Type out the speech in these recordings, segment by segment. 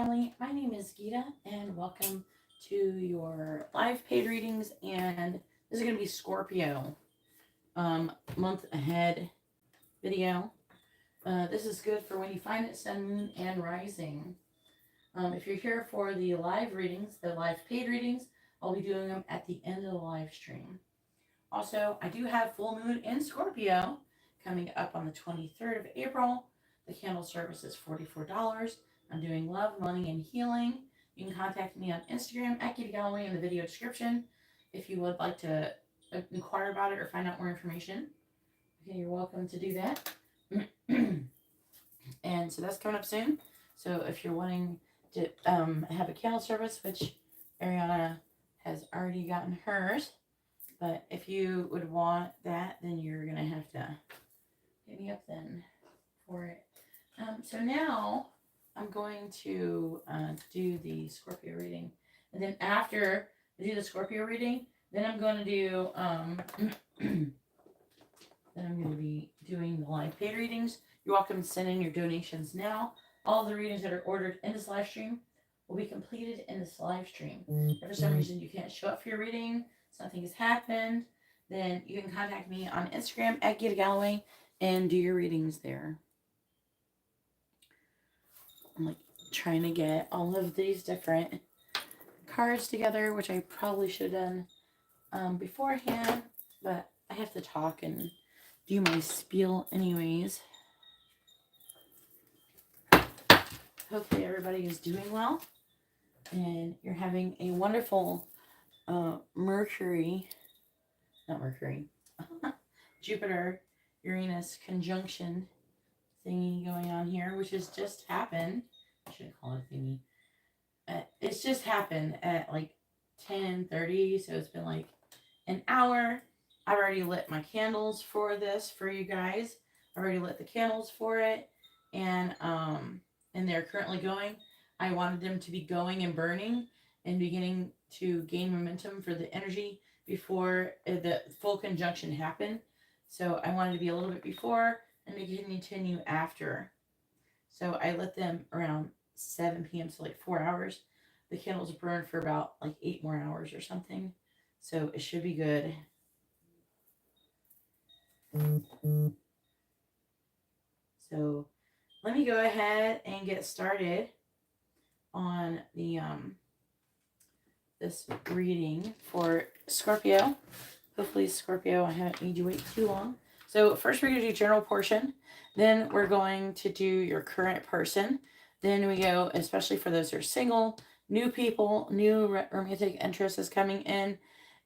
family, my name is Geeta and welcome to your live paid readings, and this is going to be Scorpio month ahead video. This is good for when you find it sun, moon, and rising. If you're here for the live readings, the live paid readings, I'll be doing them at the end of the live stream. Also, I do have full moon in Scorpio coming up on the 23rd of April. The candle service is $44. I'm doing love, money, and healing. You can contact me on Instagram at GeetaGalaway in the video description if you would like to inquire about it or find out more information. Okay, you're welcome to do that. And so that's coming up soon. So if you're wanting to have a candle service, which Ariana has already gotten hers, but if you would want that, then you're going to have to hit me up then for it. So now I'm going to do the Scorpio reading. And then after I do the Scorpio reading, then I'm going to do, then I'm going to be doing the live paid readings. You're welcome to send in your donations now. All the readings that are ordered in this live stream will be completed in this live stream. If for some reason you can't show up for your reading, something has happened, then you can contact me on Instagram at GeetaGalaway and do your readings there. I'm like trying to get all of these different cards together, which I probably should have done beforehand, but I have to talk and do my spiel anyways. Hopefully everybody is doing well and you're having a wonderful Jupiter Uranus conjunction thingy going on here, which has just happened. I shouldn't call it a thingy. It's just happened at like 10:30, so it's been like an hour. I've already lit my candles for this for you guys. I've already lit the candles for it, and they're currently going. I wanted them to be going and burning and beginning to gain momentum for the energy before the full conjunction happened. So I wanted to be a little bit before and they can continue after. So I lit them around 7 p.m. so like 4 hours. The candles burned for about like 8 more hours or something. So it should be good. So let me go ahead and get started on the this reading for Scorpio. Hopefully Scorpio, I haven't made you wait too long. So first we're going to do general portion. Then we're going to do your current person. Then we go, especially for those who are single, new people, new romantic interest is coming in.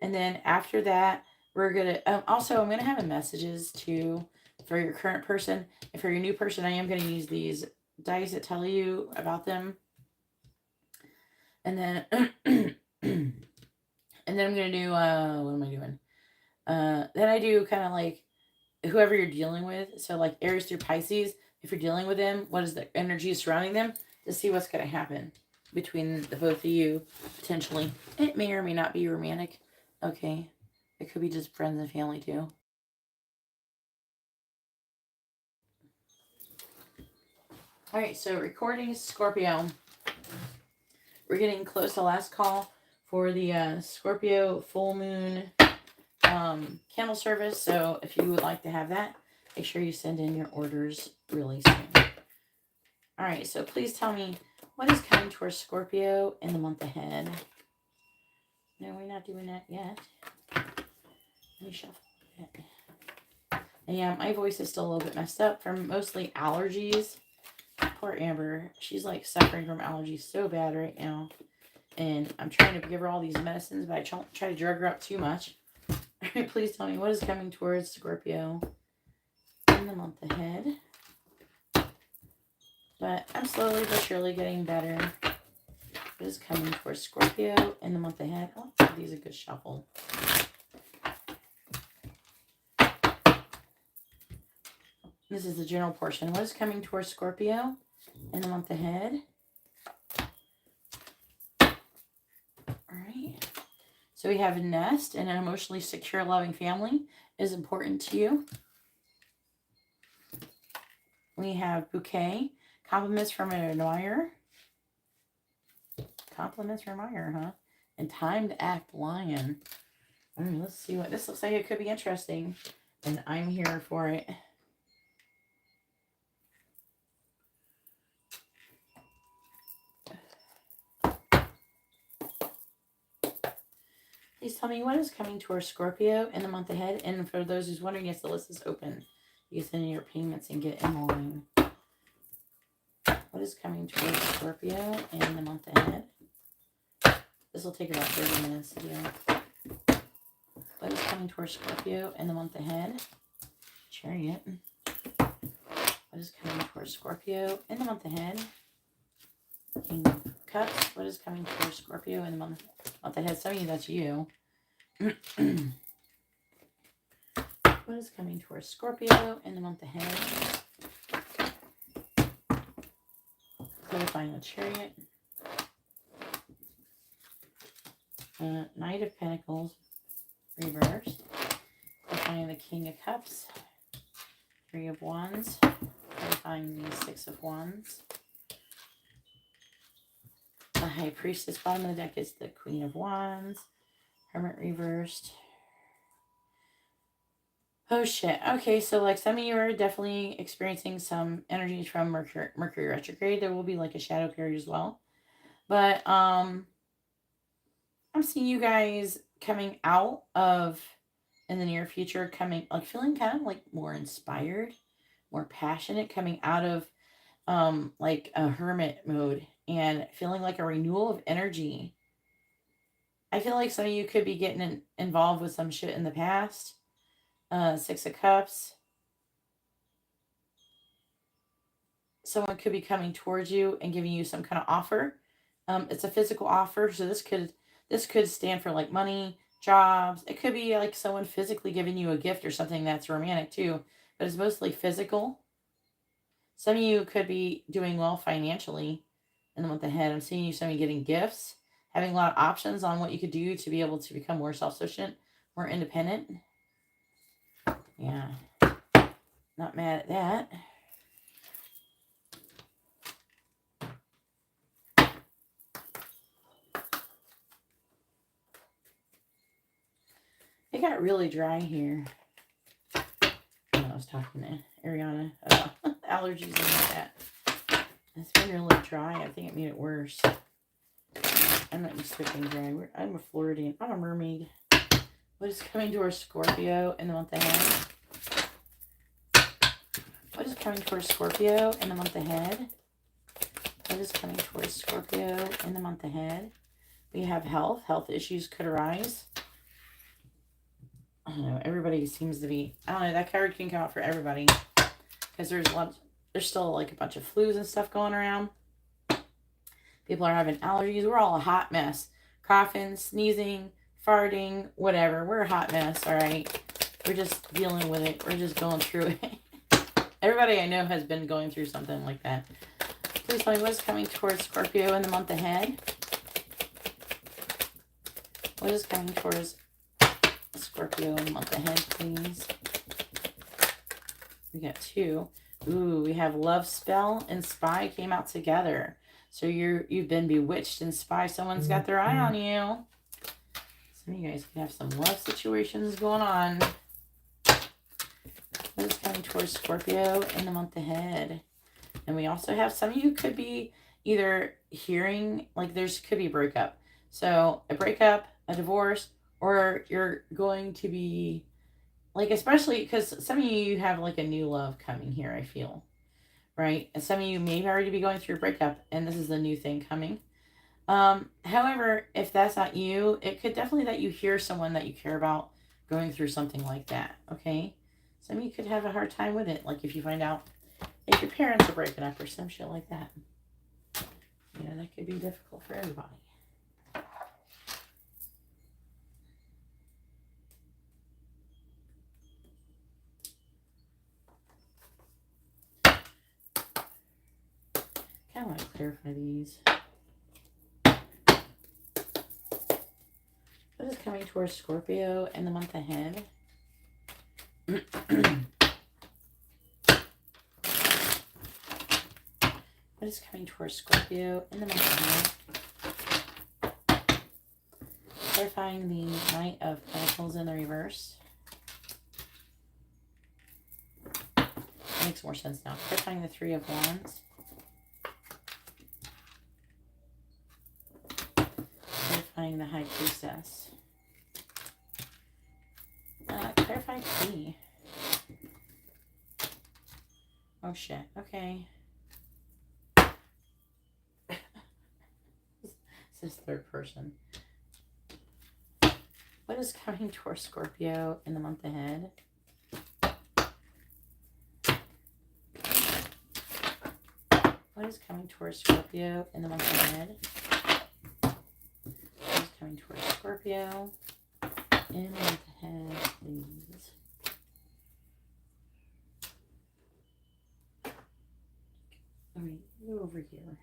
And then after that, we're going to, also I'm going to have messages too for your current person. And for your new person, I am going to use these dice that tell you about them. And then, and then I'm going to do, what am I doing? Then I do kind of like whoever you're dealing with. So like Aries through Pisces, if you're dealing with them, what is the energy surrounding them to see what's going to happen between the both of you potentially. It may or may not be romantic. Okay. It could be just friends and family too. All right. So recording Scorpio. We're getting close to last call for the Scorpio full moon candle service. So if you would like to have that, make sure you send in your orders really soon. All right, so please tell me what is coming towards Scorpio in the month ahead. No, we're not doing that yet. Let me shuffle it. And yeah, my voice is still a little bit messed up from mostly allergies. Poor Amber, she's like suffering from allergies so bad right now. And I'm trying to give her all these medicines, but I try to drug her up too much. Please tell me what is coming towards Scorpio in the month ahead. But I'm slowly but surely getting better. What is coming towards Scorpio in the month ahead? I'll give these a good shuffle. This is the general portion. What is coming towards Scorpio in the month ahead? All right. So we have a nest, and an emotionally secure, loving family is important to you. We have bouquet, compliments from an admirer. compliments from Meyer, huh? And time to act lion. Let's see what this looks like. It could be interesting. And I'm here for it. Please tell me what is coming towards Scorpio in the month ahead. And for those who's wondering, yes, the list is open. You can send in your payments and get in line. What is coming towards Scorpio in the month ahead? This will take about 30 minutes to do. What is coming towards Scorpio in the month ahead? Chariot. What is coming towards Scorpio in the month ahead? King of Cups. What is coming towards Scorpio in the month ahead? Some of you, that's you. What is coming towards Scorpio in the month ahead? Clarifying the Chariot. Knight of Pentacles. Reversed. Clarifying the King of Cups. Three of Wands. Clarifying the Six of Wands. The High Priestess. Bottom of the deck is the Queen of Wands. Hermit reversed. Oh shit. Okay, so like some of you are definitely experiencing some energies from Mercury retrograde. There will be like a shadow period as well. But I'm seeing you guys coming out of, in the near future, coming like feeling kind of like more inspired, more passionate, coming out of like a hermit mode and feeling like a renewal of energy. I feel like some of you could be getting involved with some shit in the past. Six of Cups. Someone could be coming towards you and giving you some kind of offer. It's a physical offer, so this could stand for like money, jobs. It could be like someone physically giving you a gift or something that's romantic too, but it's mostly physical. Some of you could be doing well financially in the month ahead. I'm seeing some of you getting gifts, having a lot of options on what you could do to be able to become more self-sufficient, more independent. Yeah, not mad at that. It got really dry here. I was talking to Ariana about allergies and all that. It's been really dry. I think it made it worse. I'm not used to it being dry. I'm a Floridian. I'm a mermaid. What is coming towards Scorpio in the month ahead? What is coming towards Scorpio in the month ahead? What is coming towards Scorpio in the month ahead? We have health. Health issues could arise. I don't know. Everybody seems to be... I don't know. That card can come out for everybody. Because there's still like a bunch of flus and stuff going around. People are having allergies. We're all a hot mess. Coughing, sneezing, farting, whatever. We're a hot mess, all right? We're just dealing with it. We're just going through it. Everybody I know has been going through something like that. Please tell me what's coming towards Scorpio in the month ahead. What is coming towards Scorpio in the month ahead, please? We got two. Ooh, we have Love Spell and Spy came out together. So you've been bewitched and spy. Someone's got their eye on you. Some of you guys can have some love situations going on. What is coming towards Scorpio in the month ahead? And we also have some of you could be either hearing, like could be a breakup. So a breakup, a divorce, or you're going to be, like, especially because some of you have like a new love coming here, I feel. Right? And some of you may already be going through a breakup and this is the new thing coming. However, if that's not you, it could definitely that you hear someone that you care about going through something like that. Okay? Some of you could have a hard time with it. Like if you find out if your parents are breaking up or some shit like that. You know, that could be difficult for everybody. I want to clarify these. What is coming towards Scorpio in the month ahead? What is coming towards Scorpio in the month ahead? clarifying the Knight of Pentacles in the reverse. Makes more sense now. Clarifying the Three of Wands. Clarifying the High Priestess. Clarify key. Oh shit. Okay. This is third person. What is coming towards Scorpio in the month ahead? What is coming towards Scorpio in the month ahead? What is coming towards Scorpio in the month ahead, please? Let me go over here.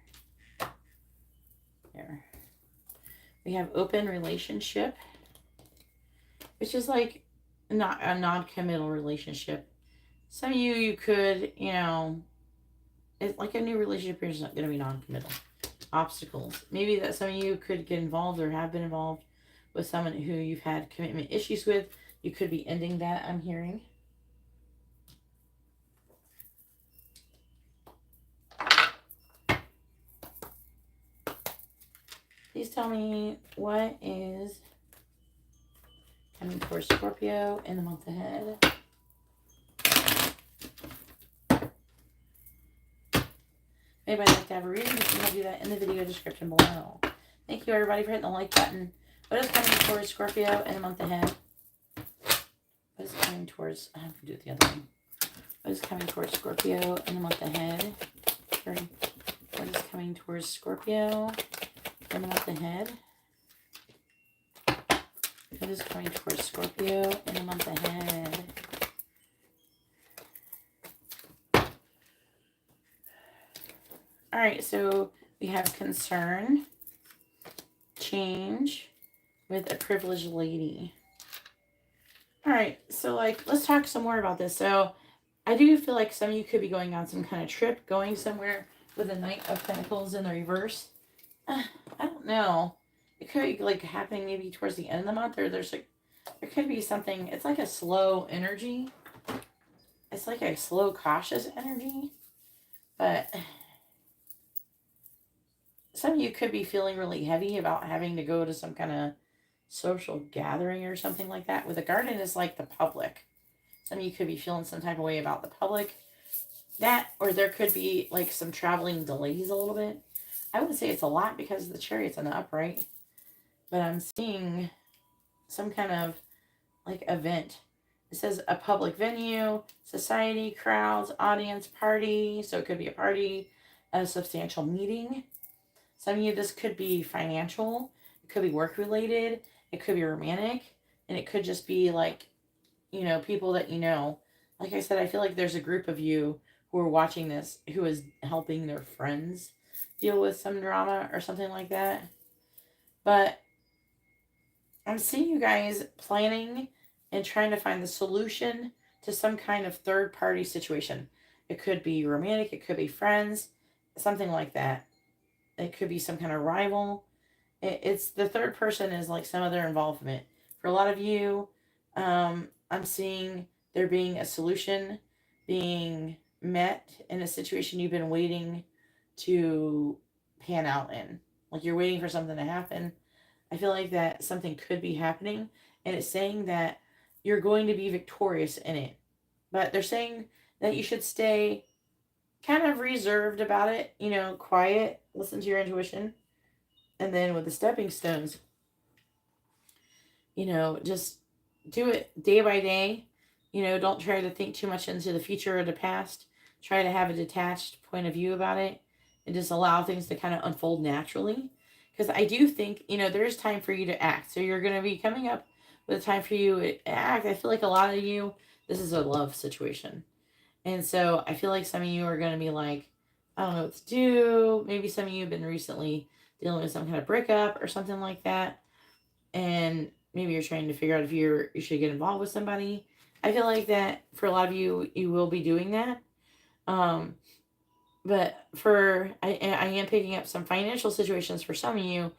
There. We have open relationship, which is like not a non-committal relationship. Some of you could, you know, it's like a new relationship here is not going to be non-committal. Obstacles. Maybe that some of you could get involved or have been involved with someone who you've had commitment issues with. You could be ending that, I'm hearing. Please tell me what is coming towards Scorpio in the month ahead. Anybody like to have a reading, you can do that in the video description below. Thank you everybody for hitting the like button. What is coming towards Scorpio in the month ahead? What is coming towards, I have to do it the other way. What is coming towards Scorpio in the month ahead? What is coming towards Scorpio in the month ahead? What is coming towards Scorpio in the month ahead? All right, so we have concern, change with a privileged lady. All right, so like, let's talk some more about this. So I do feel like some of you could be going on some kind of trip, going somewhere with a Knight of Pentacles in the reverse. I don't know. It could be like happening maybe towards the end of the month, or there's like, there could be something, it's like a slow energy. It's like a slow, cautious energy, but some of you could be feeling really heavy about having to go to some kind of social gathering or something like that. With a garden is like the public. Some of you could be feeling some type of way about the public. That, or there could be like some traveling delays a little bit. I wouldn't say it's a lot because the Chariot's in the upright. But I'm seeing some kind of like event. It says a public venue, society, crowds, audience, party. So it could be a party, a substantial meeting. Some of you, this could be financial. It could be work related. It could be romantic. And it could just be like, you know, people that you know. Like I said, I feel like there's a group of you who are watching this who is helping their friends deal with some drama or something like that. But I'm seeing you guys planning and trying to find the solution to some kind of third party situation. It could be romantic. It could be friends, something like that. It could be some kind of rival. It's the third person is like some other involvement. For a lot of you, I'm seeing there being a solution being met in a situation you've been waiting to pan out in. Like you're waiting for something to happen. I feel like that something could be happening, and it's saying that you're going to be victorious in it. But they're saying that you should stay kind of reserved about it, you know, quiet, listen to your intuition. And then with the stepping stones, you know, just do it day by day. You know, don't try to think too much into the future or the past. Try to have a detached point of view about it and just allow things to kind of unfold naturally. Because I do think, you know, there is time for you to act. So you're going to be coming up with a time for you to act. I feel like a lot of you, this is a love situation. And so I feel like some of you are going to be like, I don't know what to do. Maybe some of you have been recently dealing with some kind of breakup or something like that. And maybe you're trying to figure out if you should get involved with somebody. I feel like that for a lot of you, you will be doing that. But I am picking up some financial situations for some of you.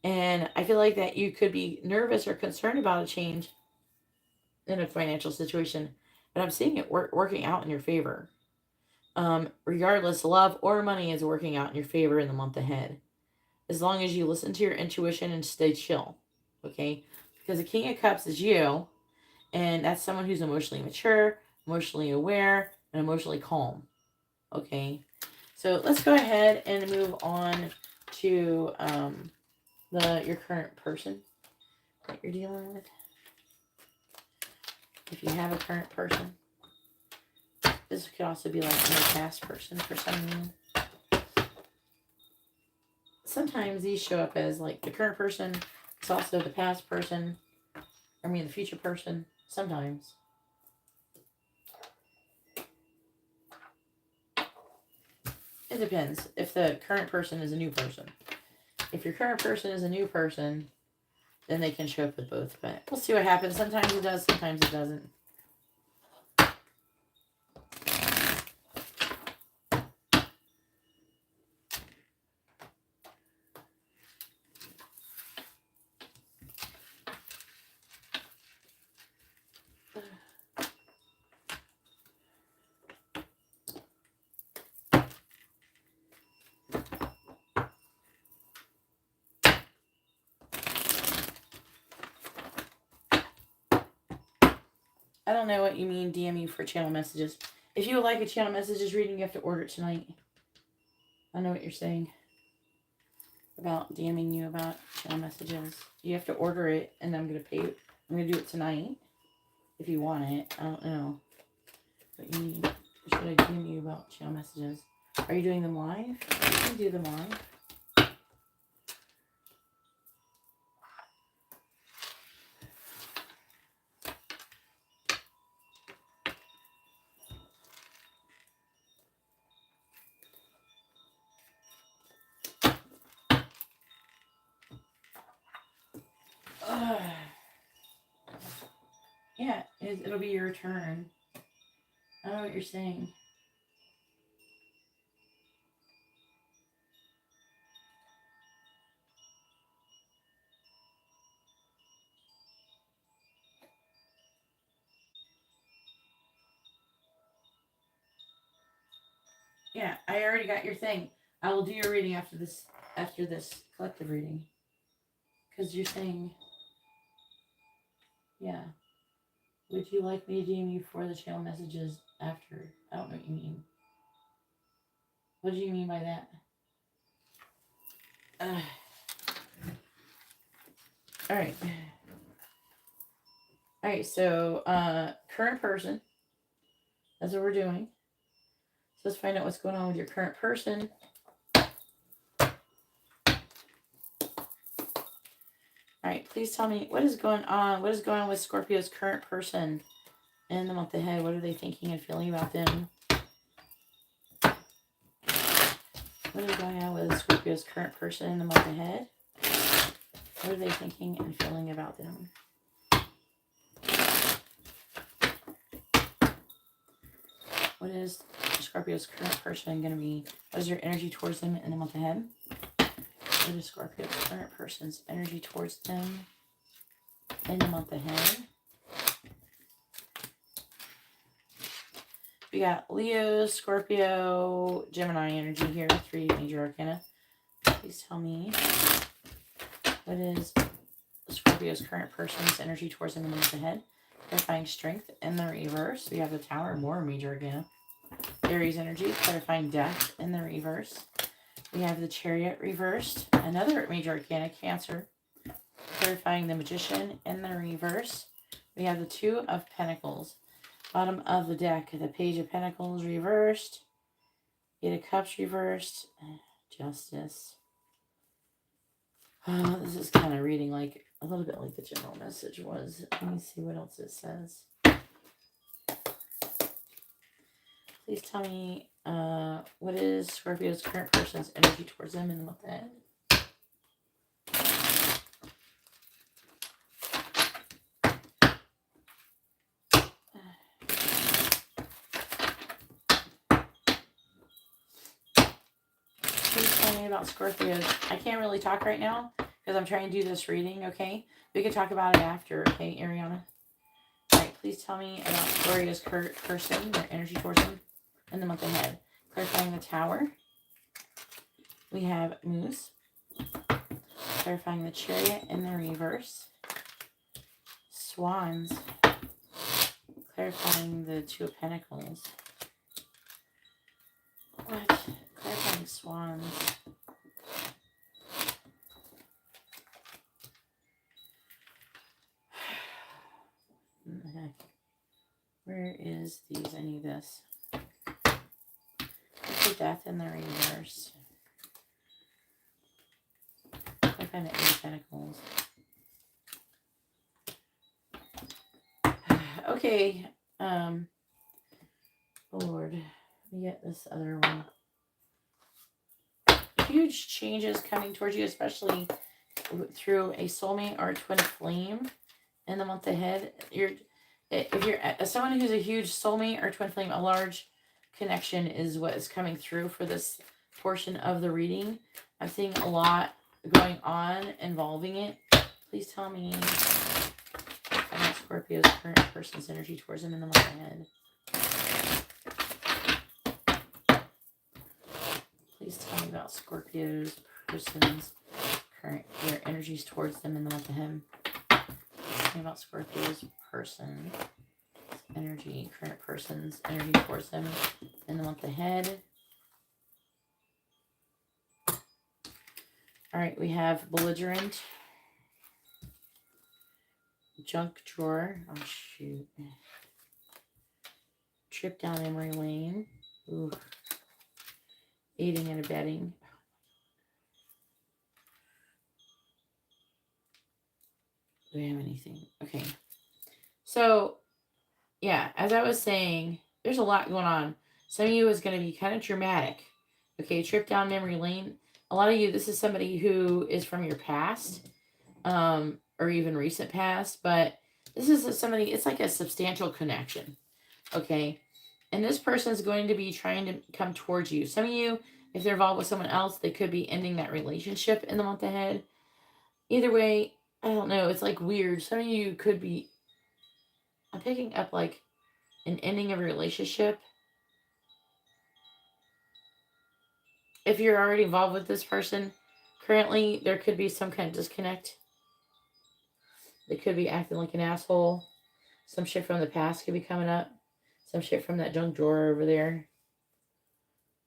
And I feel like that you could be nervous or concerned about a change in a financial situation, but I'm seeing it working out in your favor. Regardless, love or money is working out in your favor in the month ahead. As long as you listen to your intuition and stay chill. Okay? Because the King of Cups is you, and that's someone who's emotionally mature, emotionally aware, and emotionally calm. Okay? So let's go ahead and move on to your current person that you're dealing with. If you have a current person. This could also be like your past person for some reason. Sometimes these show up as like the current person. It's also the past person. I mean the future person. Sometimes. It depends if the current person is a new person. If your current person is a new person, then they can show up with both. But we'll see what happens. Sometimes it does, sometimes it doesn't. I don't know what you mean, DM me for channel messages. If you would like a channel messages reading, you have to order it tonight. I know what you're saying about DMing you about channel messages. You have to order it, and I'm going to pay you. I'm going to do it tonight if you want it. I don't know what you need. Should I DM you about channel messages? Are you doing them live? You can do them live. Yeah, it'll be your turn. I don't know what you're saying. Yeah, I already got your thing. I will do your reading after this collective reading. Because you're saying, yeah. Would you like me to DM you for the channel messages after? I don't know what you mean. What do you mean by that? Alright. Alright, so current person. That's what we're doing. So let's find out what's going on with your current person. Alright, please tell me what is going on. What is going on with Scorpio's current person in the month ahead? What are they thinking and feeling about them? What is going on with Scorpio's current person in the month ahead? What are they thinking and feeling about them? What is Scorpio's current person going to be? What is your energy towards them in the month ahead? What is Scorpio's current person's energy towards them in the month ahead? We got Leo, Scorpio, Gemini energy here. 3 major arcana. Please tell me what is Scorpio's current person's energy towards them in the month ahead? Clarifying strength in the reverse. We have the Tower, more major arcana. Aries energy, clarifying death in the reverse. We have the Chariot reversed. Another major arcana, Cancer, clarifying the Magician in the reverse. We have the 2 of Pentacles. Bottom of the deck, the Page of Pentacles reversed. Eight of Cups reversed. Justice. This is kind of reading like a little bit like the general message was. Let me see what else it says. Please tell me what is Scorpio's current person's energy towards them in the month ahead? Please tell me about Scorpios. I can't really talk right now because I'm trying to do this reading, okay? We can talk about it after, okay, Ariana? All right, please tell me about Gloria's person, their energy towards them in the month ahead. Clarifying the Tower. We have Moose. Clarifying the Chariot in the reverse. Swans. Clarifying the Two of Pentacles. What? Clarifying Swans. What the heck? Where is these? I need this. What's the Death in the reverse? Clarifying the Eight of Pentacles. Okay. Lord. Let me get this other one. Huge changes coming towards you, especially through a soulmate or a twin flame in the month ahead. If you're someone who's a huge soulmate or twin flame, a large connection is what is coming through for this portion of the reading. I'm seeing a lot going on involving it. Please tell me about Scorpio's current person's energy towards him in the month ahead. Please tell me about Scorpio's person's current, their energies towards them in the month ahead. Tell me about Scorpio's person's energy, current person's energy towards them in the month ahead. All right, we have belligerent, junk drawer. Oh, shoot. Trip down memory lane. Ooh. Aiding and abetting. Do we have anything? Okay. So, yeah, as I was saying, there's a lot going on. Some of you is going to be kind of dramatic. Okay, trip down memory lane. A lot of you, this is somebody who is from your past, or even recent past, but this is somebody, it's like a substantial connection. Okay, and this person is going to be trying to come towards you. Some of you, if they're involved with someone else, they could be ending that relationship in the month ahead. Either way, I don't know. It's like weird. Some of you could be, I'm picking up like an ending of a relationship. If you're already involved with this person, currently there could be some kind of disconnect. They could be acting like an asshole. Some shit from the past could be coming up. Some shit from that junk drawer over there.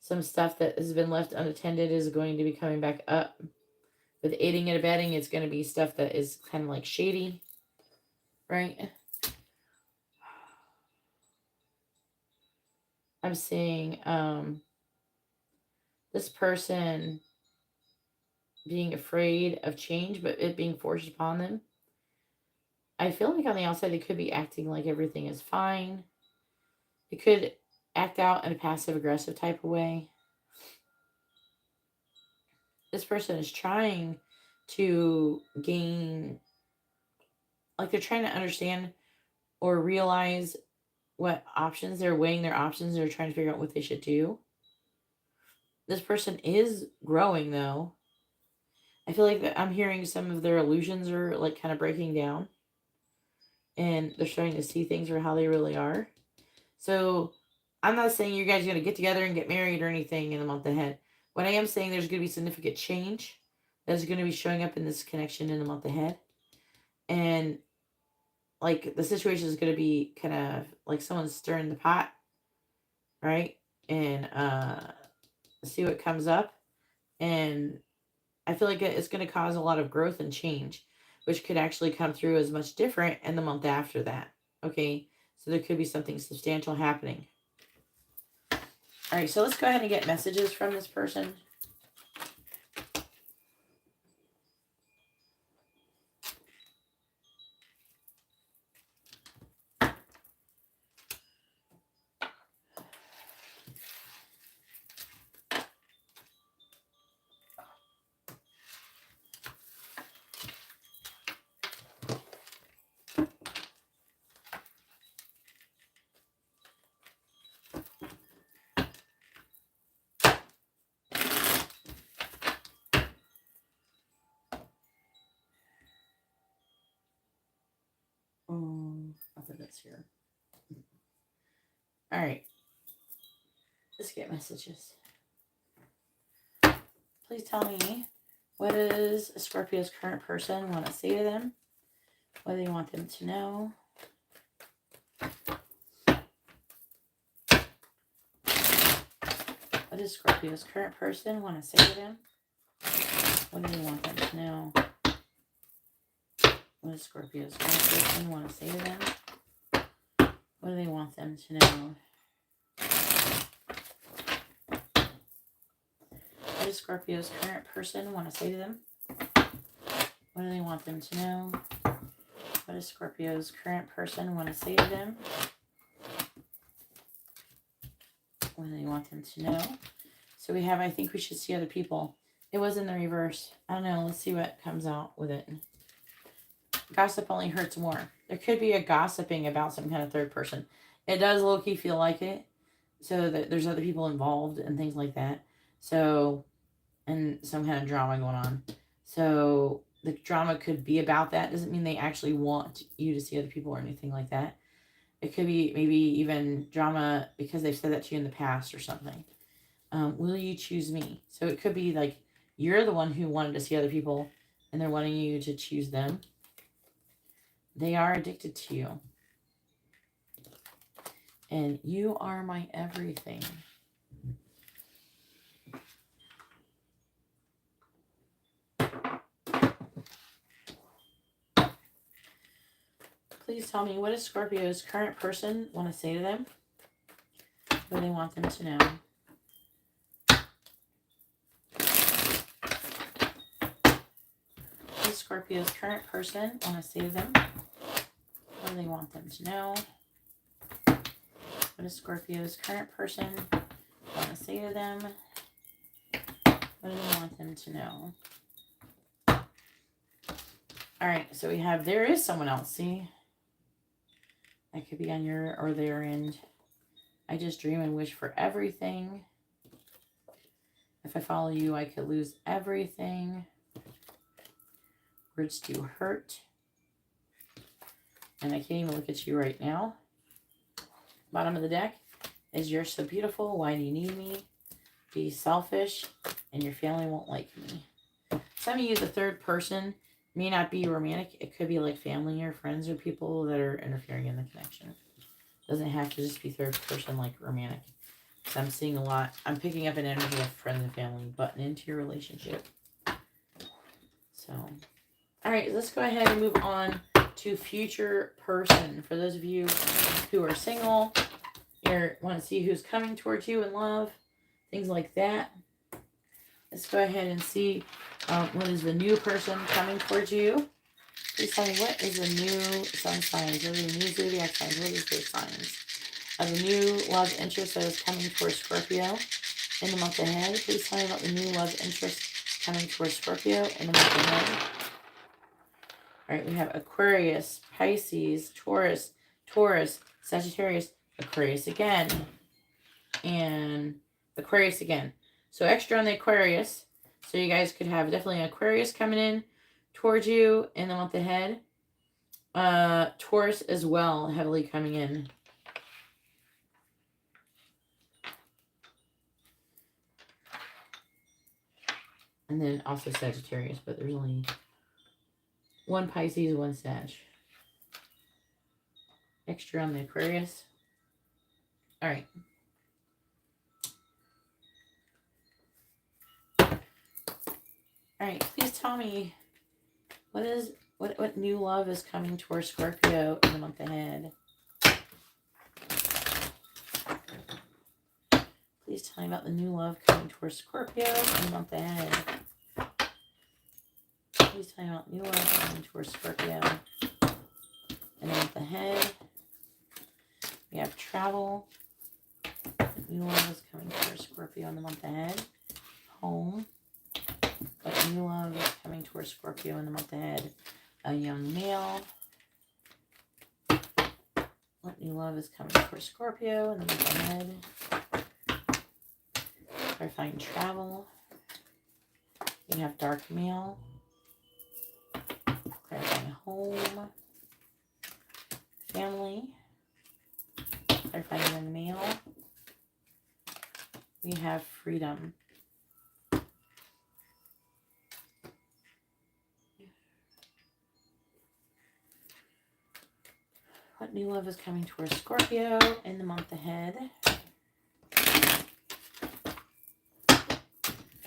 Some stuff that has been left unattended is going to be coming back up. With aiding and abetting, it's going to be stuff that is kind of like shady. Right? I'm seeing this person being afraid of change, but it being forced upon them. I feel like on the outside, they could be acting like everything is fine. They could act out in a passive-aggressive type of way. This person is trying to gain, like they're trying to understand or realize what options they're weighing, their options. They're trying to figure out what they should do. This person is growing, though. I feel like I'm hearing some of their illusions are like kind of breaking down. And they're starting to see things for how they really are. So I'm not saying you guys are going to get together and get married or anything in the month ahead. What I am saying, there's going to be significant change that's going to be showing up in this connection in the month ahead. And like the situation is going to be kind of like someone's stirring the pot, right? And see what comes up. And I feel like it's going to cause a lot of growth and change, which could actually come through as much different in the month after that. Okay, so there could be something substantial happening. All right, so let's go ahead and get messages from this person. cards here. All right. Let's get messages. Please tell me, what does Scorpio's current person want to say to them? What do they want them to know? What does Scorpio's current person want to say to them? What do they want them to know? What does Scorpio's current person want to say to them? What do they want them to know? What does Scorpio's current person want to say to them? What do they want them to know? What does Scorpio's current person want to say to them? What do they want them to know? So we have, I think we should see other people. It was in the reverse. I don't know. Let's see what comes out with it. Gossip only hurts more. There could be a gossiping about some kind of third person. It does low-key feel like it. So that there's other people involved and things like that. So, and some kind of drama going on. So the drama could be about that. Doesn't mean they actually want you to see other people or anything like that. It could be maybe even drama because they've said that to you in the past or something. Will you choose me? So it could be like you're the one who wanted to see other people and they're wanting you to choose them. They are addicted to you. And you are my everything. Please tell me, what does Scorpio's current person want to say to them? What do they want them to know? What does Scorpio's current person want to say to them? What do they want them to know? What does Scorpio's current person want to say to them? What do they want them to know? All right, so we have, there is someone else, see? That could be on your or their end. I just dream and wish for everything. If I follow you, I could lose everything. Words do hurt. And I can't even look at you right now. Bottom of the deck is you're so beautiful. Why do you need me? Be selfish and your family won't like me. Some of you, the third person, may not be romantic. It could be like family or friends or people that are interfering in the connection. Doesn't have to just be third person like romantic. So I'm seeing a lot. I'm picking up an energy of friends and family button into your relationship. So, all right, let's go ahead and move on to future person. For those of you who are single, you want to see who's coming towards you in love, things like that. Let's go ahead and see what is the new person coming towards you. Please tell me, what is the new sun signs? What are the new zodiac signs? What is their signs? Of the new love interest that is coming towards Scorpio in the month ahead. Please tell me about the new love interest coming towards Scorpio in the month ahead. All right, we have Aquarius, Pisces, Taurus, Sagittarius, Aquarius again, and Aquarius again. So extra on the Aquarius. So you guys could have definitely an Aquarius coming in towards you in the month ahead. Taurus as well, heavily coming in. And then also Sagittarius, but there's only one Pisces, one Sag. Extra on the Aquarius. All right. All right, please tell me what new love is coming towards Scorpio in the month ahead. Please tell me about the new love coming towards Scorpio in the month ahead. Please tell me about new love coming towards Scorpio in the month ahead. We have travel. New love is coming towards Scorpio in the month ahead. Home. What new love is coming towards Scorpio in the month ahead? A young male. What new love is coming towards Scorpio in the month ahead? Clarifying travel. We have dark male. Clarifying home. Family. freedom. What new love is coming towards Scorpio in the month ahead?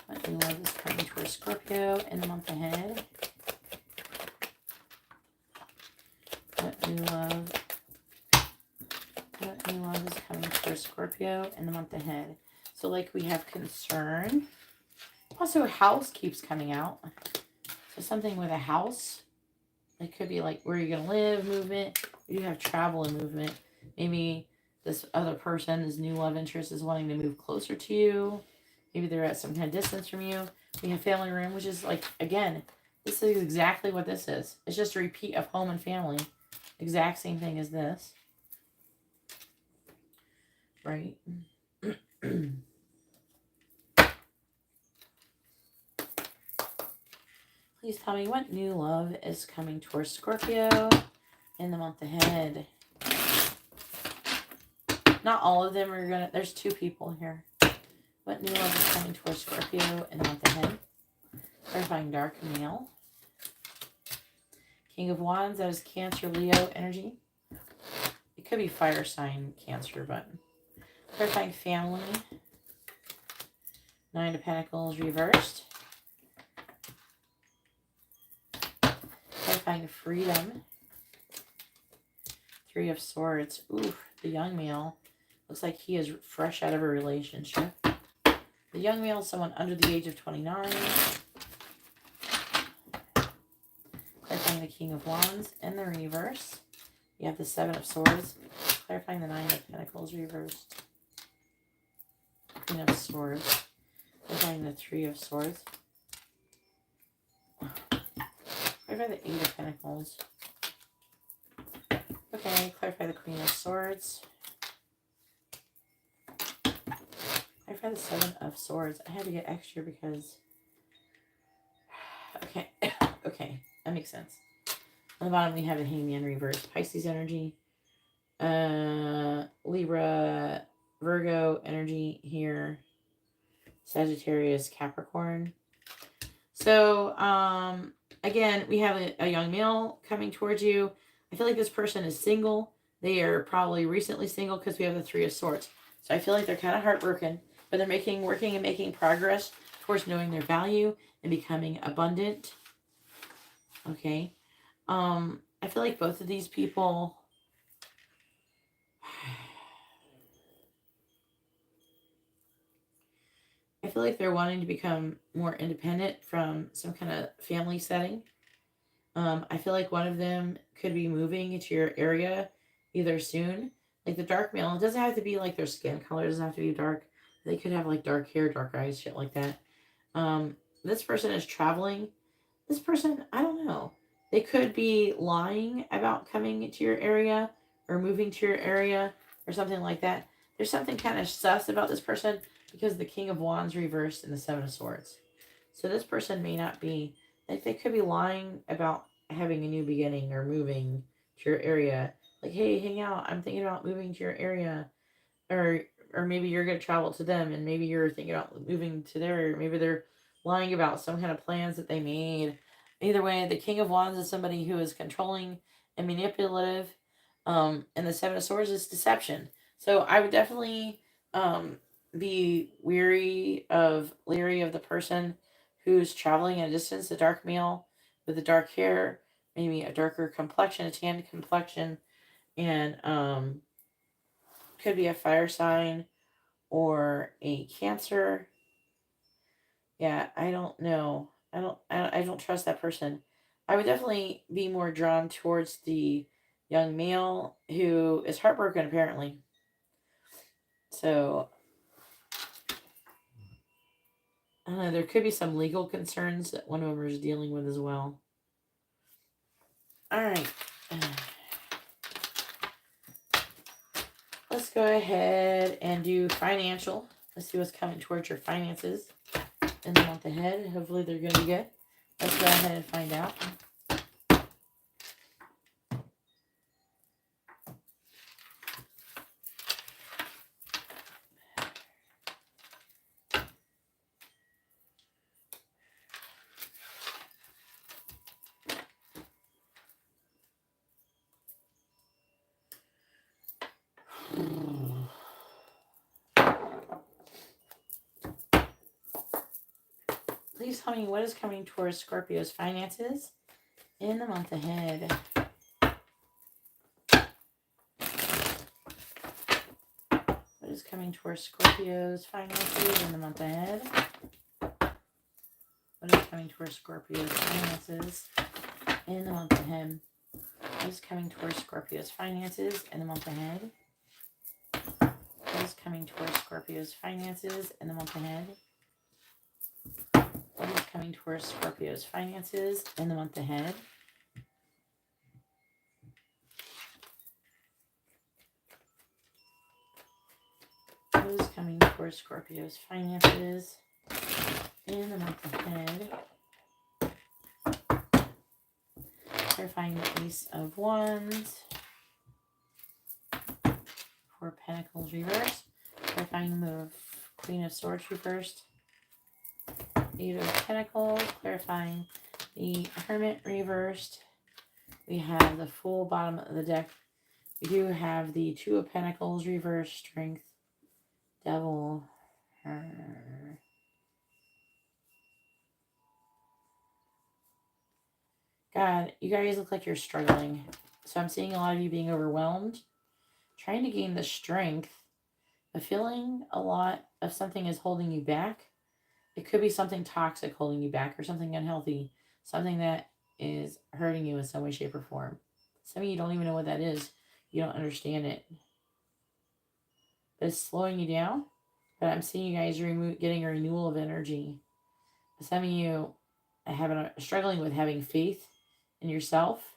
What new love is coming towards Scorpio in the month ahead? What new love is coming towards Scorpio in the month ahead? So like we have concern. Also house keeps coming out. So something with a house. It could be like where you're going to live, movement. You have travel and movement. Maybe this other person, this new love interest, is wanting to move closer to you. Maybe they're at some kind of distance from you. We have family room, which is like, again, this is exactly what this is. It's just a repeat of home and family. Exact same thing as this. Right? Please tell me what new love is coming towards Scorpio in the month ahead. Not all of them are gonna, there's 2 people here. What new love is coming towards Scorpio in the month ahead? Clarifying dark male. King of Wands, that is Cancer, Leo energy. It could be fire sign Cancer, but clarifying family. 9 of Pentacles reversed. Clarifying freedom. 3 of Swords. Ooh, the young male. Looks like he is fresh out of a relationship. The young male is someone under the age of 29. Clarifying the King of Wands in the reverse. You have the 7 of Swords. Clarifying the 9 of Pentacles reversed. Queen of Swords. Clarifying the 3 of Swords. Clarify the 8 of Pentacles. Okay, clarify the Queen of Swords. Clarify the 7 of Swords. I had to get extra because... Okay, okay, that makes sense. On the bottom we have a Hangman reverse. Pisces energy. Libra, Virgo energy here. Sagittarius, Capricorn. So, again, we have a young male coming towards you. I feel like this person is single. They are probably recently single because we have the 3 of Swords. So I feel like they're kind of heartbroken, but they're working and making progress towards knowing their value and becoming abundant. Okay. I feel like both of these people... I feel like they're wanting to become more independent from some kind of family setting. I feel like one of them could be moving into your area either soon. Like the dark male, it doesn't have to be like their skin color. It doesn't have to be dark. They could have like dark hair, dark eyes, shit like that. This person is traveling. This person, I don't know. They could be lying about coming into your area or moving to your area or something like that. There's something kind of sus about this person because the King of Wands reversed and the 7 of Swords. So this person may not be, like they could be lying about having a new beginning or moving to your area. Like, hey, hang out. I'm thinking about moving to your area. Or maybe you're going to travel to them and maybe you're thinking about moving to their area. Maybe they're lying about some kind of plans that they made. Either way, the King of Wands is somebody who is controlling and manipulative. And the 7 of Swords is deception. So I would definitely be leery of the person who's traveling at a distance, the dark male with the dark hair, maybe a darker complexion, a tanned complexion, and could be a fire sign or a Cancer. Yeah, I don't know. I don't trust that person. I would definitely be more drawn towards the young male who is heartbroken apparently. So I don't know, there could be some legal concerns that one of them is dealing with as well. All right. Let's go ahead and do financial. Let's see what's coming towards your finances in the month ahead. Hopefully they're going to be good. Let's go ahead and find out. Please tell me what is coming towards Scorpio's finances in the month ahead. What is coming towards Scorpio's finances in the month ahead? What is coming towards Scorpio's finances in the month ahead? What is coming towards Scorpio's finances in the month ahead? What is coming towards Scorpio's finances in the month ahead? What is coming towards Scorpio's finances in the month ahead? What is coming towards Scorpio's finances in the month ahead? Clarifying the Ace of Wands. 4 Pentacles reversed. Clarifying the Queen of Swords reversed. 8 of Pentacles. Clarifying the Hermit reversed. We have the full bottom of the deck. We do have the 2 of Pentacles reversed. Strength. Devil. God, you guys look like you're struggling. So I'm seeing a lot of you being overwhelmed, trying to gain the strength, but feeling a lot of something is holding you back. It could be something toxic holding you back, or something unhealthy, something that is hurting you in some way, shape, or form. Some of you don't even know what that is. You don't understand it. But it's slowing you down. But I'm seeing you guys getting a renewal of energy. Some of you are struggling with having faith in yourself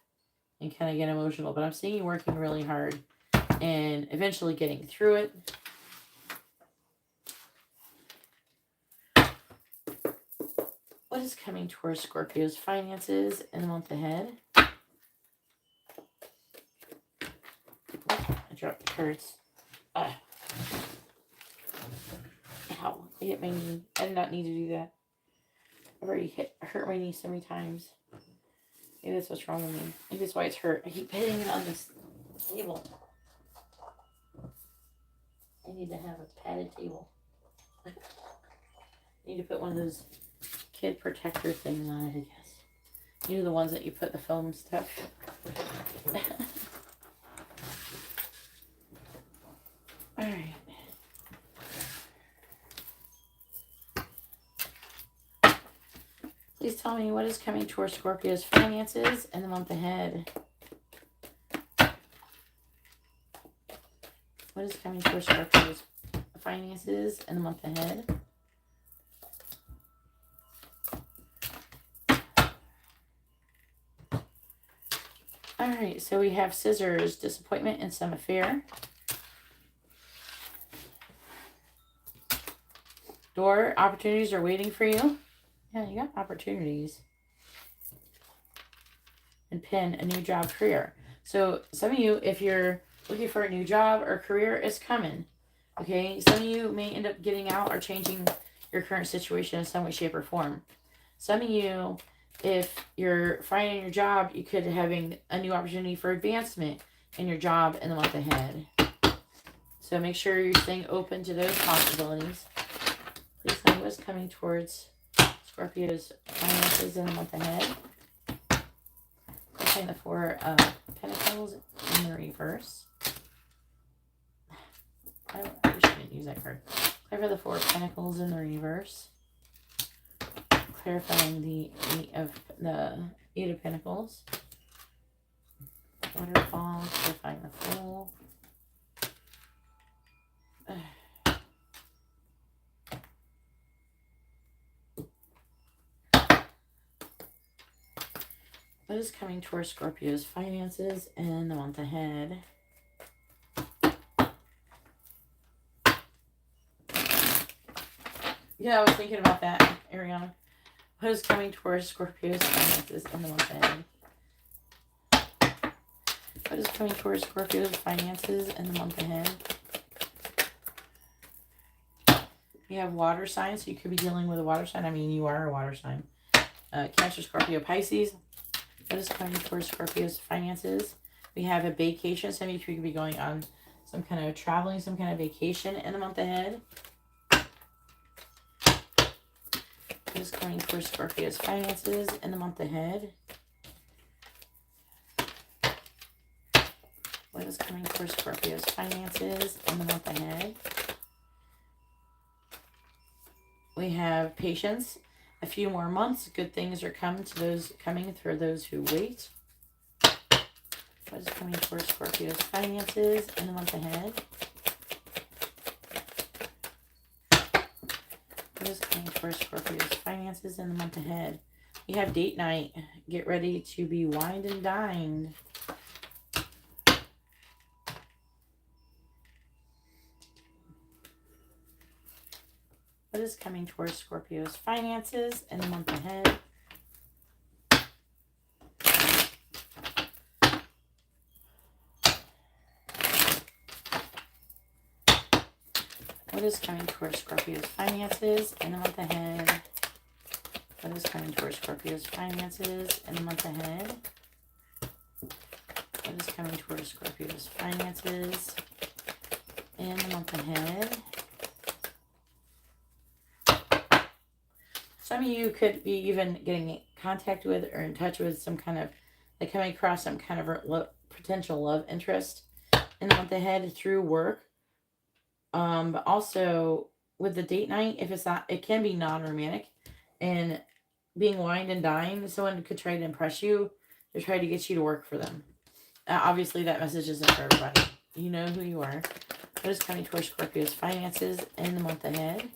and kind of get emotional. But I'm seeing you working really hard and eventually getting through it. What is coming towards Scorpio's finances in the month ahead? I dropped the cards. Ow. I hit my knee. I did not need to do that. I've already hurt my knee so many times. Maybe that's what's wrong with me. Maybe that's why it's hurt. I keep hitting it on this table. I need to have a padded table. I need to put one of those kid protector things on it, I guess. You know, the ones that you put the foam stuff. Alright. Please tell me what is coming towards Scorpio's finances in the month ahead. What is coming towards Scorpio's finances in the month ahead? Alright, so we have Scissors, disappointment and some affair. Door, opportunities are waiting for you. Yeah, you got opportunities. And Pen, a new job, career. So some of you, if you're looking for a new job or career, it's coming. Okay, some of you may end up getting out or changing your current situation in some way, shape, or form. Some of you, if you're finding your job, you could be having a new opportunity for advancement in your job in the month ahead. So make sure you're staying open to those possibilities. Please tell me what's coming towards Scorpio's finances in the month ahead. Playing the 4 of Pentacles in the reverse. I wish I didn't use that card. Clarify the 4 of Pentacles in the reverse. Clarifying the 8 of Pentacles. Waterfall. Clarifying the Fool. What is coming towards Scorpio's finances in the month ahead? Yeah, I was thinking about that, Ariana. What is coming towards Scorpio's finances in the month ahead? What is coming towards Scorpio's finances in the month ahead? You have water signs, so you could be dealing with a water sign. I mean, you are a water sign. Cancer, Scorpio, Pisces. What is coming towards Scorpio's finances? We have a vacation. Some of you could be going on some kind of traveling, some kind of vacation in the month ahead. What is coming for Scorpio's finances in the month ahead? What is coming for Scorpio's finances in the month ahead? We have patience. A few more months. Good things are coming for those who wait. What is coming for Scorpio's finances in the month ahead? What is coming for Scorpio's finances in the month ahead? We have date night. Get ready to be wined and dined. What is coming towards Scorpio's finances in the month ahead? What is coming towards Scorpio's finances in the month ahead? What is coming towards Scorpio's finances in the month ahead? What is coming towards Scorpio's finances in the month ahead? Some of you could be even getting in contact with or in touch with some kind of, like coming across some kind of potential love interest in the month ahead through work. But also with the date night, if it's not, it can be non-romantic, and being wined and dined, someone could try to impress you. They're trying to get you to work for them. Obviously, that message isn't for everybody. You know who you are. What is coming towards Scorpio's finances in the month ahead?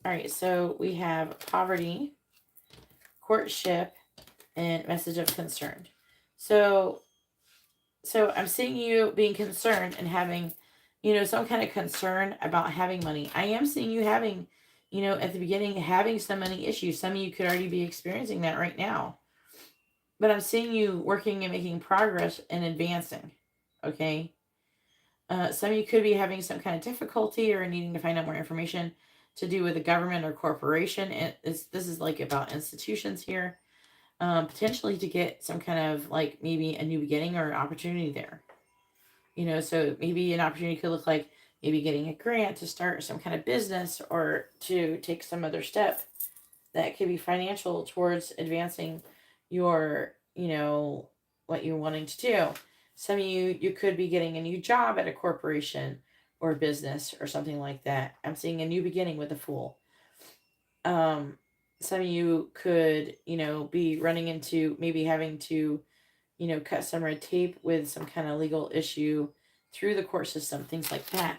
All right, so we have poverty, courtship, and message of concern. So I'm seeing you being concerned and having, some kind of concern about having money. I am seeing you having, at the beginning, having some money issues. Some of you could already be experiencing that right now. But I'm seeing you working and making progress and advancing, okay? Some of you could be having some kind of difficulty or needing to find out more information to do with the government or corporation. And this is like about institutions here. Potentially to get some kind of like maybe a new beginning or an opportunity there. So maybe an opportunity could look like maybe getting a grant to start some kind of business or to take some other step that could be financial towards advancing your, what you're wanting to do. Some of you could be getting a new job at a corporation or business or something like that. I'm seeing a new beginning with the Fool. Some of you could, be running into maybe having to, cut some red tape with some kind of legal issue through the court system, things like that.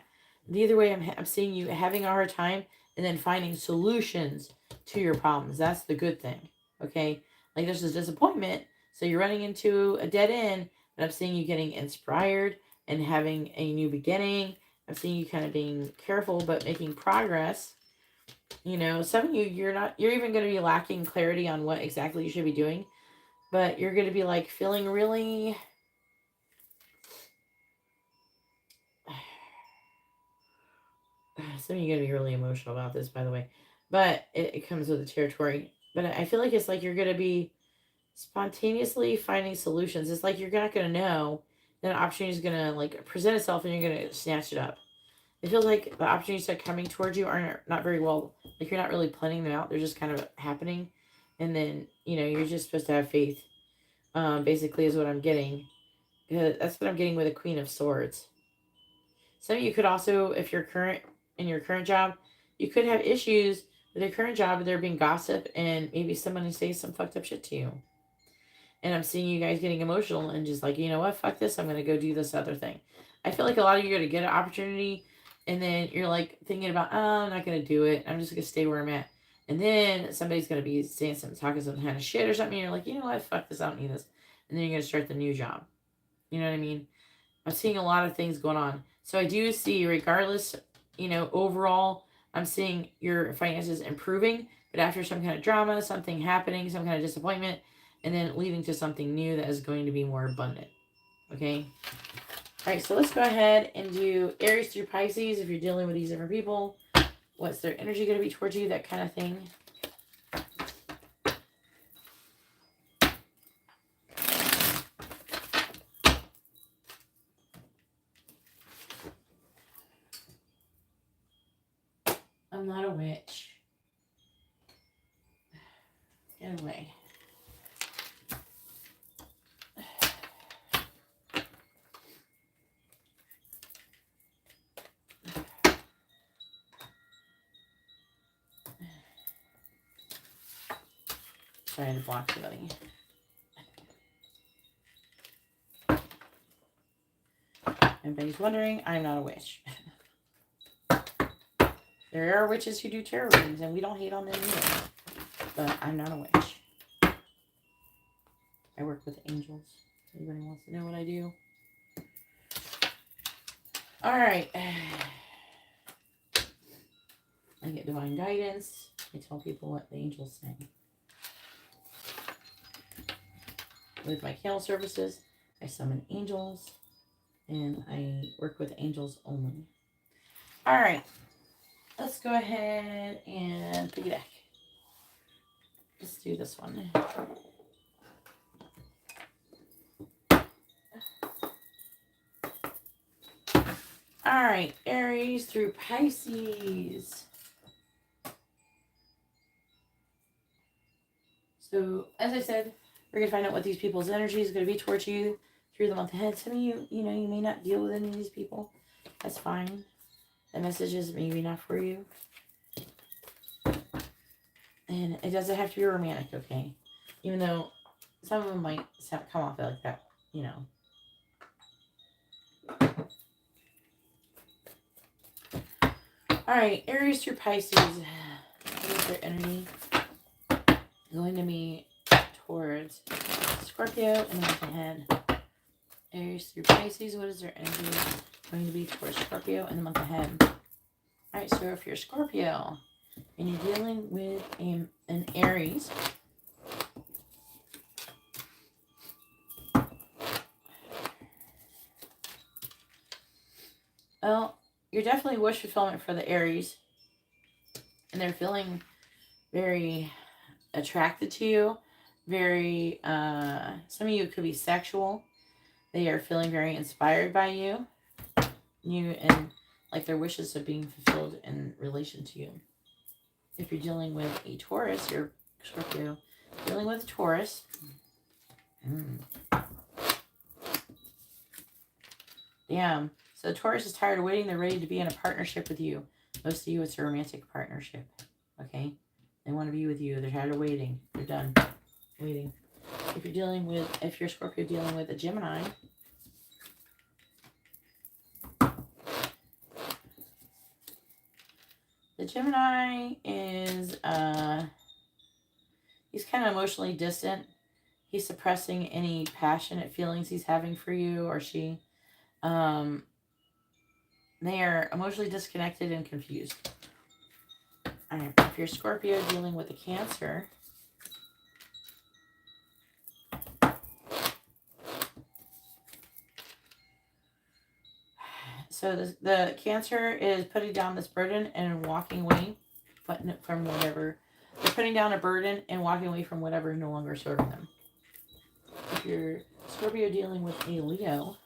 Either way, I'm seeing you having a hard time and then finding solutions to your problems. That's the good thing, okay? Like there's this disappointment, so you're running into a dead end, but I'm seeing you getting inspired and having a new beginning. I'm seeing you kind of being careful, but making progress. Some of you, you're even going to be lacking clarity on what exactly you should be doing, but you're going to be like feeling really, some of you are going to be really emotional about this, by the way, but it comes with the territory. But I feel like it's like you're going to be spontaneously finding solutions. It's like you're not going to know that an opportunity is going to like present itself and you're going to snatch it up. It feels like the opportunities that are coming towards you are not very well, like you're not really planning them out. They're just kind of happening. And then, you're just supposed to have faith, basically is what I'm getting. That's what I'm getting with the Queen of Swords. Some of you could also, if you're in your current job, you could have issues with your current job. There being gossip and maybe someone saying some fucked up shit to you. And I'm seeing you guys getting emotional and just like, you know what, fuck this. I'm going to go do this other thing. I feel like a lot of you are going to get an opportunity and then you're like thinking about, oh, I'm not going to do it. I'm just going to stay where I'm at. And then somebody's going to be talking some kind of shit or something. And you're like, you know what, fuck this. I don't need this. And then you're going to start the new job. You know what I mean? I'm seeing a lot of things going on. So I do see, regardless, overall, I'm seeing your finances improving. But after some kind of drama, something happening, some kind of disappointment, and then leading to something new that is going to be more abundant. Okay? All right, so let's go ahead and do Aries through Pisces. If you're dealing with these different people, what's their energy going to be towards you? That kind of thing. Get away. Trying to block somebody. Everybody's wondering, I'm not a witch. There are witches who do tarot readings, and we don't hate on them either. But I'm not a witch. I work with angels. Anybody wants to know what I do? Alright. I get divine guidance. I tell people what the angels say. With my candle services, I summon angels. And I work with angels only. Alright. Let's go ahead and pick a deck. Let's do this one. Alright, Aries through Pisces. So, as I said, we're going to find out what these people's energy is going to be towards you through the month ahead. Some of you, you may not deal with any of these people. That's fine. The message is maybe not for you. And it doesn't have to be romantic, okay? Even though some of them might come off like that, Alright, Aries through Pisces. What is their energy going to be towards Scorpio in the month ahead? Aries through Pisces, what is their energy going to be towards Scorpio in the month ahead? Alright, so if you're Scorpio and you're dealing with an Aries, well, you're definitely wish fulfillment for the Aries. And they're feeling very attracted to you. Very, some of you could be sexual. They are feeling very inspired by you. And like their wishes are being fulfilled in relation to you. If you're dealing with a Taurus, you're Scorpio, dealing with a Taurus. Damn. So Taurus is tired of waiting. They're ready to be in a partnership with you. Most of you, it's a romantic partnership. Okay? They want to be with you. They're tired of waiting. They're done waiting. If you're Scorpio dealing with a Gemini, the Gemini is, he's kind of emotionally distant. He's suppressing any passionate feelings he's having for you or she. They are emotionally disconnected and confused. All right, if you're Scorpio dealing with a Cancer, so the Cancer is putting down this burden and walking away from whatever. They're putting down a burden and walking away from whatever is no longer serving them. If you're Scorpio dealing with a Leo,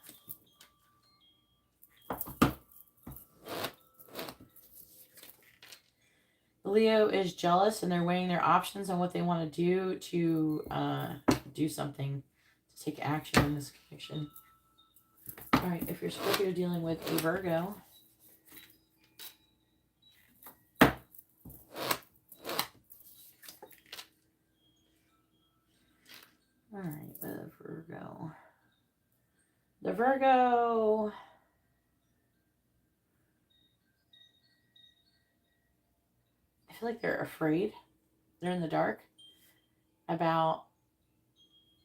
Leo is jealous and they're weighing their options on what they want to do to do something, to take action in this connection. All right, if you're Scorpio dealing with a Virgo, all right, the Virgo, I feel like they're afraid. They're in the dark about,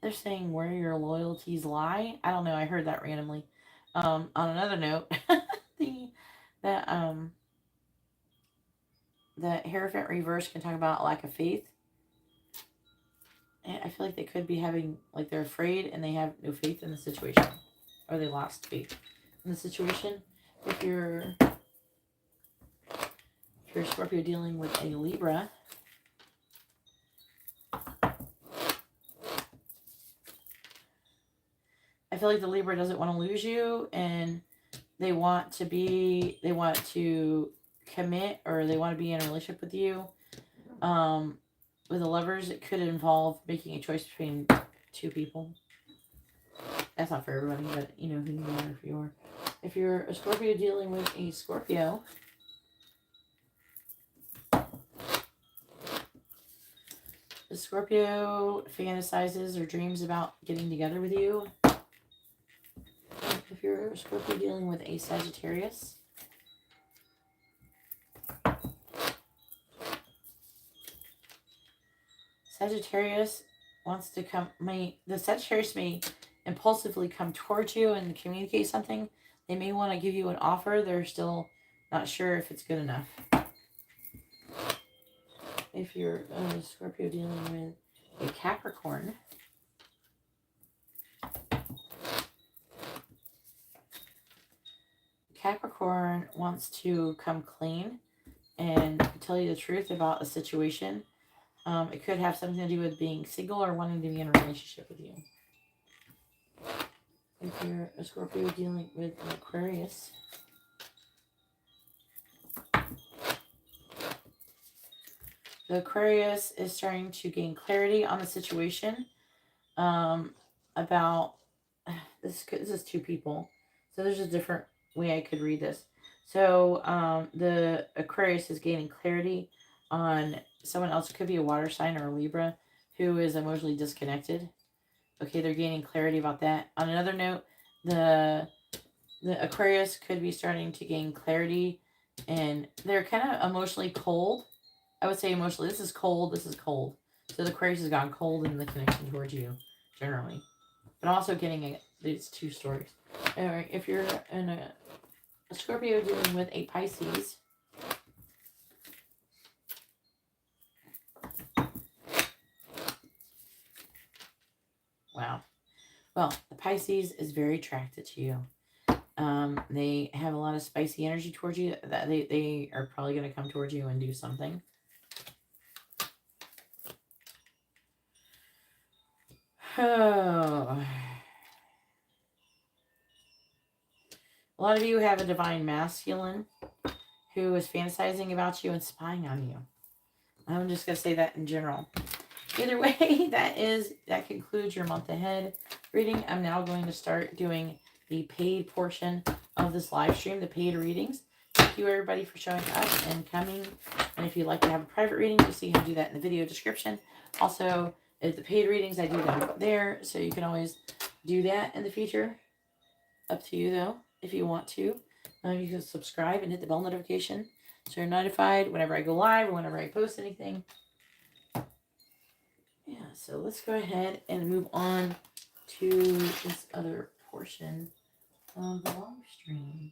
they're saying where your loyalties lie. I don't know. I heard that randomly. On another note, the Hierophant reverse can talk about lack of faith. And I feel like they could be having, like they're afraid and they have no faith in the situation. Or they lost faith in the situation. If you're Scorpio dealing with a Libra, I feel like the Libra doesn't want to lose you and they want to commit or they want to be in a relationship with you. with the Lovers, it could involve making a choice between two people. That's not for everybody, but you know who you are if you're a Scorpio dealing with a Scorpio. The Scorpio fantasizes or dreams about getting together with you. If you're a Scorpio dealing with a Sagittarius. Sagittarius wants to come, the Sagittarius may impulsively come towards you and communicate something. They may want to give you an offer. They're still not sure if it's good enough. If you're a Scorpio dealing with a Capricorn. Capricorn wants to come clean and tell you the truth about a situation. It could have something to do with being single or wanting to be in a relationship with you. If you're a Scorpio dealing with an Aquarius. The Aquarius is starting to gain clarity on the situation. About this is two people. So there's a different way I could read this. So the Aquarius is gaining clarity on someone else. It could be a water sign or a Libra who is emotionally disconnected. Okay, they're gaining clarity about that. On another note, the Aquarius could be starting to gain clarity, and they're kind of emotionally cold. I would say emotionally, this is cold, this is cold. So the Aquarius has gone cold in the connection towards you, generally. But I'm also getting these two stories. Alright, if you're in a Scorpio dealing with a Pisces. Wow. Well, the Pisces is very attracted to you. They have a lot of spicy energy towards you. That they are probably going to come towards you and do something. Oh. A lot of you have a divine masculine who is fantasizing about you and spying on you. I'm just going to say that in general. Either way, that concludes your month ahead reading. I'm now going to start doing the paid portion of this live stream, the paid readings. Thank you everybody for showing up and coming. And if you'd like to have a private reading, you'll see how to do that in the video description. Also, the paid readings, I do them there, so you can always do that in the future. Up to you though, if you want to. You can subscribe and hit the bell notification so you're notified whenever I go live or whenever I post anything. Yeah, so let's go ahead and move on to this other portion of the live stream.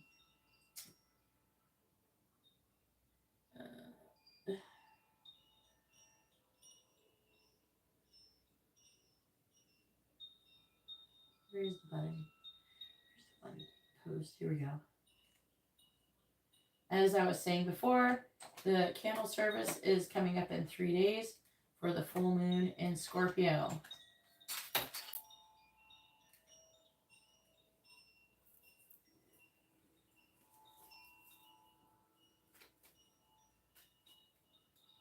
Where's the button? Where's the button? Post. Here we go. As I was saying before, the candle service is coming up in 3 days for the full moon in Scorpio.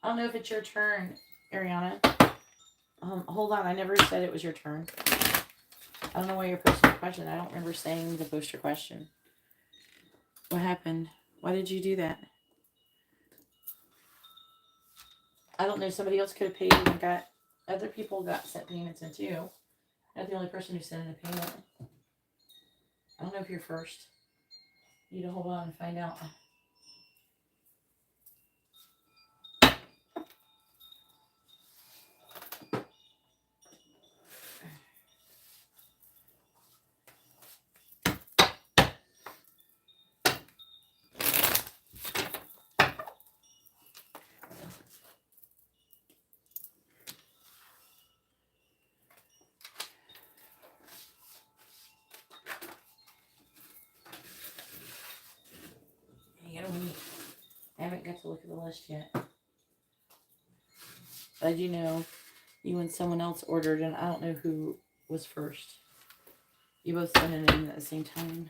I don't know if it's your turn, Ariana. Hold on, I never said it was your turn. I don't know why you're posting a question. I don't remember saying to post your question. What happened? Why did you do that? I don't know. Somebody else could have paid and got... Other people got sent payments in too. Not the only person who sent in a payment. I don't know if you're first. You need to hold on and find out. I haven't got to look at the list yet. But I do know you and someone else ordered, and I don't know who was first. You both sent it in at the same time.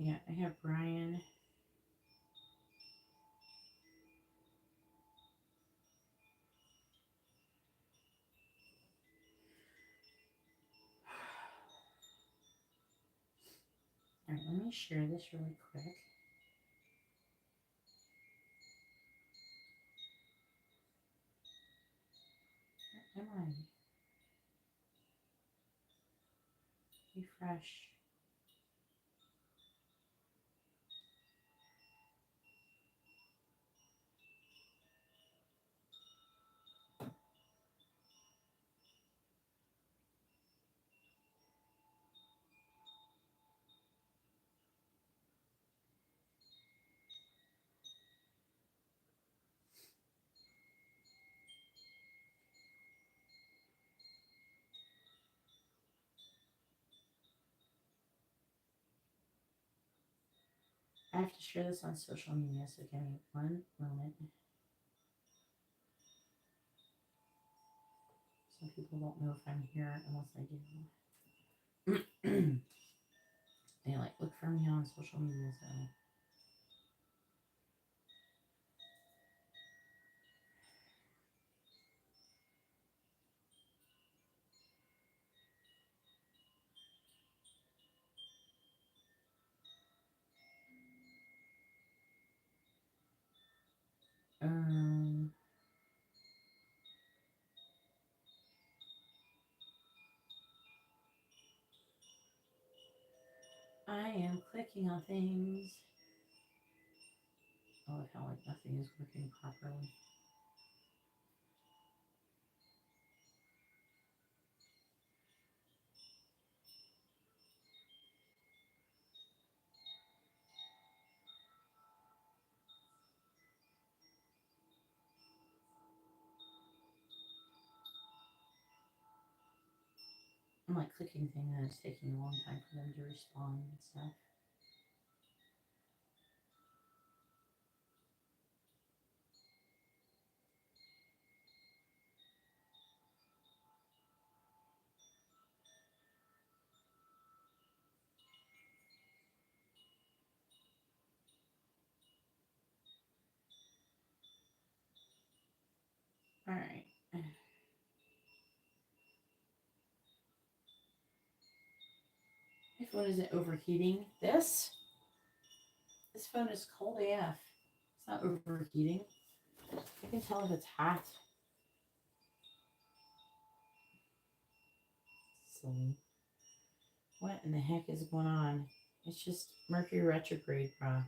Yeah, I have Brian. All right, let me share this really quick. Where am I? Refresh. I have to share this on social media, so give me one moment. Some people don't know if I'm here unless I do. They like look for me on social media, so. I am clicking on things. Oh, I felt like nothing is working properly. I'm like clicking things and it's taking a long time for them to respond and stuff. All right. My phone isn't overheating. This phone is cold AF. It's not overheating. I can tell if it's hot. Silly. What in the heck is going on? It's just Mercury retrograde, bruh.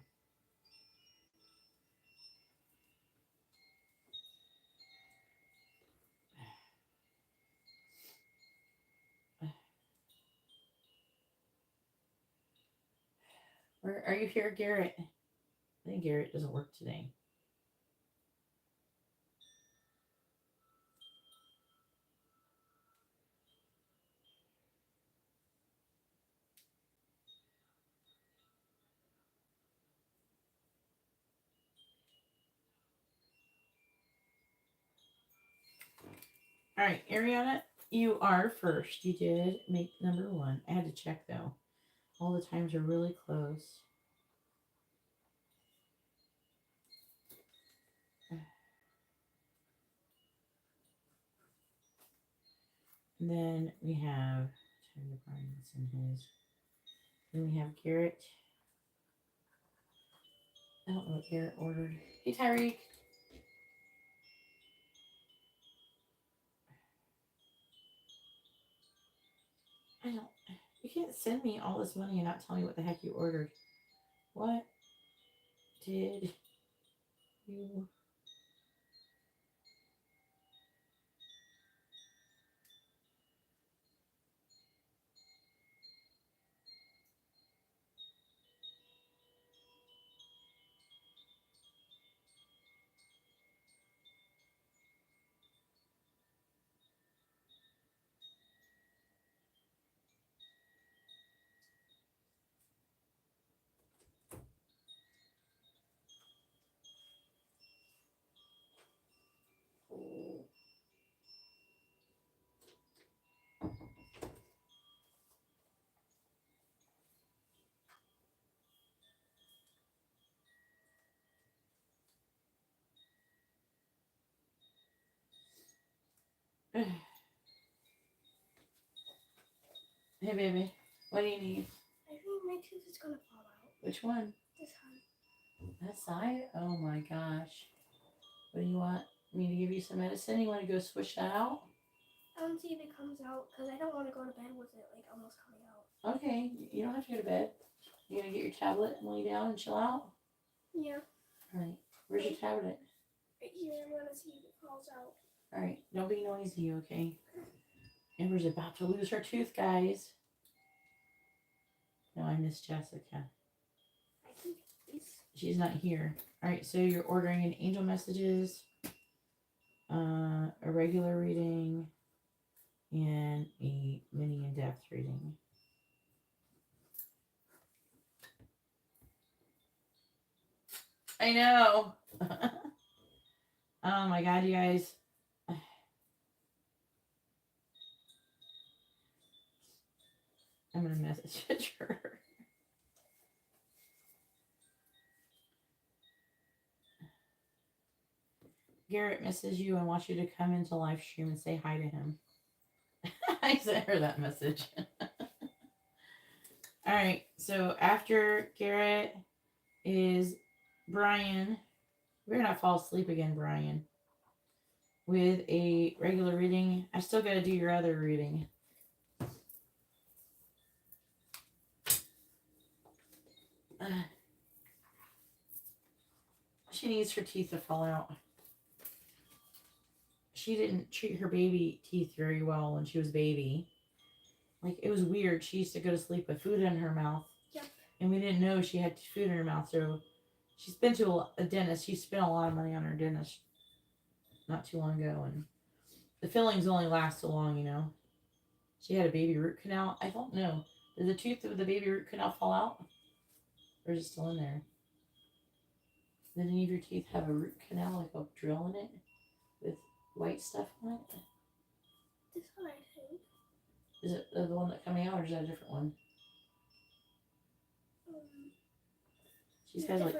Where are you here, Garrett? I think Garrett doesn't work today. All right, Ariana, you are first. You did make number one. I had to check though. All the times are really close. And then we have Tyler Brian's in his. Then we have Garrett. I don't know what Garrett ordered. Hey, Tyreek. I don't. You can't send me all this money and not tell me what the heck you ordered. What did you? Hey, baby. What do you need? I think my tooth is gonna fall out. Which one? This one. That side? Oh my gosh. What do you want? Me to give you some medicine? You want to go swish that out? I want to see if it comes out because I don't want to go to bed with it like almost coming out. Okay. You don't have to go to bed. You gonna get your tablet and lay down and chill out? Yeah. Alright. Where's your tablet? Right here, I'm gonna see if it falls out. Alright. Don't be noisy, okay? Amber's about to lose her tooth, guys. No, I miss Jessica. I think She's not here. Alright, so you're ordering an angel messages, a regular reading, and a mini in-depth reading. I know. Oh my god, you guys. I'm gonna message her. Garrett misses you and wants you to come into live stream and say hi to him. I sent her that message. Alright, so after Garrett is Brian. We're gonna fall asleep again, Brian. With a regular reading. I still gotta do your other reading. She needs her teeth to fall out. She didn't treat her baby teeth very well when she was a baby. Like, it was weird. She used to go to sleep with food in her mouth. Yep. And we didn't know she had food in her mouth, so she's been to a dentist. She spent a lot of money on her dentist not too long ago, and the fillings only last so long, you know. She had a baby root canal. I don't know. Did the tooth of the baby root canal fall out? Or is it still in there? Did any of your teeth have a root canal, like a drill in it? With white stuff on it? This one, I think. Is it the one that's coming out, or is that a different one? She's had like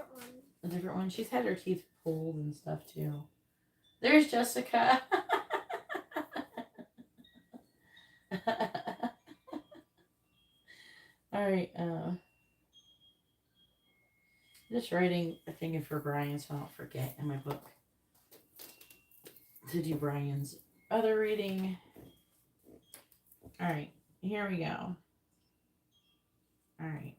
a different one. She's had her teeth pulled and stuff too. There's Jessica. Alright, just writing a thing for Brian so I don't forget in my book to do Brian's other reading. Alright, here we go. Alright.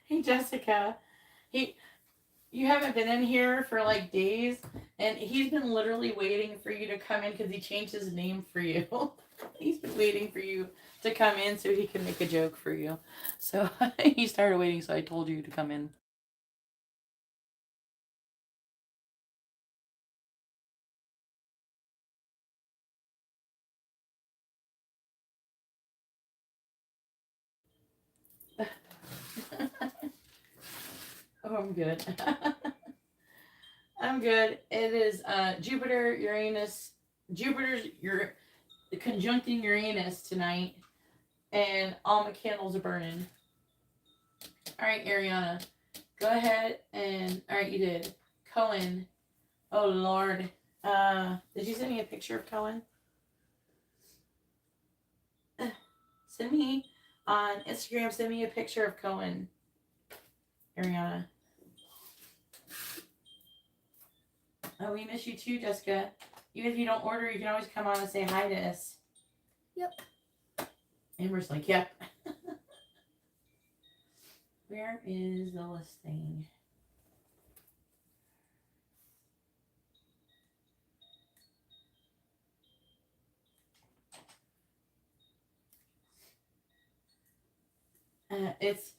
Hey Jessica. You haven't been in here for like days, and he's been literally waiting for you to come in because he changed his name for you. He's been waiting for you to come in so he can make a joke for you. So he started waiting, so I told you to come in. Oh, I'm good. I'm good. It is Jupiter, Uranus. Jupiter's conjuncting Uranus tonight, and all my candles are burning. All right, Ariana, go ahead and all right, you did. Cohen. Oh Lord. Did you send me a picture of Cohen? Send me on Instagram. Send me a picture of Cohen, Ariana. Oh, we miss you too, Jessica. Even if you don't order, you can always come on and say hi to us. Yep. Amber's like, yep. Where is the listing? It's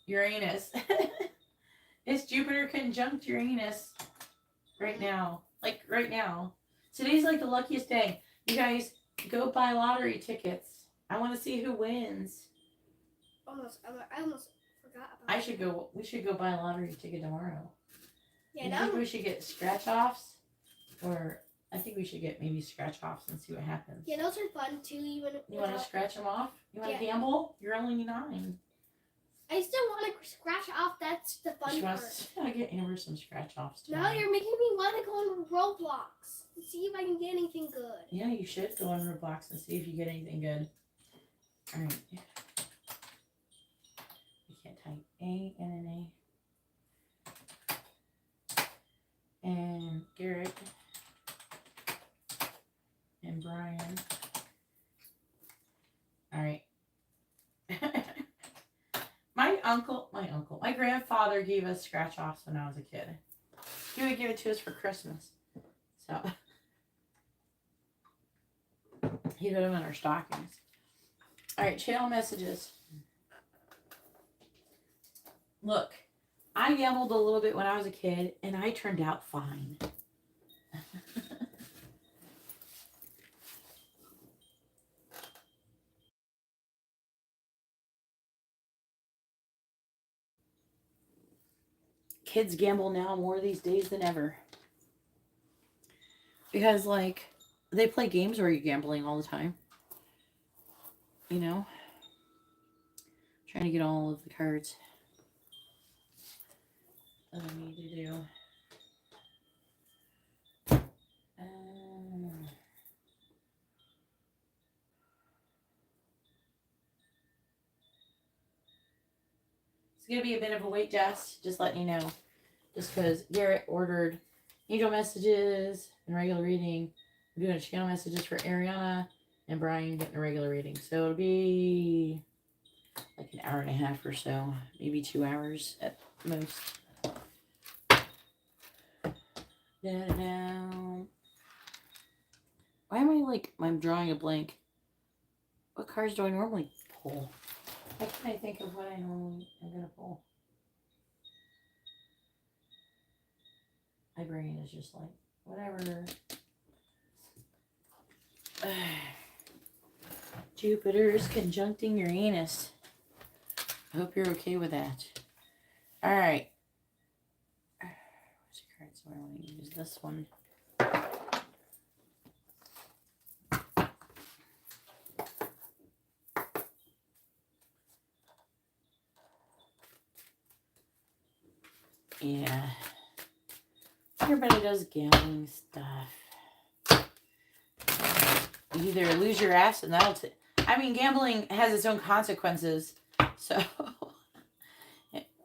Uranus. It's Jupiter conjunct Uranus right now. Like, right now. Today's like the luckiest day. You guys, go buy lottery tickets. I want to see who wins. I almost forgot about We should go buy a lottery ticket tomorrow. Yeah, I think we should get scratch-offs. Or, I think we should get maybe scratch-offs and see what happens. Yeah, those are fun too, even You want to scratch them off? You want to gamble? You're only 9. I still want to scratch off. That's the fun She part. wants to get Amber some scratch offs too. Now you're making me want to go on Roblox and see if I can get anything good. Yeah, you should go on Roblox and see if you get anything good. All right. You can't type A and an A. And Garrett. And Brian. All right. My grandfather gave us scratch offs when I was a kid. He would give it to us for Christmas. So he put them in our stockings. All right, channel messages. Look, I gambled a little bit when I was a kid, and I turned out fine. Kids gamble now more these days than ever. Because, like, they play games where you're gambling all the time. You know? Trying to get all of the cards that I need to do. It's going to be a bit of a wait, just letting you know. Just because Garrett ordered angel messages and regular reading. We're doing channel messages for Ariana and Brian getting a regular reading. So it'll be like an hour and a half or so. Maybe 2 hours at most. Da-da-da. Why am I'm drawing a blank. What cards do I normally pull? Why can't I think of what I normally am going to pull? My brain is just like, whatever. Jupiter's conjuncting Uranus. I hope you're okay with that. All right. What's the card? So I want to use this one. Yeah. Everybody does gambling stuff. You either lose your ass and gambling has its own consequences. So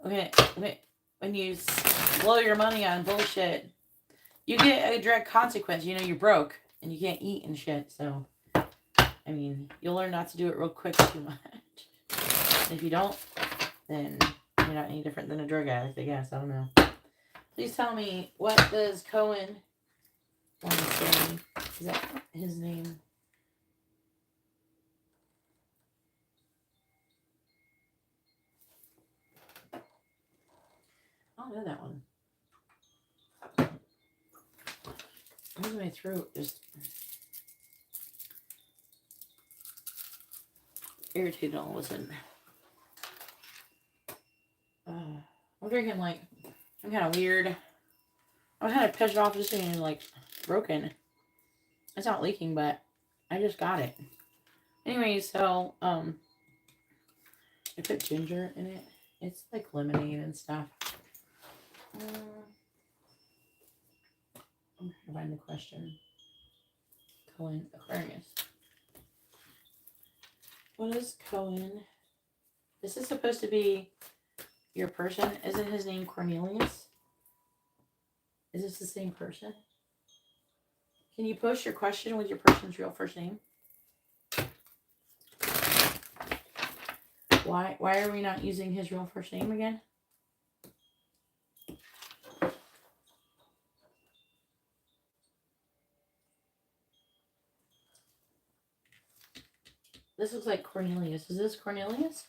when you blow your money on bullshit, you get a direct consequence. You know, you're broke and you can't eat and shit. So, you'll learn not to do it real quick too much. If you don't, then you're not any different than a drug addict, I guess. I don't know. Please tell me, what does Cohen want to say? Is that his name? I don't know that one. Why is my throat just irritated all of a sudden? I'm drinking I'm kind of weird. I'm kind of pissed off just being broken. It's not leaking, but I just got it. Anyway, so I put ginger in it. It's like lemonade and stuff. I'm trying to find the question. Cohen Aquarius. What is Cohen? This is supposed to be your person. Isn't his name Cornelius? Is this the same person? Can you post your question with your person's real first name? Why are we not using his real first name again? This looks like Cornelius. Is this Cornelius?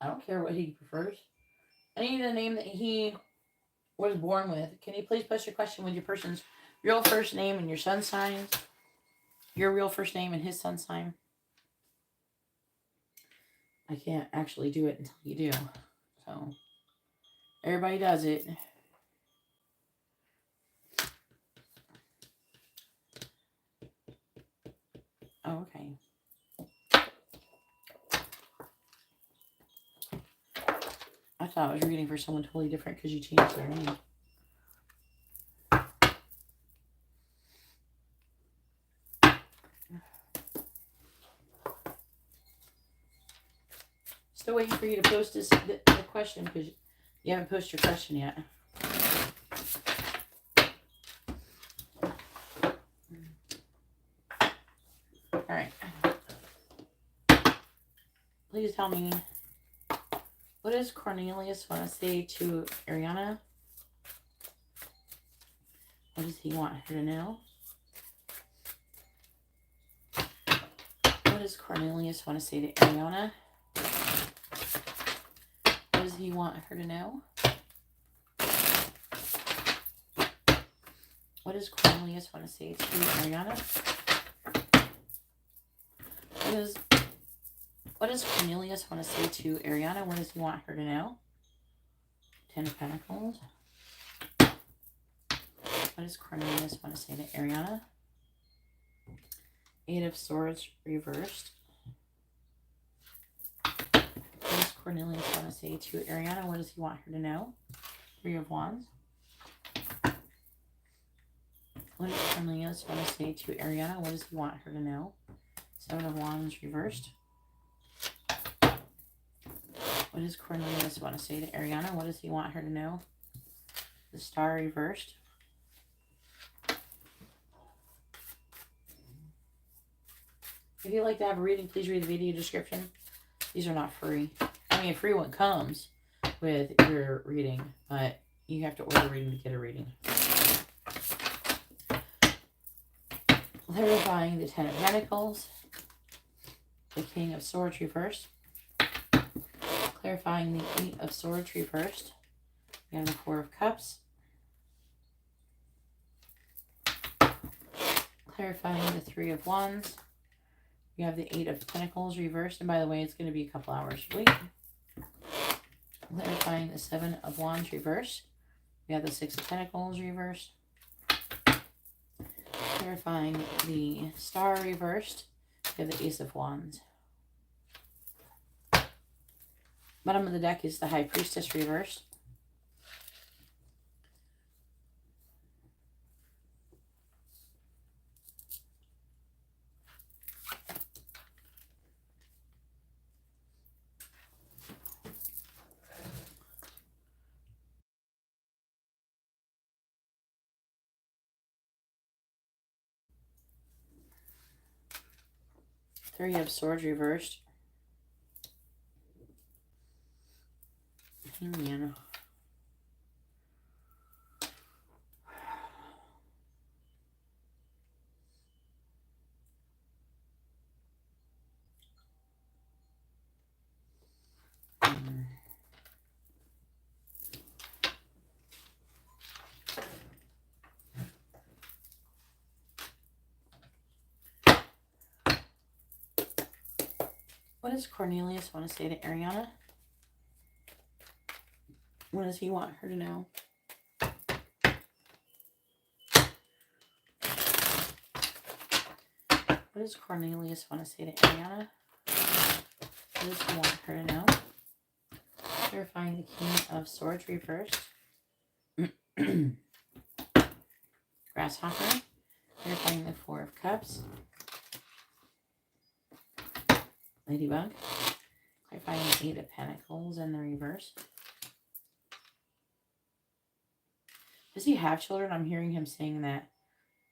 I don't care what he prefers. I need the name that he was born with. Can you please post your question with your person's real first name and your sun signs? Your real first name and his sun sign. I can't actually do it until you do. So, everybody does it. Oh, okay. I thought I was reading for someone totally different because you changed their name. Still waiting for you to post the question because you haven't posted your question yet. All right. Please tell me, what does Cornelius want to say to Ariana? What does he want her to know? What does Cornelius want to say to Ariana? What does he want her to know? What does Cornelius want to say to Ariana? What does Cornelius want to say to Ariana? What does he want her to know? 10 of Pentacles. What does Cornelius want to say to Ariana? 8 of Swords reversed. What does Cornelius want to say to Ariana? What does he want her to know? 3 of Wands. What does Cornelius want to say to Ariana? What does he want her to know? 7 of Wands reversed. What does Cornelius want to say to Ariana? What does he want her to know? The Star reversed. If you'd like to have a reading, please read the video description. These are not free. I mean, a free one comes with your reading, but you have to order a reading to get a reading. Clarifying the 10 of Pentacles. The King of Swords reversed. Clarifying the 8 of Swords reversed. We have the 4 of Cups. Clarifying the 3 of Wands. We have the 8 of Pentacles reversed. And by the way, it's going to be a couple hours late. Clarifying the 7 of Wands reversed. We have the 6 of Pentacles reversed. Clarifying the Star reversed. We have the Ace of Wands. Bottom of the deck is the High Priestess reversed. Three of Swords reversed. Hangman. What does Cornelius want to say to Ariana? What does he want her to know? What does Cornelius want to say to Ariana? What does he want her to know? Clarifying the King of Swords reversed. Grasshopper. Clarifying the 4 of Cups. Ladybug. Clarifying the 8 of Pentacles in the reverse. Does he have children? I'm hearing him saying that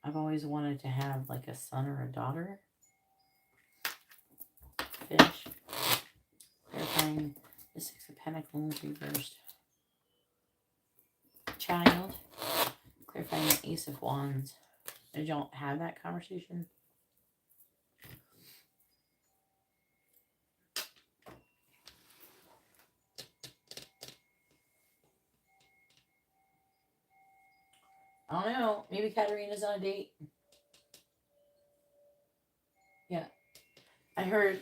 I've always wanted to have like a son or a daughter. Fish. Clarifying the 6 of Pentacles reversed. Child. Clarifying the Ace of Wands. Did y'all have that conversation? I don't know. Maybe Katarina's on a date. Yeah. I heard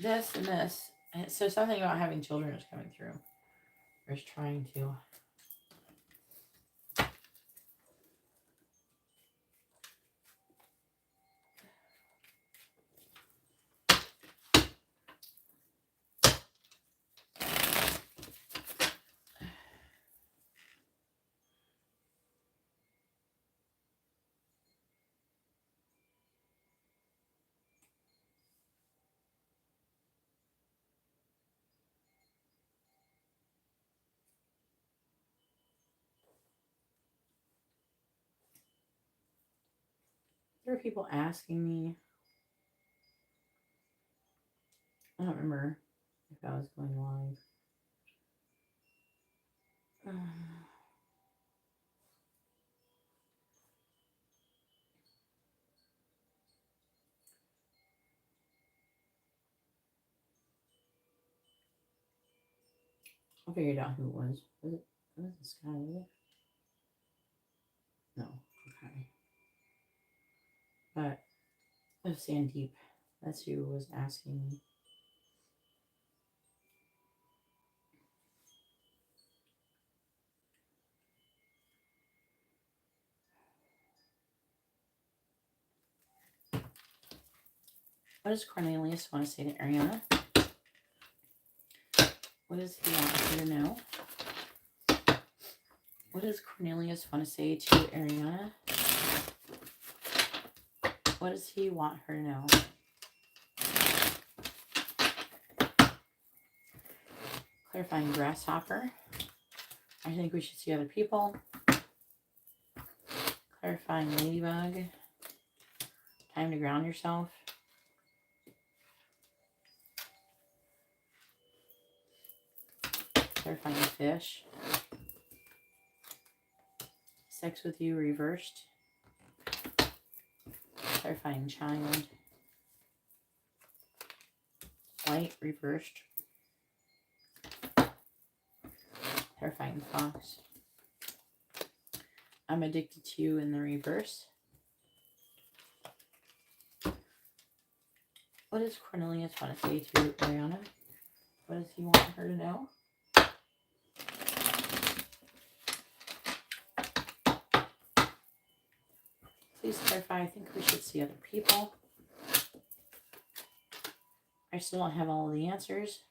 this and this. So something about having children is coming through. Or is trying to. There were people asking me. I don't remember if I was going live. I figured out who it was. Was it this guy? No. Okay. But it was Sandeep. That's who was asking me. What does Cornelius want to say to Ariana? What does he want her to know? What does Cornelius want to say to Ariana? What does he want her to know? Clarifying grasshopper. I think we should see other people. Clarifying ladybug. Time to ground yourself. Clarifying fish. Sex with you reversed. Clarifying child. Light reversed. Clarifying fox. I'm addicted to you in the reverse. What does Cornelius want to say to Ariana? What does he want her to know? Please clarify. I think we should see other people. I still don't have all of the answers.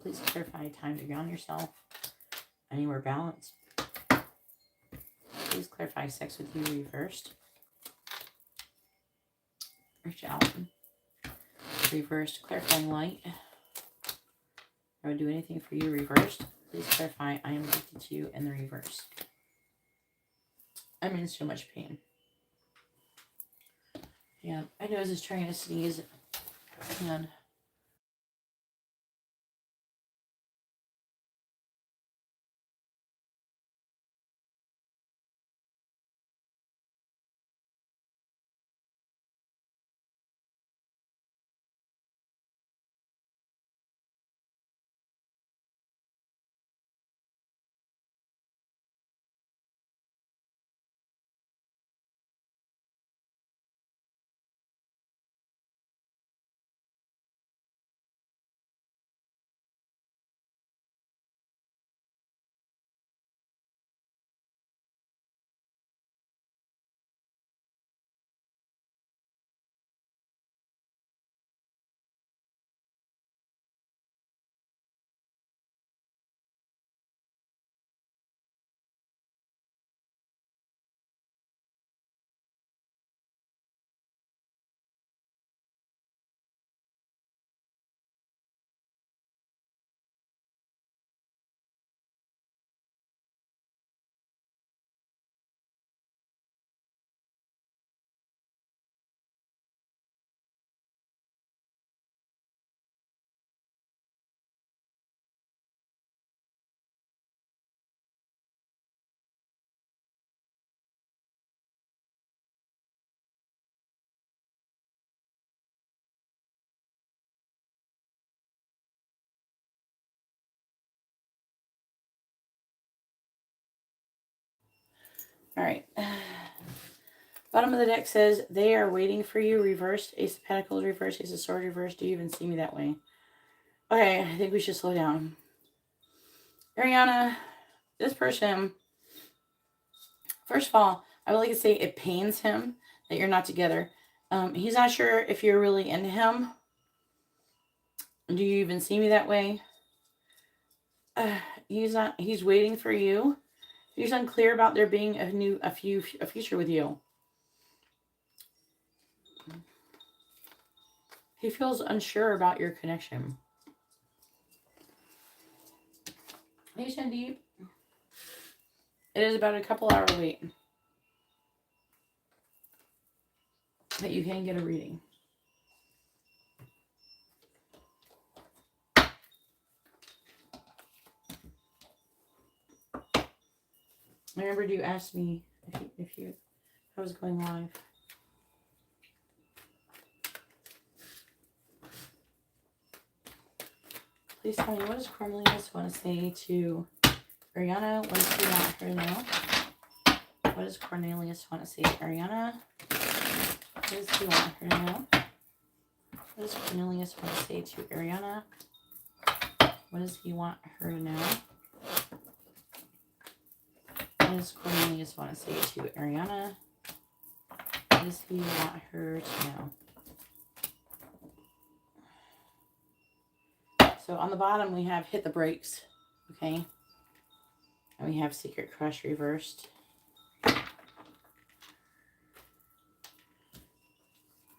Please clarify time to ground yourself. Anywhere balanced. Please clarify sex with you reversed. Reach out. Reversed. Clarifying light. I would do anything for you reversed. Please clarify I am addicted to you in the reverse. I'm in so much pain. Yeah, my nose is trying to sneeze. And all right. Bottom of the deck says, they are waiting for you. Reversed. Ace of Pentacles reversed. Ace of Swords reversed. Do you even see me that way? Okay, I think we should slow down. Ariana, this person, first of all, I would like to say it pains him that you're not together. He's not sure if you're really into him. Do you even see me that way? He's waiting for you. He's unclear about there being a future with you. He feels unsure about your connection. Nice and deep. It is about a couple hour wait that you can get a reading. I remember you asked me if I was going live. Please tell me, what does Cornelius want to say to Ariana? What does he want her to know? What does Cornelius want to say to Ariana? What does he want her to know? What does Cornelius want to say to Ariana? What does he want her to know? What does Cornelius want to say to Ariana? What does he want her to know? So on the bottom we have hit the brakes, okay? And we have secret crush reversed.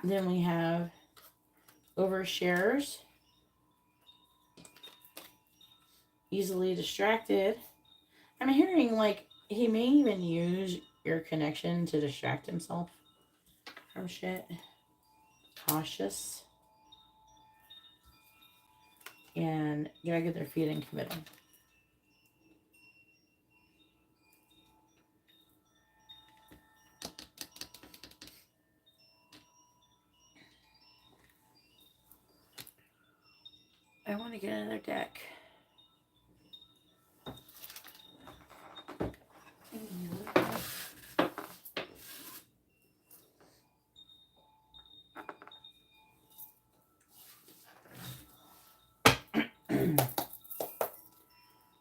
Then we have overshares, easily distracted. I'm hearing like he may even use your connection to distract himself from shit. Cautious. And dragging their feet and committing. I want to get another deck.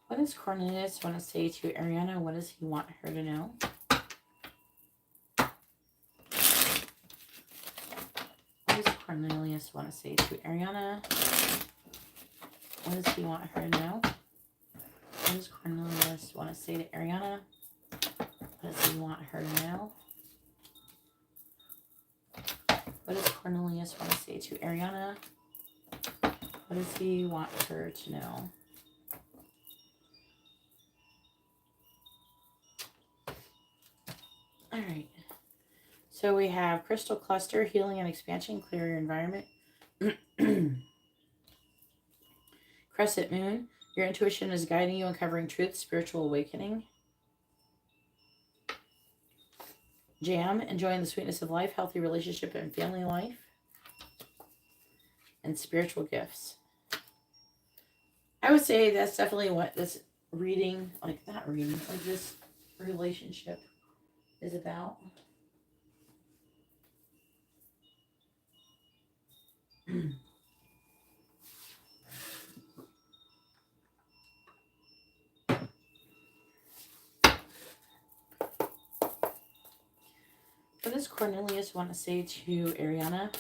What does Cornelius want to say to Ariana? What does he want her to know? What does Cornelius want to say to Ariana? What does he want her to know? What does Cornelius want to say to Ariana? What does he want her to know? What does Cornelius want to say to Ariana? What does he want her to know? All right. So we have crystal cluster, healing and expansion, clear your environment. Crescent moon, your intuition is guiding you, uncovering truth, spiritual awakening. Jam, enjoying the sweetness of life, healthy relationship and family life. And spiritual gifts. I would say that's definitely what this reading, like this relationship is about. What does Cornelius want to say to Ariana?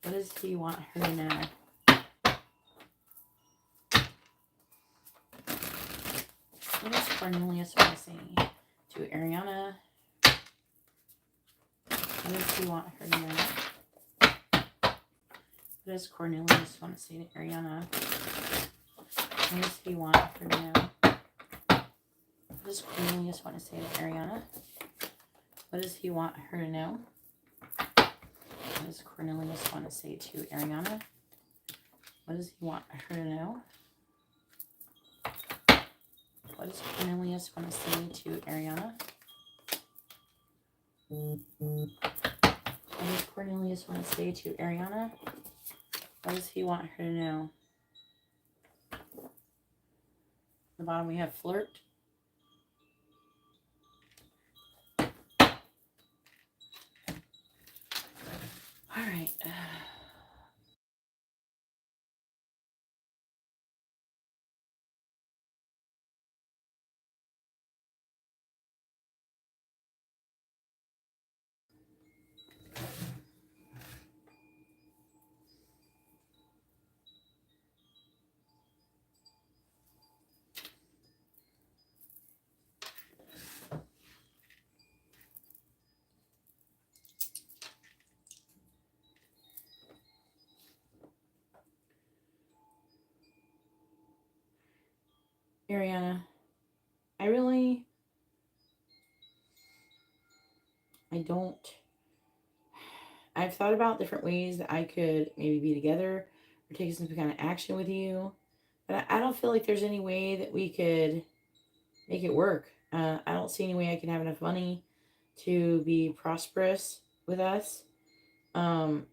What does he want her to know? What does Cornelius want to say to Ariana? What does he want her to know? What does Cornelius want to say to Ariana? What does he want her to know? What does Cornelius want to say to Ariana? What does he want her to know? What does Cornelius want to say to Ariana? What does he want her to know? What does Cornelius want to say to Ariana? What does Cornelius want to say to Ariana? What does he want her to know? At the bottom we have flirt. All right. Ariana, I've thought about different ways that I could maybe be together or take some kind of action with you, but I don't feel like there's any way that we could make it work. I don't see any way I can have enough money to be prosperous with us. Um,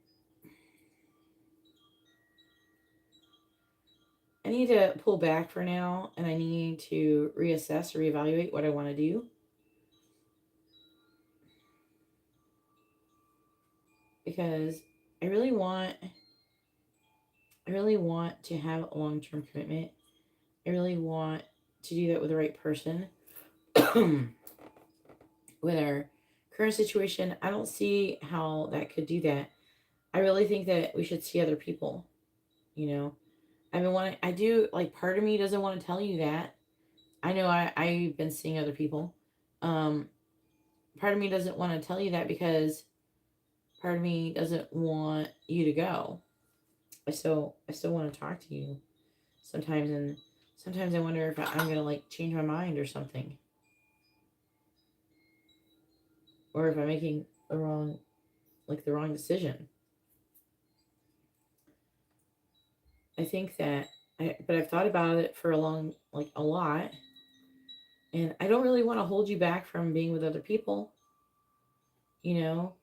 I need to pull back for now, and I need to reassess or reevaluate what I want to do, because I really want to have a long-term commitment. I really want to do that with the right person. With our current situation, I don't see how that could do that. I really think that we should see other people, you know. I do, like, part of me doesn't want to tell you that. I know I've been seeing other people. Um, Part of me doesn't want to tell you that because part of me doesn't want you to go. I still want to talk to you sometimes, and sometimes I wonder if I'm gonna like change my mind or something, or if I'm making the wrong decision. I think that but I've thought about it for a lot, and I don't really want to hold you back from being with other people. You know,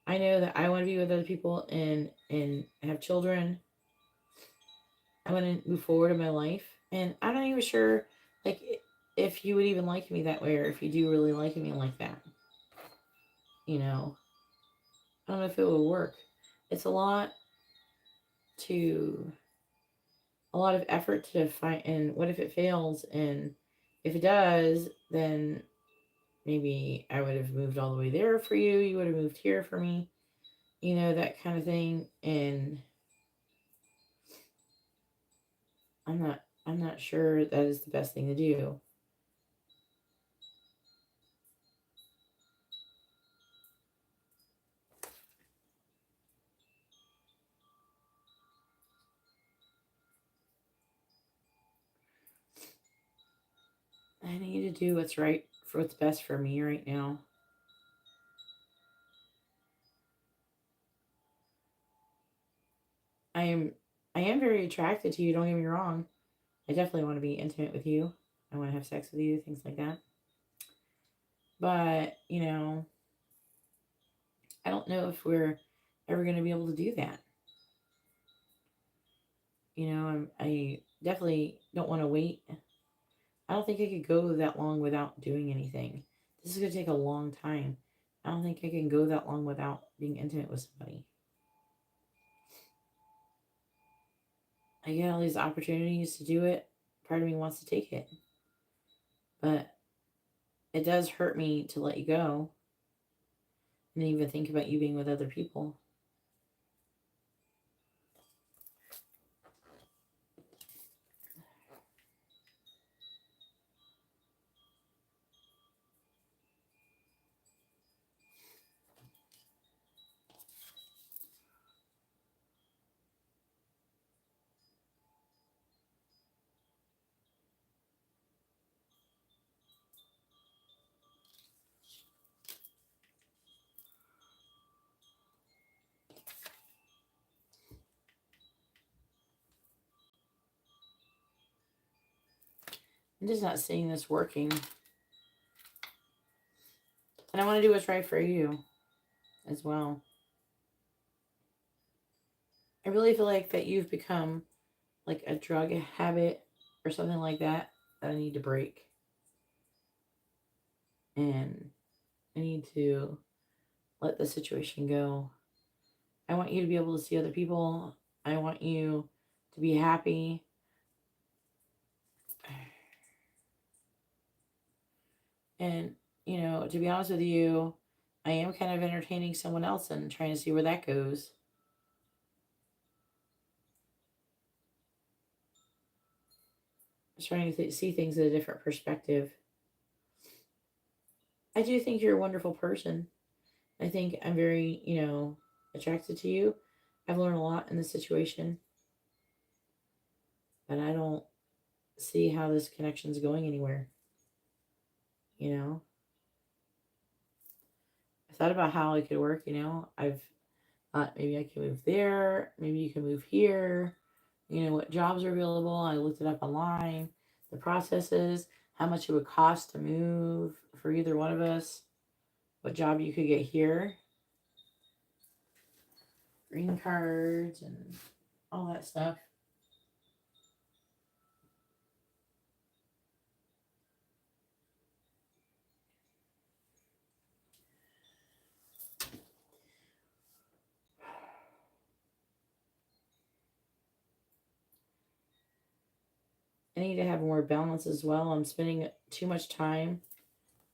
I know that I want to be with other people and have children. I want to move forward in my life, and I'm not even sure, like, if you would even like me that way, or if you do really like me like that. You know, I don't know if it would work. It's to a lot of effort to find. And what if it fails? And if it does, then maybe I would have moved all the way there for you. You would have moved here for me. You know, that kind of thing. And I'm not sure that is the best thing to do. I need to do what's right for what's best for me right now. I am I am very attracted to you, don't get me wrong. I definitely want to be intimate with you. I want to have sex with you, things like that. But, I don't know if we're ever going to be able to do that. I definitely don't want to wait. I don't think I could go that long without doing anything. This is going to take a long time. I don't think I can go that long without being intimate with somebody. I get all these opportunities to do it. Part of me wants to take it. But it does hurt me to let you go and even think about you being with other people. I'm just not seeing this working. And I want to do what's right for you as well. I really feel like that you've become like a drug habit or something like that I need to break. And I need to let the situation go. I want you to be able to see other people. I want you to be happy. And, you know, to be honest with you, I am kind of entertaining someone else and trying to see where that goes. Just trying to see things in a different perspective. I do think you're a wonderful person. I think I'm very, you know, attracted to you. I've learned a lot in this situation, but I don't see how this connection's going anywhere. You know, I thought about how it could work. You know, I've thought maybe I can move there, maybe you can move here. You know, what jobs are available. I looked it up online, the processes, how much it would cost to move for either one of us, what job you could get here, green cards, and all that stuff. I need to have more balance as well. I'm spending too much time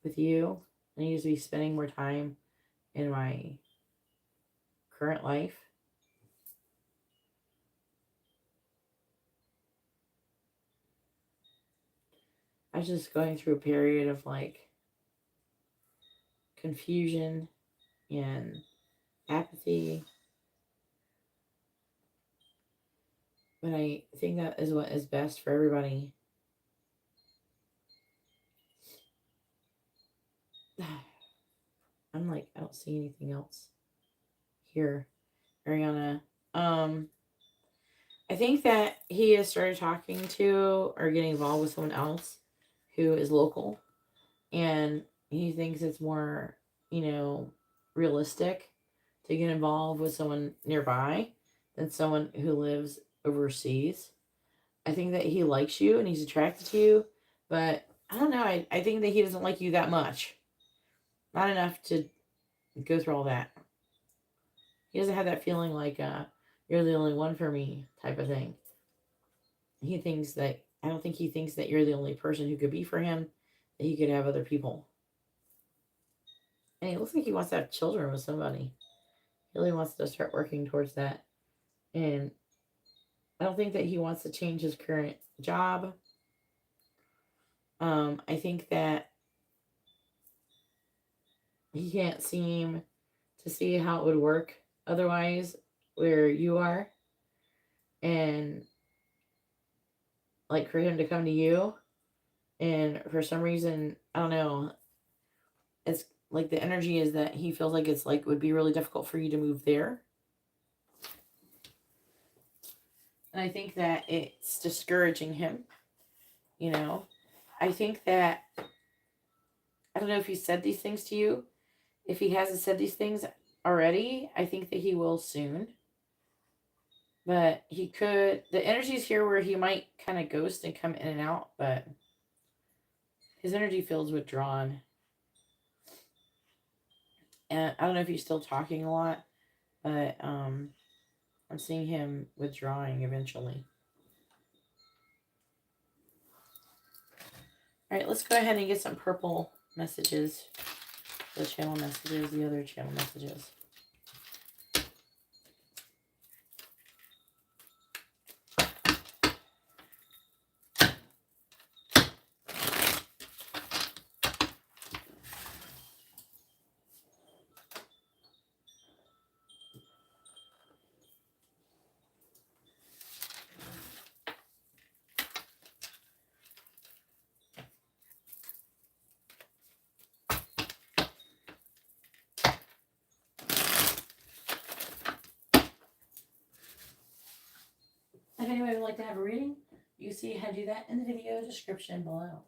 with you. I need to be spending more time in my current life. I was just going through a period of like confusion and apathy. But I think that is what is best for everybody. I'm like, I don't see anything else here, Ariana. I think that he has started talking to or getting involved with someone else who is local, and he thinks it's more, you know, realistic to get involved with someone nearby than someone who lives overseas. I think that he likes you and he's attracted to you, but I don't know. I think that he doesn't like you that much. Not enough to go through all that. He doesn't have that feeling like you're the only one for me type of thing. He thinks that, I don't think he thinks that you're the only person who could be for him, that he could have other people. And it looks like he wants to have children with somebody. He really wants to start working towards that. And I don't think that he wants to change his current job. I think that he can't seem to see how it would work otherwise where you are. And like for him to come to you. And for some reason, I don't know, it's like the energy is that he feels like it's like would be really difficult for you to move there. And I think that it's discouraging him, you know. I think that, I don't know if he said these things to you. If he hasn't said these things already, I think that he will soon. But he could, the energy's here where he might kind of ghost and come in and out, but his energy feels withdrawn. And I don't know if he's still talking a lot, but I'm seeing him withdrawing eventually. All right, let's go ahead and get some purple messages. The channel messages, the other channel messages. If anyone would like to have a reading, you can see how to do that in the video description below.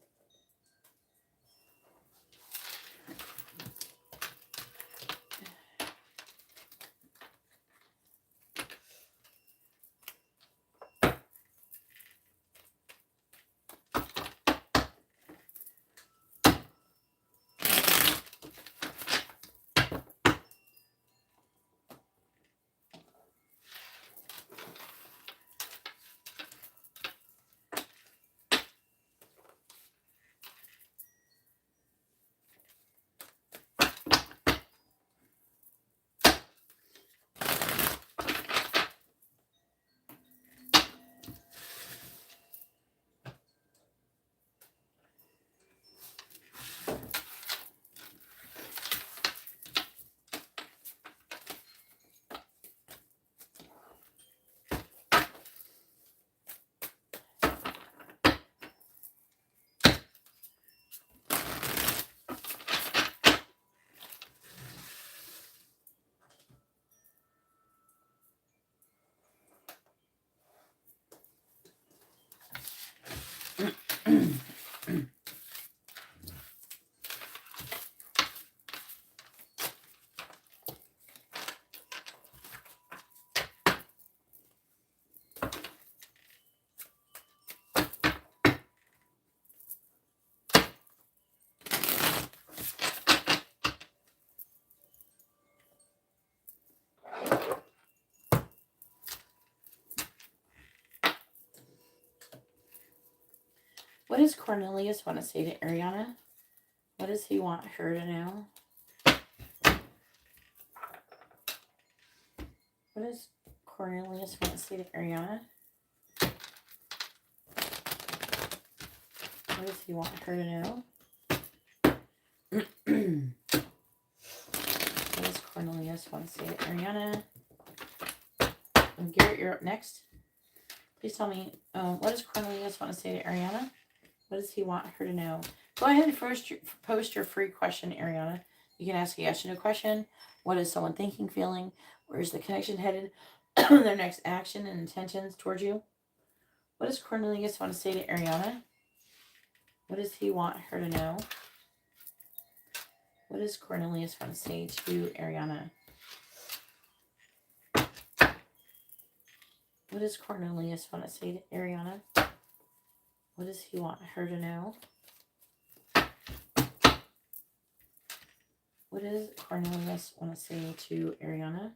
What does Cornelius want to say to Ariana? What does he want her to know? What does Cornelius want to say to Ariana? What does he want her to know? What does Cornelius want to say to Ariana? And Garrett, you're up next. Please tell me, what does Cornelius want to say to Ariana? What does he want her to know? Go ahead and first post your free question, Ariana. You can ask a yes or no question. What is someone thinking, feeling? Where is the connection headed? Their next action and intentions towards you. What does Cornelius want to say to Ariana? What does he want her to know? What does Cornelius want to say to Ariana? What does Cornelius want to say to Ariana? What does he want her to know? What does Cornelius want to say to Ariana?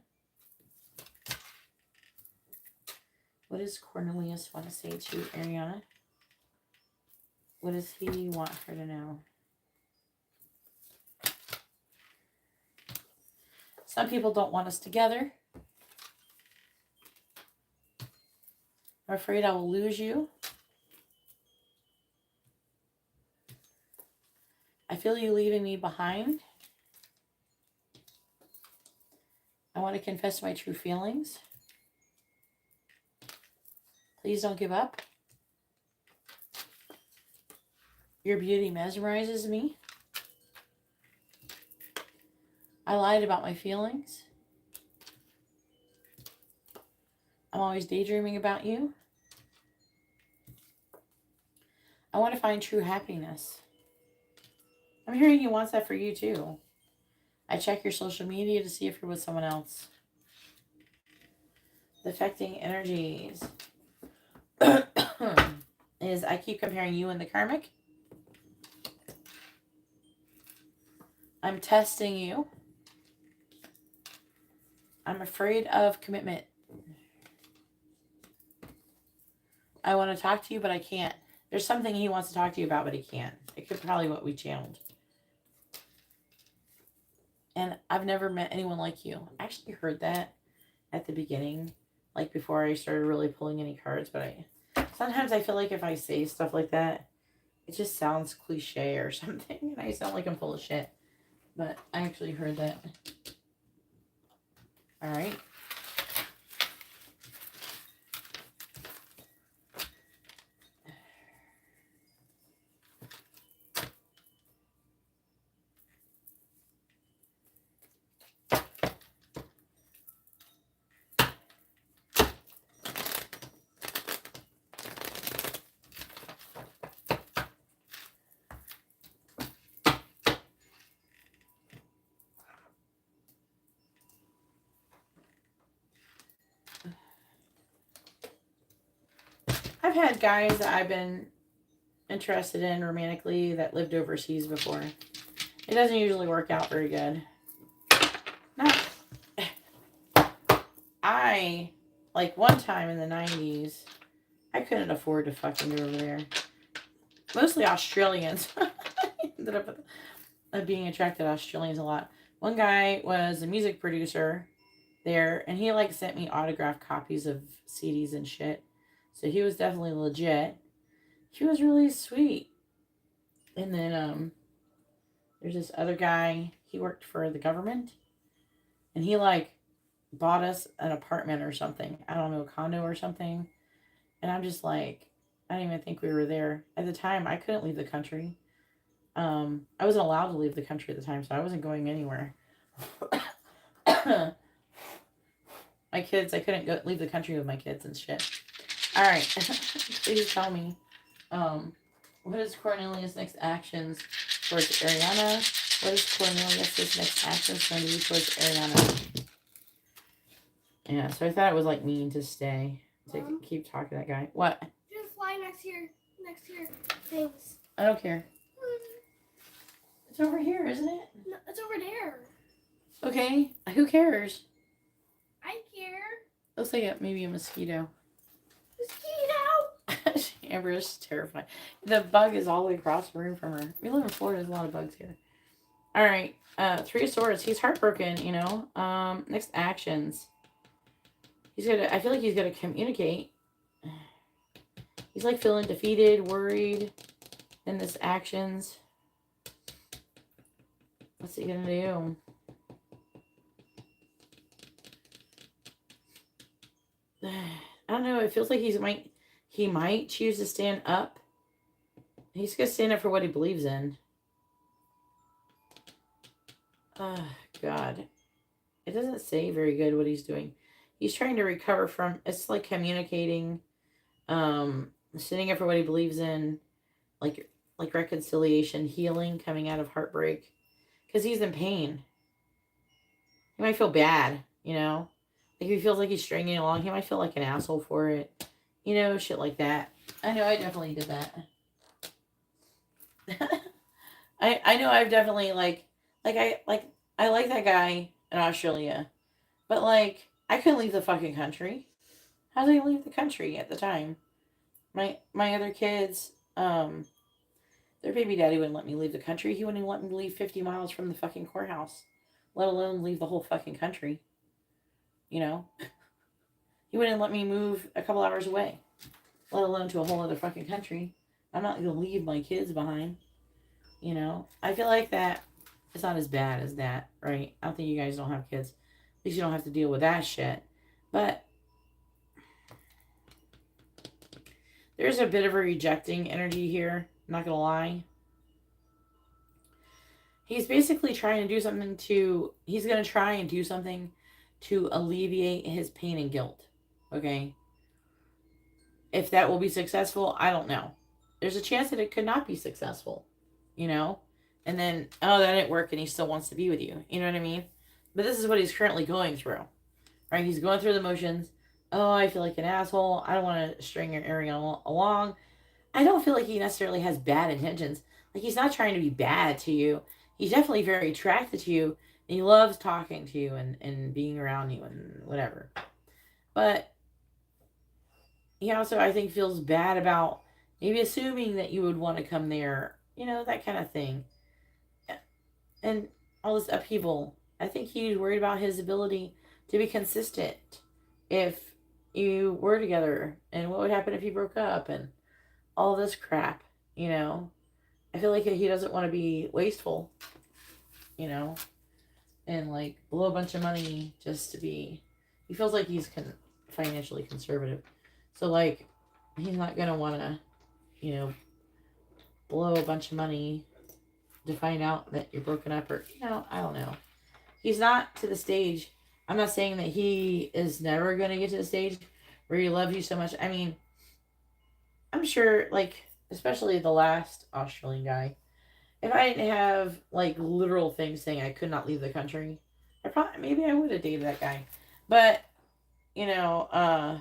What does Cornelius want to say to Ariana? What does he want her to know? Some people don't want us together. I'm afraid I will lose you. I feel you leaving me behind. I want to confess my true feelings. Please don't give up. Your beauty mesmerizes me. I lied about my feelings. I'm always daydreaming about you. I want to find true happiness. I'm hearing he wants that for you too. I check your social media to see if you're with someone else. The affecting energies is I keep comparing you and the karmic. I'm testing you. I'm afraid of commitment. I want to talk to you, but I can't. There's something he wants to talk to you about, but he can't. It could probably what we channeled. And I've never met anyone like you. I actually heard that at the beginning, like before I started really pulling any cards, but sometimes I feel like if I say stuff like that, it just sounds cliche or something, and I sound like I'm full of shit. But I actually heard that. All right. I've had guys that I've been interested in romantically that lived overseas before. It doesn't usually work out very good. Not. Like one time in the 90s, I couldn't afford to fucking go over there. Mostly Australians. I ended up being attracted to Australians a lot. One guy was a music producer there, and he like sent me autographed copies of CDs and shit. So he was definitely legit. He was really sweet. And then there's this other guy. He worked for the government, and he like bought us an apartment or something. I don't know, a condo or something. And I'm just like, I didn't even think we were there at the time. I couldn't leave the country. I wasn't allowed to leave the country at the time, so I wasn't going anywhere. My kids, I couldn't leave the country with my kids and shit. All right, please tell me, what is Cornelius' next actions towards Ariana? What is Cornelius' next actions going to be towards Ariana? Yeah, so I thought it was like mean to stay, to keep talking to that guy. What? Just fly next to your things. I don't care. It's over here, isn't it? No, it's over there. Okay, who cares? I care. Looks like maybe a mosquito. Mosquito! Amber is terrified. The bug is all the way across the room from her. We live in Florida. There's a lot of bugs here. All right. Three of Swords. He's heartbroken, you know. Next actions. He's gonna. I feel like he's gonna communicate. He's like feeling defeated, worried. In this actions. What's he gonna do? I don't know. It feels like he might choose to stand up. He's gonna stand up for what he believes in. Oh, God. It doesn't say very good what he's doing. He's trying to recover from, it's like communicating, standing up for what he believes in, like reconciliation, healing, coming out of heartbreak. Because he's in pain. He might feel bad, you know? Like if he feels like he's stringing along, he might feel like an asshole for it. You know, shit like that. I know I definitely did that. I know I've definitely I like that guy in Australia. But like I couldn't leave the fucking country. How did I leave the country at the time? My other kids, their baby daddy wouldn't let me leave the country. He wouldn't even let me leave 50 miles from the fucking courthouse. Let alone leave the whole fucking country. You know? He wouldn't let me move a couple hours away. Let alone to a whole other fucking country. I'm not gonna leave my kids behind. You know? I feel like that it's not as bad as that, right? I don't think you guys don't have kids. At least you don't have to deal with that shit. But there's a bit of a rejecting energy here. I'm not gonna lie. He's basically trying to do something to. He's gonna try and do something to alleviate his pain and guilt. Okay? If that will be successful, I don't know. There's a chance that it could not be successful. You know? And then, oh, that didn't work and he still wants to be with you. You know what I mean? But this is what he's currently going through. Right? He's going through the motions. Oh, I feel like an asshole. I don't want to string your area along. I don't feel like he necessarily has bad intentions. Like, he's not trying to be bad to you. He's definitely very attracted to you. And he loves talking to you and being around you and whatever. But he also, I think, feels bad about maybe assuming that you would want to come there. You know, that kind of thing. And all this upheaval. I think he's worried about his ability to be consistent if you were together. And what would happen if you broke up and all this crap, you know? I feel like he doesn't want to be wasteful, you know, and like blow a bunch of money just to be. He feels like he's financially conservative, so like he's not gonna want to, you know, blow a bunch of money to find out that you're broken up, or you know, I don't know. He's not to the stage. I'm not saying that he is never gonna get to the stage where he loves you so much. I mean, I'm sure, like, especially the last Australian guy, if I didn't have like literal things saying I could not leave the country, maybe I would have dated that guy. But you know,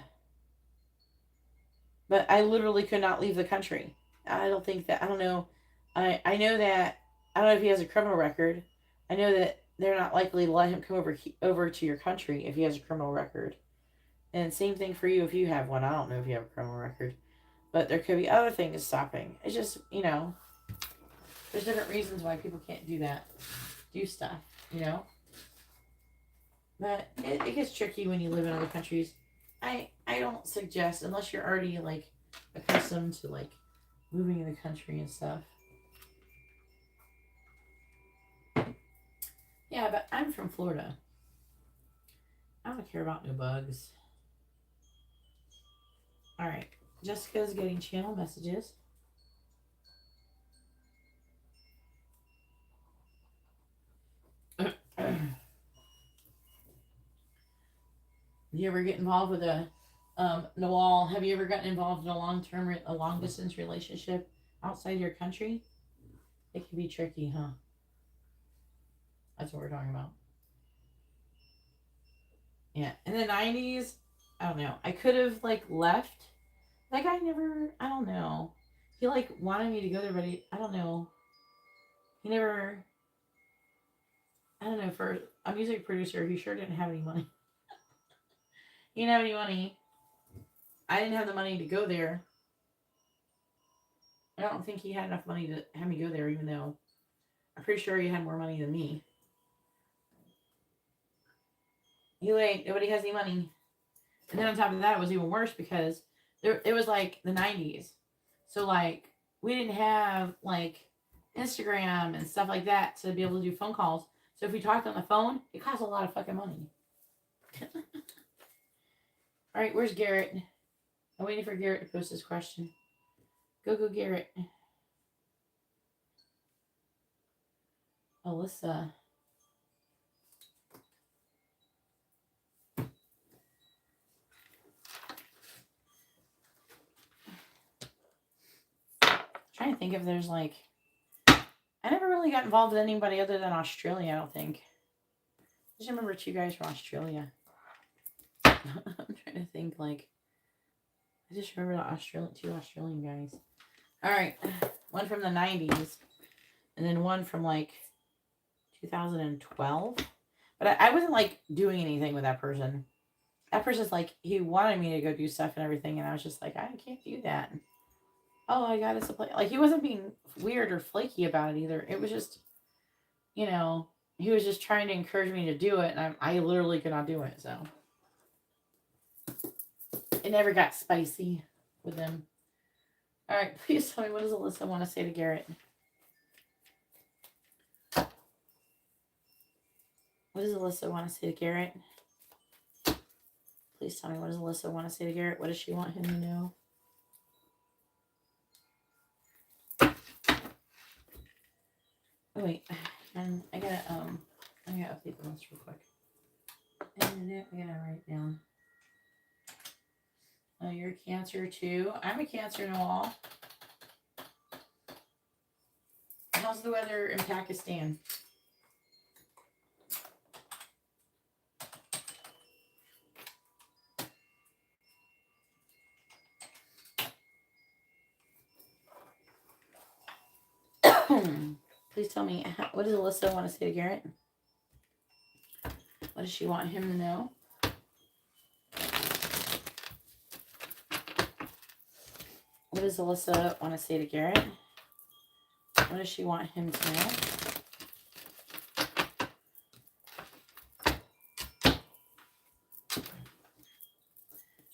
but I literally could not leave the country. I don't think that. I don't know. I know that. I don't know if he has a criminal record. I know that they're not likely to let him come over to your country if he has a criminal record. And same thing for you if you have one. I don't know if you have a criminal record, but there could be other things stopping. It's just, you know, there's different reasons why people can't do stuff, you know? But it gets tricky when you live in other countries. I don't suggest, unless you're already, like, accustomed to, like, moving in the country and stuff. Yeah, but I'm from Florida. I don't care about no bugs. Alright, Jessica's getting channel messages. You ever get involved with Noel, have you ever gotten involved in a long distance relationship outside your country? It can be tricky, huh? That's what we're talking about. Yeah, in the 90s, I don't know. I could have, like, left. That guy never, I don't know. He, like, wanted me to go there, but I don't know. He never, I don't know, for a music producer, he sure didn't have any money. He didn't have any money. I didn't have the money to go there. I don't think he had enough money to have me go there, even though I'm pretty sure he had more money than me. Anyway, nobody has any money. And then on top of that, it was even worse because it was like the 90s. So, like, we didn't have, like, Instagram and stuff like that to be able to do phone calls. So if we talked on the phone, it costs a lot of fucking money. All right, where's Garrett? I'm waiting for Garrett to post this question. Go, Garrett. Alyssa. Trying to think if there's like, I never really got involved with anybody other than Australia, I don't think. I just remember 2 guys from Australia. I'm trying to think, like, I just remember the 2 Australian guys. All right, one from the 90s, and then one from like 2012. But I wasn't like doing anything with that person. That person's like, he wanted me to go do stuff and everything, and I was just like, I can't do that. Oh, I got to supply. Like, he wasn't being weird or flaky about it either. It was just, you know, he was just trying to encourage me to do it, and I literally could not do it. So it never got spicy with him. All right, please tell me, what does Alyssa want to say to Garrett? What does Alyssa want to say to Garrett? Please tell me, what does Alyssa want to say to Garrett? What does she want him to know? Oh, wait. And I gotta update the list real quick. And I gotta write down. Oh, you're a Cancer too. I'm a Cancer, Noel. How's the weather in Pakistan? Please tell me, what does Alyssa want to say to Garrett? What does she want him to know? What does Alyssa want to say to Garrett? What does she want him to know?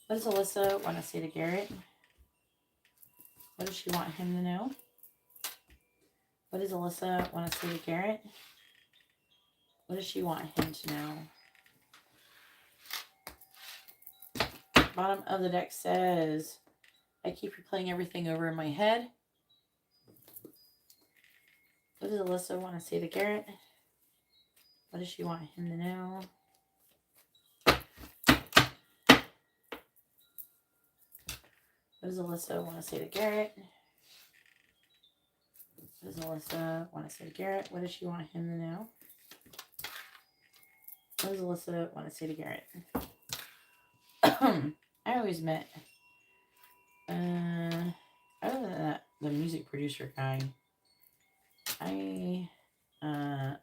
What does Alyssa want to say to Garrett? What does she want him to know? What does Alyssa want to say to Garrett? What does she want him to know? Bottom of the deck says, I keep replaying everything over in my head. What does Alyssa want to say to Garrett? What does she want him to know? What does Alyssa want to say to Garrett? What does Alyssa want to say to Garrett? What does she want him to know? What does Alyssa want to say to Garrett? I always met, other than that, the music producer guy, I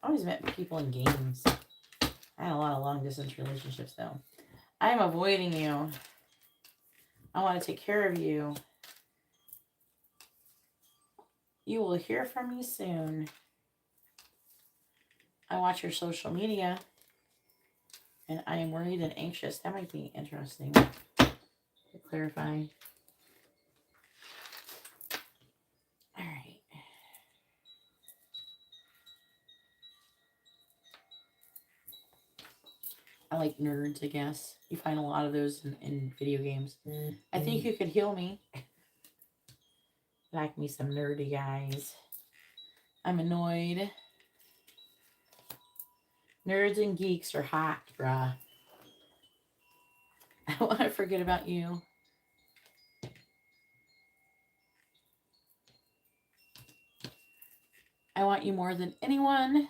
always met people in games. I had a lot of long distance relationships though. I'm avoiding you. I want to take care of you. You will hear from me soon. I watch your social media. And I am worried and anxious. That might be interesting to clarify. All right. I like nerds, I guess. You find a lot of those in video games. I think you could heal me. Like me some nerdy guys. I'm annoyed. Nerds and geeks are hot, bruh. I want to forget about you. I want you more than anyone.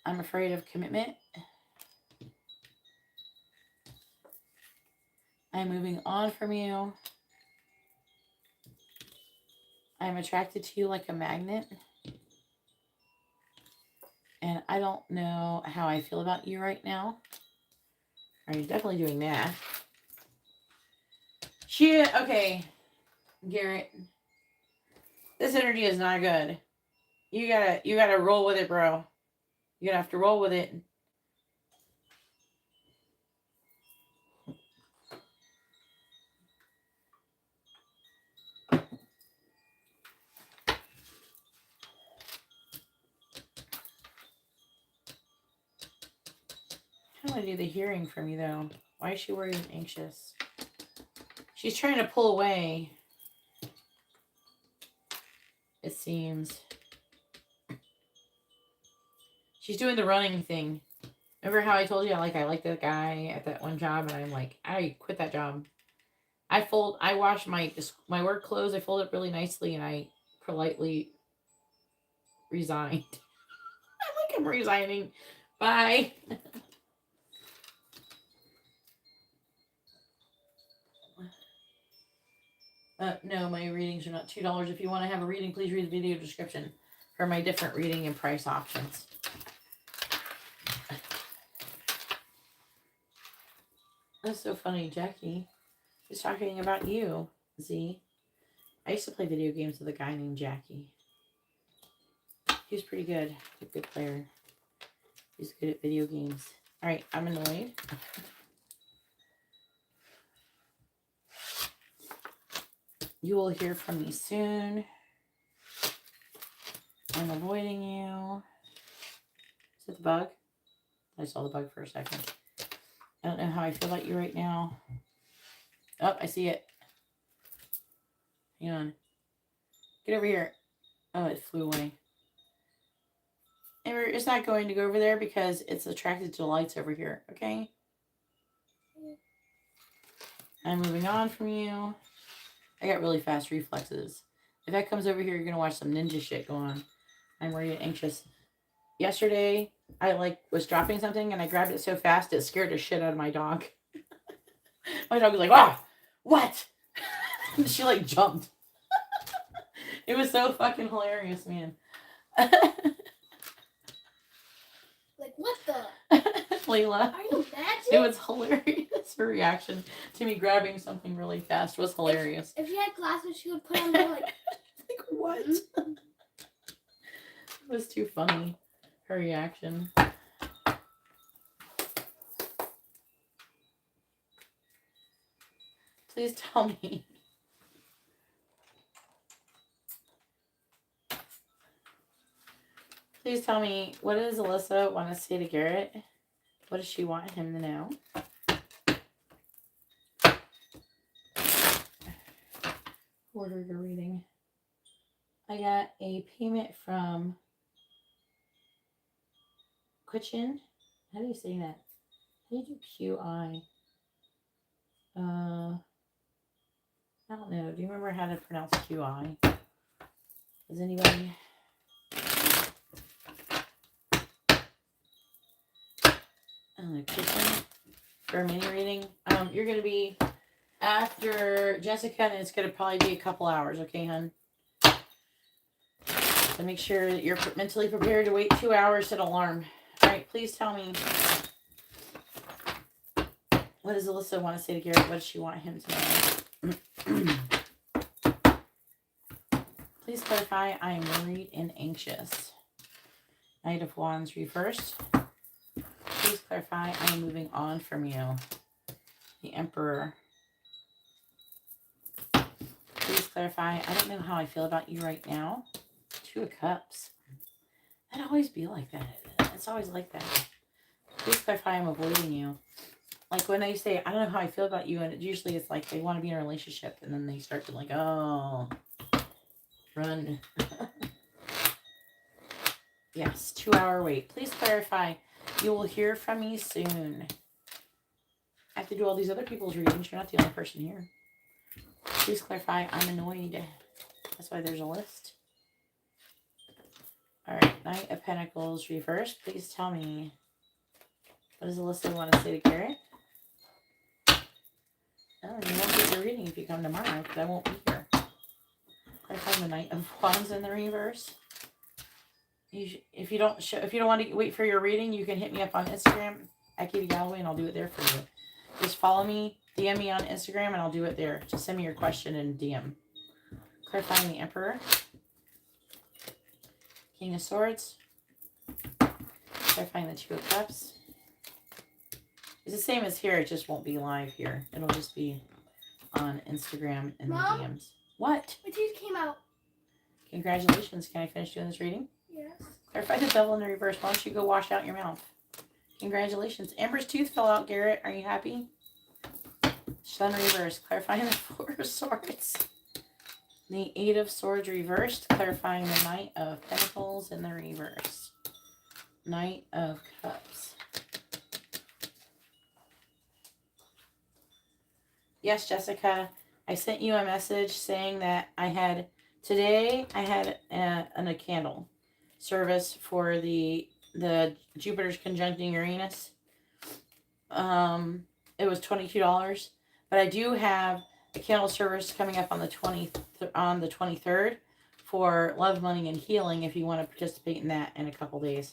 I'm afraid of commitment. I'm moving on from you. I'm attracted to you like a magnet. And I don't know how I feel about you right now. Are you definitely doing that? Okay, Garrett. This energy is not good. You gotta roll with it, bro. You're gonna have to roll with it. How do I do the hearing from you, though? Why is she worried and anxious? She's trying to pull away. It seems. She's doing the running thing. Remember how I told you I like that guy at that one job, and I'm like, I quit that job. I wash my work clothes, I fold it really nicely, and I politely resigned. I'm resigning. Bye. No, my readings are not $2. If you want to have a reading, please read the video description for my different reading and price options. That's so funny, Jackie. She's talking about you, Z. I used to play video games with a guy named Jackie. He was pretty good. He's a good player. He's good at video games. Alright, I'm annoyed. You will hear from me soon. I'm avoiding you. Is it the bug? I saw the bug for a second. I don't know how I feel about you right now. Oh, I see it. Hang on. Get over here. Oh, it flew away. Amber, it's not going to go over there because it's attracted to the lights over here, okay? I'm moving on from you. I got really fast reflexes. If that comes over here, you're going to watch some ninja shit go on. I'm worried and anxious. Yesterday, I was dropping something and I grabbed it so fast it scared the shit out of my dog. My dog was like, "Ah, what?" She jumped. It was so fucking hilarious, man. What the? Layla. Are you mad? It was hilarious. Her reaction to me grabbing something really fast was hilarious. If she had glasses, she would put on there what? Mm-hmm. It was too funny. Her reaction. Please tell me. Please tell me, what does Alyssa want to say to Garrett? What does she want him to know? Order your reading. I got a payment from Kitchen. How do you say that? How do you do QI? I don't know. Do you remember how to pronounce QI? Does anybody? Kitchen for a mini reading. You're gonna be after Jessica, and it's gonna probably be a couple hours, okay, hun? So make sure that you're mentally prepared to wait 2 hours, set alarm. All right, please tell me, what does Alyssa want to say to Garrett? What does she want him to know? Please clarify. I am worried and anxious. Knight of Wands reversed. Please clarify. I am moving on from you. The Emperor. Please clarify. I don't know how I feel about you right now. 2 of Cups. That'd always be like that. It's always like that. Please clarify. I'm avoiding you. When they say, I don't know how I feel about you, and usually it's they want to be in a relationship, and then they start to oh, run. Yes, 2-hour wait. Please clarify. You will hear from me soon. I have to do all these other people's readings. You're not the only person here. Please clarify. I'm annoyed. That's why there's a list. Alright, Knight of Pentacles reversed. Please tell me. What does Alyssa want to say to Garrett? Oh, you won't get your reading if you come tomorrow, because I won't be here. Clarify the Knight of Wands in the reverse. If you don't want to wait for your reading, you can hit me up on Instagram at GeetaGalaway, and I'll do it there for you. Just follow me, DM me on Instagram, and I'll do it there. Just send me your question in DM. Clarifying the Emperor. King of Swords. Clarifying the Two of Cups. It's the same as here, it just won't be live here. It'll just be on Instagram and Mom? the DMs. What? My tooth came out. Congratulations. Can I finish doing this reading? Yes. Clarify the Devil in the reverse. Why don't you go wash out your mouth? Congratulations. Amber's tooth fell out, Garrett. Are you happy? Sun reverse. Clarifying the Four of Swords. The Eight of Swords reversed. Clarifying the Knight of Pentacles in the reverse. Knight of Cups. Yes, Jessica. I sent you a message saying that today I had a candle service for the Jupiter's conjuncting Uranus. It was $22, but I do have a candle service coming up on the 23rd for love, money, and healing. If you want to participate in that in a couple days.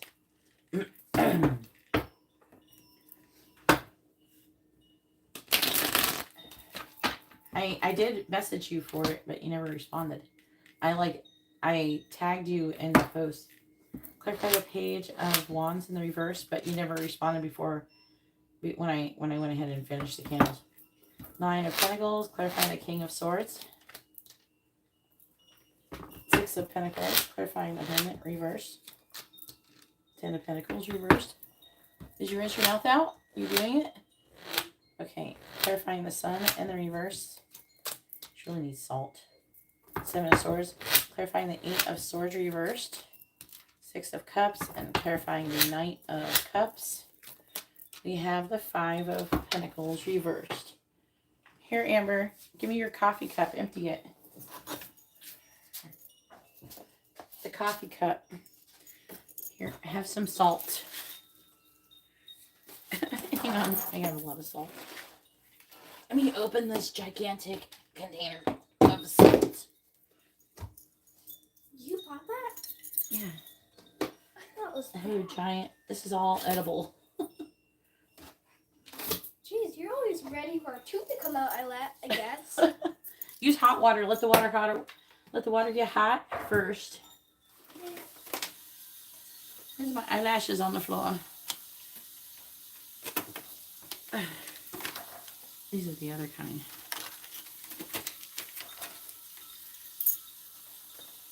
I did message you for it, but you never responded. I tagged you in the post. Clarify the Page of Wands in the reverse, but you never responded before when I went ahead and finished the candles. Nine of Pentacles, clarifying the King of Swords. Six of Pentacles, clarifying the Hermit reverse. Ten of Pentacles reversed. Did you rinse your mouth out? Are you doing it? Okay, clarifying the Sun in the reverse. She really needs salt. Seven of Swords, clarifying the Eight of Swords reversed. Six of Cups, and clarifying the Knight of Cups. We have the Five of Pentacles reversed. Here, Amber, give me your coffee cup. Empty it. The coffee cup. Here, have some salt. Hang on, I have a lot of salt. Let me open this gigantic container of salt. You bought that? Yeah. I thought it was. I have a giant. This is all edible. Jeez, you're always ready for a tooth to come out. I guess. Use hot water. Let the water get hot first. There's my eyelashes on the floor. These are the other kind.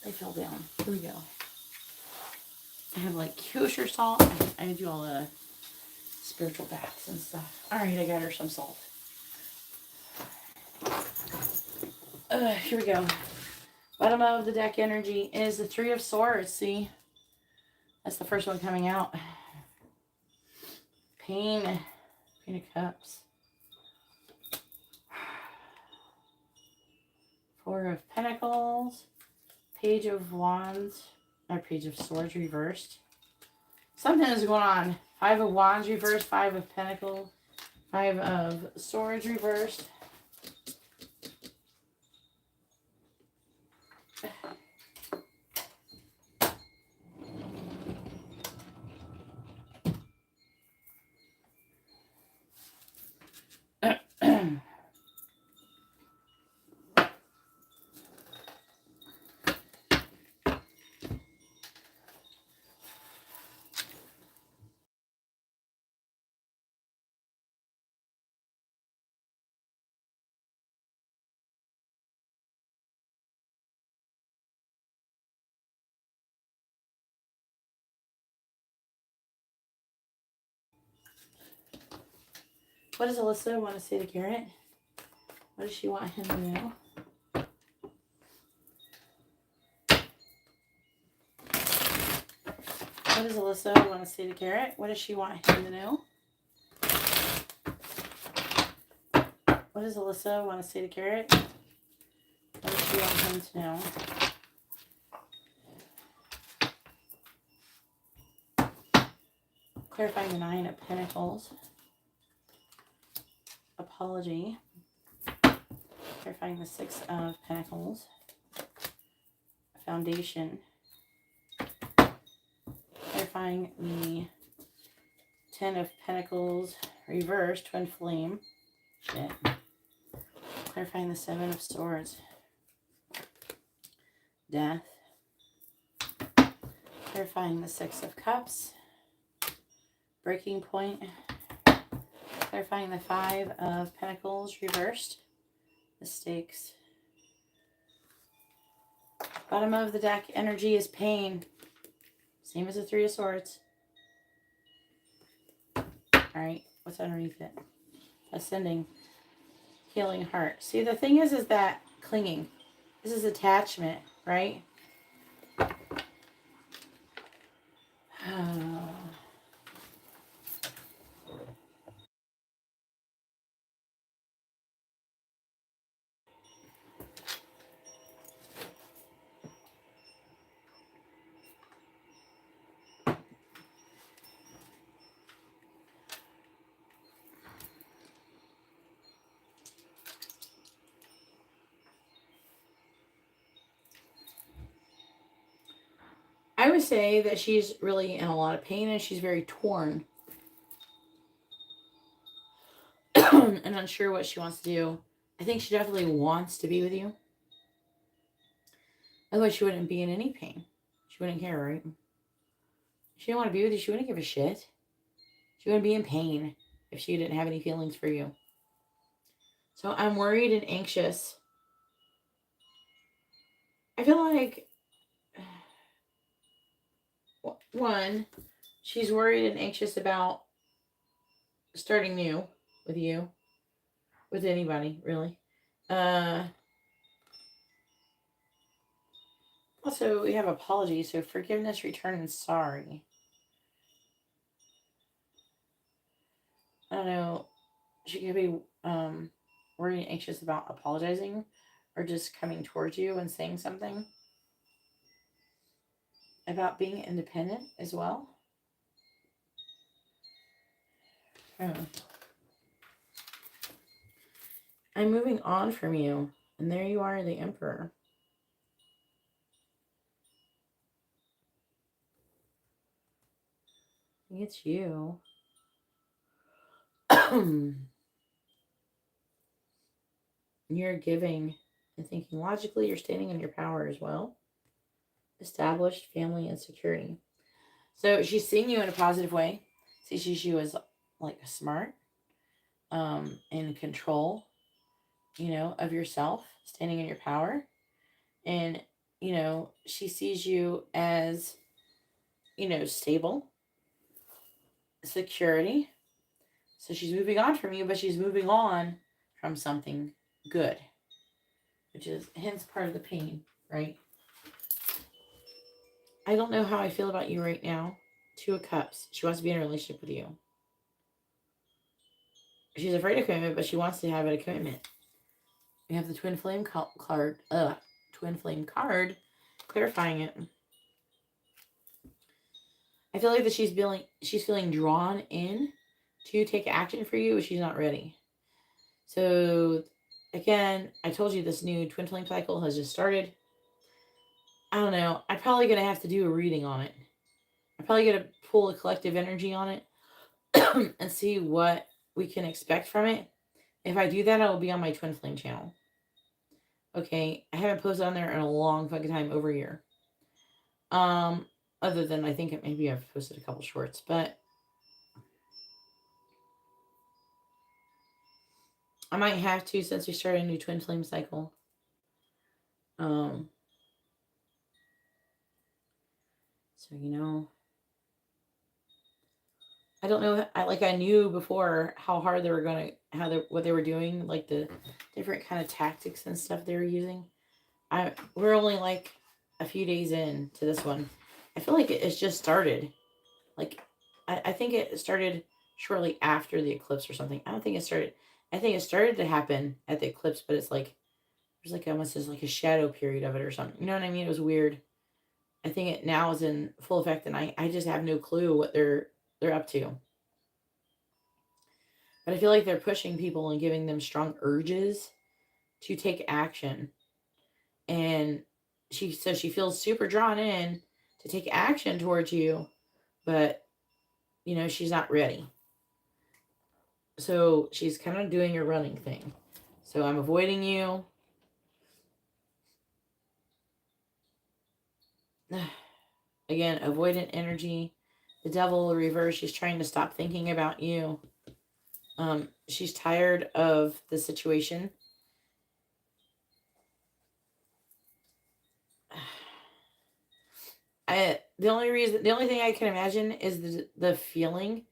They fell down. Here we go. I have like kosher salt. I do all the spiritual baths and stuff. Alright, I got her some salt. Here we go. Bottom of the deck energy is the Three of Swords. See? That's the first one coming out. Pain. Pain of Cups. Four of Pentacles. Page of Wands. Or Page of Swords reversed. Something is going on. Five of Wands reversed. Five of Pentacles. Five of Swords reversed. What does Alyssa want to say to Garrett? What does she want him to know? What does Alyssa want to say to Garrett? What does she want him to know? What does Alyssa want to say to Garrett? What does she want him to know? Clarifying the Nine of Pentacles. Apology. Clarifying the Six of Pentacles. Foundation. Clarifying the Ten of Pentacles, reverse, twin flame. Shit. Clarifying the Seven of Swords. Death. Clarifying the Six of Cups. Breaking point. Clarifying the Five of Pentacles, reversed. Mistakes. Bottom of the deck, energy is pain. Same as the Three of Swords. Alright, what's underneath it? Ascending. Healing heart. See, the thing is that clinging. This is attachment, right? I would say that she's really in a lot of pain and she's very torn and unsure what she wants to do. I think she definitely wants to be with you. Otherwise, she wouldn't be in any pain. She wouldn't care, right? If she didn't want to be with you, she wouldn't give a shit. She wouldn't be in pain if she didn't have any feelings for you. So I'm worried and anxious. I feel like, one, she's worried and anxious about starting new with you. With anybody, really. Also, we have apology, so forgiveness, return, and sorry. I don't know. She could be worried and anxious about apologizing or just coming towards you and saying something about being independent as well. I'm moving on from you, and there you are, the Emperor. It's you. You're giving and thinking logically. You're standing in your power as well. Established family and security. So she's seeing you in a positive way. She sees you as like smart, in control, of yourself, standing in your power. And, she sees you as, stable, security. So she's moving on from you, but she's moving on from something good, which is hence part of the pain, right? I don't know how I feel about you right now. Two of Cups. She wants to be in a relationship with you. She's afraid of commitment, but she wants to have a commitment. We have the Twin Flame card. Twin Flame card, clarifying it. I feel like that she's feeling drawn in to take action for you, but she's not ready. So, again, I told you this new Twin Flame cycle has just started. I don't know. I'm probably going to have to do a reading on it. I'm probably going to pull a collective energy on it and see what we can expect from it. If I do that, I will be on my Twin Flame channel. Okay, I haven't posted on there in a long fucking time, over a year. Other than I think maybe I've posted a couple shorts, but I might have to since we started a new Twin Flame cycle. So I don't know. I knew before how hard they were what they were doing, like the different kind of tactics and stuff they were using. We're only like a few days in to this one. I feel like it's just started. Like, I think it started shortly after the eclipse or something. I don't think it started. I think it started to happen at the eclipse, but it's like there's like almost like a shadow period of it or something. You know what I mean? It was weird. I think it now is in full effect, and I just have no clue what they're up to. But I feel like they're pushing people and giving them strong urges to take action. And she feels super drawn in to take action towards you, but you know, she's not ready. So she's kind of doing a running thing. So I'm avoiding you. Again, avoidant energy. The devil reverse. She's trying to stop thinking about you. She's tired of the situation. The only thing I can imagine is the feeling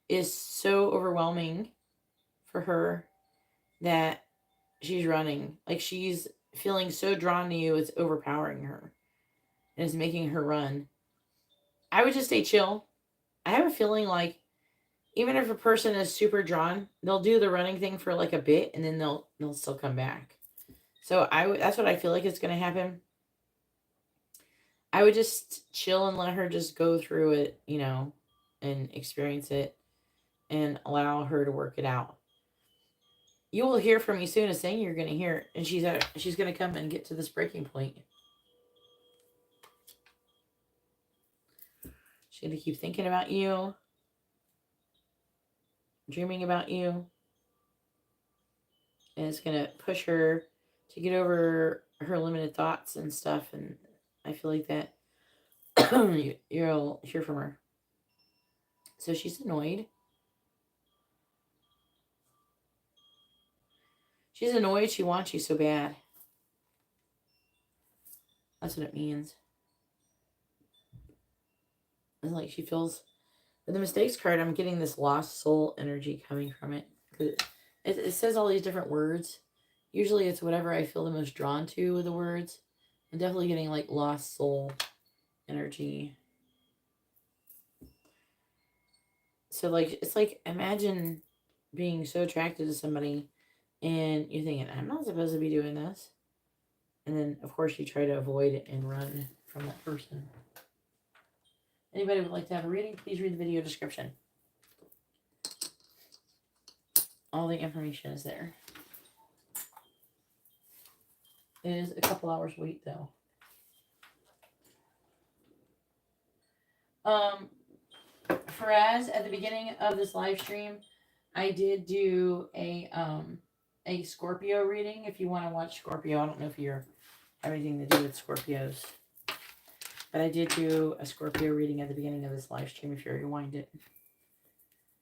is so overwhelming for her that she's running. Like she's feeling so drawn to you, it's overpowering her and it's making her run. I would just stay chill. I have a feeling like even if a person is super drawn, they'll do the running thing for like a bit and then they'll still come back. So that's what I feel like is going to happen. I would just chill and let her just go through it, you know, and experience it and allow her to work it out. You will hear from me soon as saying you're going to hear, and she's going to come and get to this breaking point. She's going to keep thinking about you, dreaming about you, and it's going to push her to get over her limited thoughts and stuff. And I feel like that you'll hear from her. So she's annoyed. She's annoyed. She wants you so bad. That's what it means. It's like she feels... With the mistakes card, I'm getting this lost soul energy coming from it. It says all these different words. Usually it's whatever I feel the most drawn to with the words. I'm definitely getting like lost soul energy. So like, it's like, imagine being so attracted to somebody and you're thinking, I'm not supposed to be doing this. And then of course you try to avoid it and run from that person. Anybody would like to have a reading, please read the video description. All the information is there. It is a couple hours wait though. Faraz, at the beginning of this live stream, I did do a Scorpio reading. If you want to watch Scorpio, I don't know if you're have anything to do with Scorpios, but I did do a Scorpio reading at the beginning of this live stream. If you rewind it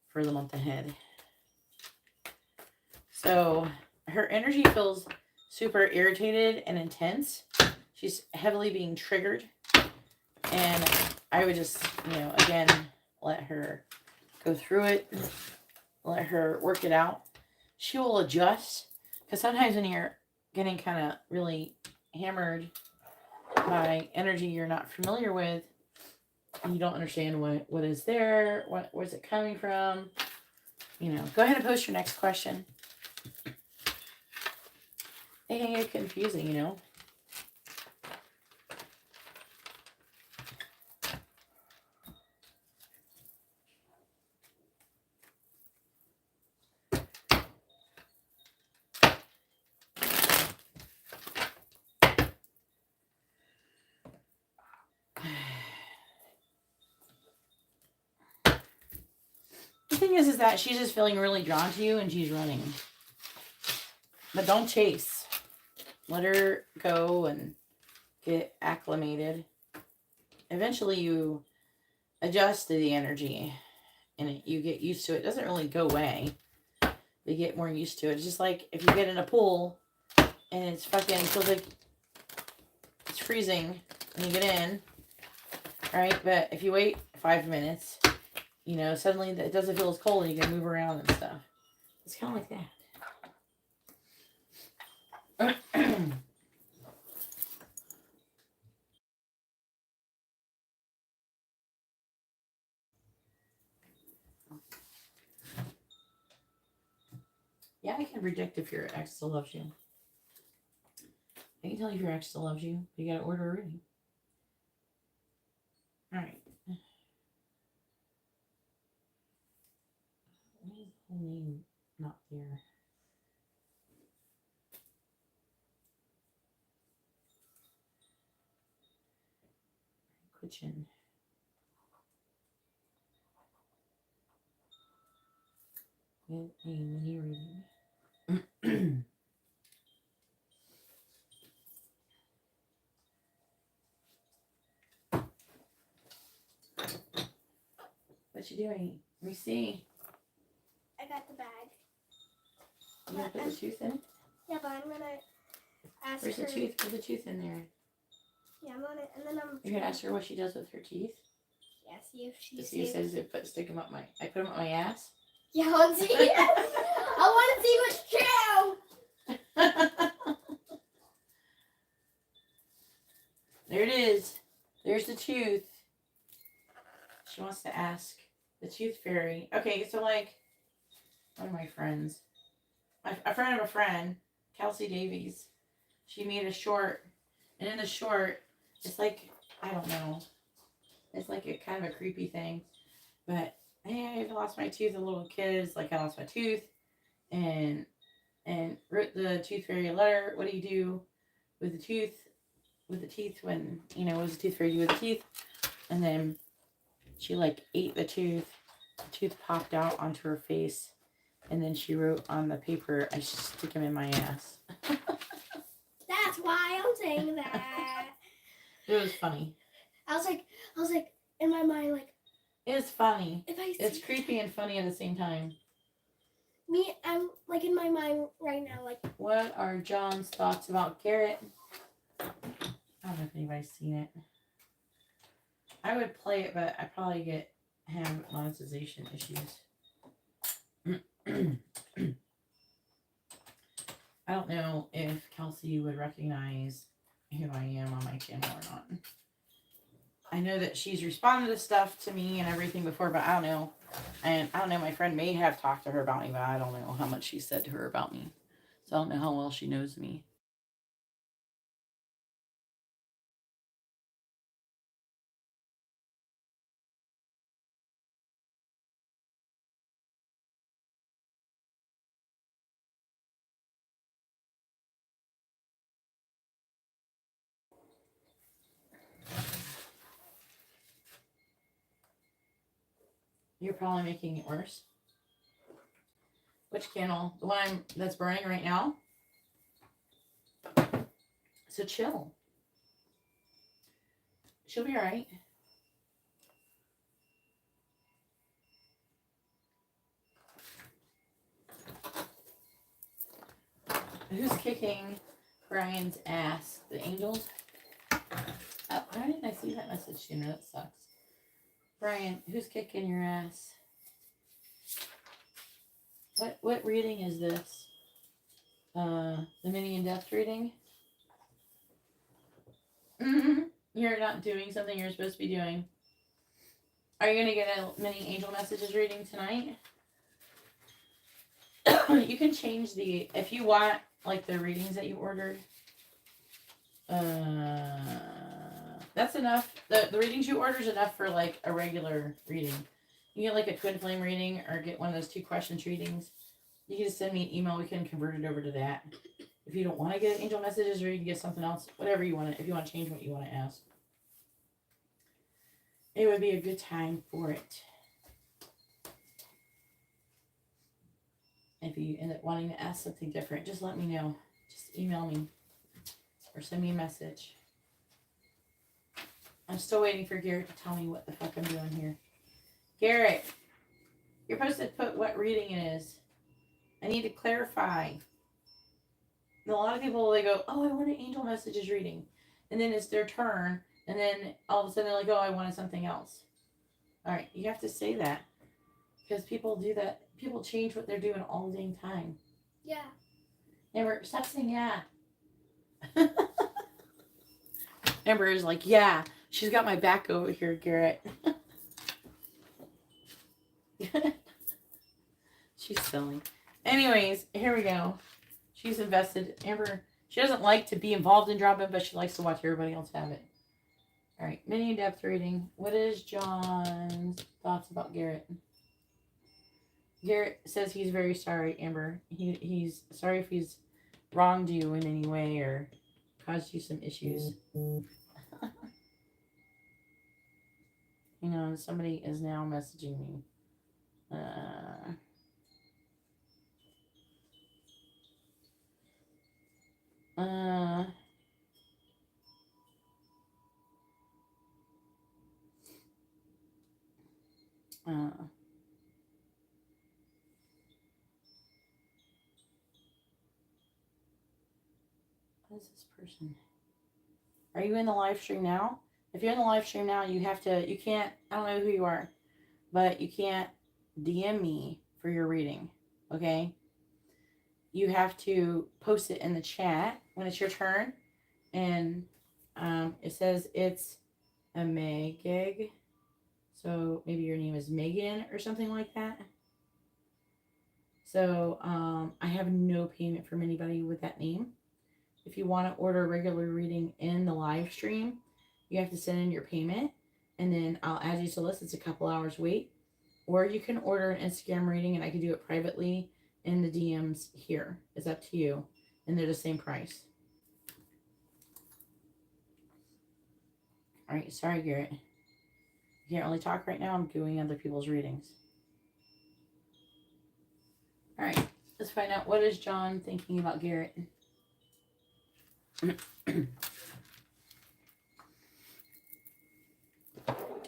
for the month ahead. So her energy feels super irritated and intense. She's heavily being triggered, and I would just, you know, again, let her go through it. Let her work it out. She will adjust. Because sometimes when you're getting kind of really hammered by energy you're not familiar with, and you don't understand what is there, where's it coming from, you know, go ahead and post your next question. It can get confusing, you know. The thing is that she's just feeling really drawn to you and she's running. But don't chase. Let her go and get acclimated. Eventually you adjust to the energy and you get used to it. It doesn't really go away. You get more used to it. It's just like if you get in a pool and it's fucking feels like it's freezing when you get in, right? But if you wait 5 minutes, you know, suddenly it doesn't feel as cold and you can move around and stuff. It's kind of like that. Yeah, I can predict if your ex still loves you. I can tell you if your ex still loves you. You gotta order a reading. Alright. Why is the whole name not there? Kitchen. with a mini reading. What you doing? Let me see. I got the bag. You gonna put the tooth in it? Yeah, but I'm gonna ask Where's her. the tooth? Put the tooth in there. Yeah, I'm gonna, and then I'm. You're gonna ask her what she does with her teeth? Yeah, see if she See, it says it stick them up my. I put them up my ass. Yeah, I want to see. I want to see what's true. There it is. There's the tooth. She wants to ask the tooth fairy. Okay, so like one of my friends, a friend of a friend, Kelsey Davies, she made a short, and in the short, it's like, I don't know, it's like a kind of a creepy thing, but hey, I lost my tooth. A little kid, like, I lost my tooth, and wrote the tooth fairy a letter. What do you do with the tooth? With the teeth when, what does the tooth fairy do with the teeth? And then she like ate the tooth. The tooth popped out onto her face. And then she wrote on the paper, I should stick him in my ass. That's why I'm saying that. It was funny. I was like, in my mind, like. It's funny. It's creepy and funny at the same time. I'm like in my mind right now, like. What are John's thoughts about Garrett? I don't know if anybody's seen it. I would play it, but I probably have monetization issues. I don't know if Kelsey would recognize who I am on my channel or not. I know that she's responded to stuff to me and everything before, but I don't know. And I don't know, my friend may have talked to her about me, but I don't know how much she said to her about me. So I don't know how well she knows me. You're probably making it worse. Which candle? The one that's burning right now? So chill. She'll be alright. Who's kicking Brian's ass? The angels? Oh, why didn't I see that message sooner? That sucks. Brian, who's kicking your ass? What reading is this? The mini in-depth reading? Mm-hmm. You're not doing something you're supposed to be doing. Are you going to get a mini angel messages reading tonight? You can change if you want, like, the readings that you ordered. That's enough. The readings you order is enough for, like, a regular reading. You get, like, a twin flame reading or get one of those 2 questions readings. You can just send me an email. We can convert it over to that. If you don't want to get angel messages or you can get something else, whatever you want to, if you want to change what you want to ask. It would be a good time for it. If you end up wanting to ask something different, just let me know. Just email me or send me a message. I'm still waiting for Garrett to tell me what the fuck I'm doing here. Garrett, you're supposed to put what reading it is. I need to clarify. And a lot of people, they go, oh, I want an angel messages reading. And then it's their turn. And then all of a sudden they're like, oh, I wanted something else. All right, you have to say that. Because people do that. People change what they're doing all the dang time. Yeah. Amber, stop saying yeah. Amber is like, yeah. She's got my back over here, Garrett. She's silly. Anyways, here we go. She's invested. Amber, she doesn't like to be involved in drama, but she likes to watch everybody else have it. All right, mini in-depth reading. What is John's thoughts about Garrett? Garrett says he's very sorry, Amber. He's sorry if he's wronged you in any way or caused you some issues. Somebody is now messaging me. What is this person? Are you in the live stream now? If you're in the live stream now, you can't, I don't know who you are, but you can't DM me for your reading, okay? You have to post it in the chat when it's your turn, and it says it's a Megeg, so maybe your name is Megan or something like that. So I have no payment from anybody with that name. If you want to order a regular reading in the live stream, you have to send in your payment, and then I'll add you to the list. It's a couple hours wait. Or you can order an Instagram reading, and I can do it privately in the DMs here. It's up to you. And they're the same price. All right, sorry, Garrett. I can't really talk right now. I'm doing other people's readings. All right, let's find out, what is John thinking about Garrett?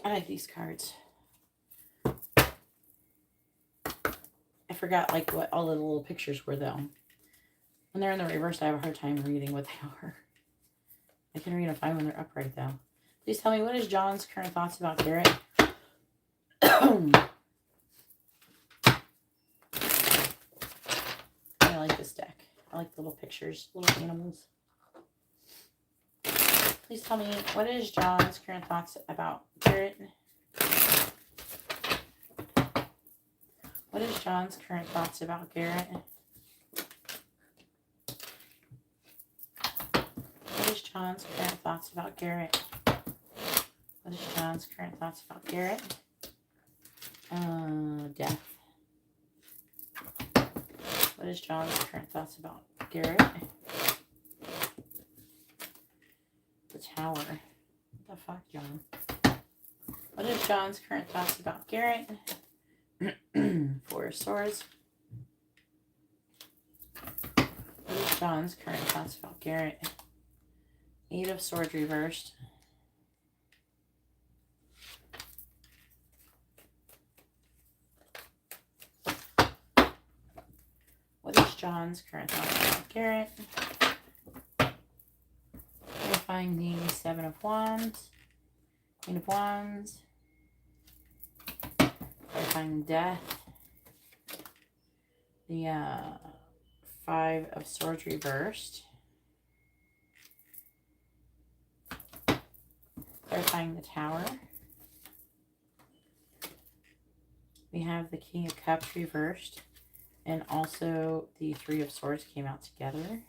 I like these cards. I forgot like what all the little pictures were though. When they're in the reverse, I have a hard time reading what they are. I can read them fine when they're upright though. Please tell me, what is John's current thoughts about Garrett? I like this deck. I like the little pictures, little animals. Please tell me, what is John's current thoughts about Garrett? What is John's current thoughts about Garrett? What is John's current thoughts about Garrett? What is John's current thoughts about Garrett? Death. What is John's current thoughts about Garrett? The Tower. What the fuck, John? What is John's current thoughts about Garrett? Four of Swords. What is John's current thoughts about Garrett? Eight of Swords reversed. What is John's current thoughts about Garrett? Clarifying the Seven of Wands. Queen of Wands. Clarifying Death. The Five of Swords reversed. Clarifying the Tower. We have the King of Cups reversed. And also the Three of Swords came out together.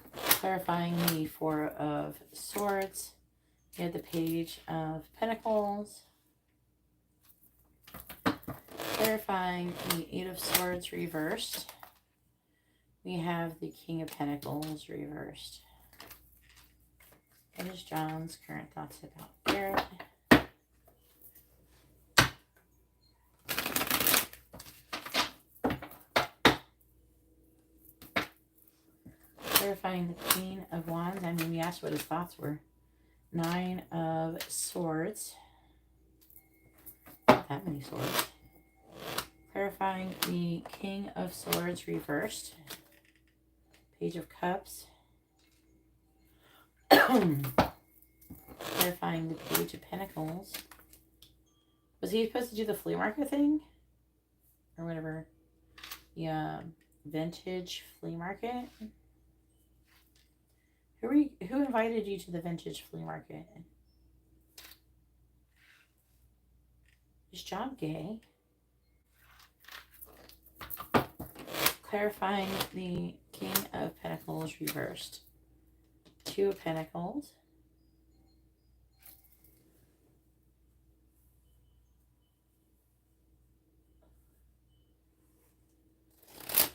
Clarifying the Four of Swords. We had the Page of Pentacles. Clarifying the Eight of Swords reversed. We have the King of Pentacles reversed. What is John's current thoughts about Garrett? Clarifying the Queen of Wands. I mean, we asked what his thoughts were. Nine of Swords. Not that many swords. Clarifying the King of Swords reversed. Page of Cups. Clarifying the Page of Pentacles. Was he supposed to do the flea market thing? Or whatever. The vintage flea market? Who invited you to the vintage flea market? Is John gay? Clarifying the King of Pentacles reversed. Two of Pentacles.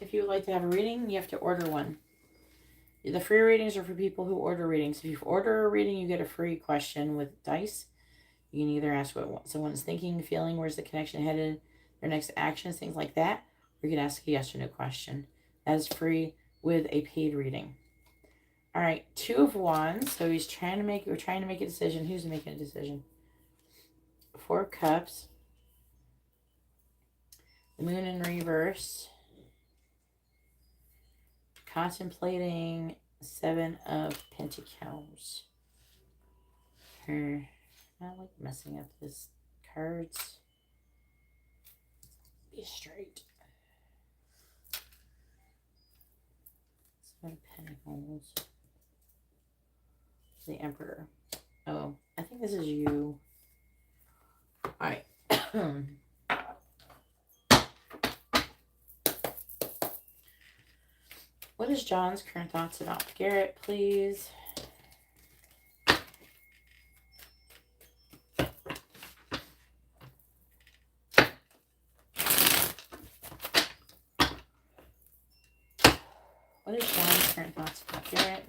If you would like to have a reading, you have to order one. The free readings are for people who order readings. If you order a reading, you get a free question with dice. You can either ask what someone's thinking, feeling, where's the connection headed, their next actions, things like that. Or you can ask a yes or no question. That is free with a paid reading. All right, Two of Wands. So we're trying to make a decision. Who's making a decision? Four of Cups. The Moon in reverse. Contemplating Seven of Pentacles. I like messing up this cards. Be straight. Seven of Pentacles. The Emperor. Oh, I think this is you. Alright. What is John's current thoughts about Garrett, please? What is John's current thoughts about Garrett?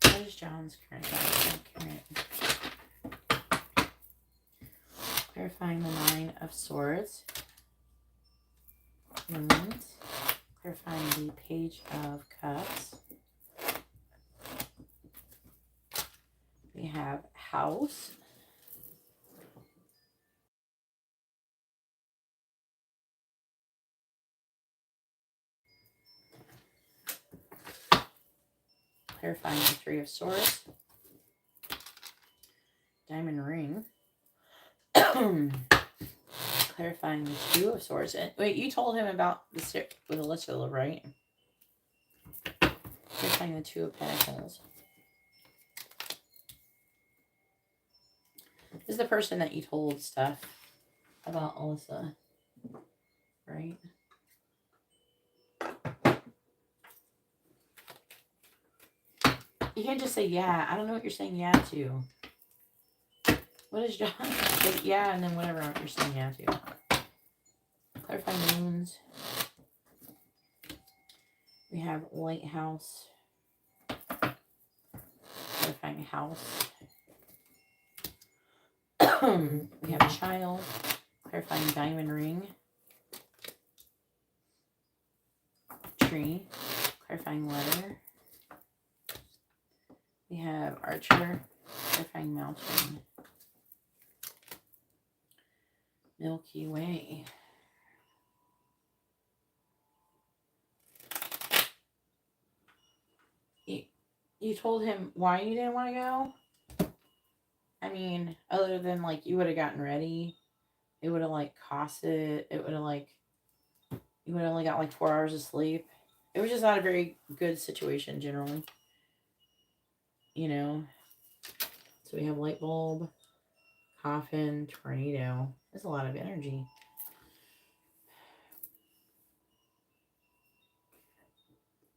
What is John's current thoughts about Garrett? Clarifying the Nine of Swords. And clarifying the Page of Cups. We have House. Clarifying the Three of Swords. Diamond Ring. Clarifying the Two of Swords. And wait, you told him about the stick with Alyssa, right? Clarifying the Two of Pentacles. This is the person that you told stuff about Alyssa, right? You can't just say yeah. I don't know what you're saying yeah to. What is John? Say yeah, and then whatever you're saying yeah to. Clarifying moons. We have Lighthouse. Clarifying House. We have Child. Clarifying Diamond Ring. Tree. Clarifying Letter. We have Archer. Clarifying Mountain. Milky Way. You told him why you didn't want to go? I mean, other than, like, you would have gotten ready. It would have, like, cost it. It would have, like, you would have only got, like, 4 hours of sleep. It was just not a very good situation, generally. You know? So we have Light Bulb, Coffin, Tornado. There's a lot of energy.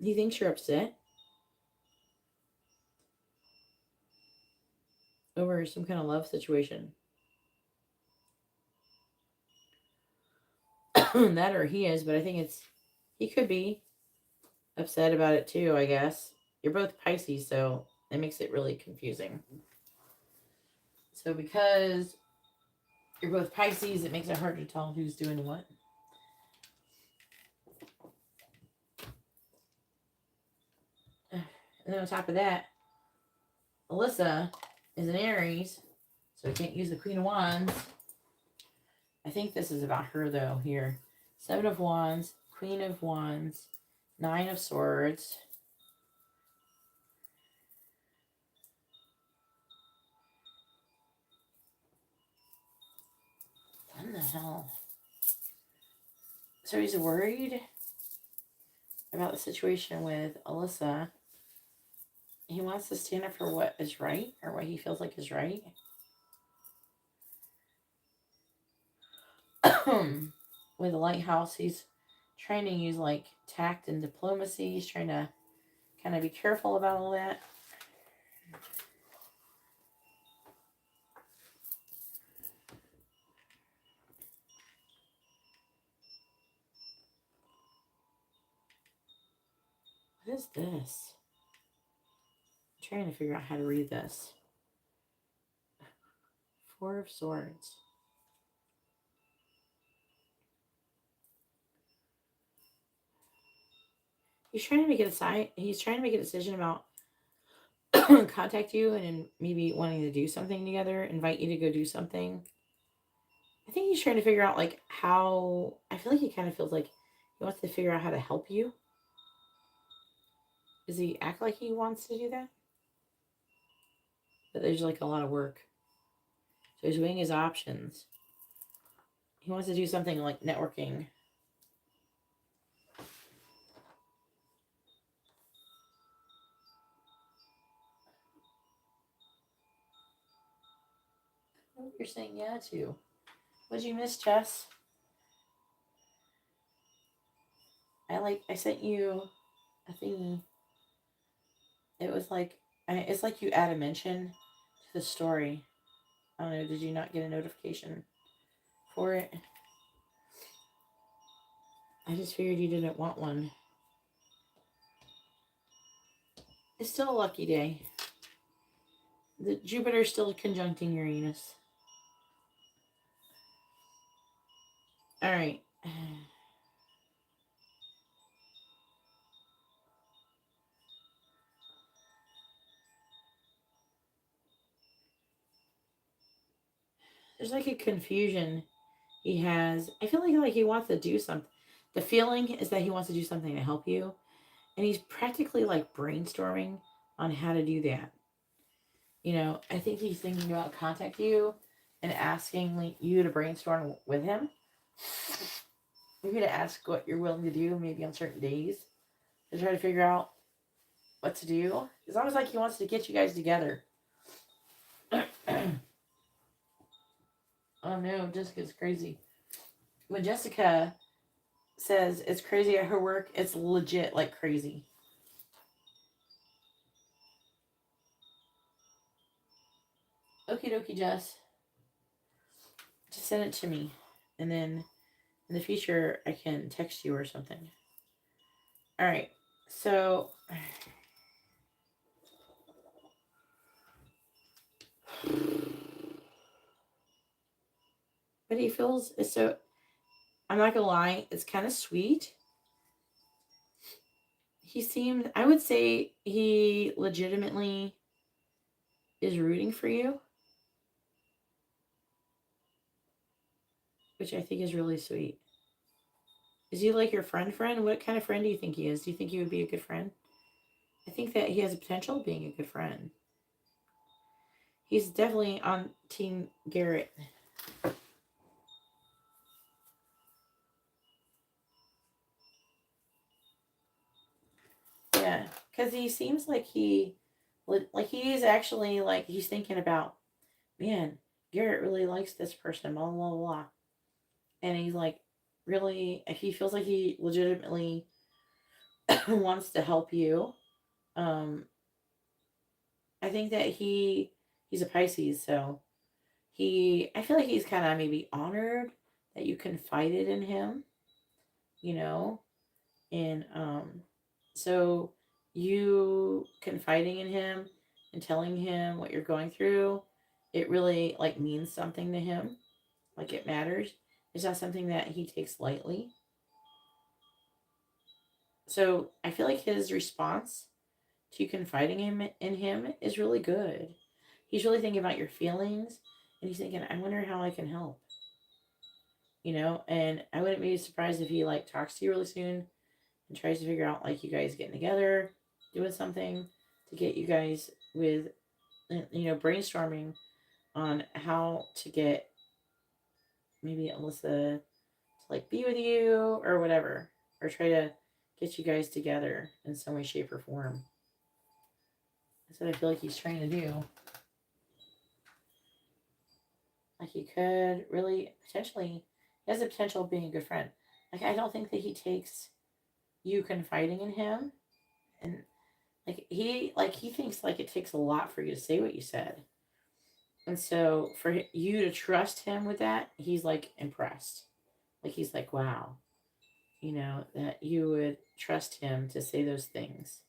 Do you think you're upset over some kind of love situation? That or he is, but I think he could be upset about it too, I guess. You're both Pisces, so it makes it really confusing. So because you're both Pisces, it makes it hard to tell who's doing what. And then on top of that, Alyssa is an Aries, so we can't use the Queen of Wands. I think this is about her, though, here. 7 of Wands, Queen of Wands, 9 of Swords. What the hell? So he's worried about the situation with Alyssa. He wants to stand up for what is right, or what he feels like is right. With the Lighthouse, he's trying to use, like, tact and diplomacy. He's trying to kind of be careful about all that. What is this? I'm trying to figure out how to read this. 4 of Swords. He's trying to make he's trying to make a decision about contact you and maybe wanting to do something together, invite you to go do something. I think he's trying to figure out like how, I feel like he kind of feels like he wants to figure out how to help you. Does he act like he wants to do that? But there's like a lot of work. So he's weighing his options. He wants to do something like networking. What you're saying yeah to? What'd you miss, Jess? I sent you a thingy. It was like, it's like you add a mention to the story. I don't know, did you not get a notification for it? I just figured you didn't want one. It's still a lucky day. The Jupiter's still conjuncting Uranus. All right. There's like a confusion he has. I feel like he wants to do something. The feeling is that he wants to do something to help you. And he's practically like brainstorming on how to do that. You know, I think he's thinking about contact you and asking you to brainstorm with him. Maybe to ask what you're willing to do, maybe on certain days, to try to figure out what to do. It's almost like he wants to get you guys together. Oh no, Jessica's crazy. When Jessica says it's crazy at her work, it's legit like crazy. Okie dokie, Jess. Just send it to me. And then in the future, I can text you or something. All right. So, but he feels so. I'm not gonna lie, it's kind of sweet. He seemed, I would say, he legitimately is rooting for you, which I think is really sweet. Is he like your friend? What kind of friend do you think he is? Do you think he would be a good friend? I think that he has a potential of being a good friend. He's definitely on Team Garrett. Yeah, because he seems like he's actually like he's thinking about, man, Garrett really likes this person, blah blah blah, and he's like really, he feels like he legitimately wants to help you. Um, I think that he's a Pisces, so I feel like he's kind of maybe honored that you confided in him, you know, and so you confiding in him and telling him what you're going through, it really like means something to him, like it matters. It's not something that he takes lightly. So I feel like his response to confiding in him is really good. He's really thinking about your feelings, and he's thinking, I wonder how I can help, you know. And I wouldn't be surprised if he like talks to you really soon and tries to figure out like you guys getting together, doing something to get you guys with, you know, brainstorming on how to get maybe Alyssa to like be with you or whatever, or try to get you guys together in some way, shape, or form. That's what I feel like he's trying to do. Like he could really potentially, he has the potential of being a good friend. Like I don't think that he takes you confiding in him, and like he thinks like it takes a lot for you to say what you said. And so for you to trust him with that, he's like impressed. Like he's like, wow, you know, that you would trust him to say those things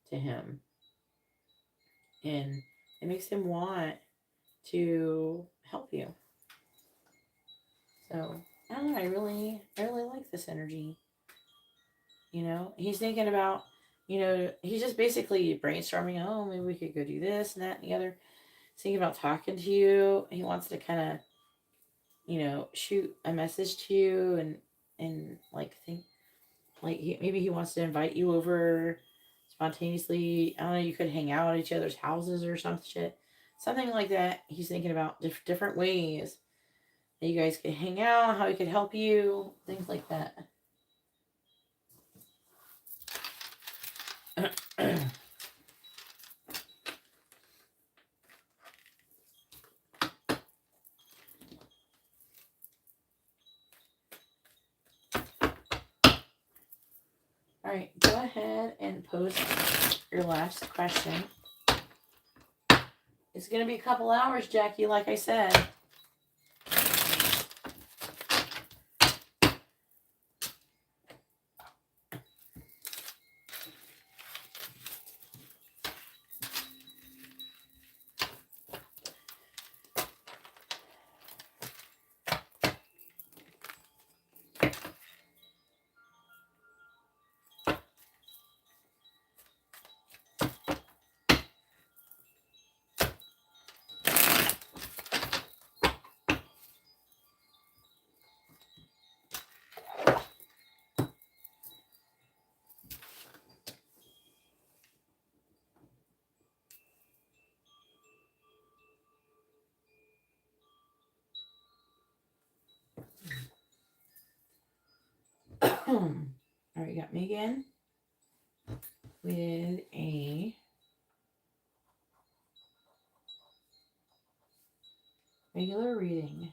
to him. And it makes him want to help you. So I don't know, I really like this energy. You know, he's thinking about, you know, he's just basically brainstorming. Oh, maybe we could go do this and that and the other. He's thinking about talking to you. He wants to kind of, you know, shoot a message to you and like think like maybe he wants to invite you over spontaneously. I don't know. You could hang out at each other's houses or some shit, something like that. He's thinking about different ways that you guys could hang out, how he could help you, things like that. All right, go ahead and pose your last question. It's going to be a couple hours, Jackie, like I said. All right, you got me again with a regular reading.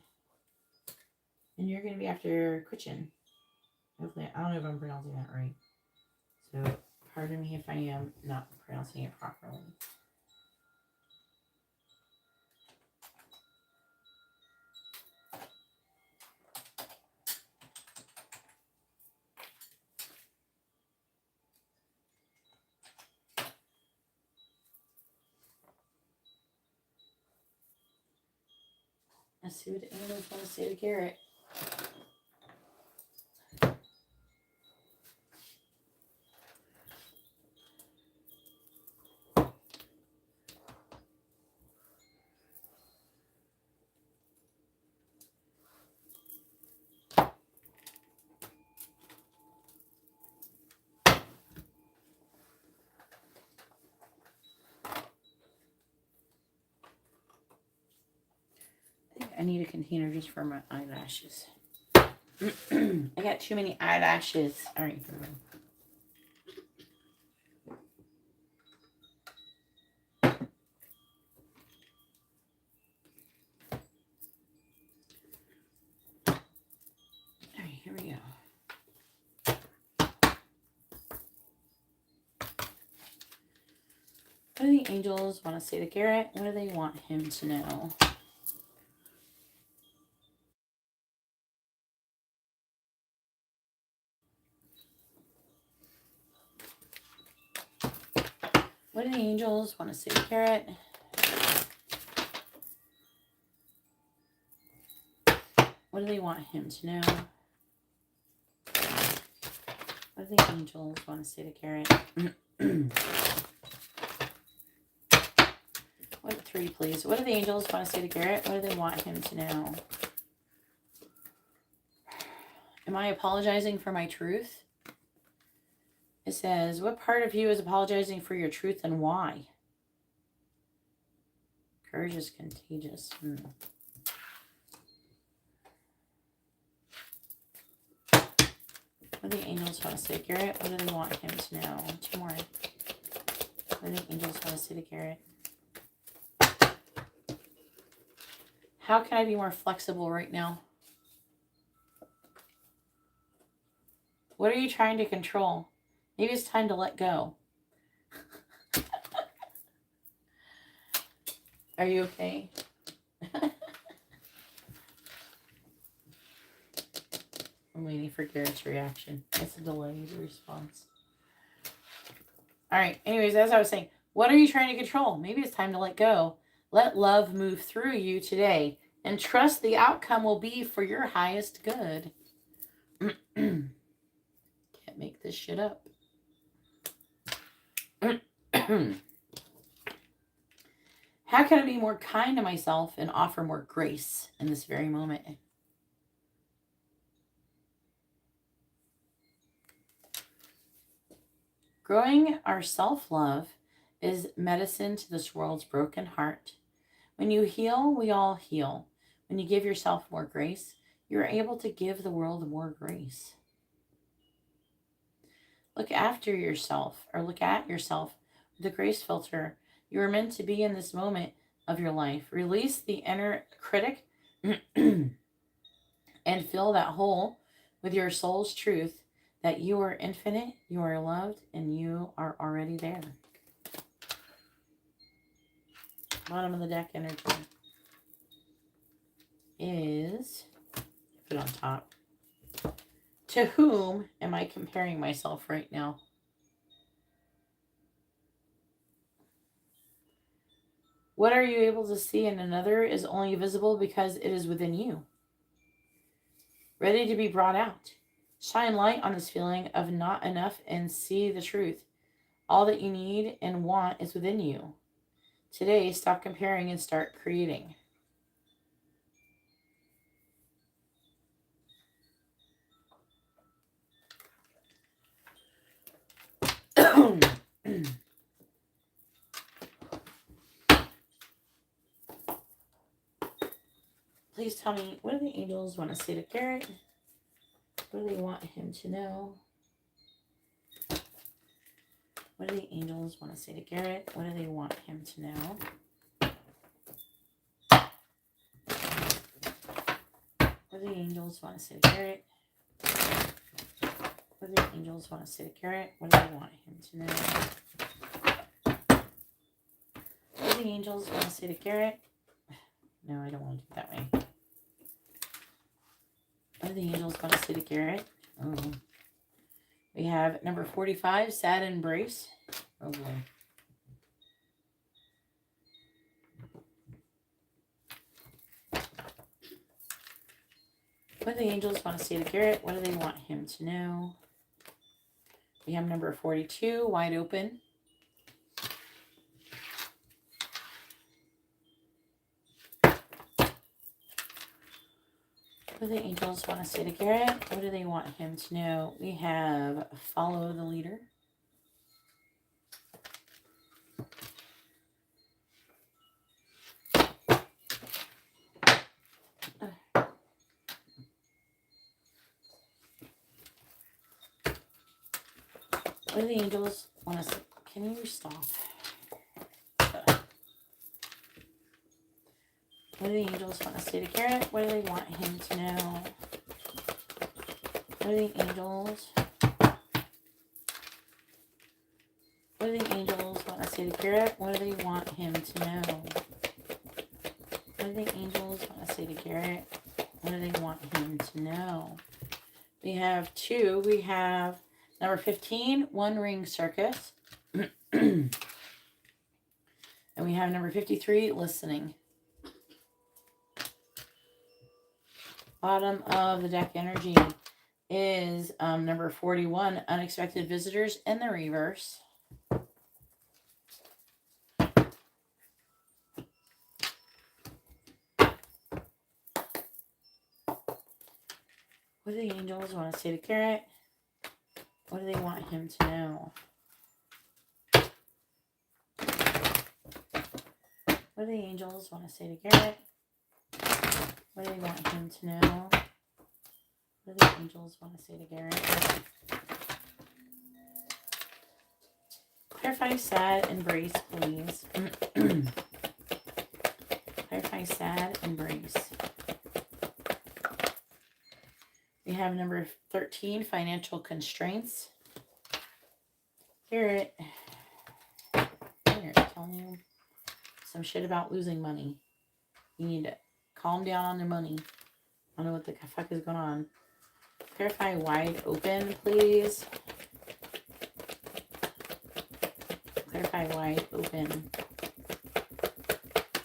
And you're going to be after Quichin. Hopefully, I don't know if I'm pronouncing that right. So, pardon me if I am not pronouncing it properly. Let's see what the angels want to say to Garrett. I need a container just for my eyelashes. I got too many eyelashes. All right, here we go. All right, here we go. What do the angels want to say to Garrett? What do they want him to know? What do the angels want to say to Garrett? What do they want him to know? What do the angels want to say to Garrett? What 3, please? What do the angels want to say to Garrett? What do they want him to know? Am I apologizing for my truth? It says, what part of you is apologizing for your truth and why? Courage is contagious. What do the angels want to say to Garrett? What do they want him to know? 2 more. What do the angels want to say to Garrett? How can I be more flexible right now? What are you trying to control? Maybe it's time to let go. Are you okay? I'm waiting for Garrett's reaction. It's a delayed response. All right. Anyways, as I was saying, what are you trying to control? Maybe it's time to let go. Let love move through you today and trust the outcome will be for your highest good. Can't make this shit up. How can I be more kind to myself and offer more grace in this very moment? Growing our self-love is medicine to this world's broken heart. When you heal, we all heal. When you give yourself more grace, you're able to give the world more grace. Look after yourself, or look at yourself with the grace filter. You are meant to be in this moment of your life. Release the inner critic and fill that hole with your soul's truth that you are infinite, you are loved, and you are already there. Bottom of the deck energy is, put on top. To whom am I comparing myself right now? What are you able to see in another is only visible because it is within you. Ready to be brought out. Shine light on this feeling of not enough and see the truth. All that you need and want is within you. Today, stop comparing and start creating. Please tell me, what do the angels want to say to Garrett? What do they want him to know? What do the angels want to say to Garrett? What do they want him to know? What do the angels want to say to Garrett? What do the angels want to say to Garrett? What do they want him to know? What do the angels want to say to Garrett? No, I don't want to do it that way. What do the angels want to say to Garrett? Oh. We have number 45, sad embrace. Oh boy. What do the angels want to say to Garrett? What do they want him to know? We have number 42, wide open. What do the angels want to say to Garrett? What do they want him to know? We have follow the leader. What do the angels want to say? Can you stop? What do the angels want to say to Garrett? What do they want him to know? What do the angels? What do the angels want to say to Garrett? What do they want him to know? What do the angels want to say to Garrett? What do they want him to know? We have two. We have number 15, One Ring Circus. And we have number 53, Listening. Bottom of the deck energy is number 41, Unexpected Visitors in the reverse. What do the angels want to say to Garrett? What do they want him to know? What do the angels want to say to Garrett? What do they want him to know? What do the angels want to say to Garrett? Clarify sad embrace, please. Clarify sad embrace. We have number 13, financial constraints. Garrett, I'm telling you some shit about losing money. You need to calm down on your money. I don't know what the fuck is going on. Clarify wide open, please. Clarify wide open.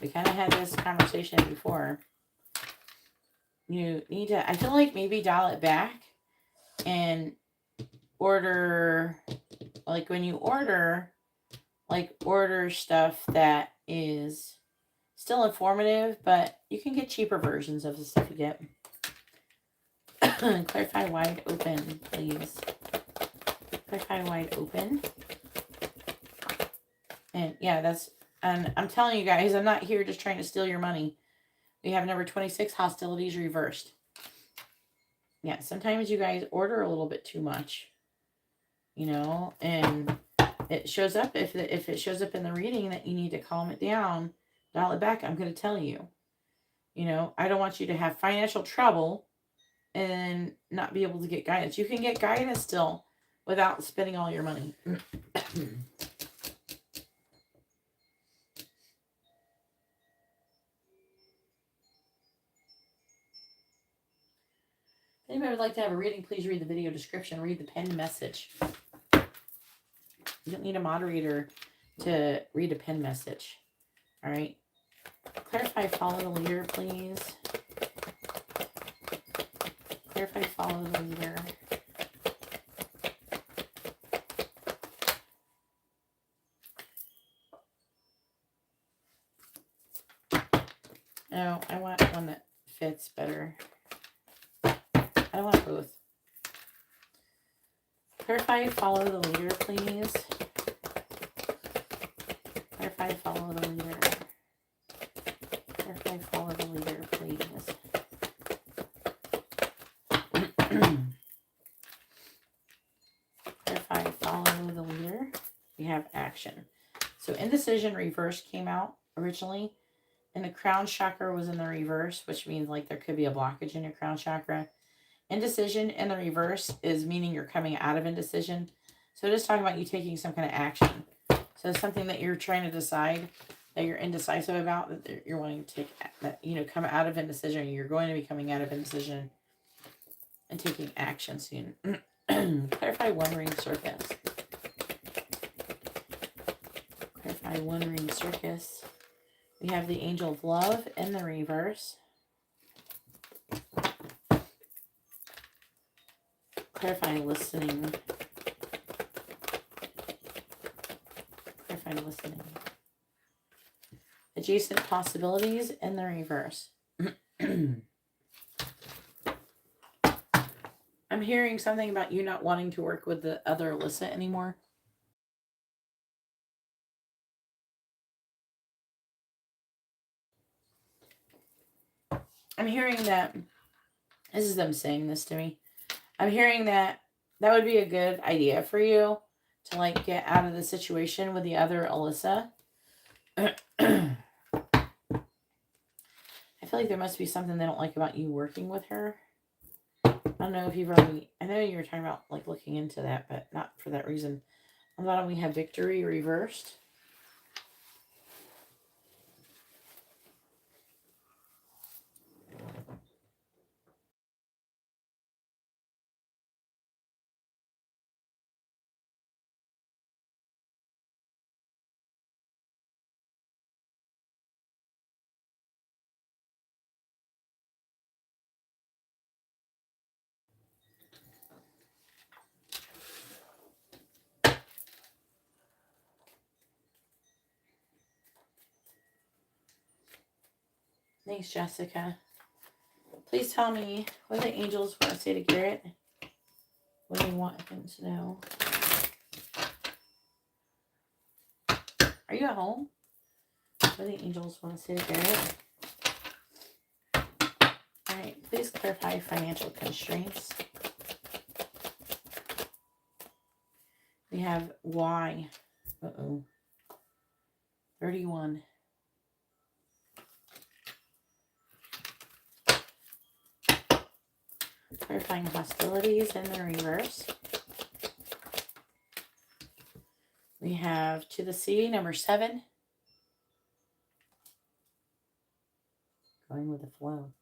We kind of had this conversation before. You need to, I feel like maybe dial it back and order, like when you order, like order stuff that is still informative, but you can get cheaper versions of the stuff you get. Clarify wide open, please. Clarify wide open. And yeah, and I'm telling you guys, I'm not here just trying to steal your money. We have number 26, hostilities reversed. Yeah, sometimes you guys order a little bit too much, you know, and it shows up. If it shows up in the reading that you need to calm it down, dial it back, I'm going to tell you. You know, I don't want you to have financial trouble and not be able to get guidance. You can get guidance still without spending all your money. If anybody would like to have a reading, please read the video description. Read the pinned message. You don't need a moderator to read a pinned message. All right. Clarify, follow the leader, please. Clarify, follow the leader. No, I want one that fits better. I want both. Clarify, follow the leader, please. Clarify, follow the leader. Clarify, follow the leader, please. Clarify, follow the leader. We have action. So indecision reverse came out originally, and the crown chakra was in the reverse, which means like there could be a blockage in your crown chakra. Indecision in the reverse is meaning you're coming out of indecision. So just talking about you taking some kind of action. So something that you're trying to decide that you're indecisive about, that you're wanting to take, that, you know, come out of indecision. You're going to be coming out of indecision and taking action soon. Clarify one ring circus. Clarify one ring circus. We have the angel of love in the reverse. Clarify listening. Clarify listening. Adjacent possibilities in the reverse. I'm hearing something about you not wanting to work with the other Alyssa anymore. I'm hearing that, this is them saying this to me. I'm hearing that would be a good idea for you to like get out of the situation with the other Alyssa. I feel like there must be something they don't like about you working with her. I don't know if you've already, I know you were talking about like looking into that, but not for that reason. On the bottom we have victory reversed. Thanks, Jessica. Please tell me what the angels want to say to Garrett. What do they want him to know? Are you at home? What do the angels want to say to Garrett? Alright, please clarify financial constraints. We have Y. 31. Clarifying hostilities in the reverse. We have to the sea, number 7. Going with the flow.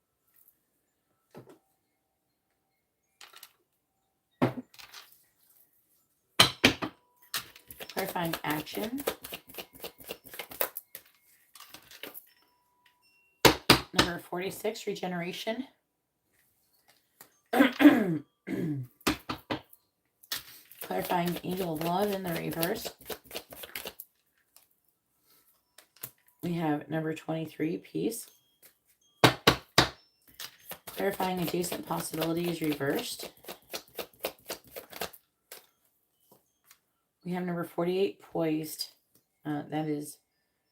Clarifying action. Number 46, regeneration. Clarifying Angel of Love in the reverse. We have number 23, Peace. Clarifying Adjacent Possibilities reversed. We have number 48, Poised. That is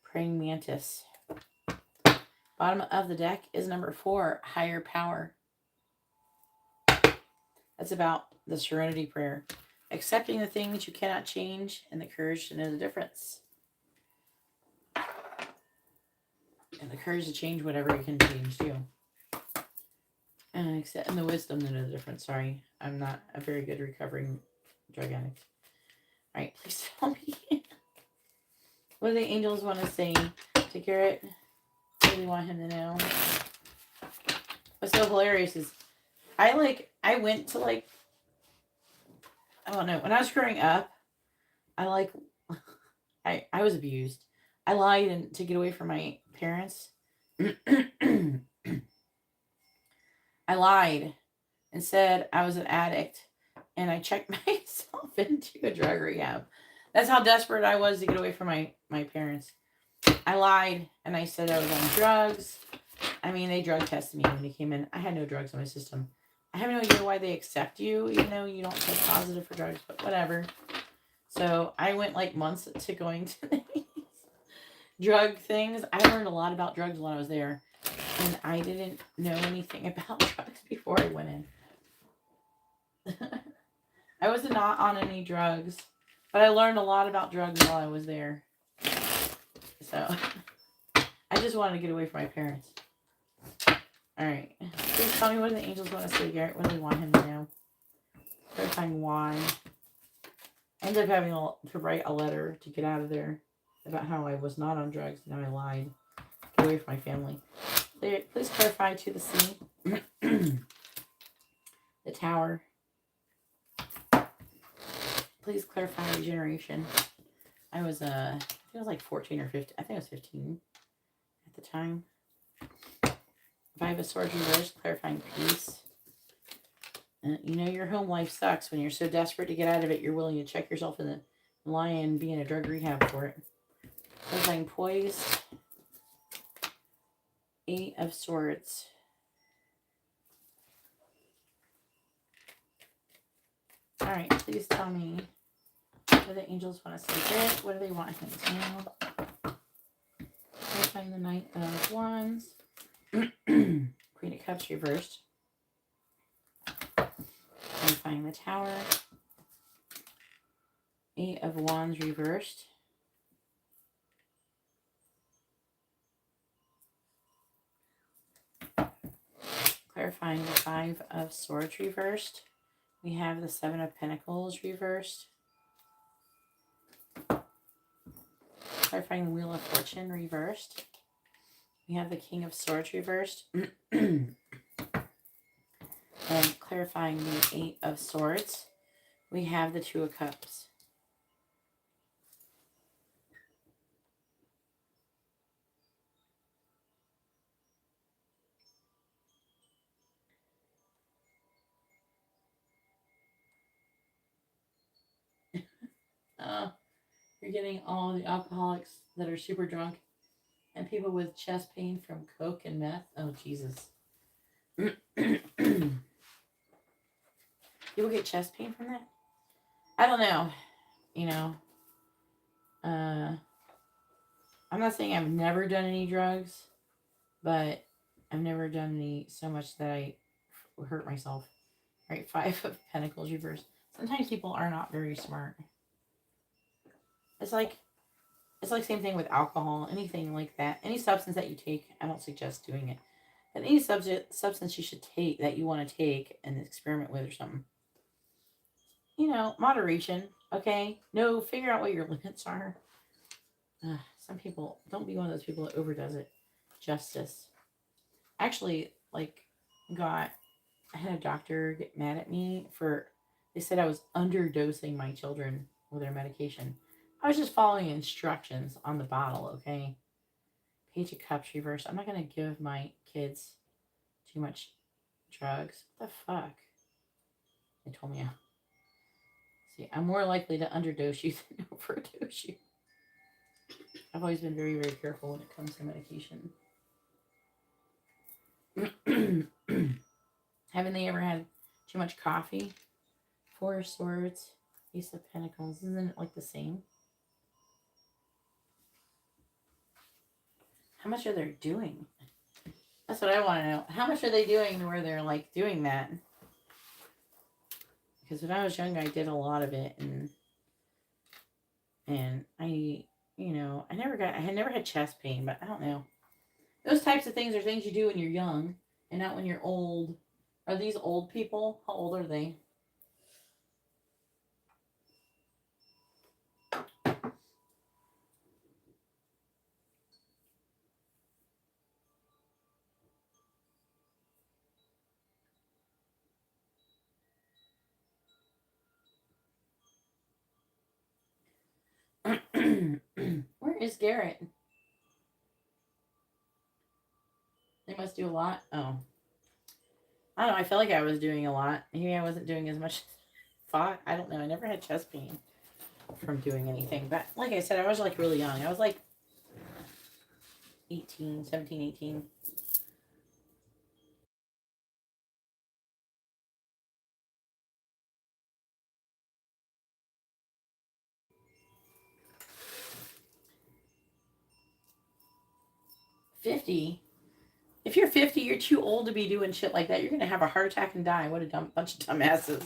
Praying Mantis. Bottom of the deck is number 4, Higher Power. That's about the Serenity Prayer. Accepting the things you cannot change and the courage to know the difference. And the courage to change whatever you can change too. And the wisdom to know the difference. Sorry, I'm not a very good recovering drug addict. All right, please tell me. What do the angels want to say to Garrett? What do they want him to know? What's so hilarious is I went to I don't know, when I was growing up, I was abused. I lied to get away from my parents. I lied and said I was an addict, and I checked myself into a drug rehab. That's how desperate I was to get away from my parents. I lied, and I said I was on drugs. I mean, they drug tested me when they came in. I had no drugs in my system. I have no idea why they accept you, even though you don't test positive for drugs, but whatever. So I went months to going to these drug things. I learned a lot about drugs when I was there, and I didn't know anything about drugs before I went in. I was not on any drugs, but I learned a lot about drugs while I was there. So I just wanted to get away from my parents. All right. Please tell me what the angels want to say, Garrett. What do they want him to know? Clarifying why. I ended up having to write a letter to get out of there about how I was not on drugs and how I lied. Get away from my family. Please clarify to the sea. The Tower. Please clarify regeneration. I was I think I was 14 or 15. I think I was 15 at the time. Five of Swords reversed, clarifying peace. You know your home life sucks. When you're so desperate to get out of it, you're willing to check yourself in the lie and be in a drug rehab for it. Clarifying poised. 8 of Swords. Alright, please tell me what the angels want to say. What do they want him to know? Clarifying the Knight of Wands. Queen of Cups reversed. Clarifying the Tower. 8 of Wands reversed. Clarifying the 5 of Swords reversed. We have the 7 of Pentacles reversed. Clarifying the Wheel of Fortune reversed. We have the King of Swords reversed. And clarifying the 8 of Swords, we have the 2 of Cups. You're getting all the alcoholics that are super drunk and people with chest pain from coke and meth. Oh, Jesus. People get chest pain from that? I don't know. You know, I'm not saying I've never done any drugs, but I've never done any so much that I hurt myself. Right, 5 of Pentacles reversed. Sometimes people are not very smart. It's like same thing with alcohol, anything like that. Any substance that you take, I don't suggest doing it. But any substance you should take that you want to take and experiment with or something. You know, moderation, okay? No, figure out what your limits are. Some people, don't be one of those people that overdoes it. Justice. Actually, I had a doctor get mad at me they said I was underdosing my children with their medication. I was just following instructions on the bottle, okay? Page of Cups reversed. I'm not going to give my kids too much drugs. What the fuck? They told me. See, I'm more likely to underdose you than overdose you. I've always been very, very careful when it comes to medication. Haven't they ever had too much coffee? Four of Swords, Ace of Pentacles. Isn't it like the same? How much are they doing? That's what I want to know. How much are they doing where they're like doing that? Because when I was young, I did a lot of it, and I, I had never had chest pain, but I don't know. Those types of things are things you do when you're young, and not when you're old. Are these old people? How old are they? Where is Garrett? They must do a lot. Oh. I don't know. I felt like I was doing a lot. Maybe I wasn't doing as much as I thought. I don't know. I never had chest pain from doing anything. But like I said, I was like really young. I was like 18, 17, 18. If you're 50, you're too old to be doing shit like that. You're going to have a heart attack and die. What a bunch of dumbasses.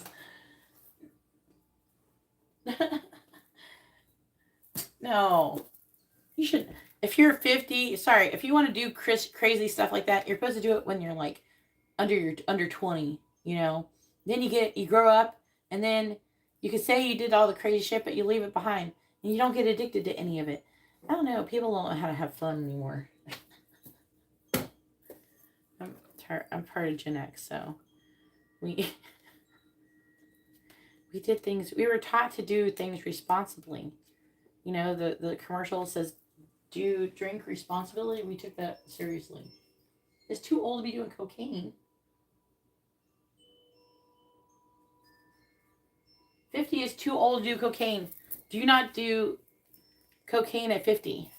No. You should, if you're 50, sorry, if you want to do crazy stuff like that, you're supposed to do it when you're like under 20, Then you grow up, and then you could say you did all the crazy shit, but you leave it behind. And you don't get addicted to any of it. I don't know. People don't know how to have fun anymore. I'm part of Gen X, so we did things. We were taught to do things responsibly. The commercial says, "Do drink responsibly." We took that seriously. It's too old to be doing cocaine. 50 is too old to do cocaine. Do not do cocaine at 50.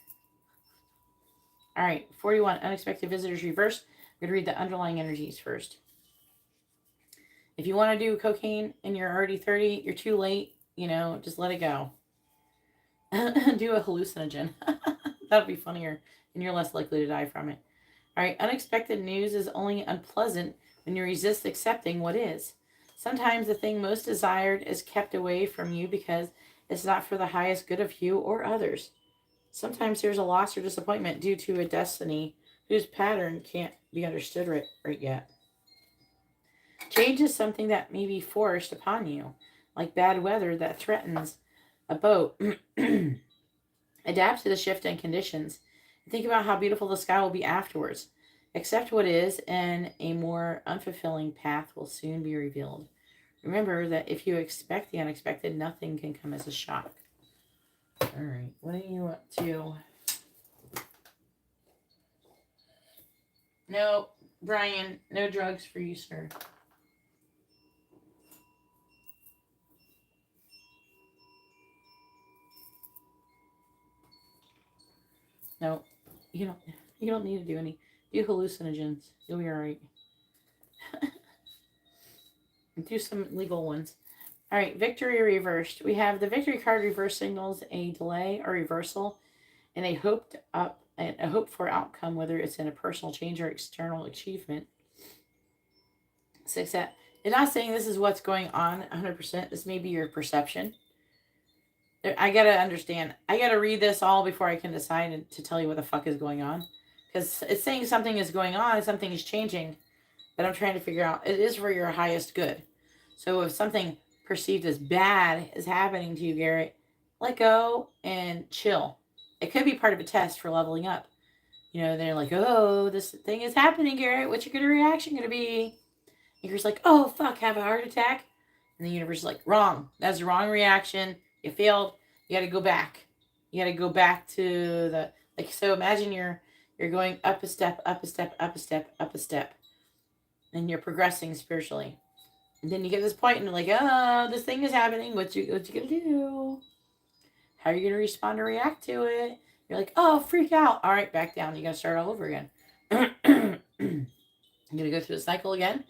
All right, 41, unexpected visitors reversed. I'm going to read the underlying energies first. If you want to do cocaine and you're already 30, you're too late. Just let it go. Do a hallucinogen. That'll be funnier, and you're less likely to die from it. All right, unexpected news is only unpleasant when you resist accepting what is. Sometimes the thing most desired is kept away from you because it's not for the highest good of you or others. Sometimes there's a loss or disappointment due to a destiny whose pattern can't be understood right yet. Change is something that may be forced upon you, like bad weather that threatens a boat. Adapt to the shift in conditions. Think about how beautiful the sky will be afterwards. Accept what is, and a more unfulfilling path will soon be revealed. Remember that if you expect the unexpected, nothing can come as a shock. All right, what are you up to? No, Brian, no drugs for you, sir. No, you don't need to do any. Do hallucinogens. You'll be all right. Do some legal ones. All right, victory reversed. We have the victory card reverse signals a delay or reversal and a hope for outcome, whether it's in a personal change or external achievement. 6 that it's not saying this is what's going on 100%. This may be your perception. I gotta understand. I gotta read this all before I can decide to tell you what the fuck is going on, because it's saying something is going on and something is changing, but I'm trying to figure out. It is for your highest good. So if something perceived as bad is happening to you, Garrett, let go and chill. It could be part of a test for leveling up. They're like, oh, this thing is happening, Garrett. What's your good reaction going to be? And you're like, oh, fuck, have a heart attack? And the universe is like, wrong. That's the wrong reaction. You failed. You got to go back. You got to go back to the, so imagine you're going up a step, up a step, up a step, up a step. And you're progressing spiritually. And then you get to this point and you're like, oh, this thing is happening. What you gonna do? How are you gonna respond or react to it? You're like, oh, freak out. All right, back down. You gotta start all over again. You're gonna go through the cycle again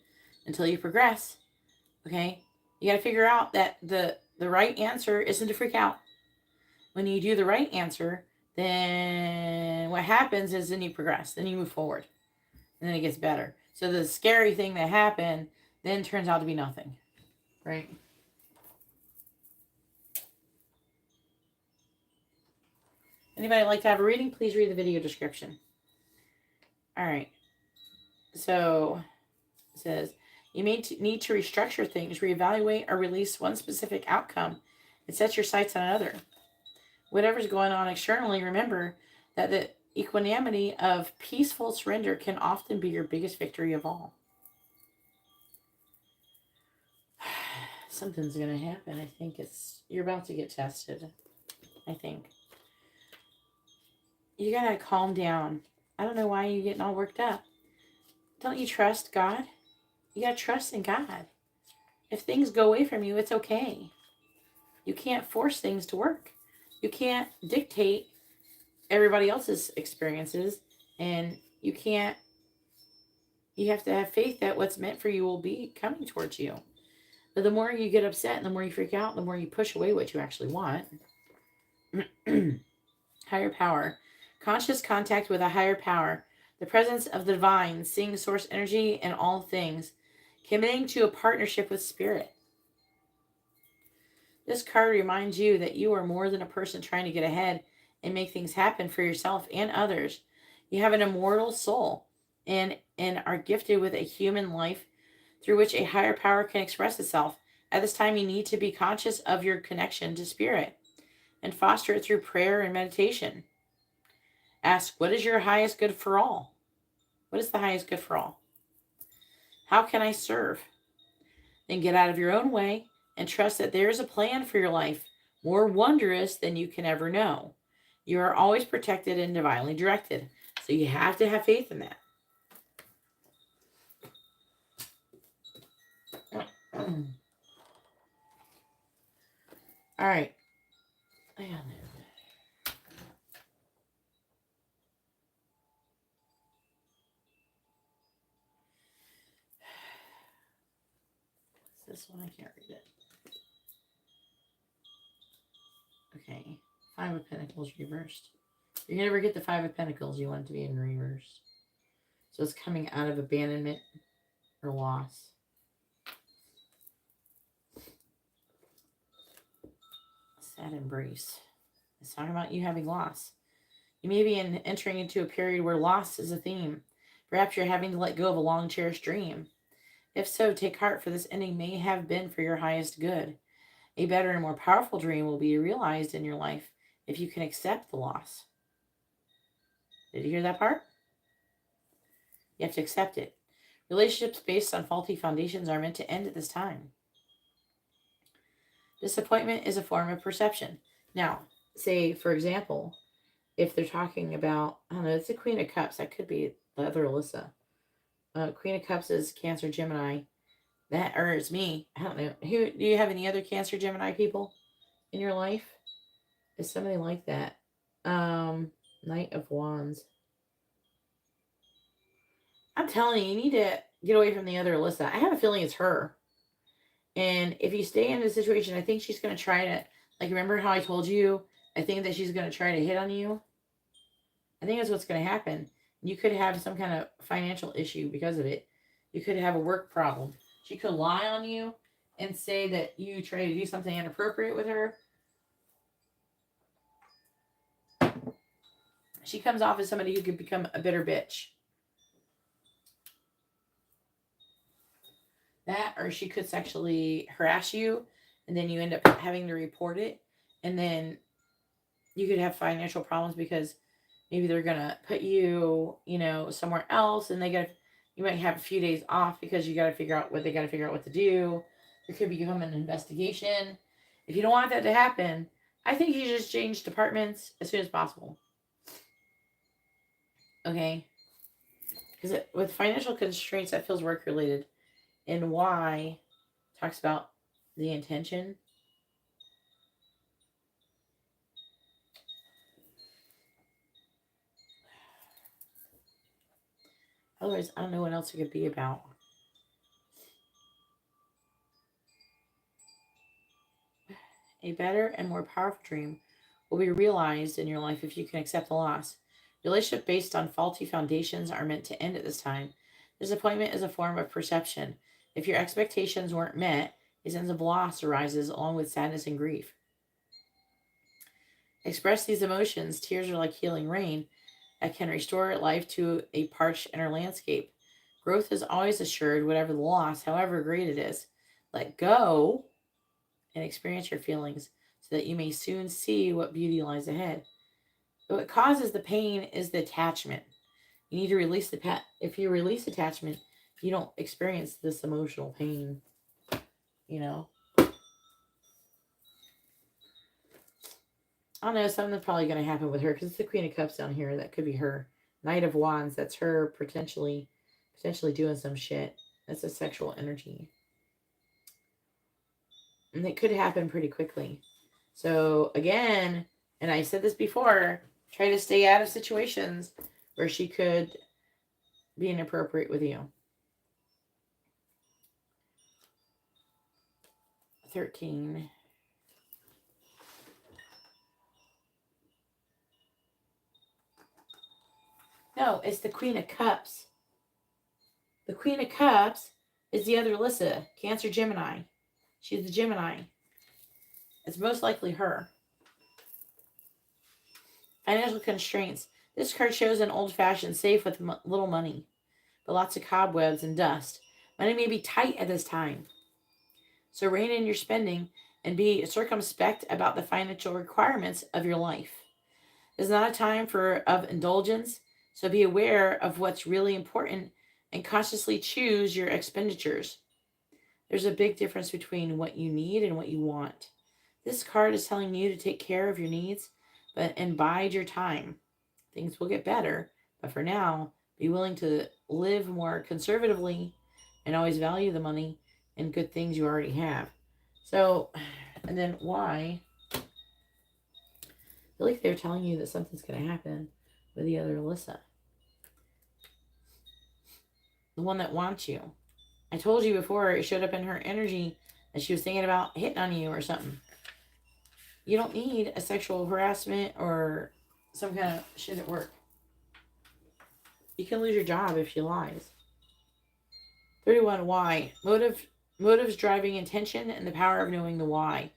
until you progress. Okay? You gotta figure out that the right answer isn't to freak out. When you do the right answer, then what happens is then you progress, then you move forward, and then it gets better. So the scary thing that happened then turns out to be nothing, right? Anybody like to have a reading? Please read the video description. All right. So it says, you may need to restructure things, reevaluate, or release one specific outcome and set your sights on another. Whatever's going on externally, remember that the equanimity of peaceful surrender can often be your biggest victory of all. Something's going to happen. I think you're about to get tested. I think. You got to calm down. I don't know why you're getting all worked up. Don't you trust God? You got to trust in God. If things go away from you, it's okay. You can't force things to work. You can't dictate everybody else's experiences, and you have to have faith that what's meant for you will be coming towards you. But the more you get upset and the more you freak out, the more you push away what you actually want. Higher power. Conscious contact with a higher power. The presence of the divine, seeing source energy in all things. Committing to a partnership with spirit. This card reminds you that you are more than a person trying to get ahead and make things happen for yourself and others. You have an immortal soul and are gifted with a human life through which a higher power can express itself. At this time, you need to be conscious of your connection to spirit and foster it through prayer and meditation. Ask, what is your highest good for all? What is the highest good for all? How can I serve? Then get out of your own way and trust that there is a plan for your life more wondrous than you can ever know. You are always protected and divinely directed. So you have to have faith in that. All right. I got it. This one, I can't read it. Okay. 5 of Pentacles reversed. You're going to ever get the 5 of Pentacles, you want it to be in reverse. So it's coming out of abandonment or loss. Sad embrace. It's talking about you having loss. You may be entering into a period where loss is a theme. Perhaps you're having to let go of a long-cherished dream. If so, take heart, for this ending may have been for your highest good. A better and more powerful dream will be realized in your life if you can accept the loss. Did you hear that part? You have to accept it. Relationships based on faulty foundations are meant to end at this time. Disappointment is a form of perception. Now, say, for example, if they're talking about, I don't know, it's the Queen of Cups. That could be the other Alyssa. Queen of Cups is Cancer, Gemini. That, or it's me. I don't know. Do you have any other Cancer, Gemini people in your life? Is somebody like that? Knight of Wands. I'm telling you, you need to get away from the other Alyssa. I have a feeling it's her. And if you stay in this situation, I think she's going to try to, like, remember how I told you, I think that she's going to try to hit on you? I think that's what's going to happen. You could have some kind of financial issue because of it. You could have a work problem. She could lie on you and say that you try to do something inappropriate with her. She comes off as somebody who could become a bitter bitch. That, or she could sexually harass you, and then you end up having to report it, and then you could have financial problems because maybe they're gonna put you, somewhere else, and you might have a few days off because you got to figure out what to do. There could become an investigation. If you don't want that to happen, I think you just change departments as soon as possible. Okay? Because with financial constraints, that feels work related. And why talks about the intention. Otherwise, I don't know what else it could be about. A better and more powerful dream will be realized in your life if you can accept the loss. Relationships based on faulty foundations are meant to end at this time. Disappointment is a form of perception. If your expectations weren't met, a sense of loss arises along with sadness and grief. Express these emotions. Tears are like healing rain that can restore life to a parched inner landscape. Growth is always assured, whatever the loss, however great it is. Let go and experience your feelings so that you may soon see what beauty lies ahead. But what causes the pain is the attachment. You need to release the if you release attachment, you don't experience this emotional pain. You know? I don't know, something's probably going to happen with her because it's the Queen of Cups down here. That could be her. Knight of Wands, that's her potentially doing some shit. That's a sexual energy. And it could happen pretty quickly. So, again, and I said this before, try to stay out of situations where she could be inappropriate with you. 13. No, it's the Queen of Cups. The Queen of Cups is the other Alyssa, Cancer Gemini. She's the Gemini. It's most likely her. Financial constraints. This card shows an old-fashioned safe with little money, but lots of cobwebs and dust. Money may be tight at this time. So rein in your spending and be circumspect about the financial requirements of your life. It's not a time of indulgence, so be aware of what's really important and consciously choose your expenditures. There's a big difference between what you need and what you want. This card is telling you to take care of your needs, and bide your time. Things will get better, but for now, be willing to live more conservatively and always value the money and good things you already have. So, and then why? I feel like they're telling you that something's going to happen with the other Alyssa. The one that wants you. I told you before, it showed up in her energy that she was thinking about hitting on you or something. You don't need a sexual harassment or some kind of shit at work. You can lose your job if she lies. 31. Why? Motives driving intention and the power of knowing the why.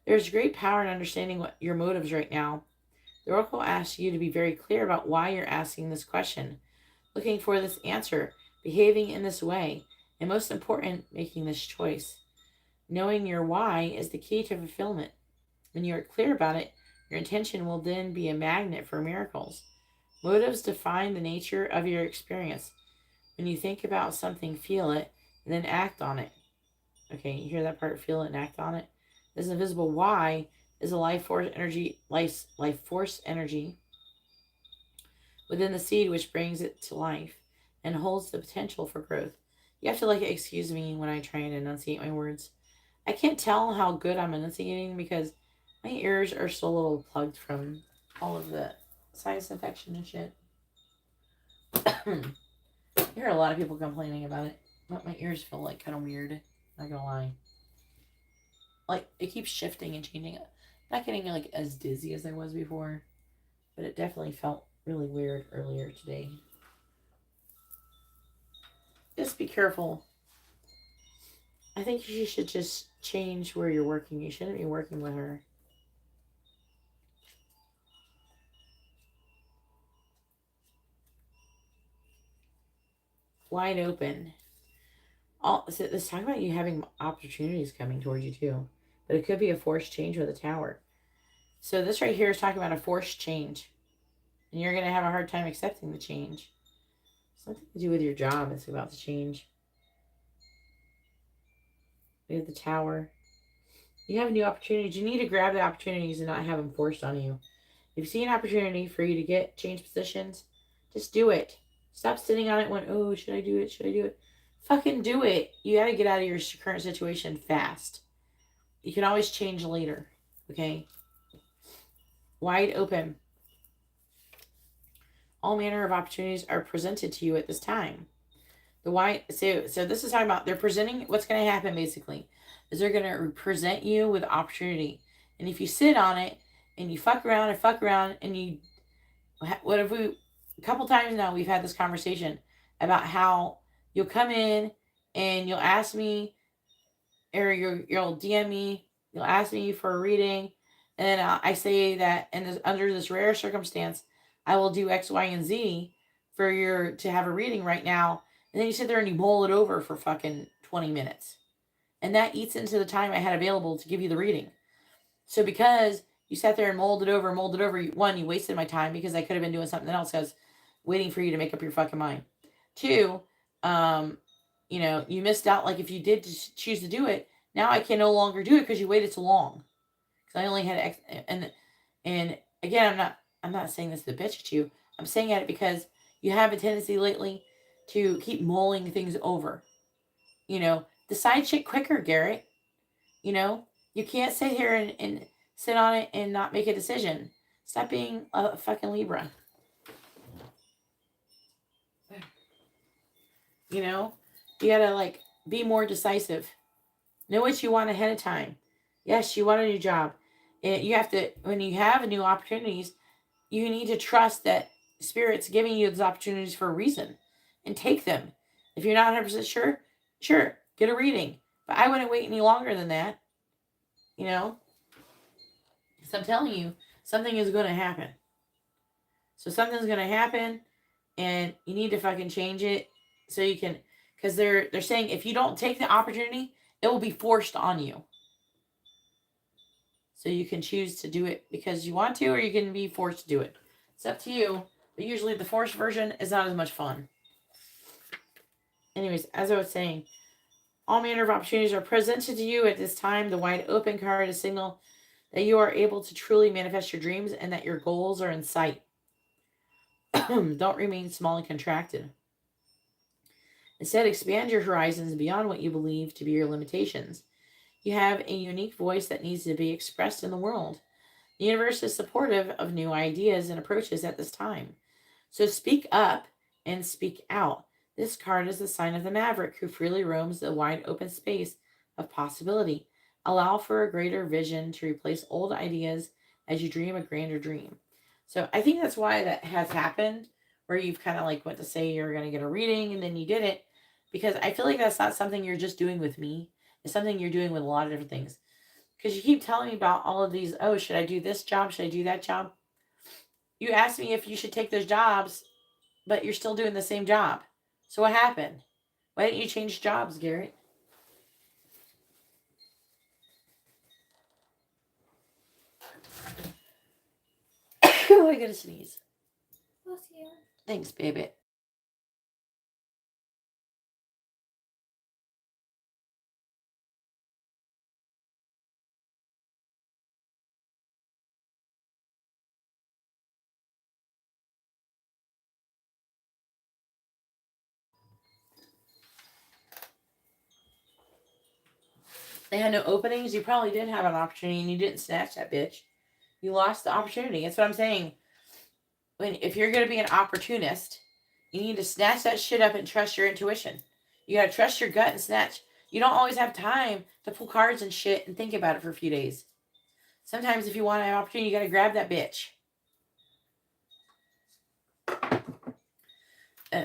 There's great power in understanding what your motives right now. The Oracle asks you to be very clear about why you're asking this question, looking for this answer, behaving in this way, and most important, making this choice. Knowing your why is the key to fulfillment. When you are clear about it, your intention will then be a magnet for miracles. Motives define the nature of your experience. When you think about something, feel it, and then act on it. Okay, you hear that part? Feel it and act on it. This invisible why is a life force energy within the seed, which brings it to life and holds the potential for growth. You have to excuse me when I try and enunciate my words. I can't tell how good I'm enunciating because my ears are still a little plugged from all of the sinus infection and shit. I hear a lot of people complaining about it, but my ears feel kind of weird. Not gonna lie. It keeps shifting and changing. Not getting as dizzy as I was before, but it definitely felt really weird earlier today. Just be careful. I think you should just change where you're working. You shouldn't be working with her. Wide open. So let's talk about you having opportunities coming towards you too. But it could be a forced change with a tower. So this right here is talking about a forced change. And you're going to have a hard time accepting the change. Something to do with your job is about to change. We have the tower. You have new opportunities. You need to grab the opportunities and not have them forced on you. If you see an opportunity for you to change positions, just do it. Stop sitting on it when, oh, should I do it? Should I do it? fucking do it. You got to get out of your current situation fast. You can always change later. Okay? Wide open. All manner of opportunities are presented to you at this time. So this is talking about they're presenting what's going to happen basically is they're going to present you with opportunity. And if you sit on it and you fuck around and you, what if we, a couple times now we've had this conversation about how you'll come in and you'll ask me, or you'll DM me, you'll ask me for a reading, and I say that under this rare circumstance, I will do X, Y, and Z for to have a reading right now, and then you sit there and you mull it over for fucking 20 minutes, and that eats into the time I had available to give you the reading. So because you sat there and mulled it over, one, you wasted my time because I could have been doing something else. I was waiting for you to make up your fucking mind. Two, you missed out. Like if you did choose to do it, now I can no longer do it because you waited too long. Because I only had and again, I'm not saying this to bitch at you. I'm saying it because you have a tendency lately to keep mulling things over. Decide shit quicker, Garrett. You can't sit here and sit on it and not make a decision. Stop being a fucking Libra. You gotta be more decisive. Know what you want ahead of time. Yes, you want a new job. And you have to, when you have new opportunities, you need to trust that Spirit's giving you those opportunities for a reason and take them. If you're not 100% sure, get a reading. But I wouldn't wait any longer than that. Because I'm telling you, something is going to happen. So something's going to happen and you need to fucking change it so you can, because they're saying if you don't take the opportunity, it will be forced on you. So you can choose to do it because you want to, or you can be forced to do it. It's up to you. But usually the forced version is not as much fun. Anyways, as I was saying, all manner of opportunities are presented to you at this time. The wide open card is a signal that you are able to truly manifest your dreams and that your goals are in sight. Don't remain small and contracted. Instead, expand your horizons beyond what you believe to be your limitations. You have a unique voice that needs to be expressed in the world. The universe is supportive of new ideas and approaches at this time. So speak up and speak out. This card is the sign of the maverick who freely roams the wide open space of possibility. Allow for a greater vision to replace old ideas as you dream a grander dream. So I think that's why that has happened, where you've kind of went to say you're going to get a reading and then you did it, because I feel like that's not something you're just doing with me. It's something you're doing with a lot of different things. Because you keep telling me about all of these, oh, should I do this job? Should I do that job? You asked me if you should take those jobs, but you're still doing the same job. So what happened? Why didn't you change jobs, Garrett? Oh, I gotta sneeze. Bless you. Thanks, baby. They had no openings. You probably did have an opportunity and you didn't snatch that bitch. You lost the opportunity. That's what I'm saying. If you're going to be an opportunist, you need to snatch that shit up and trust your intuition. You got to trust your gut and snatch. You don't always have time to pull cards and shit and think about it for a few days. Sometimes if you want an opportunity, you got to grab that bitch.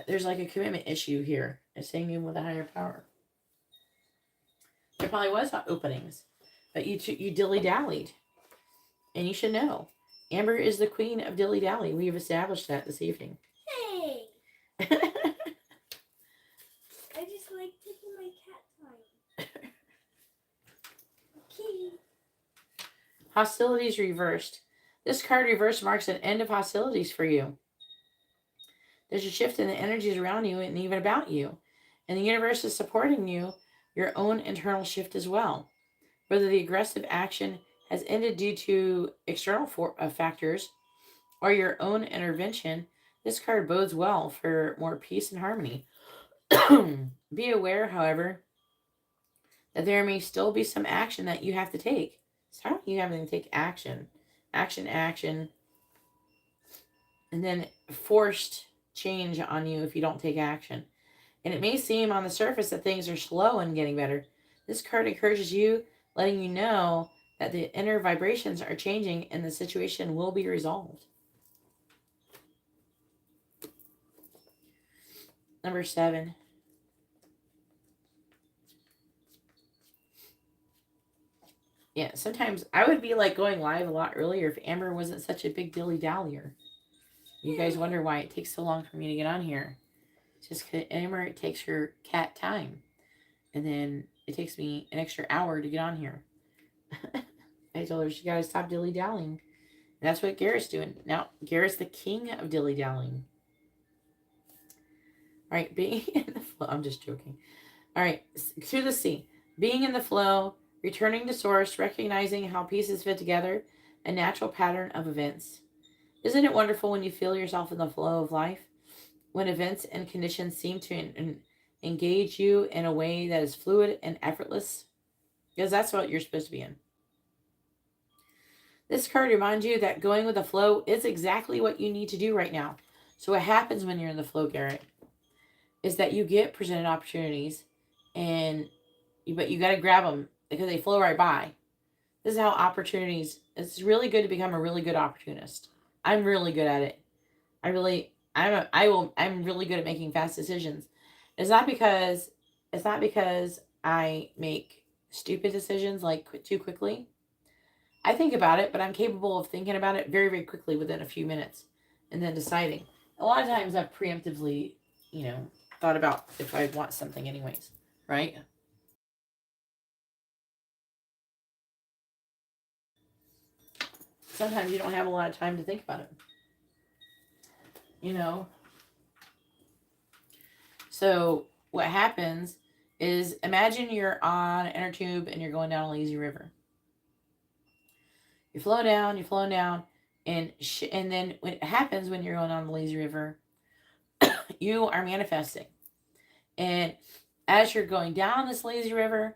There's a commitment issue here. It's saying you with a higher power. There probably was openings, but you dilly-dallied. And you should know, Amber is the queen of dilly-dally. We have established that this evening. Hey! I just like taking my cat time. Okay. Hostilities reversed. This card reversed marks an end of hostilities for you. There's a shift in the energies around you and even about you. And the universe is supporting you, your own internal shift as well. Whether the aggressive action has ended due to external factors or your own intervention, this card bodes well for more peace and harmony. Be aware, however, that there may still be some action that you have to take. So how are you having to take action? Action, and then forced change on you if you don't take action. And it may seem on the surface that things are slow in getting better. This card encourages you, letting you know that the inner vibrations are changing and the situation will be resolved. Number 7. Yeah, sometimes I would be like going live a lot earlier if Amber wasn't such a big dilly-dallier. You guys wonder why it takes so long for me to get on here. It's just because Amber, it takes her cat time. And then it takes me an extra hour to get on here. I told her she got to stop dilly-dallying. And that's what Garrett's doing. Now, Garrett's the king of dilly-dallying. All right, being in the flow. I'm just joking. All right, to the sea. Being in the flow, returning to source, recognizing how pieces fit together, a natural pattern of events. Isn't it wonderful when you feel yourself in the flow of life? When events and conditions seem to engage you in a way that is fluid and effortless? Because that's what you're supposed to be in. This card reminds you that going with the flow is exactly what you need to do right now. So what happens when you're in the flow, Garrett, is that you get presented opportunities, but you got to grab them because they flow right by. This is how opportunities. It's really good to become a really good opportunist. I'm really good at it. I'm really good at making fast decisions. It's not because I make stupid decisions like too quickly. I think about it, but I'm capable of thinking about it very, very quickly within a few minutes and then deciding. A lot of times I've preemptively, thought about if I want something anyways, right? Sometimes you don't have a lot of time to think about it. So what happens is, imagine you're on an inner tube and you're going down a lazy river. You're flowing down, and then what happens when you're going on the lazy river, you are manifesting. And as you're going down this lazy river,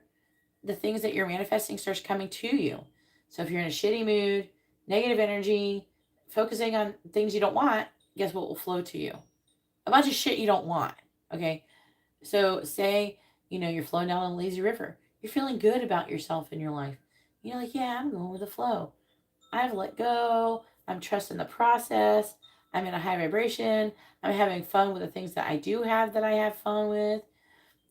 the things that you're manifesting starts coming to you. So if you're in a shitty mood, negative energy, focusing on things you don't want, guess what will flow to you? A bunch of shit you don't want. Okay. So say, you're flowing down a lazy river. You're feeling good about yourself in your life. You're like, yeah, I'm going with the flow. I've let go. I'm trusting the process. I'm in a high vibration. I'm having fun with the things that I do have that I have fun with,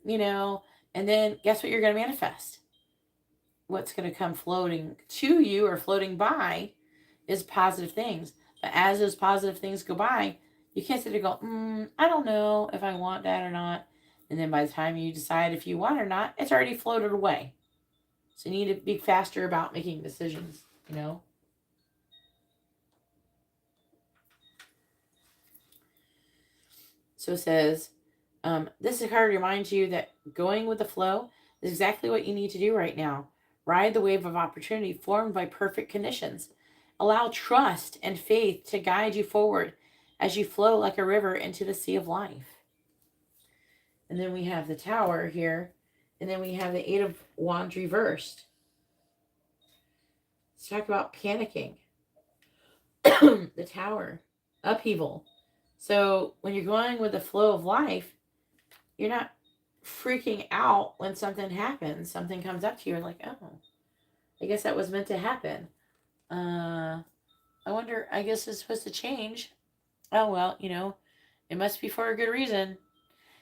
and then guess what you're going to manifest? What's going to come floating to you or floating by is positive things. But as those positive things go by, you can't sit there and go, I don't know if I want that or not. And then by the time you decide if you want or not, it's already floated away. So you need to be faster about making decisions, So it says, this card reminds you that going with the flow is exactly what you need to do right now. Ride the wave of opportunity formed by perfect conditions. Allow trust and faith to guide you forward as you flow like a river into the sea of life. And then we have the Tower here. And then we have the Eight of Wands reversed. Let's talk about panicking. The Tower. Upheaval. So when you're going with the flow of life, you're not freaking out when something happens. Something comes up to you and like, oh, I guess that was meant to happen. I wonder, I guess it's supposed to change. Oh, well, it must be for a good reason.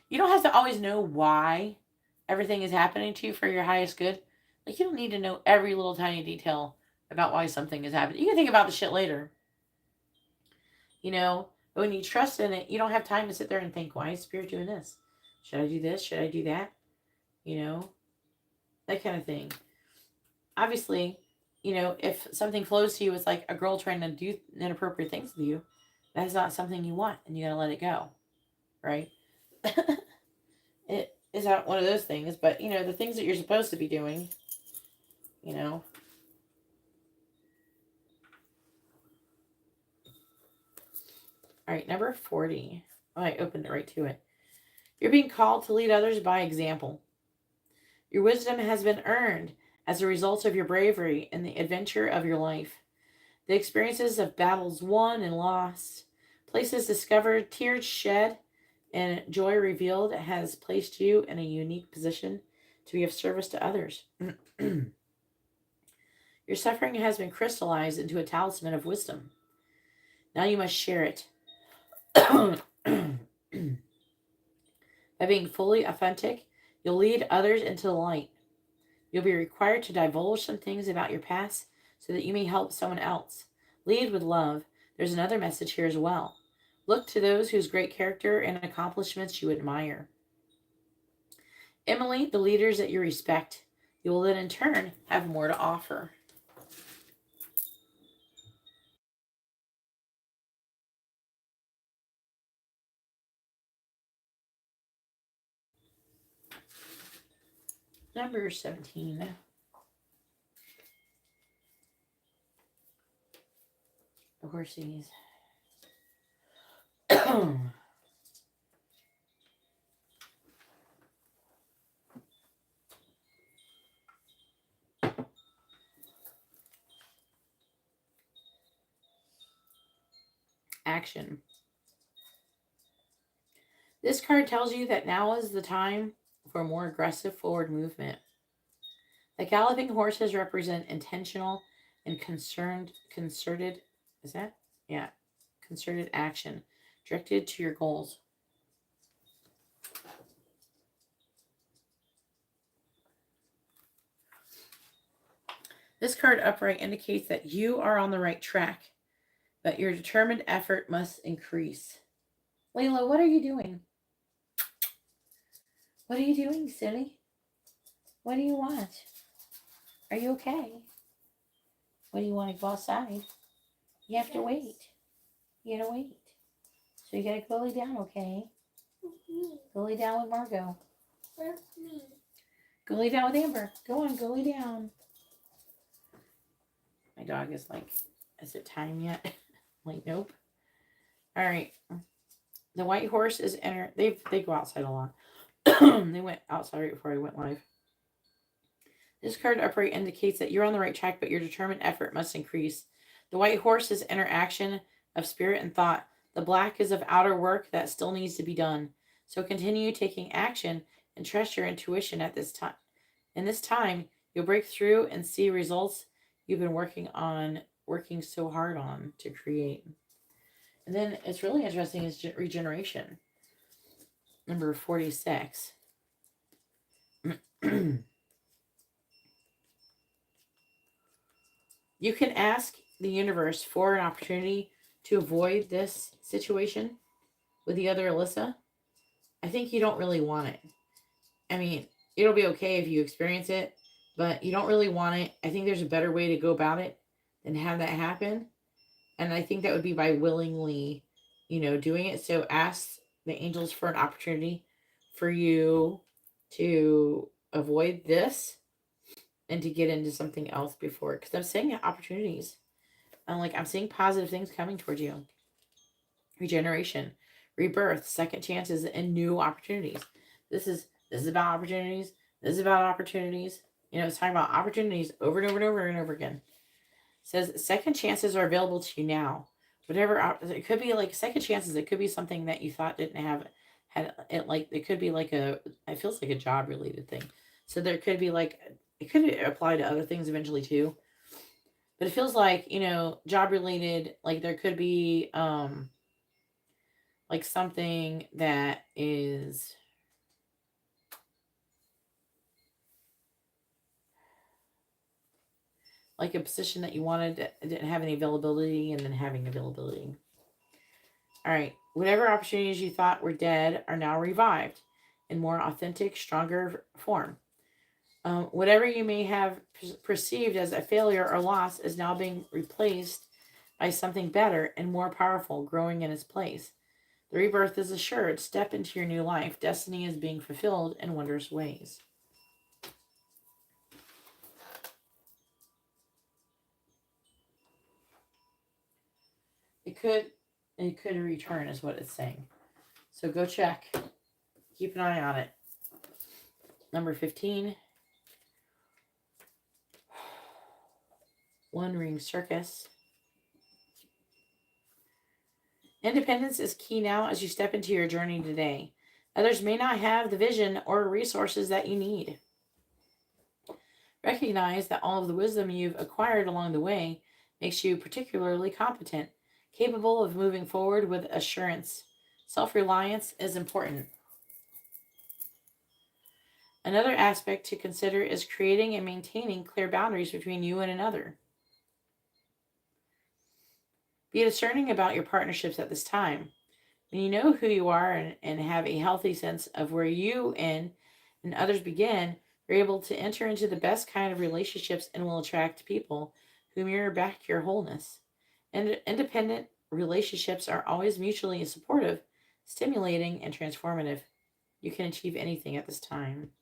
You don't have to always know why everything is happening to you for your highest good. Like, you don't need to know every little tiny detail about why something is happening. You can think about the shit later. But when you trust in it, you don't have time to sit there and think, why is Spirit doing this? Should I do this? Should I do that? That kind of thing. Obviously, if something flows to you, it's like a girl trying to do inappropriate things with you. That's not something you want, and you gotta let it go, right? It is not one of those things, but the things that you're supposed to be doing, All right, number 40. Oh, I opened it right to it. You're being called to lead others by example. Your wisdom has been earned as a result of your bravery and the adventure of your life. The experiences of battles won and lost, places discovered, tears shed, and joy revealed has placed you in a unique position to be of service to others. Your suffering has been crystallized into a talisman of wisdom. Now you must share it. By being fully authentic, you'll lead others into the light. You'll be required to divulge some things about your past so that you may help someone else. Lead with love. There's another message here as well. Look to those whose great character and accomplishments you admire. Emulate the leaders that you respect. You will then in turn have more to offer. Number 17. Of course, these. Action. This card tells you that now is the time for a more aggressive forward movement. The galloping horses represent intentional and concerted, is that? Yeah, concerted action directed to your goals. This card upright indicates that you are on the right track, but your determined effort must increase. Layla, what are you doing? What are you doing, silly? What do you want? Are you okay? What do you want to go outside? You have to wait. You gotta wait. So you gotta go lay down, okay? Go lay down with Margot. Where's me? Go lay down with Amber. Go on, go lay down. My dog is like, is it time yet? I'm like, nope. All right. The white horse is they go outside a lot. They went outside right before I went live. This card upright indicates that you're on the right track, but your determined effort must increase. The white horse is interaction of spirit and thought. The black is of outer work that still needs to be done. So continue taking action and trust your intuition at this time. In this time, you'll break through and see results you've been working so hard on to create. And then it's really interesting is regeneration. Number 46. You can ask the universe for an opportunity to avoid this situation with the other Alyssa. I think you don't really want it. I mean, it'll be okay if you experience it, but you don't really want it. I think there's a better way to go about it than have that happen. And I think that would be by willingly, doing it. So ask the angels for an opportunity for you to avoid this and to get into something else before. Because I'm seeing opportunities. I'm seeing positive things coming towards you. Regeneration, rebirth, second chances, and new opportunities. This is about opportunities. This is about opportunities. It's talking about opportunities over and over and over and over again. It says second chances are available to you now. Whatever it could be, like second chances. It could be something that you thought didn't have had it. Like it could be like it feels like a job related thing. So there could be it could apply to other things eventually too. But it feels like job related. Like there could be like something that is like a position that you wanted that didn't have any availability and then having availability. All right. Whatever opportunities you thought were dead are now revived in more authentic, stronger form. Whatever you may have perceived as a failure or loss is now being replaced by something better and more powerful growing in its place. The rebirth is assured. Step into your new life. Destiny is being fulfilled in wondrous ways. It could return is what it's saying. So go check. Keep an eye on it. Number 15. One Ring Circus. Independence is key now as you step into your journey today. Others may not have the vision or resources that you need. Recognize that all of the wisdom you've acquired along the way makes you particularly competent, capable of moving forward with assurance. Self-reliance is important. Another aspect to consider is creating and maintaining clear boundaries between you and another. Be discerning about your partnerships at this time. When you know who you are and have a healthy sense of where you end and others begin, you're able to enter into the best kind of relationships and will attract people who mirror back your wholeness. And independent relationships are always mutually supportive, stimulating, and transformative. You can achieve anything at this time.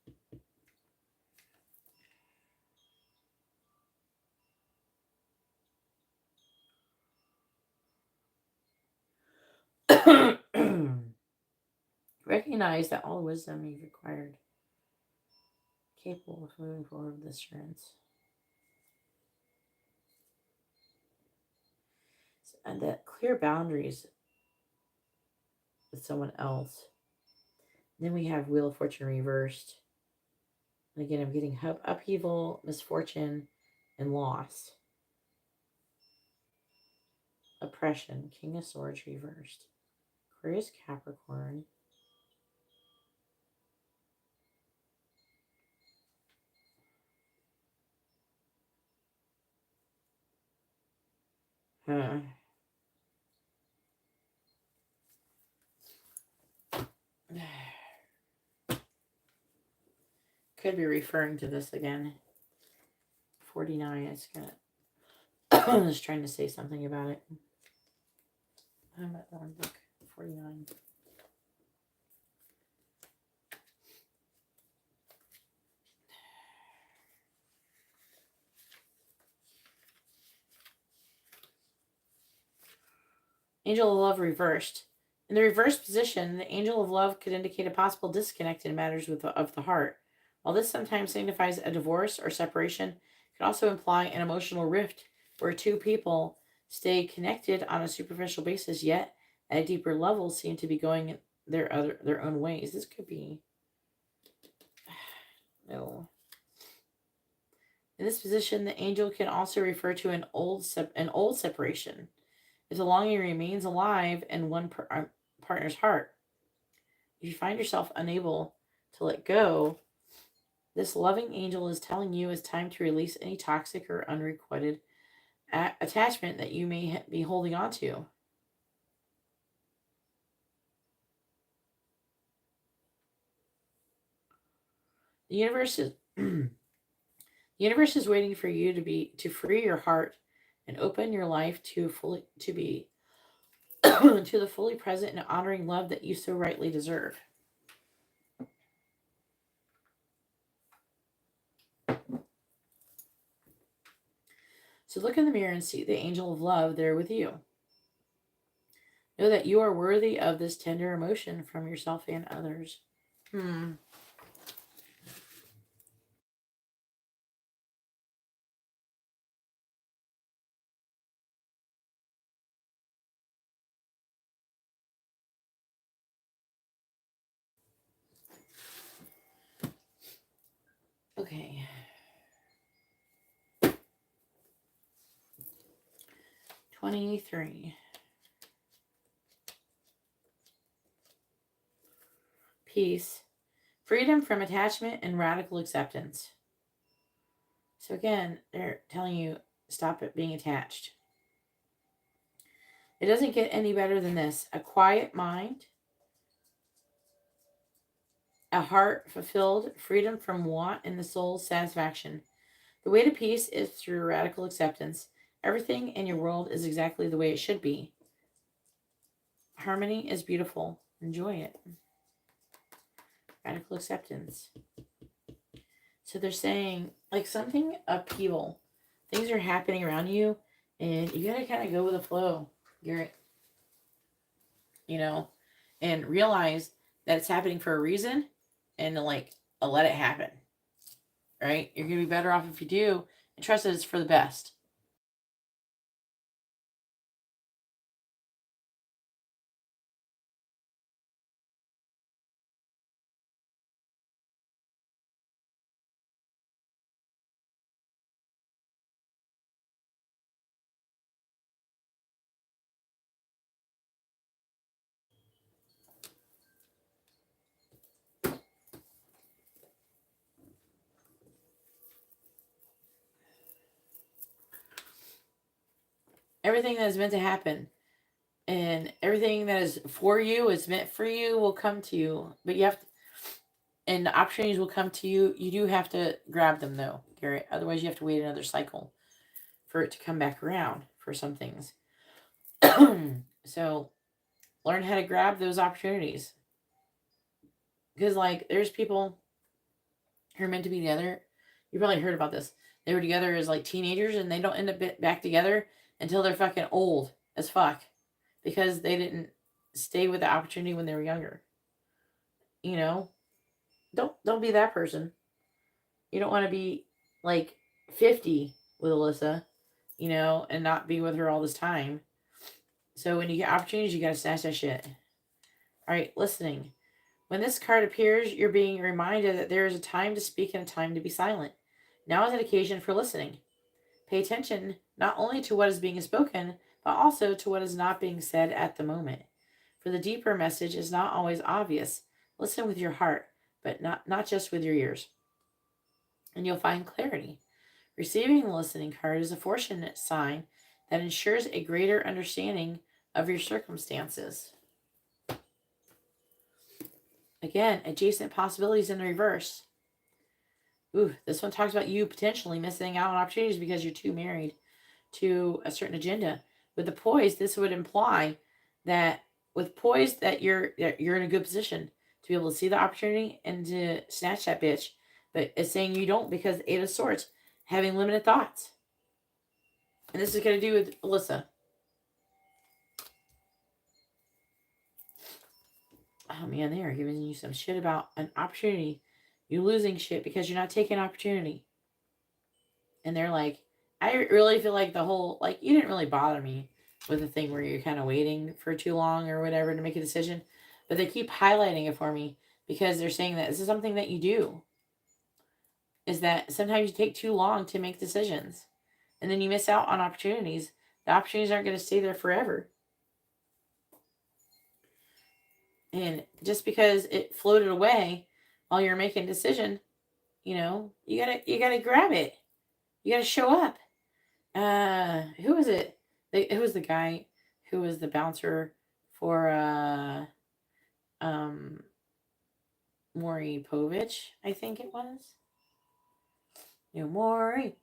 Recognize that all wisdom you've acquired, capable of moving forward with assurance. And that clear boundaries with someone else. Then we have Wheel of Fortune reversed. And again, I'm getting upheaval, misfortune, and loss. Oppression, King of Swords reversed. Aquarius, Capricorn. Huh. Could be referring to this again. 49, it's gonna I was trying to say something about it. I'm at the wrong book. 49. Angel of Love reversed. In the reverse position, the Angel of Love could indicate a possible disconnect in matters of the heart. While this sometimes signifies a divorce or separation, it could also imply an emotional rift where two people stay connected on a superficial basis, yet at a deeper level seem to be going their own ways. This could be no. In this position, the angel can also refer to an old separation. If the longing remains alive in one partner's heart, if you find yourself unable to let go, this loving angel is telling you it's time to release any toxic or unrequited attachment that you may be holding on to. The universe is the universe is waiting for you to free your heart and open your life to be to the fully present and honoring love that you so rightly deserve. So look in the mirror and see the angel of love there with you. Know that you are worthy of this tender emotion from yourself and others. Okay. 23. Peace. Freedom from attachment and radical acceptance. So again, they're telling you stop it being attached. It doesn't get any better than this. A quiet mind, a heart fulfilled, freedom from want, and the soul's satisfaction. The way to peace is through radical acceptance. Everything in your world is exactly the way it should be. Harmony is beautiful. Enjoy it. Radical acceptance. So they're saying, like, something upheaval. Things are happening around you, and you gotta kind of go with the flow. And realize that it's happening for a reason and to like let it happen. Right? You're going to be better off if you do and trust that it's for the best. Everything that is meant to happen and everything that is for you, is meant for you, will come to you. But you have to, and the opportunities will come to you. You do have to grab them though, Garrett. Otherwise, you have to wait another cycle for it to come back around for some things. So learn how to grab those opportunities. Because, like, there's people who are meant to be together. You probably heard about this. They were together as like teenagers and they don't end up back together until they're fucking old as fuck. Because they didn't stay with the opportunity when they were younger. You know? Don't be that person. You don't want to be like 50 with Alyssa, you know, and not be with her all this time. So when you get opportunities, you gotta snatch that shit. Alright, listening. When this card appears, you're being reminded that there is a time to speak and a time to be silent. Now is an occasion for listening. Pay attention not only to what is being spoken, but also to what is not being said at the moment. For the deeper message is not always obvious. Listen with your heart, but not just with your ears. And you'll find clarity. Receiving the listening card is a fortunate sign that ensures a greater understanding of your circumstances. Again, adjacent possibilities in reverse. Ooh, this one talks about you potentially missing out on opportunities because you're too married to a certain agenda. With the poise, this would imply that with poise that you're in a good position to be able to see the opportunity and to snatch that bitch. But it's saying you don't because Eight of Swords, having limited thoughts. And this is going to do with Alyssa. Oh man, they are giving you some shit about an opportunity. You losing shit because you're not taking opportunity. And they're like, I really feel like the whole, like, you didn't really bother me with the thing where you're kind of waiting for too long or whatever to make a decision. But they keep highlighting it for me because they're saying that this is something that you do. Is that sometimes you take too long to make decisions. And then you miss out on opportunities. The opportunities aren't going to stay there forever. And just because it floated away while you're making a decision, you know, you gotta grab it. You gotta show up. Who was it? Who was the guy who was the bouncer for Maury Povich, I think it was. You know, Maury.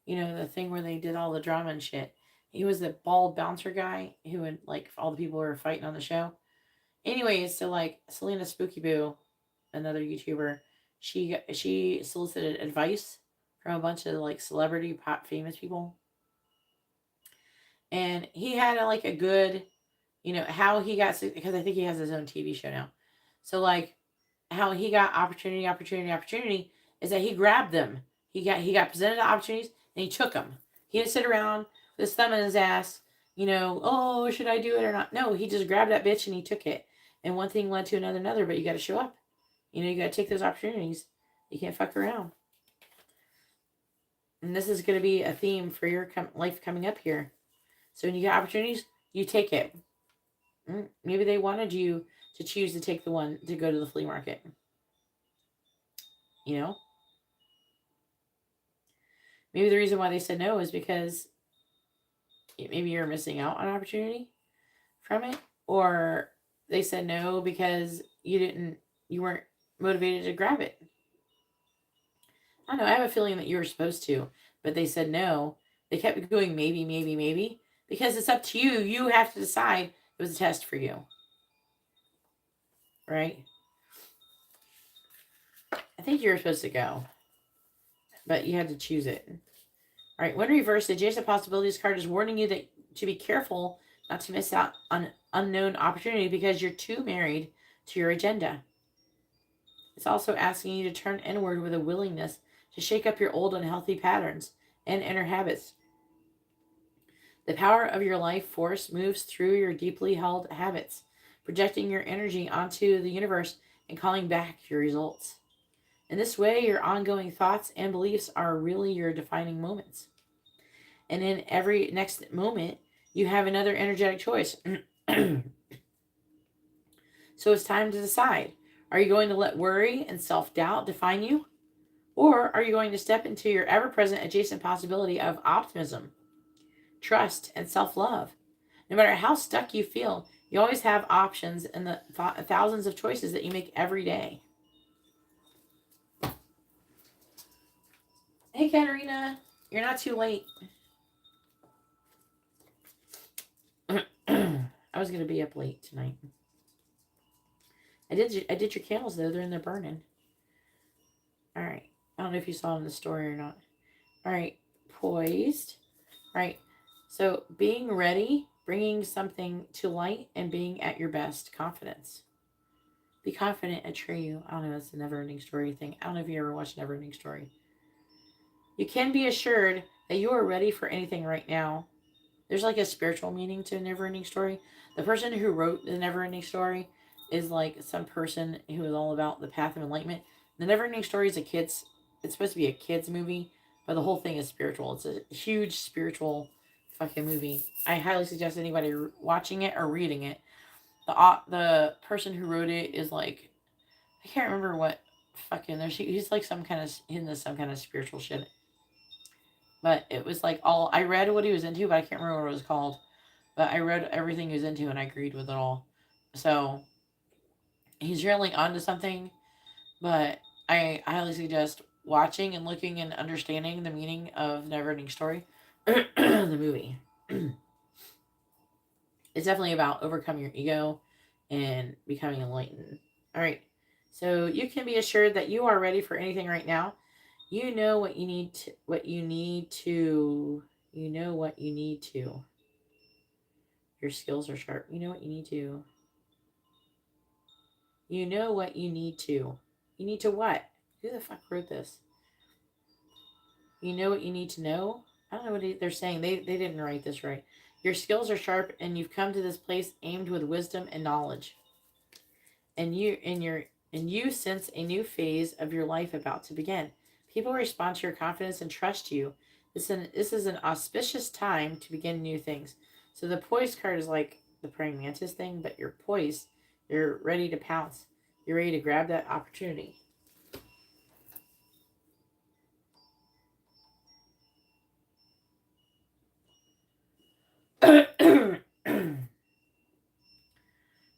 You know, the thing where they did all the drama and shit. He was the bald bouncer guy who would, like, all the people who were fighting on the show. Anyways, so like Selena Spooky Boo, another YouTuber, she solicited advice from a bunch of like celebrity pop famous people. And he had like a good, you know, how he got, because I think he has his own TV show now. So like how he got opportunity is that he grabbed them. He got presented the opportunities and he took them. He didn't sit around with his thumb in his ass, you know, oh, should I do it or not? No, he just grabbed that bitch and he took it. And one thing led to another, but you got to show up. You know, you got to take those opportunities. You can't fuck around. And this is going to be a theme for your life coming up here. So when you get opportunities, you take it. Maybe they wanted you to choose to take the one to go to the flea market. You know? Maybe the reason why they said no is because maybe you're missing out on opportunity from it. Or they said no because you weren't motivated to grab it. I don't know. I have a feeling that you were supposed to, but they said no. They kept going maybe, because it's up to you. You have to decide it was a test for you. Right? I think you were supposed to go, but you had to choose it. All right. When reversed, the adjacent possibilities card is warning you that to be careful not to miss out on unknown opportunity because you're too married to your agenda. It's also asking you to turn inward with a willingness to shake up your old unhealthy patterns and inner habits. The power of your life force moves through your deeply held habits, projecting your energy onto the universe and calling back your results. In this way, your ongoing thoughts and beliefs are really your defining moments. And in every next moment, you have another energetic choice. So it's time to decide. Are you going to let worry and self doubt define you? Or are you going to step into your ever present adjacent possibility of optimism, trust, and self love? No matter how stuck you feel, you always have options in the thousands of choices that you make every day. Hey, Katarina, you're not too late. I was going to be up late tonight. I did your candles, though. They're burning. All right. I don't know if you saw it in the story or not. All right. Poised. All right. So being ready, bringing something to light, and being at your best. Confidence. Be confident, assure you. I don't know. That's a never-ending story thing. I don't know if you ever watched Never-Ending Story. You can be assured that you are ready for anything right now. There's like a spiritual meaning to Never-Ending Story. The person who wrote the Never-Ending Story is like some person who is all about the path of enlightenment. The Never-Ending Story is it's supposed to be a kid's movie, but the whole thing is spiritual. It's a huge spiritual fucking movie. I highly suggest anybody watching it or reading it. The person who wrote it is like, I can't remember what fucking, he's like some kind of spiritual shit. But it was like I read what he was into, but I can't remember what it was called. But I read everything he was into and I agreed with it all. So he's really onto something, but I highly suggest watching and looking and understanding the meaning of Neverending Story, the movie. It's definitely about overcoming your ego and becoming enlightened. All right. So you can be assured that you are ready for anything right now. You know what you need to, you know what you need to. Your skills are sharp. You know what you need to. You know what you need to. You need to what? Who the fuck wrote this? You know what you need to know? I don't know what they're saying. They didn't write this right. Your skills are sharp and you've come to this place aimed with wisdom and knowledge. And you sense a new phase of your life about to begin. People respond to your confidence and trust you. This is an auspicious time to begin new things. So the poised card is like the praying mantis thing, but you're poised. You're ready to pounce. You're ready to grab that opportunity.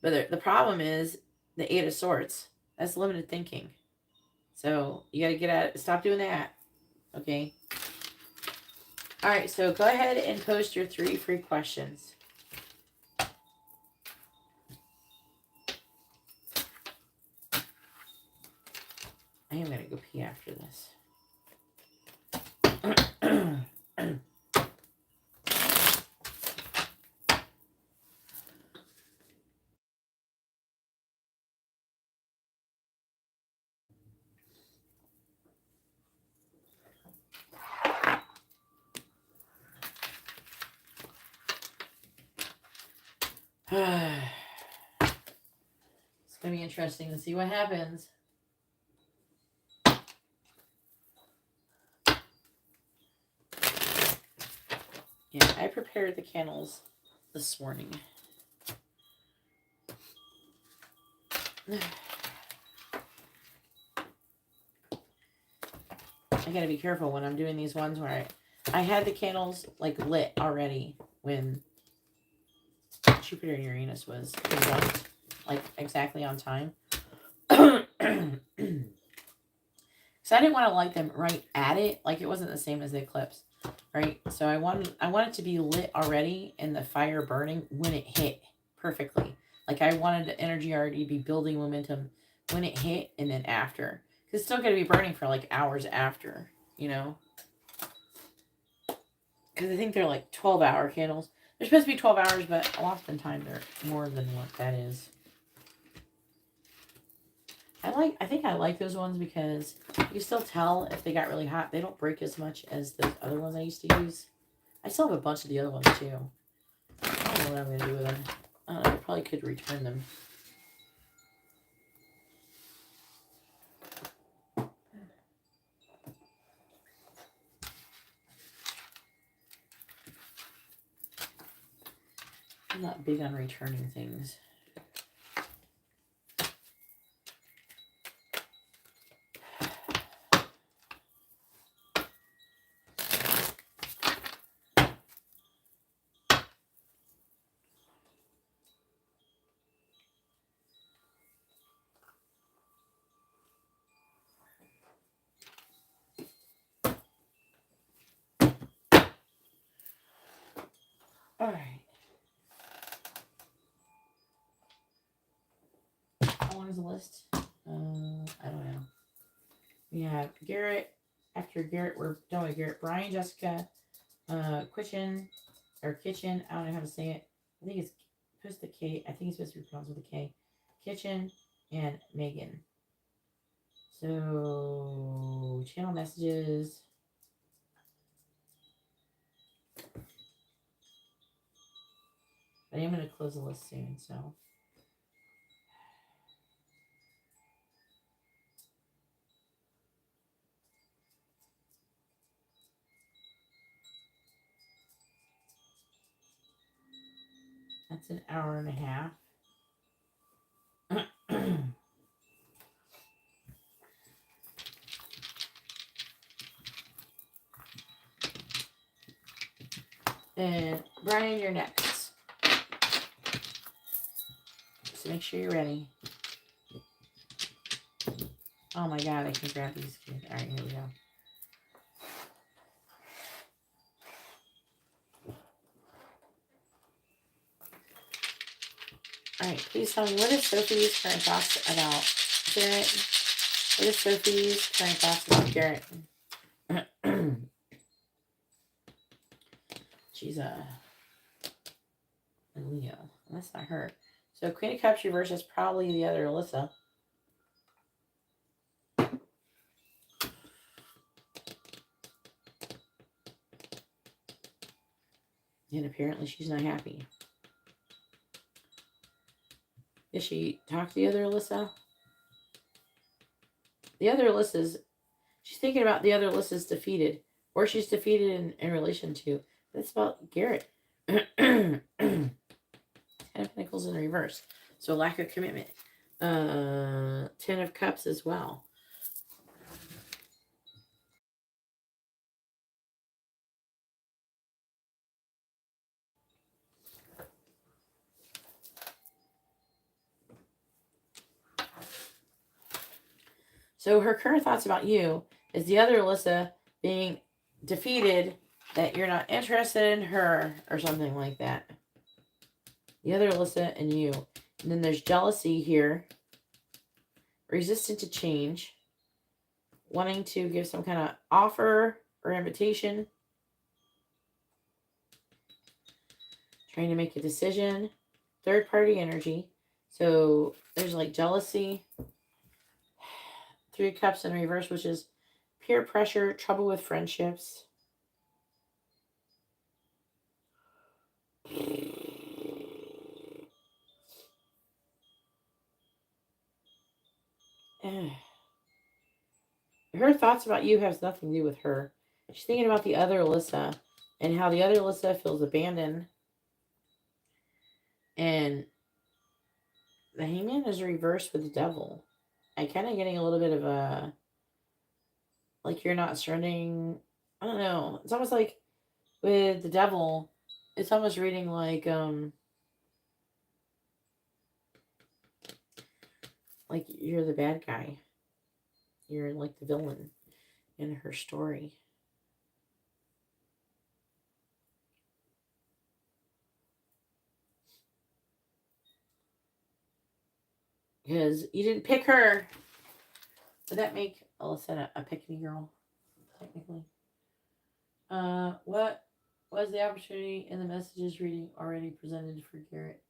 But the problem is the Eight of Swords. That's limited thinking. So you got to get at it. Stop doing that. Okay. All right. So go ahead and post your 3 free questions. I am going to go pee after this. It's going to be interesting to see what happens. Yeah, I prepared the candles this morning. I gotta be careful when I'm doing these ones where I had the candles like lit already when Jupiter and Uranus was conjunct, like exactly on time. So I didn't want to light them right at it, like it wasn't the same as the eclipse, right? So I want it to be lit already and the fire burning when it hit perfectly. Like I wanted the energy already to be building momentum when it hit and then after. Because it's still going to be burning for like hours after, you know? Because I think they're like 12-hour candles. They're supposed to be 12 hours, but often time they're more than what that is. I think I like those ones because you can still tell if they got really hot. They don't break as much as those other ones I used to use. I still have a bunch of the other ones too. I don't know what I'm going to do with them. I don't know, I probably could return them. I'm not big on returning things. All right. How long is the list? I don't know. We have Garrett. After Garrett, we're done with Garrett. Brian, Jessica, Kitchen, or Kitchen. I don't know how to say it. I think it's supposed to K. I think it's supposed to be pronounced with a K. Kitchen and Megan. So channel messages. But I am going to close the list soon, so. That's an hour and a half. And Brian, you're next. So make sure you're ready. Oh my god, I can grab these kids. Alright, here we go. Alright, please tell me, what is Sophie's current thoughts about Garrett? What is Sophie's current thoughts about Garrett? She's a Leo. That's not her. So Queen of Cups reverse is probably the other Alyssa. And apparently she's not happy. Did she talk to the other Alyssa? The other Alyssa's, she's thinking about the other Alyssa's defeated. Or she's defeated in relation to. That's about Garrett. 10 of Pentacles in reverse. So lack of commitment. 10 of Cups as well. So her current thoughts about you is the other Alyssa being defeated, that you're not interested in her or something like that. The other Alyssa and you. And then there's jealousy here. Resistant to change. Wanting to give some kind of offer or invitation. Trying to make a decision. Third party energy. So there's like jealousy. 3 Cups in reverse, which is peer pressure, trouble with friendships. Her thoughts about you has nothing to do with her. She's thinking about the other Alyssa and how the other Alyssa feels abandoned. And the Hangman is reversed with the Devil. I'm kind of getting a little bit of a, like, you're not surrendering. I don't know. It's almost like with the Devil, it's almost reading like you're the bad guy. You're like the villain in her story. Because you didn't pick her. Would that make Alyssa a pick-me girl, technically? What was the opportunity in the messages reading already presented for Garrett?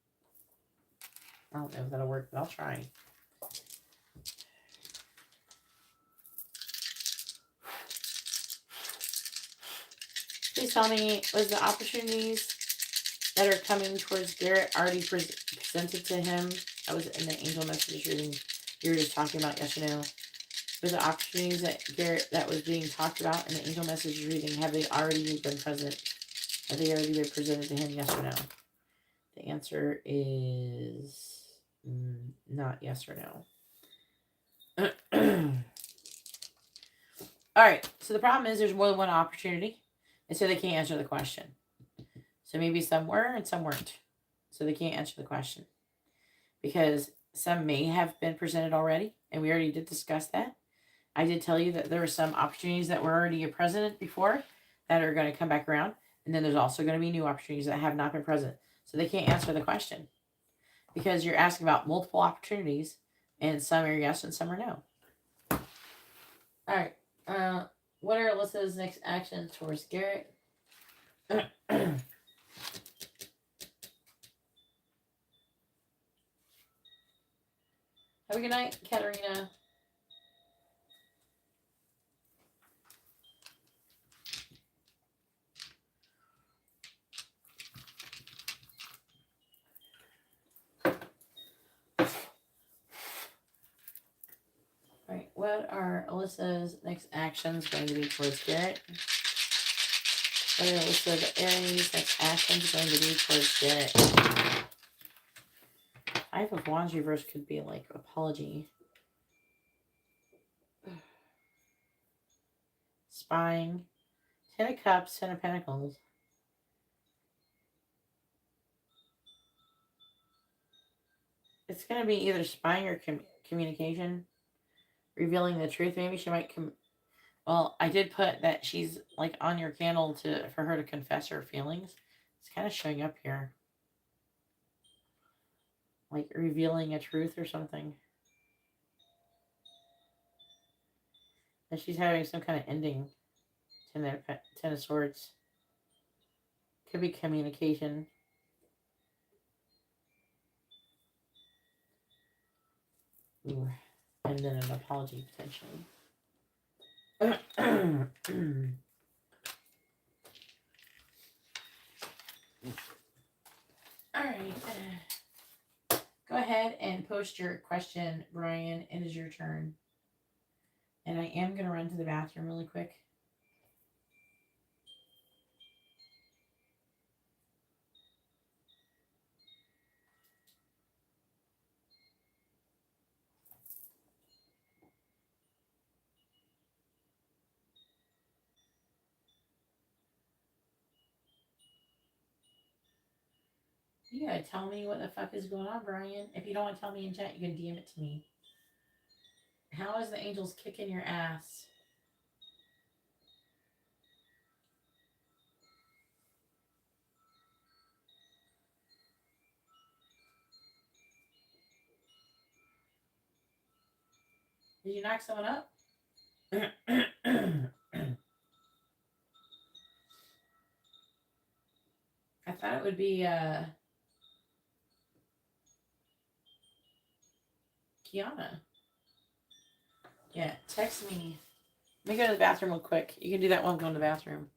I don't know if that'll work, but I'll try. Please tell me, was the opportunities that are coming towards Garrett already presented to him? That was in the angel message reading you were just talking about yesterday. Was the opportunities that Garrett that was being talked about in the angel message reading, have they already been present? Have they already been presented to him? Yes or no? The answer is not yes or no. All right. So the problem is there's more than one opportunity, and so they can't answer the question. So maybe some were and some weren't. So they can't answer the question because some may have been presented already, and we already did discuss that. I did tell you that there were some opportunities that were already present before that are going to come back around, and then there's also going to be new opportunities that have not been present. So they can't answer the question because you're asking about multiple opportunities, and some are yes and some are no. All right. What are Alyssa's next actions towards Garrett? Have a good night, Katarina. All right, what are Alyssa's next actions going to be towards Garrett? What are Alyssa the Aries next actions going to be towards Garrett? Five of Wands reverse could be like apology. Spying. Ten of Cups, Ten of Pentacles. It's going to be either spying or communication. Revealing the truth. Maybe she might well, I did put that she's like on your candle for her to confess her feelings. It's kind of showing up here. Like revealing a truth or something. And she's having some kind of ending. Ten of Swords. Could be communication. Ooh. And then an apology potentially. All right. Go ahead and post your question, Brian. It is your turn. And I am going to run to the bathroom really quick. You gotta tell me what the fuck is going on, Brian. If you don't want to tell me in chat, you can DM it to me. How is the angels kicking your ass? Did you knock someone up? I thought it would be Kiana. Yeah, text me. Let me go to the bathroom real quick. You can do that while I'm going to the bathroom.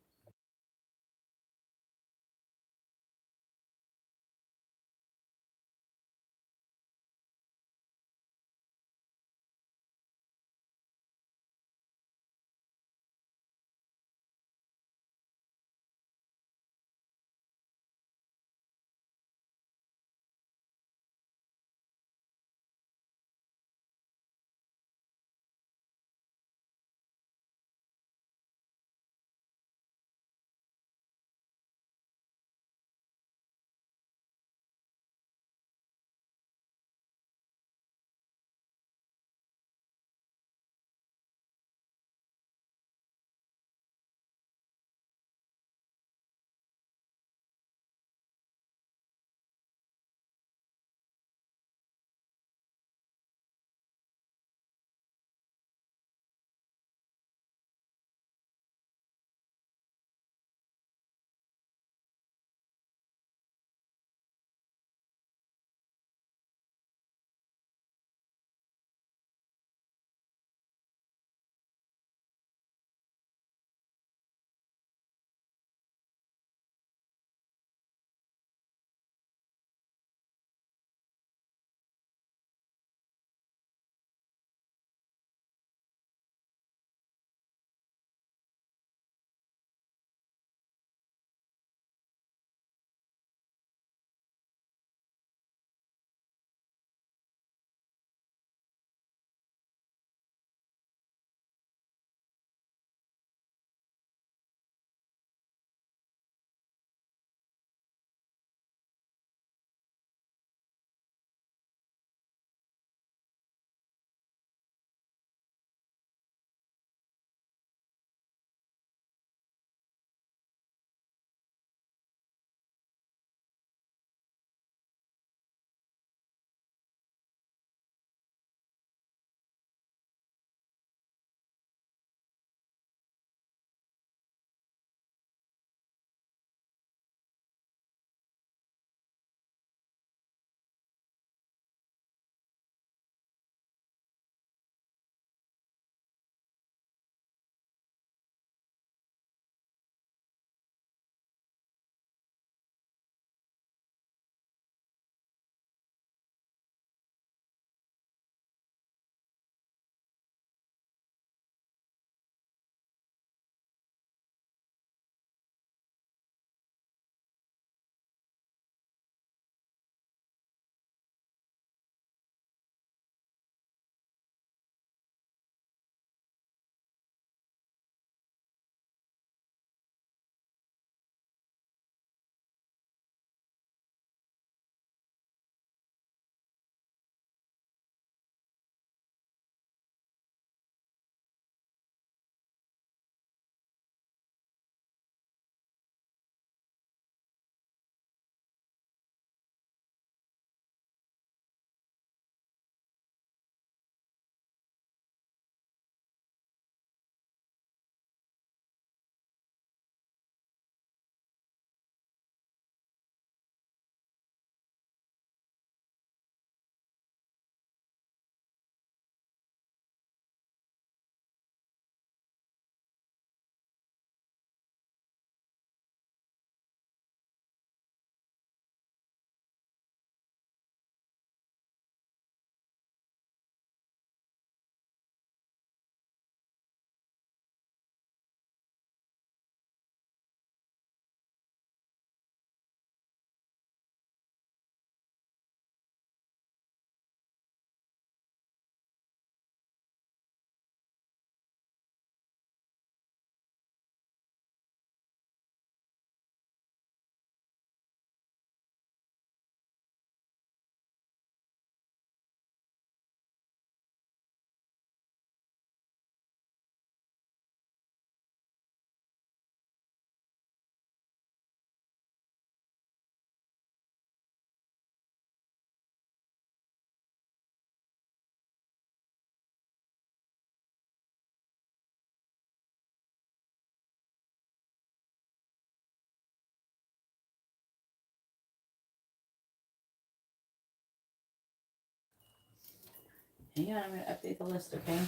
Hang on, I'm going to update the list, okay?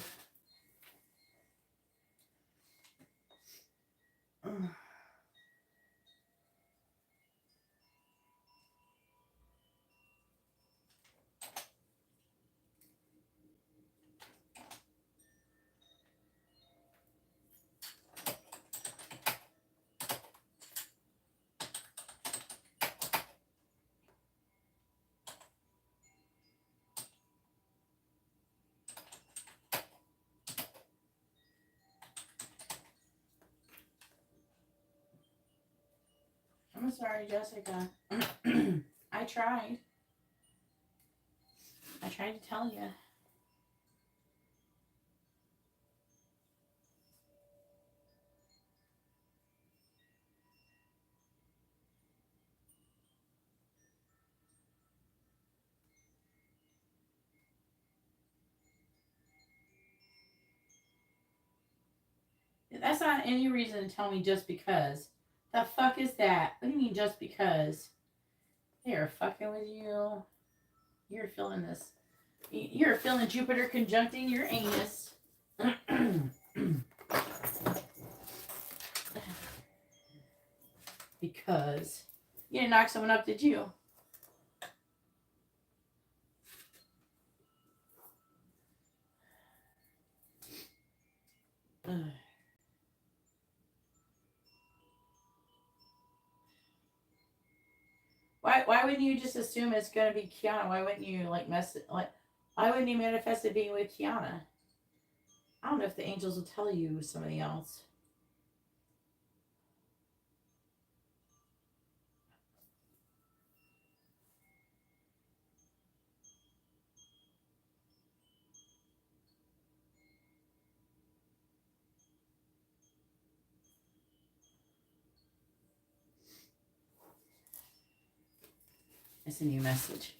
I'm sorry, Jessica. I tried. I tried to tell you. That's not any reason to tell me just because. The fuck is that? What do you mean just because? They are fucking with you. You're feeling this. You're feeling Jupiter conjuncting your anus. Because you didn't knock someone up, did you? Why wouldn't you just assume it's gonna be Kiana? Why wouldn't you like mess it like why wouldn't you manifest it being with Kiana? I don't know if the angels will tell you somebody else. It's a new message.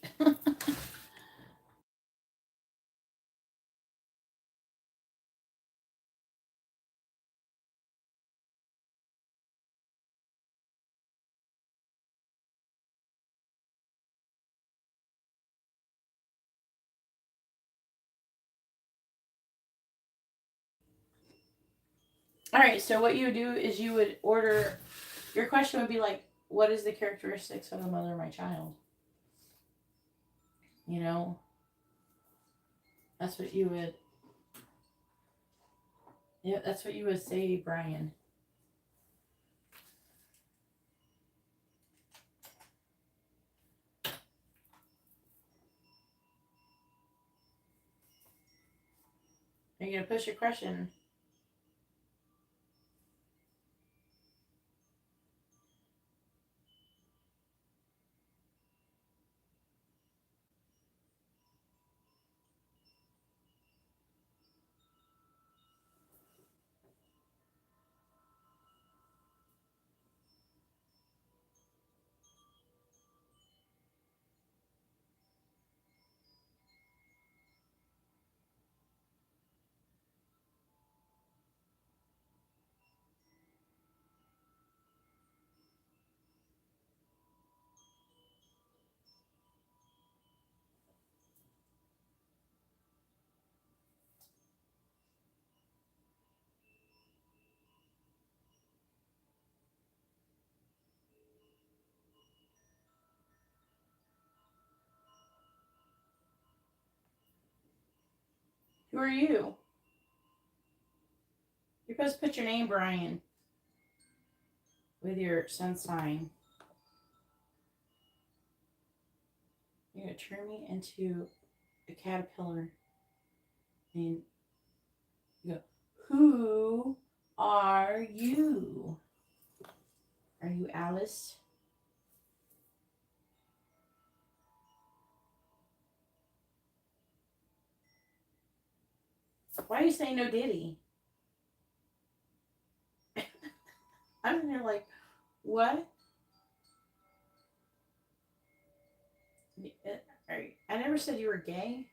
All right, so what you would do is you would order. Your question would be like, what is the characteristics of the mother of my child? You know, that's what you would. Yeah, that's what you would say, Brian. Are you gonna push your question? Who are you? You're supposed to put your name, Brian, with your sun sign. You're gonna turn me into a caterpillar, and you go, who are you? Are you Alice? Why are you saying no Diddy? I'm in there like, what? I never said you were gay.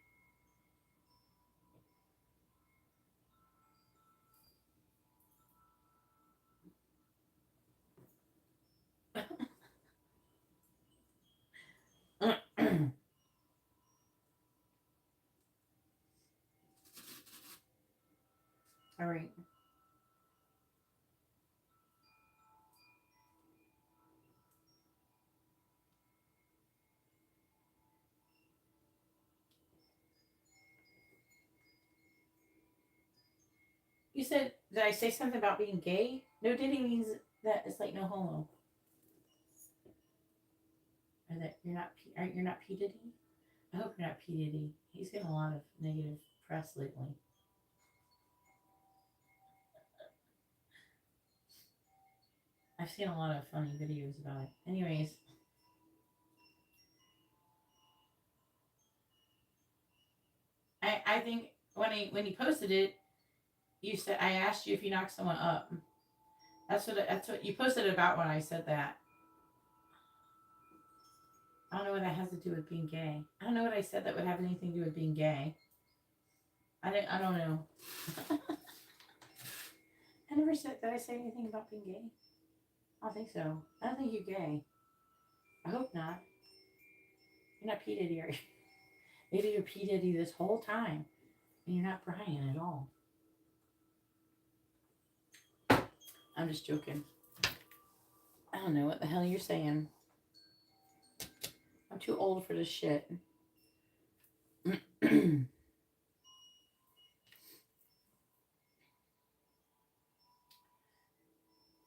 All right. You said, did I say something about being gay? No diddy means that it's like no homo. Or that you're not P. Diddy? I hope you're not P. Diddy. He's getting a lot of negative press lately. I've seen a lot of funny videos about it. Anyways. I think when he posted it, you said I asked you if you knocked someone up. That's what you posted about when I said that. I don't know what that has to do with being gay. I don't know what I said that would have anything to do with being gay. I don't know. I never said, did I say anything about being gay? I don't think so. I don't think you're gay. I hope not. You're not P. Diddy, are you? Maybe you're P. Diddy this whole time, and you're not Brian at all. I'm just joking. I don't know what the hell you're saying. I'm too old for this shit.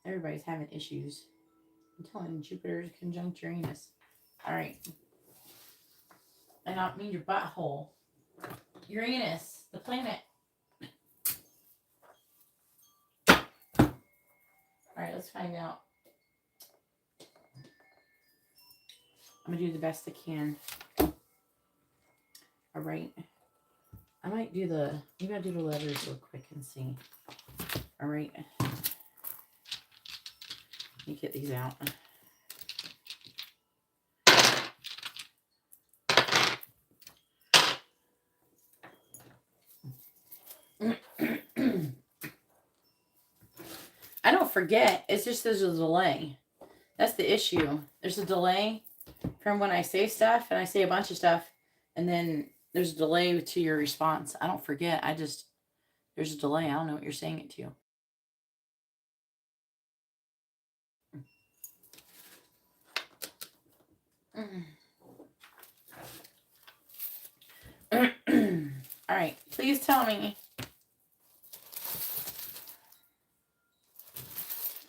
Everybody's having issues. I'm telling you, Jupiter's conjunct Uranus. All right. And I don't mean your butthole. Uranus, the planet. All right, let's find out. I'm going to do the best I can. All right. I might do maybe I'll do the letters real quick and see. All right. Let me get these out. I don't forget. It's just there's a delay. That's the issue. There's a delay from when I say stuff, and I say a bunch of stuff, and then there's a delay to your response. I don't forget. There's a delay. I don't know what you're saying it to. All right. Please tell me.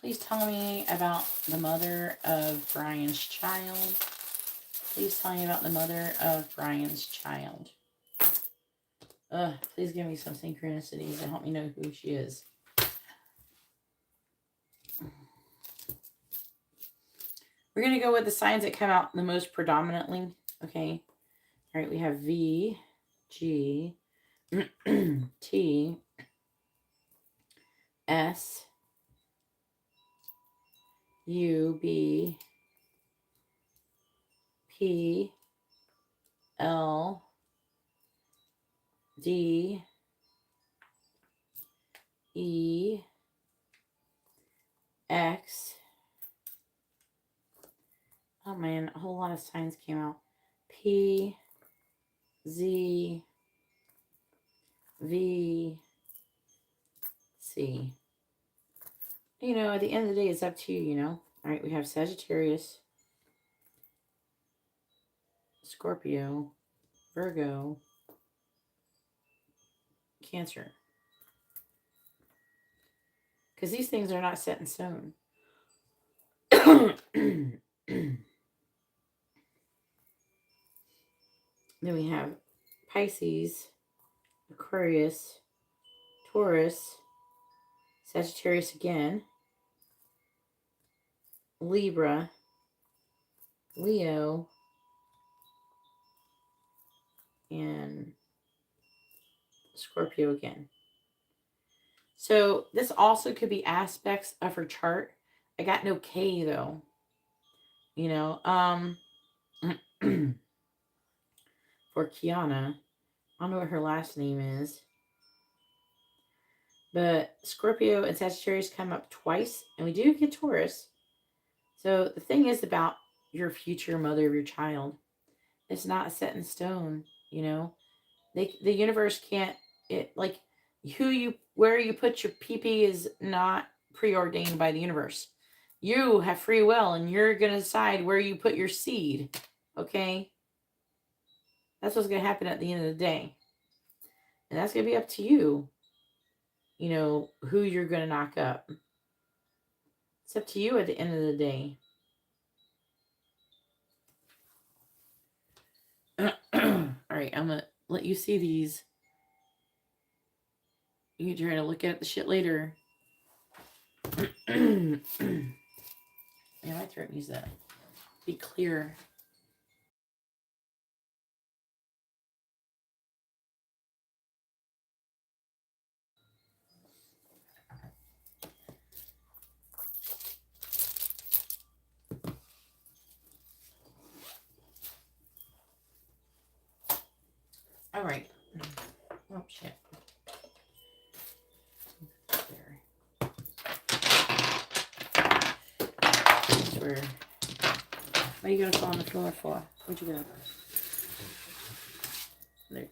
Please tell me about the mother of Brian's child. Please tell me about the mother of Brian's child. Please give me some synchronicities and help me know who she is. We're going to go with the signs that come out the most predominantly. Okay. All right. We have V, G, T, S, U, B, P, L, D, E, X. Oh man, a whole lot of signs came out. P, Z, V, C. You know, at the end of the day, it's up to you, you know. All right, we have Sagittarius, Scorpio, Virgo, Cancer. Because these things are not set in stone. Then we have Pisces, Aquarius, Taurus, Sagittarius again, Libra, Leo, and Scorpio again. So this also could be aspects of her chart. I got no K though. You know, for Kiana, I don't know what her last name is. But Scorpio and Sagittarius come up twice, and we do get Taurus. So the thing is about your future mother of your child, it's not set in stone, you know. The universe can't, it like where you put your pee is not preordained by the universe. You have free will, and you're gonna decide where you put your seed. Okay, that's what's gonna happen at the end of the day, and that's gonna be up to you. You know who you're gonna knock up. It's up to you at the end of the day. All right, I'm gonna let you see these. You can try to look at the shit later. Yeah, my throat needs to be clear. All right. Oh shit. There. That's where. Why you gotta fall on the floor for? Where'd you go? There.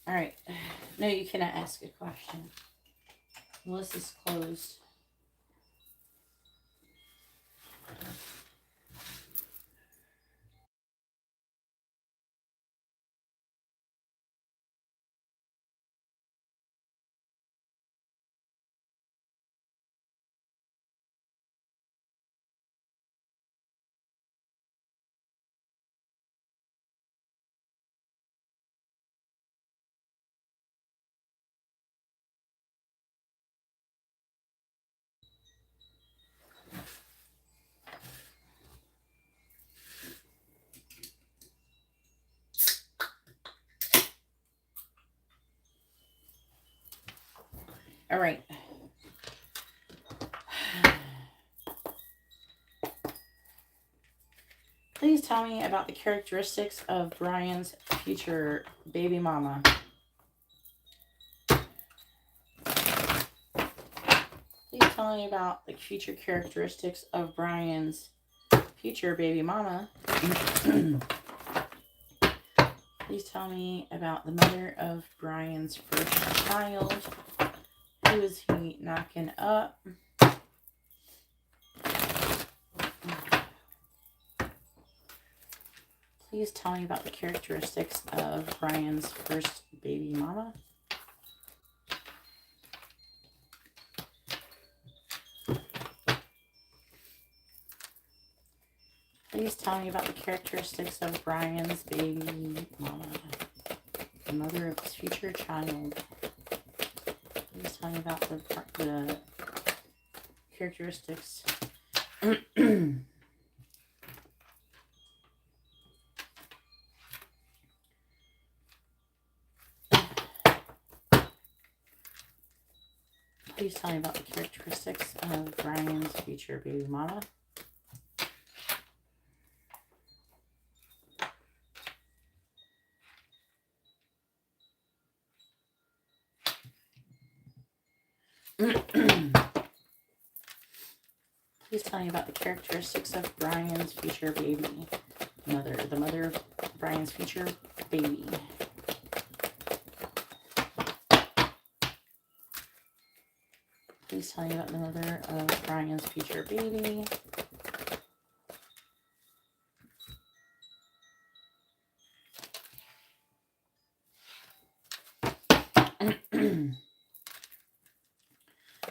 All right. No, you cannot ask a question. The list is closed. All right. Please tell me about the characteristics of Brian's future baby mama. Please tell me about the future characteristics of Brian's future baby mama. Please tell me about the mother of Brian's first child. Who is he knocking up? Please tell me about the characteristics of Brian's first baby mama. Please tell me about the characteristics of Brian's baby mama, the mother of his future child. Please tell me about the characteristics. Please tell me about the characteristics of Brian's future baby mama. Please tell me about the characteristics of Brian's future baby mother, the mother of Brian's future baby. Please tell me about the mother of Brian's future baby.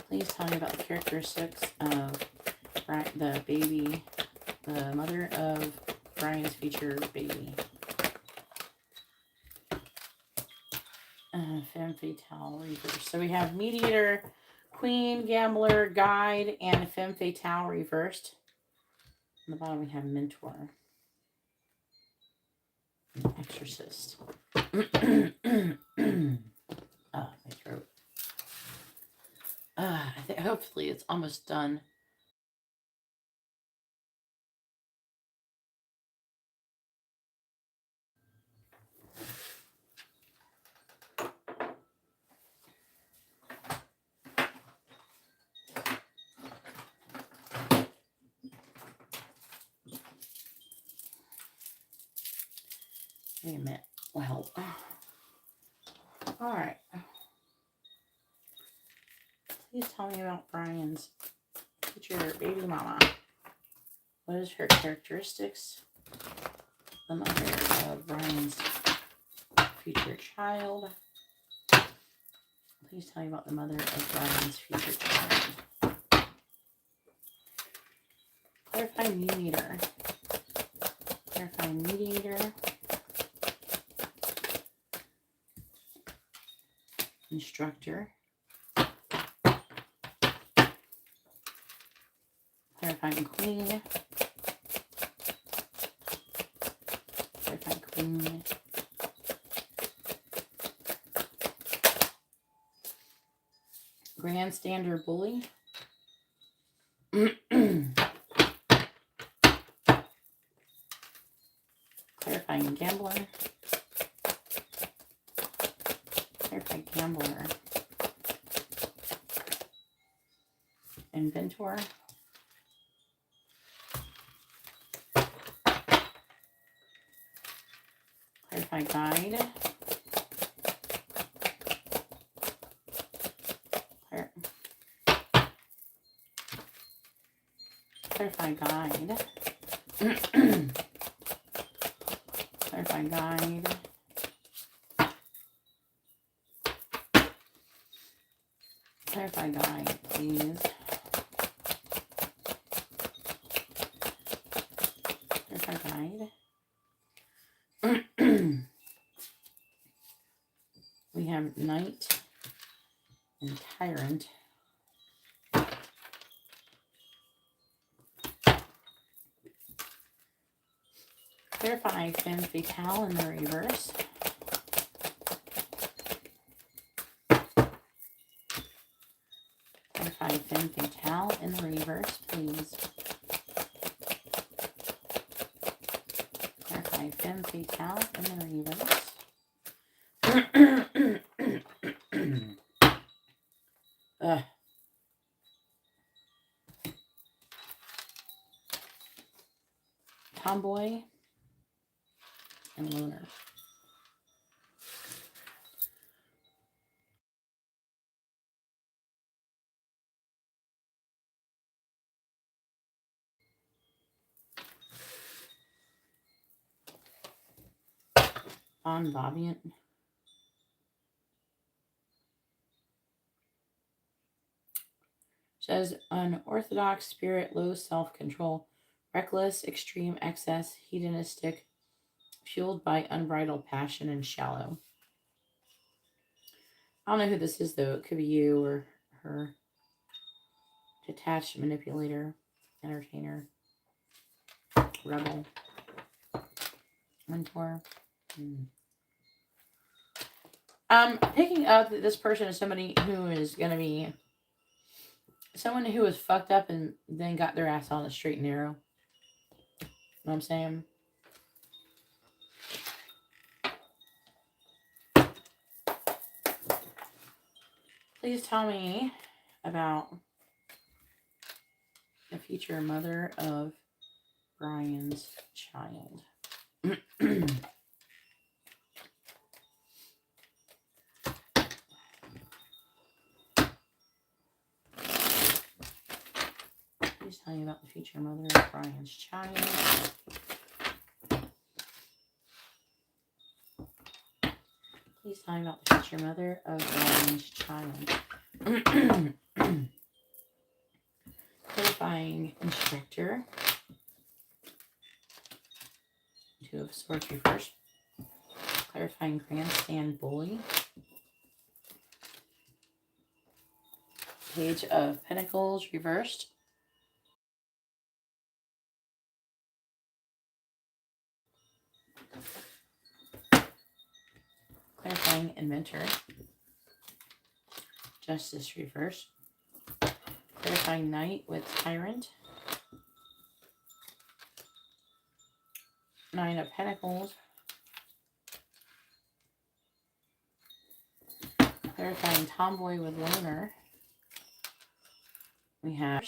Please tell me about the characteristics of the baby, the mother of Brian's future baby. Femme Fatale reverse. So we have Mediator, Queen, Gambler, Guide, and Femme Fatale reversed. On the bottom we have Mentor. Exorcist. My throat. Hopefully it's almost done. Wait a minute. Well, all right. Please tell me about Brian's future baby mama. What is her characteristics? The mother of Brian's future child. Please tell me about the mother of Brian's future child. Clarify mediator. Clarify mediator. Instructor. Clarifying queen. Clarifying queen. Grandstander bully. Clarifying gambler. Clarifying gambler. Inventor. Clarify guide. Clarify guide. Clarify guide. Clarify guide, please. Clarify guide. We have Knight and Tyrant. Clarify femme fatale in the reverse. Clarify femme fatale in the reverse, please. Clarify femme fatale in the reverse. Tomboy and Lunar. Bon Vobiant. Says unorthodox spirit, low self-control, reckless, extreme excess, hedonistic, fueled by unbridled passion, and shallow. I don't know who this is, though. It could be you or her. Detached manipulator, entertainer, rebel, mentor. I'm picking up that this person is somebody who is going to be someone who was fucked up and then got their ass on the straight and narrow. You know what I'm saying? Please tell me about the future mother of Brian's child. Please tell me about the future mother of Brian's child. Please tell me about the future mother of Brian's child. Clarifying instructor. Two of Swords reversed. Clarifying grandstand bully. Page of Pentacles reversed. Clarifying inventor. Justice reversed. Clarifying knight with tyrant. Nine of Pentacles. Clarifying tomboy with loner. We have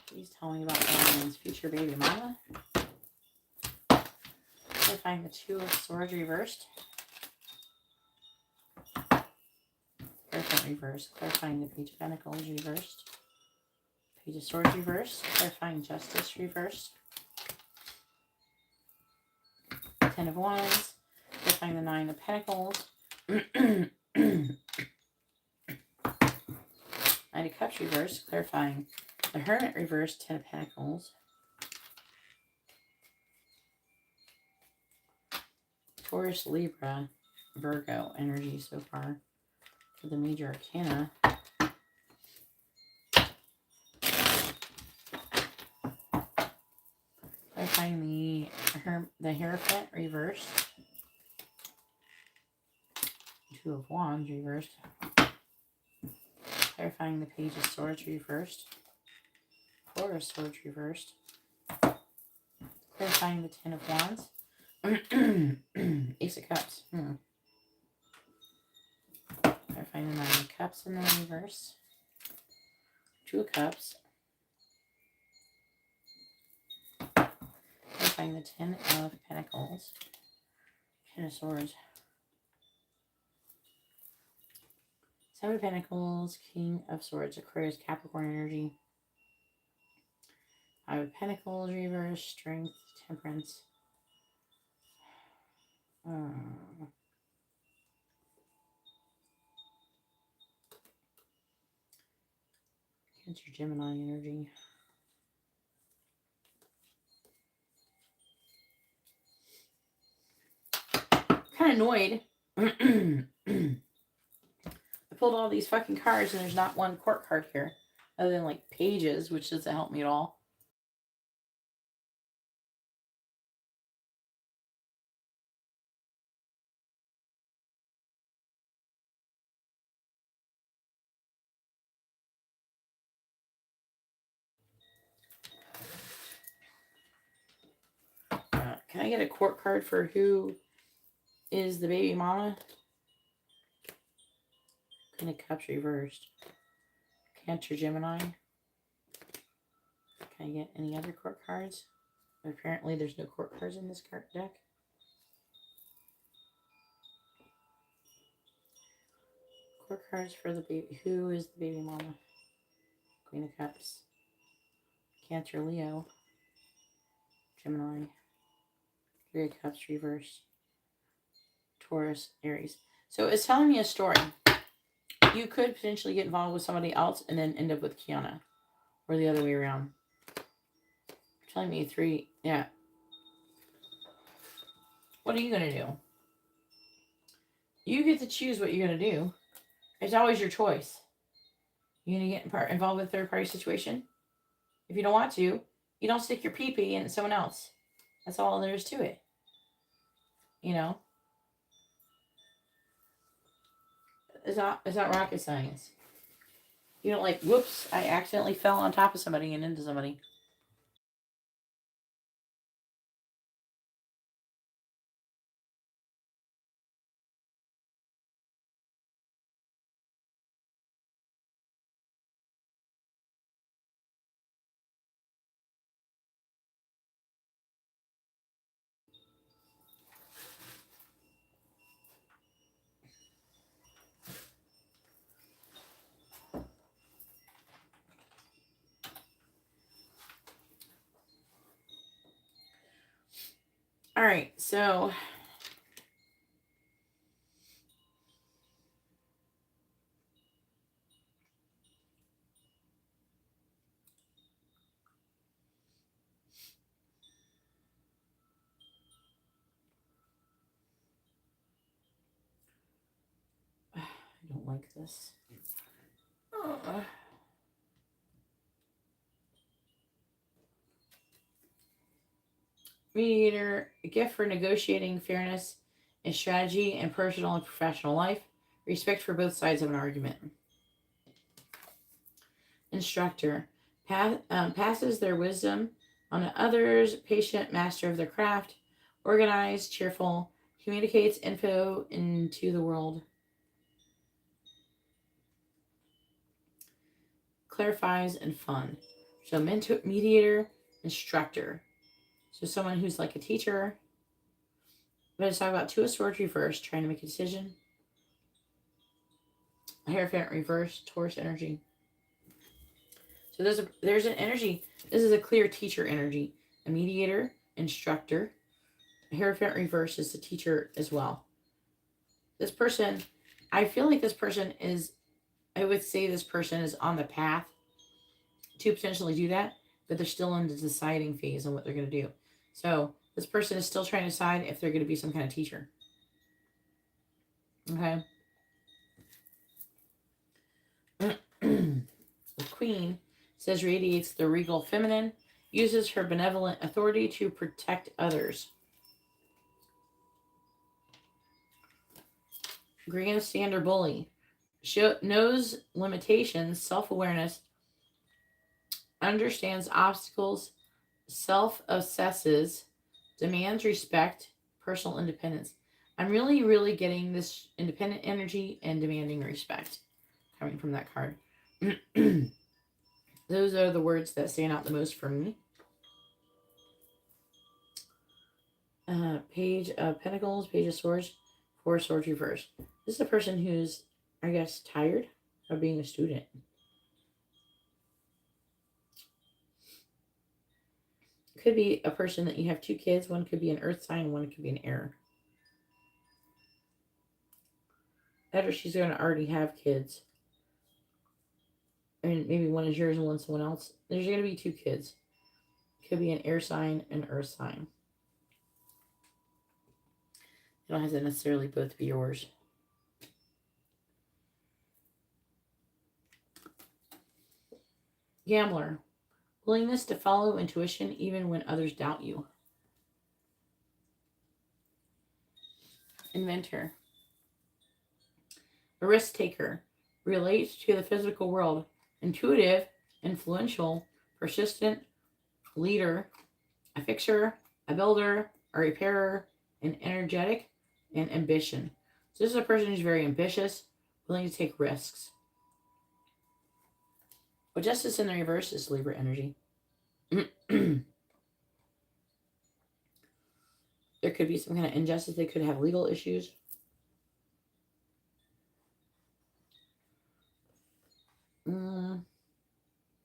please Please tell me about Ryan's future baby mama. Clarifying the Two of Swords reversed. Clarifying reversed. Clarifying the Page of Pentacles reversed. Page of Swords reversed. Clarifying Justice reversed. Ten of Wands. Clarifying the Nine of Pentacles. Nine of Cups reversed. Clarifying the Hermit reversed. Ten of Pentacles. Taurus, Libra, Virgo energy so far for the major arcana. Clarifying the Hierophant reversed. Two of Wands reversed. Clarifying the Page of Swords reversed. Four of Swords reversed. Clarifying the Ten of Wands. Ace of Cups. Clarifying the Nine of Cups in the reverse. Two of Cups. Clarifying the Ten of Pentacles. Ten of Swords. Seven of Pentacles. King of Swords. Aquarius, Capricorn energy. Five of Pentacles reverse. Strength. Temperance. Cancer, Gemini energy. Kind of annoyed. I pulled all these fucking cards and there's not one court card here. Other than like pages, which doesn't help me at all. Can I get a court card for who is the baby mama? Queen of Cups reversed. Cancer, Gemini. Can I get any other court cards? Apparently there's no court cards in this card deck. Court cards for the baby. Who is the baby mama? Queen of Cups. Cancer, Leo. Gemini. Three of Cups reversed. Taurus, Aries. So it's telling me a story. You could potentially get involved with somebody else and then end up with Kiana. Or the other way around. Telling me three. Yeah. What are you going to do? You get to choose what you're going to do. It's always your choice. You going to get involved with a third-party situation? If you don't want to, you don't stick your pee-pee in someone else. That's all there is to it. You know? It's not rocket science. You don't like, whoops, I accidentally fell on top of somebody and into somebody. All right, so I don't like this. Mediator, a gift for negotiating fairness in strategy and personal and professional life. Respect for both sides of an argument. Instructor, passes their wisdom on to others. Patient, master of their craft. Organized, cheerful. Communicates info into the world. Clarifies and fun. So mentor, mediator, instructor. So someone who's like a teacher. I'm going to talk about Two of Swords reverse, trying to make a decision. Hierophant reverse, Taurus energy. So there's an energy. This is a clear teacher energy. A mediator, instructor. Hierophant reverse is the teacher as well. This person, I feel like this person is, I would say this person is on the path to potentially do that, but they're still in the deciding phase on what they're going to do. So this person is still trying to decide if they're going to be some kind of teacher. Okay. The Queen says radiates the regal feminine, uses her benevolent authority to protect others. Grandstander bully knows limitations, self-awareness, understands obstacles, self-assesses, demands respect, personal independence. I'm really, really getting this independent energy and demanding respect coming from that card. Those are the words that stand out the most for me. Page of Pentacles, Page of Swords, Four of Swords reversed. This is a person who's, I guess, tired of being a student. Could be a person that you have two kids. One could be an earth sign, one could be an air. That or she's going to already have kids. I mean, maybe one is yours and one's someone else. There's going to be two kids. Could be an air sign and earth sign. It don't have to necessarily both be yours. Gambler. Willingness to follow intuition even when others doubt you. Inventor. A risk taker. Relates to the physical world. Intuitive, influential, persistent, leader, a fixer, a builder, a repairer, and energetic, and ambition. So this is a person who's very ambitious, willing to take risks. Well, Justice in the reverse is Libra energy. There could be some kind of injustice. They could have legal issues.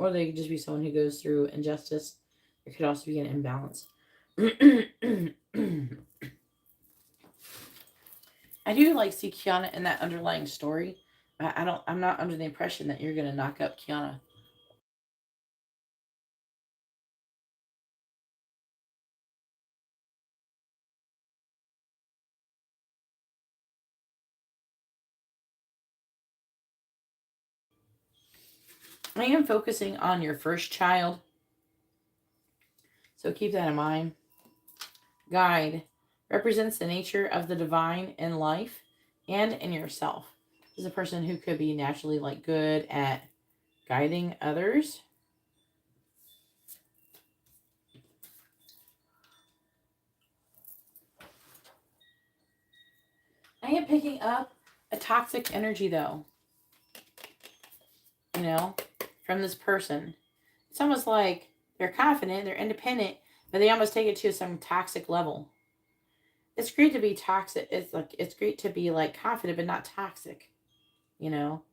Or they could just be someone who goes through injustice. There could also be an imbalance. I do like see Kiana in that underlying story. I'm not under the impression that you're gonna knock up Kiana. I am focusing on your first child. So keep that in mind. Guide represents the nature of the divine in life and in yourself. This is a person who could be naturally like good at guiding others. I am picking up a toxic energy though. You know, from this person. It's almost like they're confident, they're independent, but they almost take it to some toxic level. It's great to be toxic. It's great to be like confident, but not toxic. You know,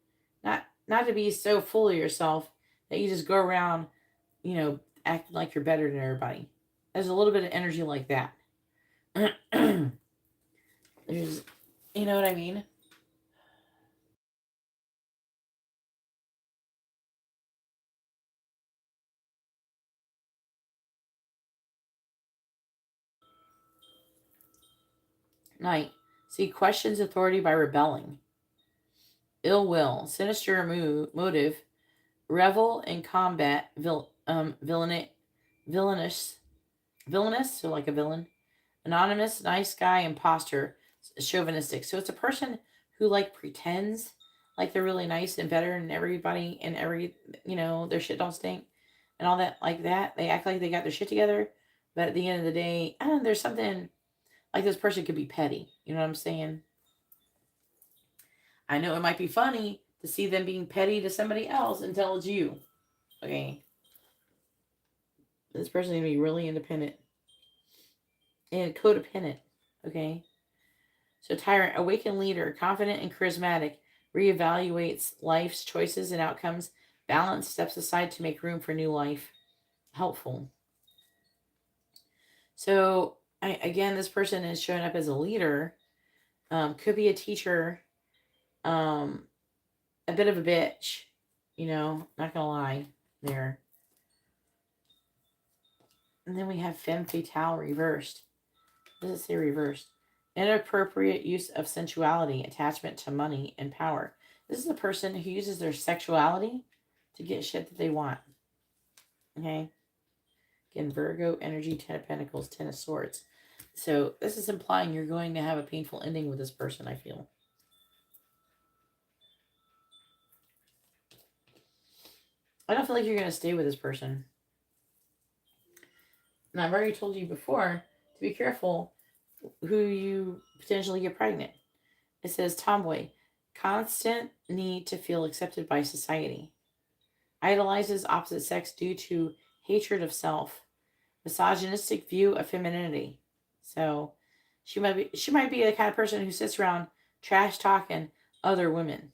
not to be so full of yourself that you just go around, you know, acting like you're better than everybody. There's a little bit of energy like that. There's, you know what I mean? Knight. See, questions authority by rebelling. Ill will, sinister motive, revel in combat, villainous, so like a villain, anonymous, nice guy, imposter, chauvinistic. So it's a person who like pretends like they're really nice and better than everybody and their shit don't stink and all that like that. They act like they got their shit together, but at the end of the day, there's something like this person could be petty. You know what I'm saying? I know it might be funny to see them being petty to somebody else until it's you. Okay. This person is going to be really independent and codependent. Okay. So tyrant, awakened leader, confident and charismatic, reevaluates life's choices and outcomes, balance, steps aside to make room for new life. Helpful. So again, this person is showing up as a leader. Could be a teacher. A bit of a bitch. Not gonna lie there. And then we have femme fatale reversed. What does it say reversed? Inappropriate use of sensuality, attachment to money and power. This is a person who uses their sexuality to get shit that they want. Okay? Again, Virgo, energy, 10 of Pentacles, 10 of Swords. So this is implying you're going to have a painful ending with this person, I feel. I don't feel like you're going to stay with this person. And I've already told you before to be careful who you potentially get pregnant. It says tomboy, constant need to feel accepted by society. Idolizes opposite sex due to hatred of self. Misogynistic view of femininity. So she might be the kind of person who sits around trash talking other women.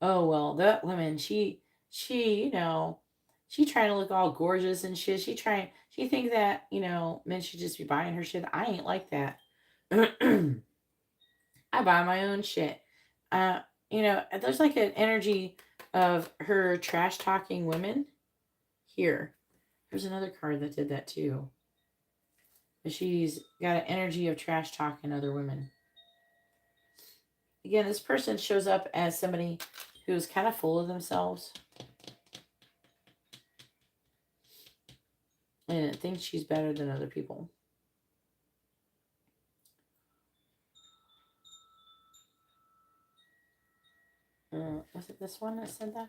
Oh well, that woman, she she trying to look all gorgeous and shit. She think that, men should just be buying her shit. I ain't like that. I buy my own shit. There's like an energy of her trash talking women here. There's another card that did that too. But she's got an energy of trash talking other women. Again, this person shows up as somebody who's kind of full of themselves. And thinks she's better than other people. Was it this one that said that?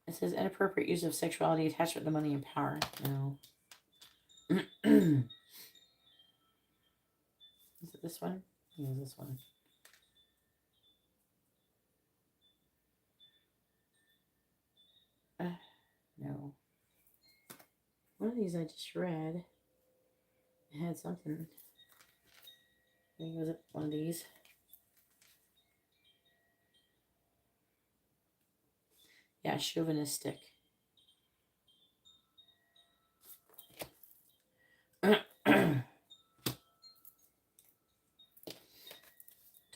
It says inappropriate use of sexuality, attachment to money, and power. No. Is it this one? Yeah, this one. No. One of these I just read. It had something. I think it was one of these. Yeah, chauvinistic.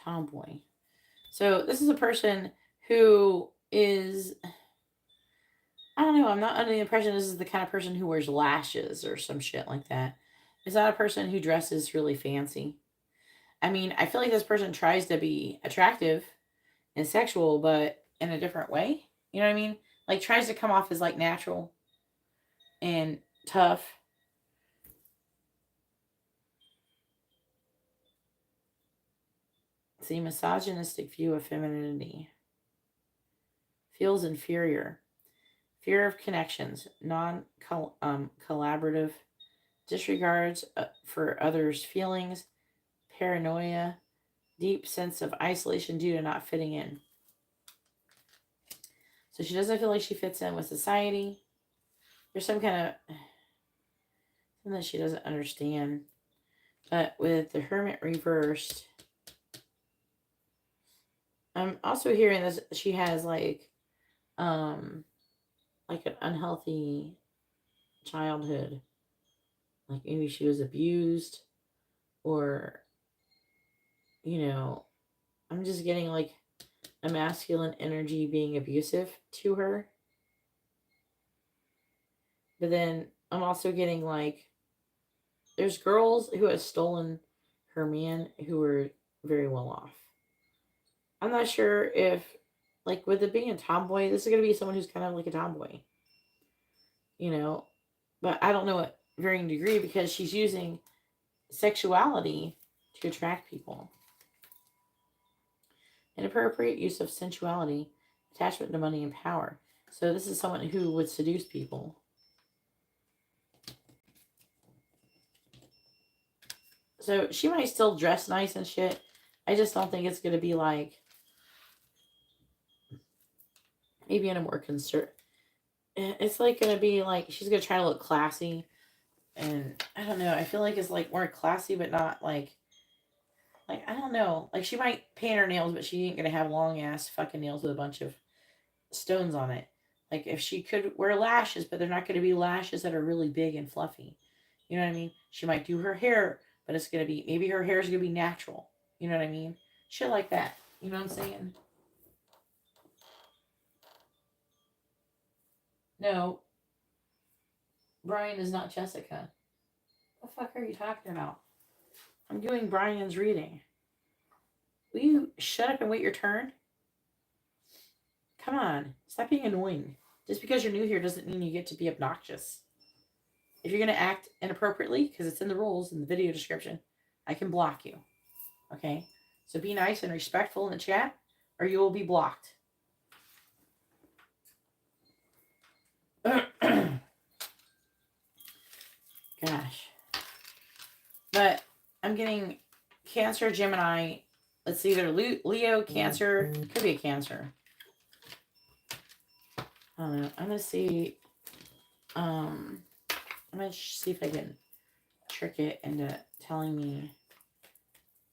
Tomboy. So this is a person who is, I don't know, I'm not under the impression this is the kind of person who wears lashes or some shit like that. It's not a person who dresses really fancy. I mean, I feel like this person tries to be attractive and sexual, but in a different way. You know what I mean? Like, tries to come off as, like, natural and tough. See, misogynistic view of femininity. Feels inferior. Fear of connections. Non-collaborative. Disregards for others' feelings. Paranoia. Deep sense of isolation due to not fitting in. So she doesn't feel like she fits in with society. There's some kind of something that she doesn't understand. But with the Hermit reversed, I'm also hearing this. She has like an unhealthy childhood. Like maybe she was abused, or I'm just getting like a masculine energy being abusive to her. But then I'm also getting like there's girls who have stolen her man who were very well off. I'm not sure if, like, with it being a tomboy, this is going to be someone who's kind of like a tomboy. But I don't know what varying degree, because she's using sexuality to attract people. Inappropriate use of sensuality, attachment to money and power. So this is someone who would seduce people. So she might still dress nice and shit. I just don't think it's going to be like, maybe in a more It's like gonna be like she's gonna try to look classy, and I don't know. I feel like it's like more classy, but not like I don't know. Like she might paint her nails, but she ain't gonna have long ass fucking nails with a bunch of stones on it. Like if she could wear lashes, but they're not gonna be lashes that are really big and fluffy. You know what I mean? She might do her hair, but it's gonna be maybe her hair is gonna be natural. You know what I mean? Shit like that. You know what I'm saying? No, Brian is not Jessica. What the fuck are you talking about? I'm doing Brian's reading. Will you shut up and wait your turn? Come on. Stop being annoying. Just because you're new here doesn't mean you get to be obnoxious. If you're going to act inappropriately, because it's in the rules in the video description, I can block you. Okay? So be nice and respectful in the chat, or you will be blocked. Gosh. But I'm getting Cancer, Gemini. Let's see, either Leo, Cancer. Could be a Cancer. I don't know. I'm going to see. I'm going to see if I can trick it into telling me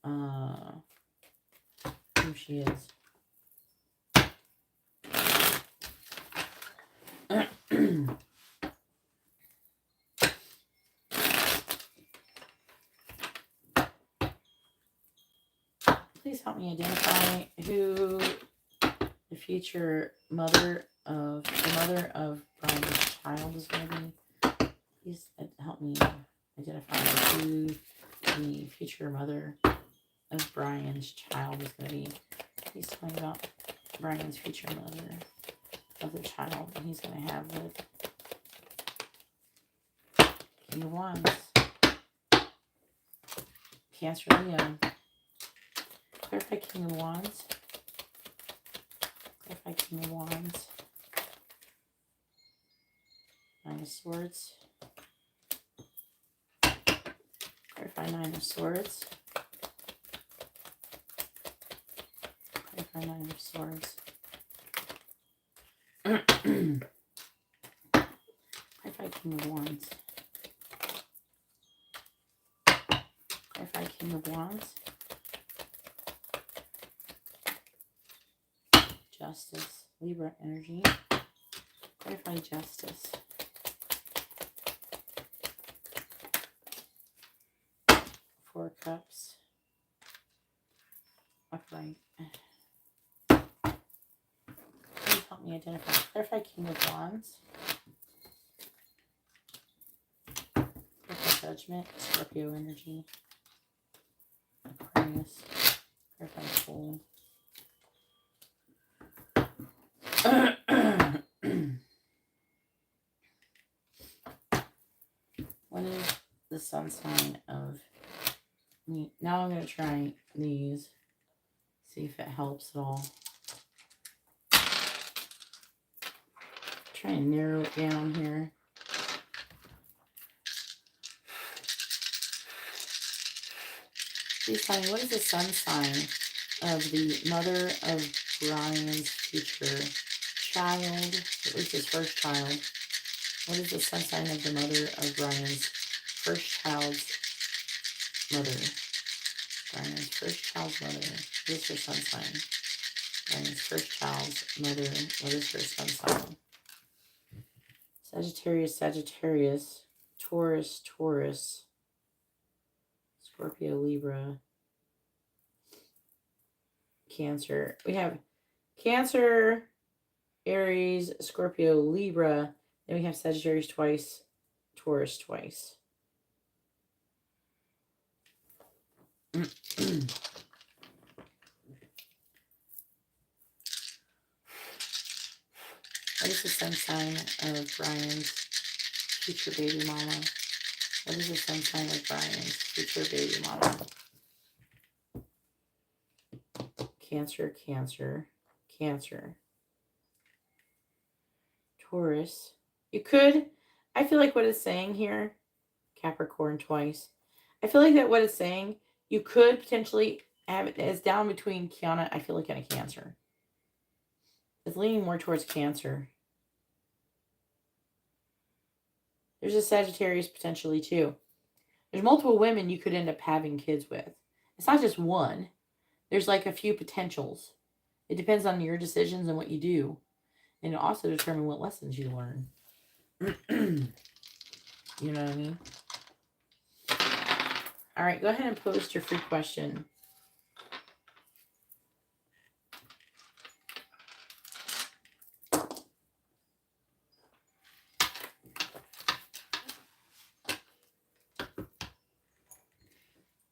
who she is. Please help me identify who the future mother of Brian's child is going to be. Please help me identify who the future mother of Brian's child is going to be. Please tell me about Brian's future mother of the child that he's going to have with King of Wands. Cancer, Leo. Clarify King of Wands. Clarify King of Wands. Nine of Swords. Clarify Nine of Swords. Clarify Nine of Swords. Clarify King of Wands. Clarify King of Wands. Justice. Libra energy. Clarify Justice. Four Cups. Upright. Please help me identify. Clarify King of Wands. Clarify Judgment. Scorpio energy. Aquarius. Clarify Fool. What is the sun sign of me? Now I'm going to try these. See if it helps at all. Try and narrow it down here. Please tell me, what is the sun sign of the mother of Brian's future child, at least his first child? What is the sun sign of the mother of Brian's first child's mother? Brian's first child's mother. What is her sun sign? Brian's first child's mother. What is her sun sign? Sagittarius, Sagittarius. Taurus, Taurus. Scorpio, Libra. Cancer. We have Cancer, Aries, Scorpio, Libra. Then we have Sagittarius twice, Taurus twice. What is the sun sign of Brian's future baby mama? What is the sun sign of Brian's future baby mama? Cancer, Cancer, Cancer. Taurus. You could, I feel like what it's saying here, Capricorn twice. I feel like that what it's saying, you could potentially have it as down between Kiana, I feel like, and a Cancer. It's leaning more towards Cancer. There's a Sagittarius potentially too. There's multiple women you could end up having kids with. It's not just one. There's like a few potentials. It depends on your decisions and what you do. And it'll also determine what lessons you learn. You know what I mean? All right, go ahead and post your free question.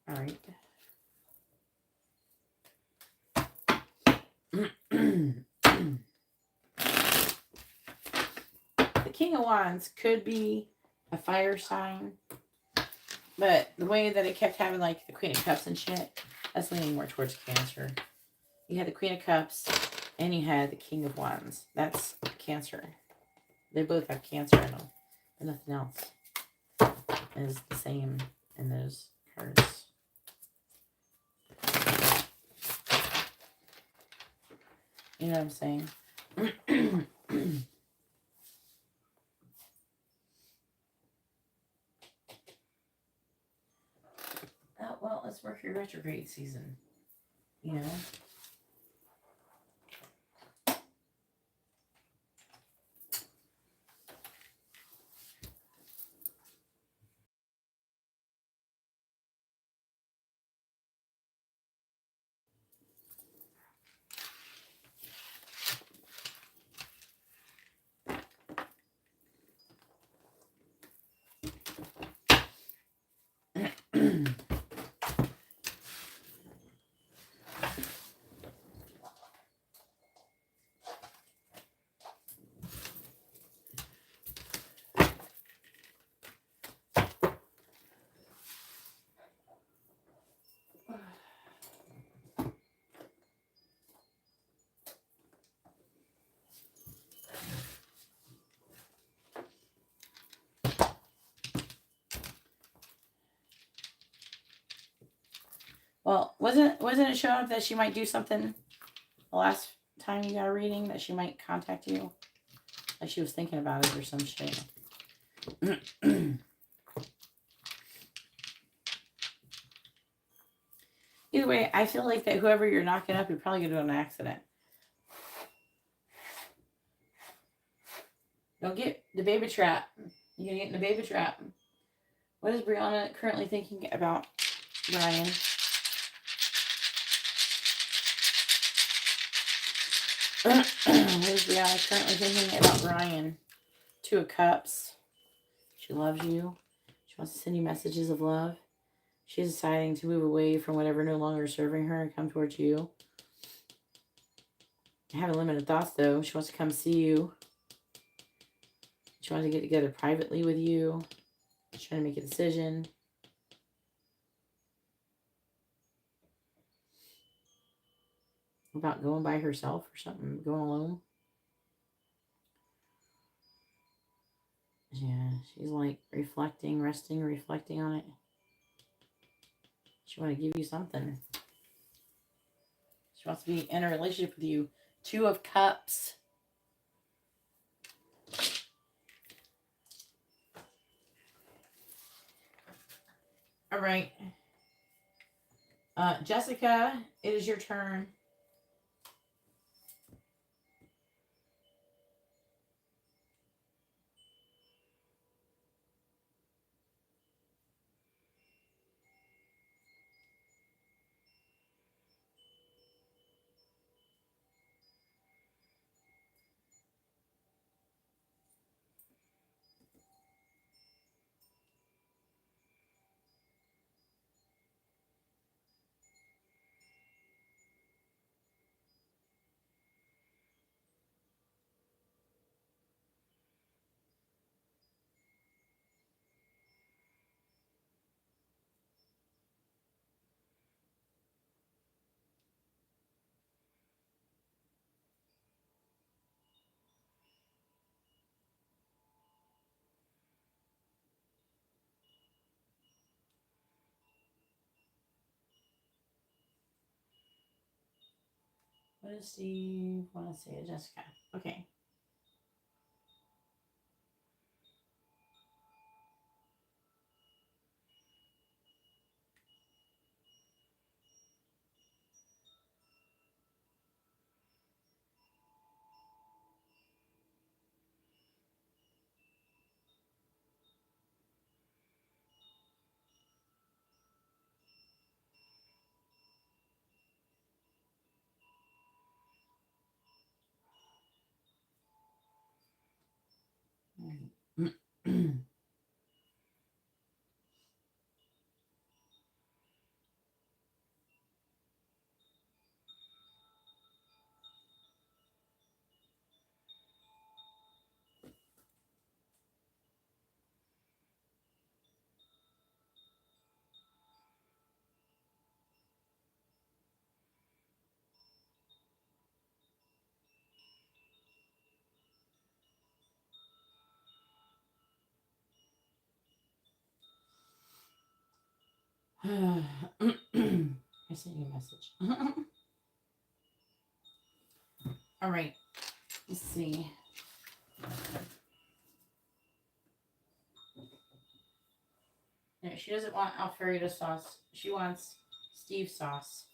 All right. The King of Wands could be a fire sign, but the way that it kept having like the Queen of Cups and shit, that's leaning more towards Cancer. You had the Queen of Cups and you had the King of Wands. That's Cancer. They both have Cancer in them, but nothing else is the same in those cards. You know what I'm saying? Oh, well, it's Mercury retrograde season. You know? Well, wasn't it showing up that she might do something the last time you got a reading, that she might contact you? Like she was thinking about it or some shit. Either way, I feel like that whoever you're knocking up, you're probably going to do an accident. Don't get the baby trap. You're going to get in the baby trap. What is Brianna currently thinking about Brian? What is Brianna currently thinking about Brian? Two of Cups. She loves you. She wants to send you messages of love. She's deciding to move away from whatever no longer is serving her and come towards you. Having limited thoughts, though. She wants to come see you. She wants to get together privately with you. She's trying to make a decision. About going by herself or something. Going alone. Yeah, she's like reflecting, resting, reflecting on it. She wants to give you something. She wants to be in a relationship with you. Two of Cups. All right. Jessica, it is your turn. What does Steve want to say to Jessica? Okay. I sent you a message. All right. Let's see. No, she doesn't want Alfredo sauce. She wants Steve sauce.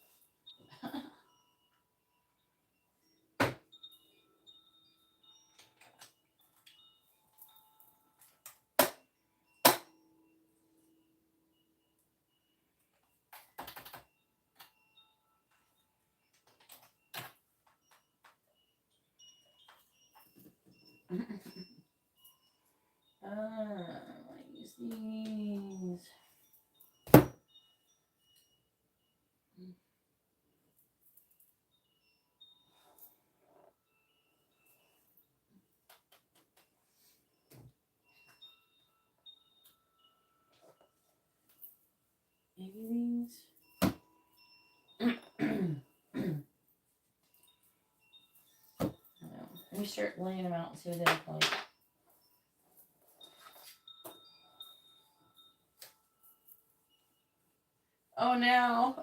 I use these. Maybe these. Let me start laying them out and see what they look like. Oh no.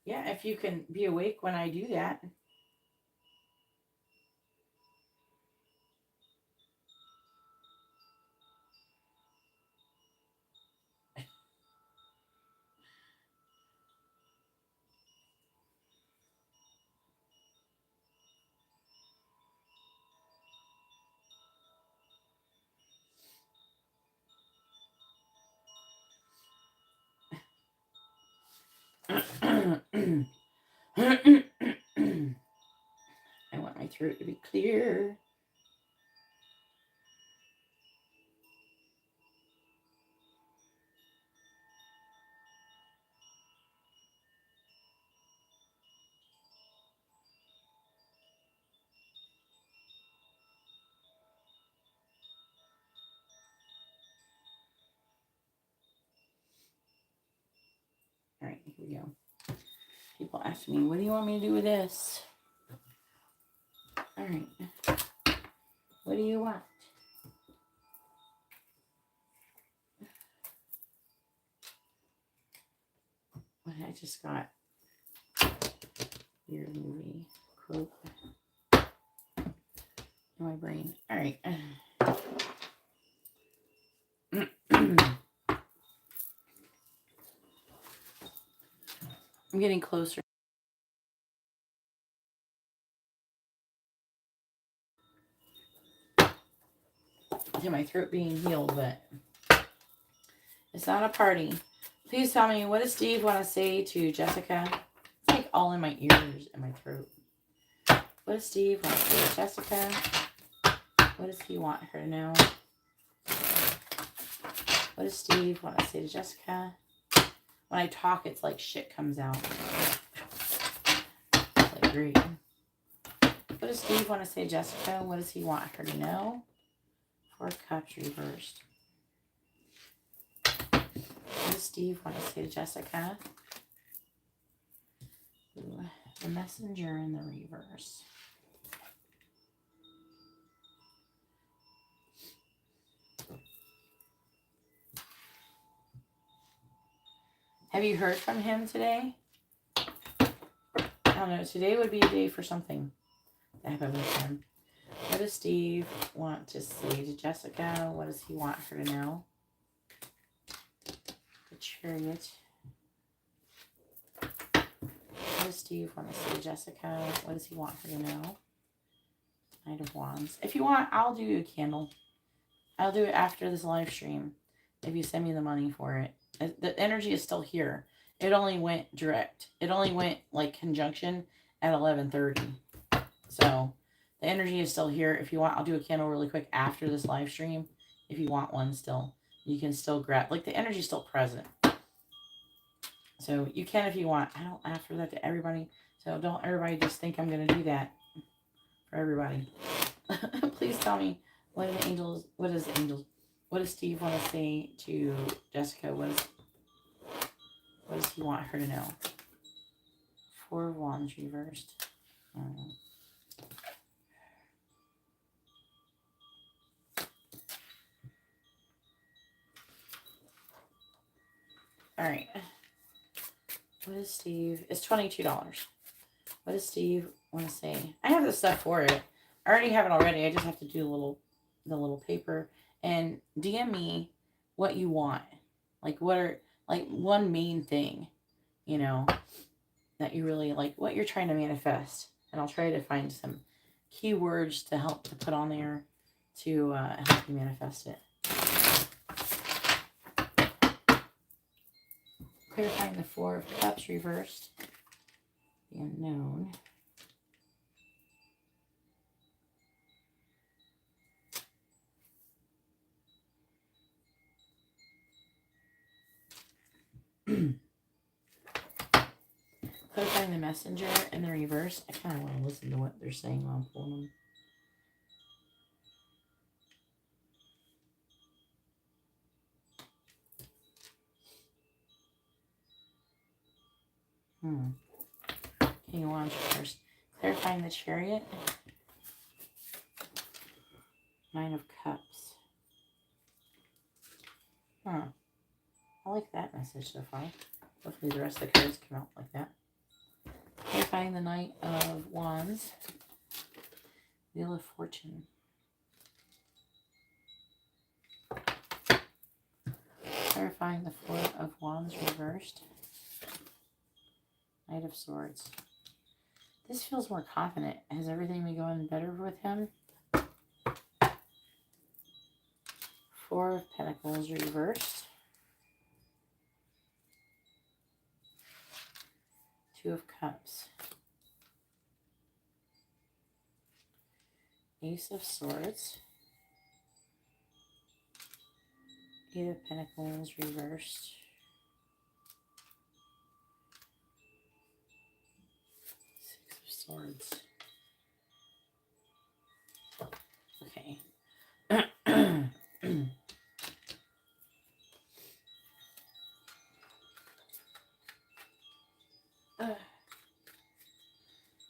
Yeah, if you can be awake when I do that. I want my throat to be clear. All right, here we go. People ask me, what do you want me to do with this? All right. What do you want? What I just got. Your movie quote in my brain. All right. I'm getting closer to my throat being healed, but it's not a party. Please tell me, what does Steve want to say to Jessica? It's like all in my ears and my throat. What does Steve want to say to Jessica? What does he want her to know? What does Steve want to say to Jessica? When I talk, it's like shit comes out. It's like great. What does Steve want to say to Jessica? What does he want her to know? 4 Cups reversed. What does Steve want to say to Jessica? Ooh, the Messenger in the reverse. Have you heard from him today? I don't know. Today would be a day for something to happen with him. What does Steve want to say to Jessica? What does he want her to know? The Chariot. What does Steve want to say to Jessica? What does he want her to know? Knight of Wands. If you want, I'll do a candle. I'll do it after this live stream. If you send me the money for it. The energy is still here. It only went direct. It only went like conjunction at 11:30. So the energy is still here. If you want, I'll do a candle really quick after this live stream. If you want one still, you can still grab. Like the energy is still present. So you can if you want. I don't offer that to everybody. So don't everybody just think I'm going to do that for everybody. Please tell me, what does Steve want to say to Jessica? What does he want her to know? 4 of Wands reversed. All right. What is Steve? It's $22. What does Steve want to say? I have the stuff for it. I already have it already. I just have to do the little paper and DM me what you want. Like what are like one main thing, you know, that you really like, what you're trying to manifest. And I'll try to find some keywords to help to put on there to help you manifest it. Clarifying the Four of Cups reversed. The unknown. Clarifying the Messenger in the reverse. I kind of want to listen to what they're saying while I'm pulling them. King of Wands first. Clarifying the Chariot. Nine of Cups. I like that message so far. Hopefully the rest of the cards come out like that. Clarifying the Knight of Wands. Wheel of Fortune. Clarifying the Four of Wands reversed. Knight of Swords. This feels more confident. Has everything been going better with him? Four of Pentacles reversed. Two of Cups. Ace of Swords. Eight of Pentacles reversed. Six of Swords. Okay.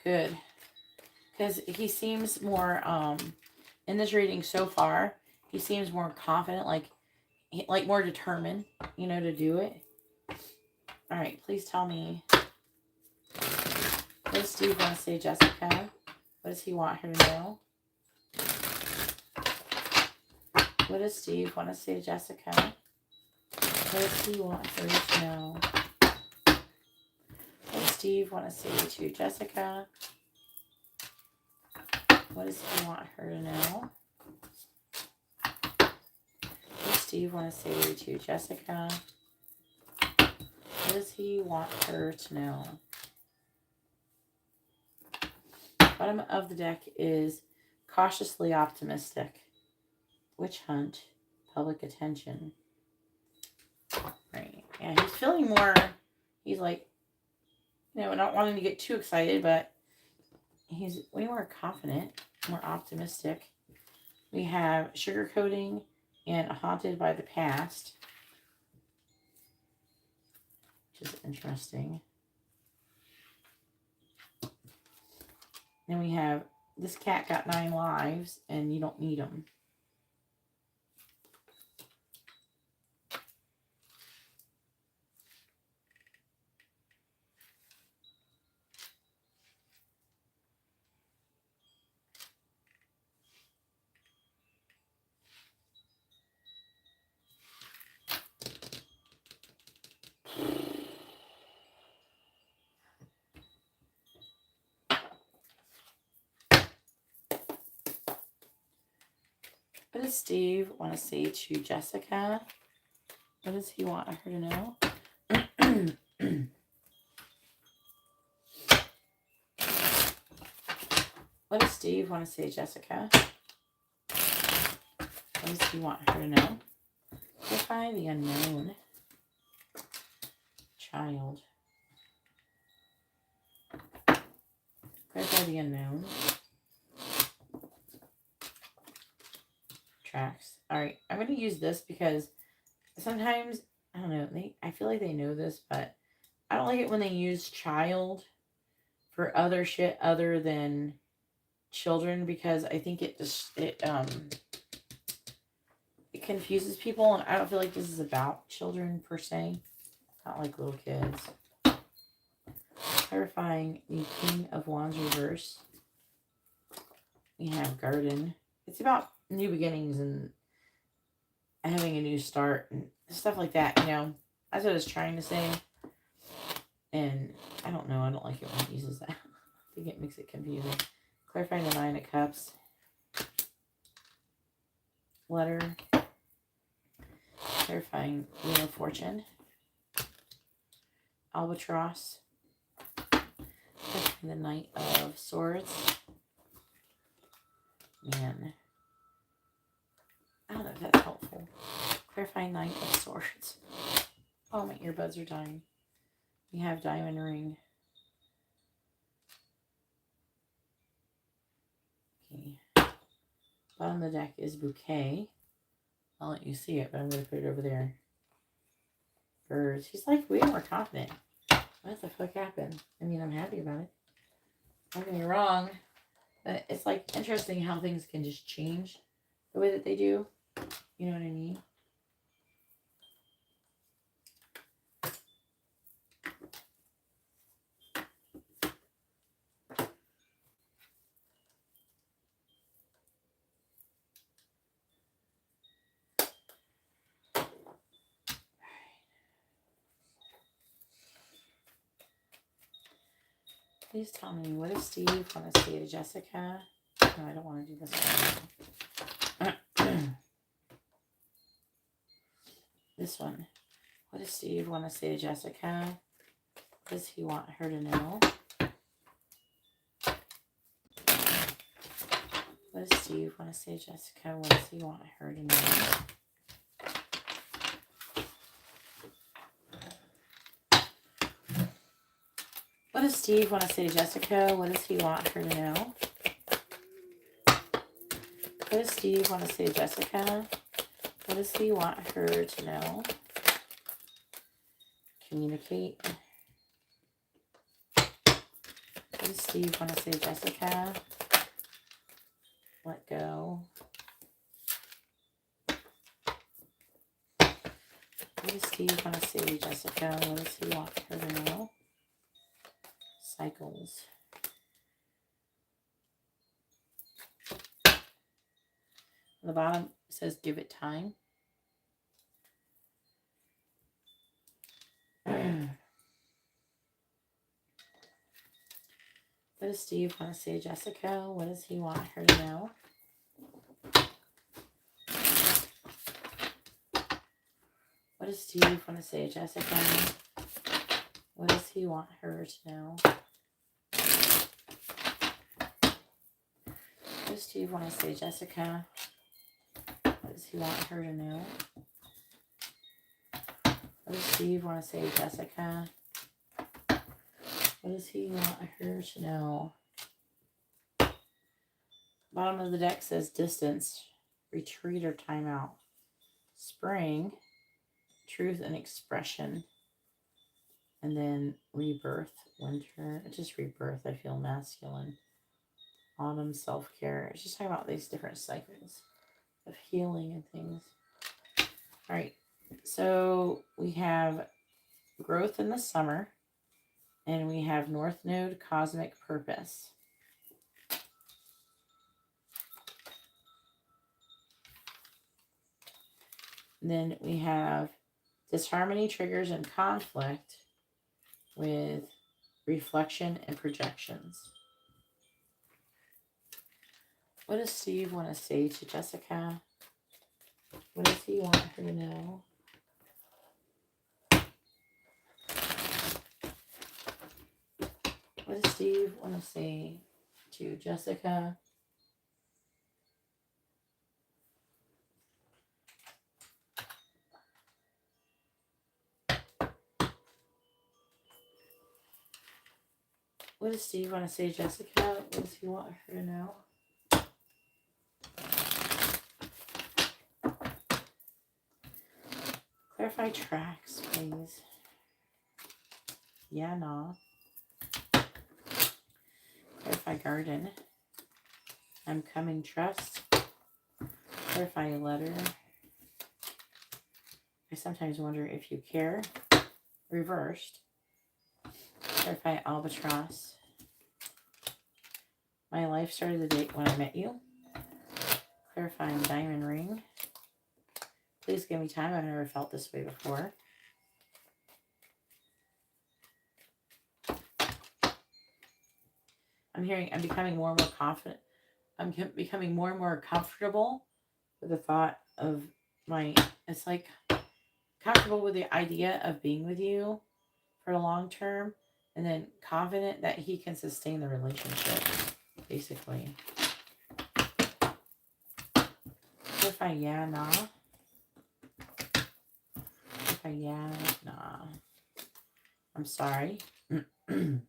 Good. Because he seems more, in this reading so far, he seems more confident, like more determined, you know, to do it. All right, please tell me. What does Steve want to say, Jessica? What does he want her to know? What does Steve want to say to Jessica? What does he want her to know? What does Steve want to say to Jessica? What does he want her to know? What does Steve want to say to Jessica? What does he want her to know? Bottom of the deck is cautiously optimistic. Witch hunt. Public attention. Right. Yeah, he's feeling more, he's like, you know, not wanting to get too excited, but he's way more confident, more optimistic. We have sugarcoating and haunted by the past, which is interesting. Then we have this cat got 9 lives and you don't need them. What does Steve want to say to Jessica? What does he want her to know? What does Steve want to say to Jessica? What does he want her to know? Clarify the unknown. Child. Clarify the unknown. Tracks. Alright, I'm going to use this because sometimes, I don't know, I feel like they know this, but I don't like it when they use child for other shit other than children, because I think it confuses people, and I don't feel like this is about children per se. Not like little kids. Clarifying the King of Wands reverse. We have Garden. It's about new beginnings and having a new start and stuff like that, you know. That's what I was trying to say. And I don't know. I don't like it when it uses that. I think it makes it confusing. Clarifying the Nine of Cups. Letter. Clarifying Wheel of Fortune. Albatross. Clarifying the Knight of Swords. Man. I don't know if that's helpful. Clarifying Knight of Swords. Oh, my earbuds are dying. We have Diamond Ring. Okay. Bottom of the deck is Bouquet. I'll let you see it, but I'm going to put it over there. Birds. He's like way more confident. What the fuck happened? I mean, I'm happy about it. Don't get me wrong. But it's like interesting how things can just change the way that they do. You know what I mean? Please tell me, what does Steve want to say to Jessica? No, I don't want to do this one. This one. What does Steve want to say to Jessica? What does he want her to know? What does Steve want to say to Jessica? What does he want her to know? What does Steve want to say to Jessica? What does he want her to know? What does Steve want to say to Jessica? What does he want her to know? Communicate. What does Steve want to say to Jessica? Let go. What does Steve want to say to Jessica? What does he want her to know? Cycles. On the bottom it says give it time. What does Steve want to say to Jessica? What does he want her to know? What does Steve want to say to Jessica? What does he want her to know? What does Steve want to say to Jessica? What does he want her to know? What does Steve want to say to Jessica? What does he want her to know? Bottom of the deck says distance, retreat or timeout. Spring, truth and expression. And then rebirth, winter, just rebirth, I feel masculine. Autumn, self-care. It's just talking about these different cycles of healing and things. All right, so we have growth in the summer, and we have North Node, cosmic purpose. And then we have disharmony, triggers, and conflict with reflection and projections. What does Steve want to say to Jessica? What does he want her to know? What does Steve want to say to Jessica? What does Steve want to say to Jessica? What does he want her to know? Clarify tracks, please. Yeah, no. Clarify garden. I'm coming, trust. Clarify a letter. I sometimes wonder if you care. reversed. Clarify albatross. My life started the date when I met you. Clarifying diamond ring. Please give me time. I've never felt this way before. I'm hearing I'm becoming more and more confident. I'm becoming more and more comfortable with the thought of it's like comfortable with the idea of being with you for the long term, and then confident that he can sustain the relationship, basically. If I yeah, nah. If I yeah, nah. I'm sorry. Please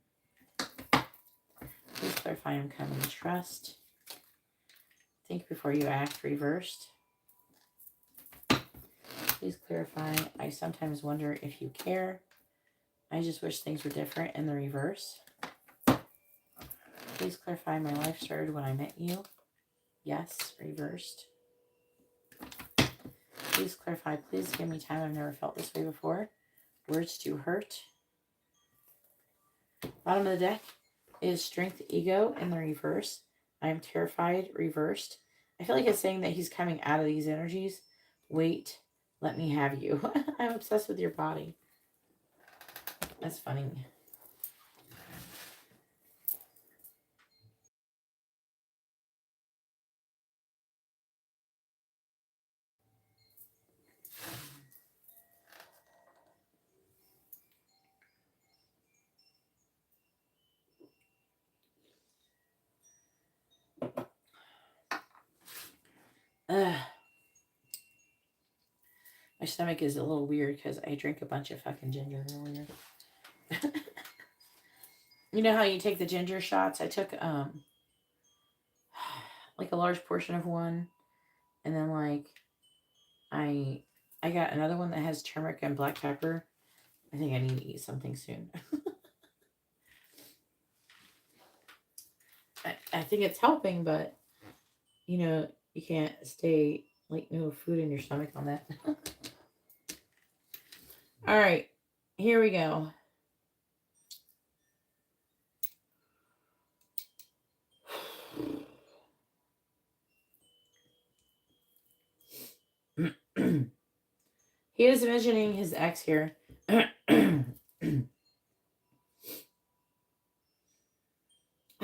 clarify I'm coming to trust. Think before you act, reversed. Please clarify I sometimes wonder if you care. I just wish things were different in the reverse. Please clarify my life started when I met you. Yes, reversed. Please clarify. Please give me time. I've never felt this way before. Words to hurt. Bottom of the deck is strength, ego in the reverse. I am terrified, reversed. I feel like it's saying that he's coming out of these energies. Wait, let me have you. I'm obsessed with your body. That's funny. Ugh. My stomach is a little weird because I drank a bunch of fucking ginger earlier. You know how you take the ginger shots? I took like a large portion of one, and then like I got another one that has turmeric and black pepper. I think I need to eat something soon. I think it's helping, but you know, you can't stay like no food in your stomach on that. All right, here we go. He is mentioning his ex here. I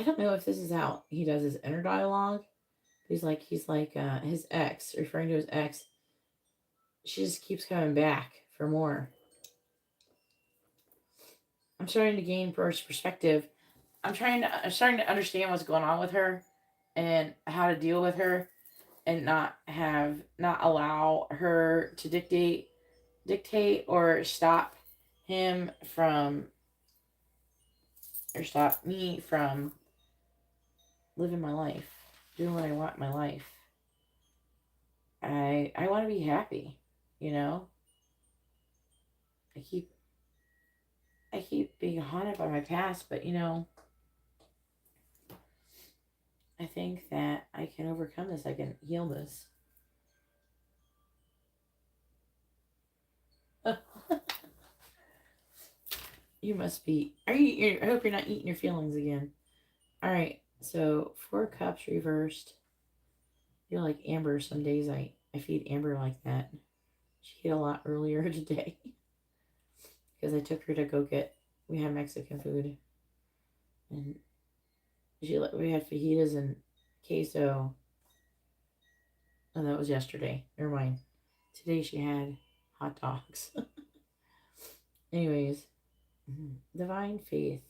don't know if this is how he does his inner dialogue. He's like his ex, referring to his ex. She just keeps coming back for more. I'm starting to gain perspective. I'm starting to understand what's going on with her and how to deal with her and not allow her to dictate or stop him from or stop me from living my life, doing what I want in my life. I want to be happy, you know. I keep being haunted by my past, but you know, I think that I can overcome this. I can heal this. You must be. I hope you're not eating your feelings again. All right. So 4 cups reversed. I feel like Amber. Some days I feed Amber like that. She ate a lot earlier today because I took her to go get. We had Mexican food, and we had fajitas and queso. And that was yesterday. Never mind. Today she had hot dogs. Anyways, divine faith.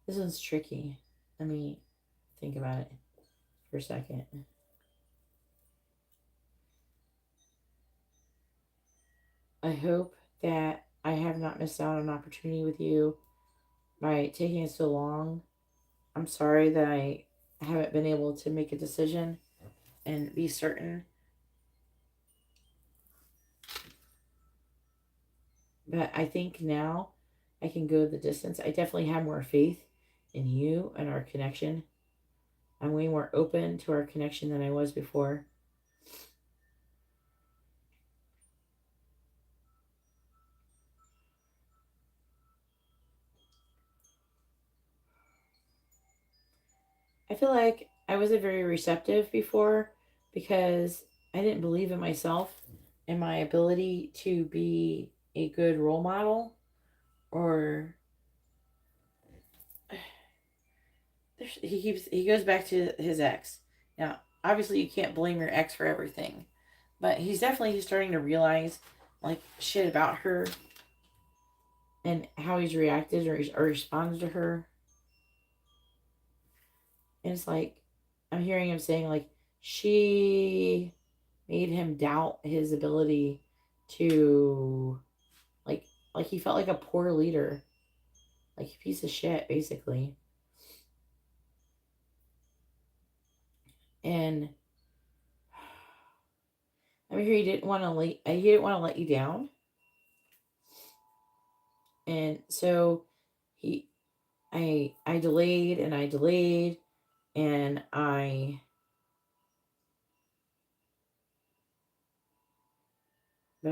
This one's tricky. Let me think about it for a second. I hope that I have not missed out on an opportunity with you by taking it so long. I'm sorry that I haven't been able to make a decision and be certain But I think now I can go the distance. I definitely have more faith in you and our connection. I'm way more open to our connection than I was before. I feel like I wasn't very receptive before because I didn't believe in myself and my ability to be a good role model, or he goes back to his ex. Now, obviously you can't blame your ex for everything, but he's definitely starting to realize like shit about her and how he's reacted or responded to her. And it's like I'm hearing him saying like she made him doubt his ability to like he felt like a poor leader, like a piece of shit basically. And I mean, he didn't want to let you down, and so he I delayed and I delayed and but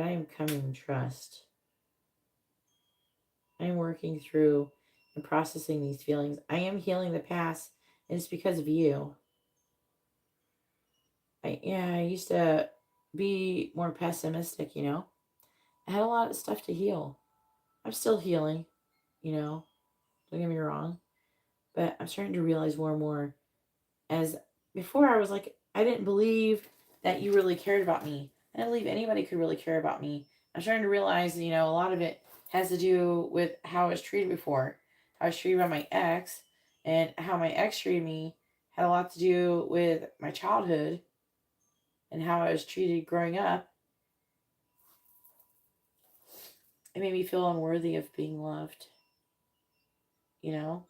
I am coming trust. I'm working through and processing these feelings. I am healing the past, and it's because of you. I used to be more pessimistic, you know. I had a lot of stuff to heal. I'm still healing, you know. Don't get me wrong, but I'm starting to realize more and more. As before, I was like, I didn't believe that you really cared about me. I didn't believe anybody could really care about me. I'm starting to realize, you know, a lot of it has to do with how I was treated before. How I was treated by my ex, and how my ex treated me had a lot to do with my childhood and how I was treated growing up. It made me feel unworthy of being loved, you know,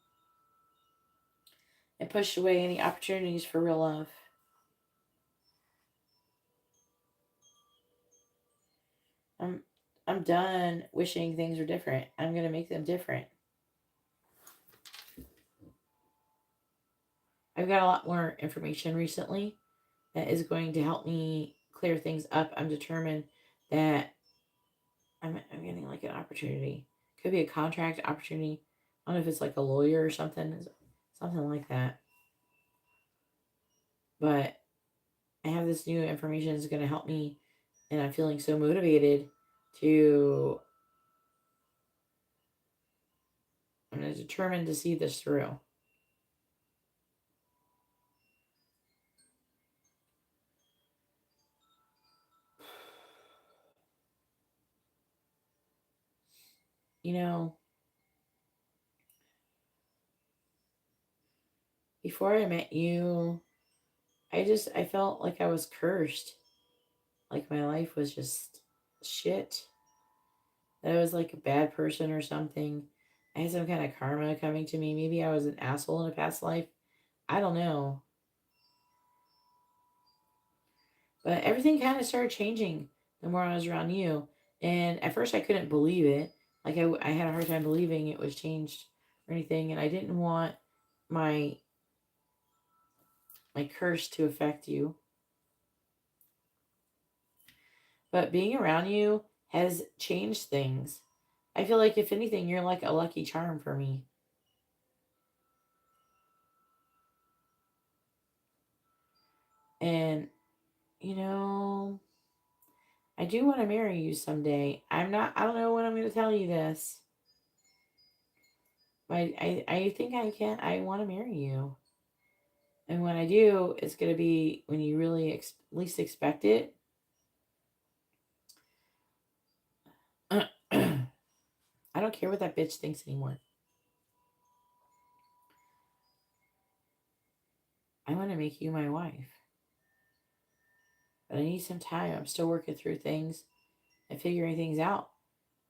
and pushed away any opportunities for real love. I'm I'm done wishing things were different. I'm gonna make them different. I've got a lot more information recently that is going to help me clear things up. I'm determined that I'm getting like an opportunity. Could be a contract opportunity. I don't know if it's like a lawyer or something, something like that. But I have this new information that's going to help me, and I'm feeling so motivated to. I'm determined to see this through. You know, before I met you, I felt like I was cursed. Like my life was just shit. That I was like a bad person or something. I had some kind of karma coming to me. Maybe I was an asshole in a past life. I don't know. But everything kind of started changing the more I was around you. And at first I couldn't believe it. Like I had a hard time believing it was changed or anything. And I didn't want my curse to affect you. But being around you has changed things. I feel like if anything, you're like a lucky charm for me. And you know, I do want to marry you someday. I don't know when I'm going to tell you this. But I think I can. I want to marry you. And when I do, it's going to be when you really least expect it. I don't care what that bitch thinks anymore. I want to make you my wife. But I need some time. I'm still working through things and figuring things out.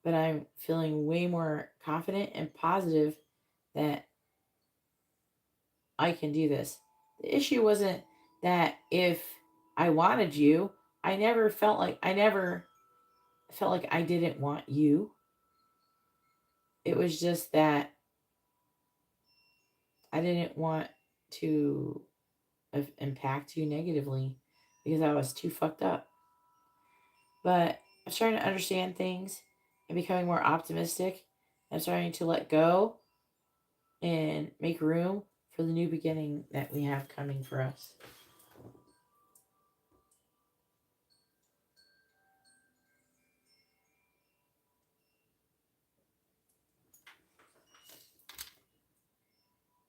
But I'm feeling way more confident and positive that I can do this. The issue wasn't that if I wanted you, I never felt like I didn't want you. It was just that I didn't want to impact you negatively because I was too fucked up. But I'm starting to understand things and becoming more optimistic. I'm starting to let go and make room for the new beginning that we have coming for us.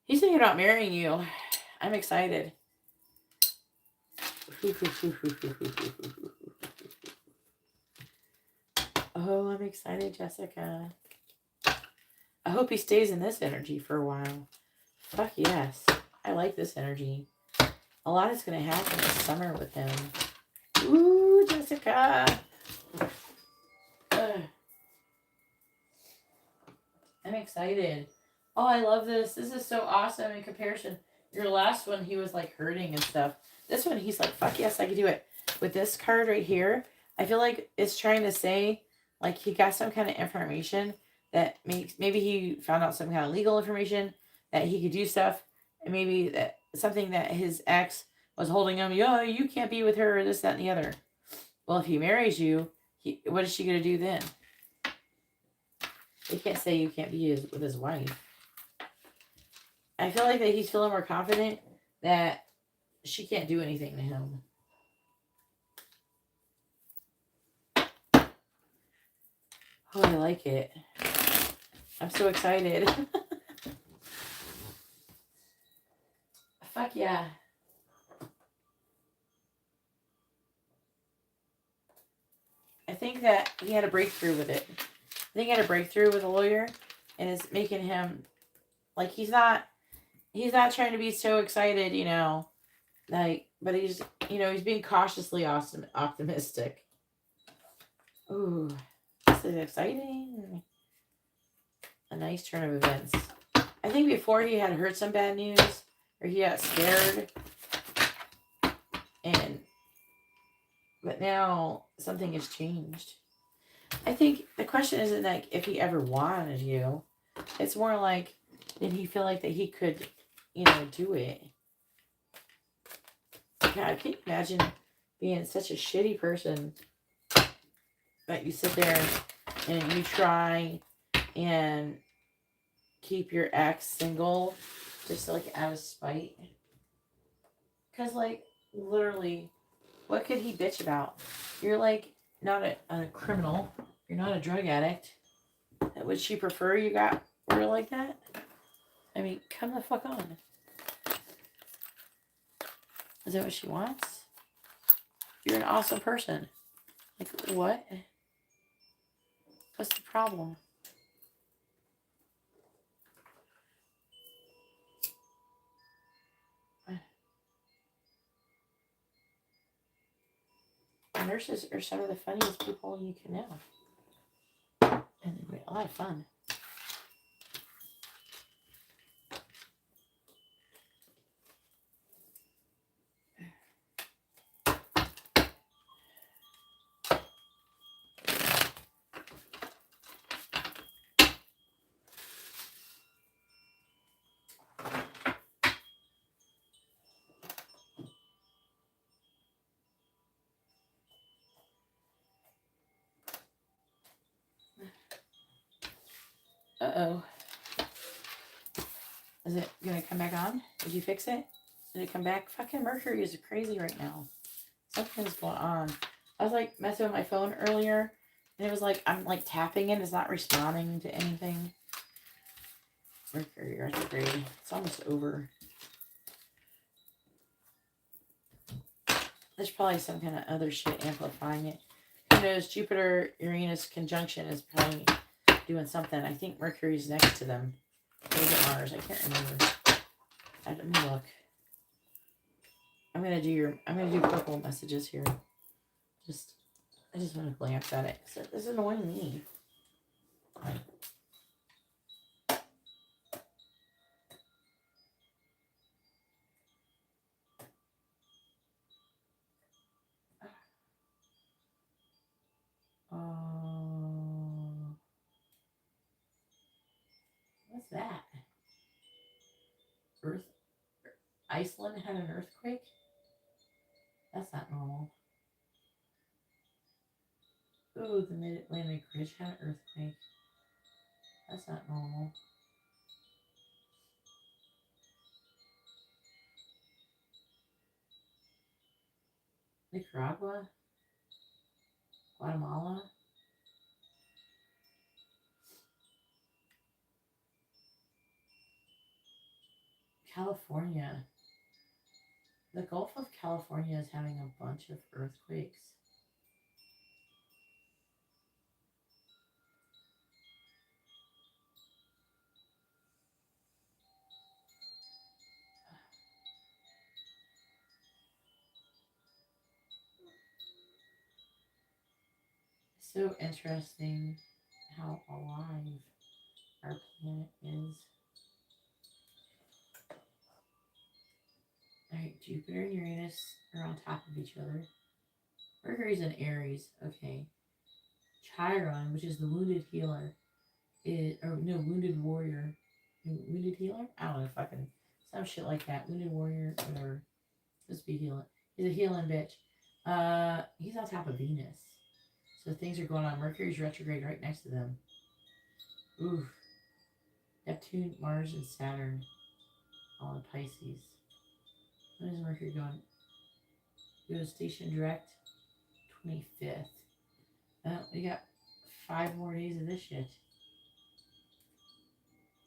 He's thinking about marrying you. I'm excited. Oh, I'm excited, Jessica. I hope he stays in this energy for a while. Fuck yes. I like this energy. A lot is going to happen this summer with him. Ooh, Jessica. Ugh. I'm excited. Oh, I love this. This is so awesome in comparison. Your last one, he was like hurting and stuff. This one, he's like, fuck yes, I can do it. With this card right here, I feel like it's trying to say, like, he got some kind of information that makes, maybe he found out some kind of legal information that he could do stuff. And maybe that something that his ex was holding him. Yo, you can't be with her, or this, that, and the other. Well, if he marries you, what is she going to do then? They can't say you can't be with his wife. I feel like that he's feeling more confident that she can't do anything to him. Oh, I like it. I'm so excited. Fuck yeah. I think that he had a breakthrough with it. I think he had a breakthrough with a lawyer, and it's making him like he's not trying to be so excited, you know, like, but he's, you know, he's being cautiously optimistic. Ooh, this is exciting. A nice turn of events. I think before he had heard some bad news, or he got scared, but now something has changed. I think the question isn't like if he ever wanted you. It's more like, did he feel like that he could, you know, do it? God, can you imagine being such a shitty person that you sit there and you try and keep your ex single just like out of spite? Because, like, literally, what could he bitch about? You're like not a criminal. You're not a drug addict. Would she prefer you got her like that? I mean, come the fuck on. Is that what she wants? You're an awesome person. Like, what? What's the problem? Nurses are some of the funniest people you can know. And they make a lot of fun. Uh-oh. Is it gonna come back on? Did you fix it? Did it come back? Fucking Mercury is crazy right now. Something's going on. I was like messing with my phone earlier, and it was like I'm like tapping it. It's not responding to anything. Mercury retrograde. It's almost over. There's probably some kind of other shit amplifying it. Who knows? Jupiter Uranus conjunction is probably doing something. I think Mercury's next to them. Or is it Mars? I can't remember. Let me look. I'm gonna do purple messages here. I just want to glance at it. So this is annoying me. What's that? Iceland had an earthquake? That's not normal. Ooh, the Mid-Atlantic Ridge had an earthquake. That's not normal. Nicaragua? Guatemala? California. The Gulf of California is having a bunch of earthquakes. So interesting how alive our planet is. Alright, Jupiter and Uranus are on top of each other. Mercury's in Aries. Okay. Chiron, which is the wounded healer, wounded warrior. Wounded healer? I don't know, fucking some shit like that. Wounded warrior, whatever. Supposed to be healing. He's a healing bitch. He's on top of Venus. So things are going on. Mercury's retrograde right next to them. Oof. Neptune, Mars, and Saturn. All in Pisces. When is Mercury going? Go to station direct. 25th. We got 5 more days of this shit.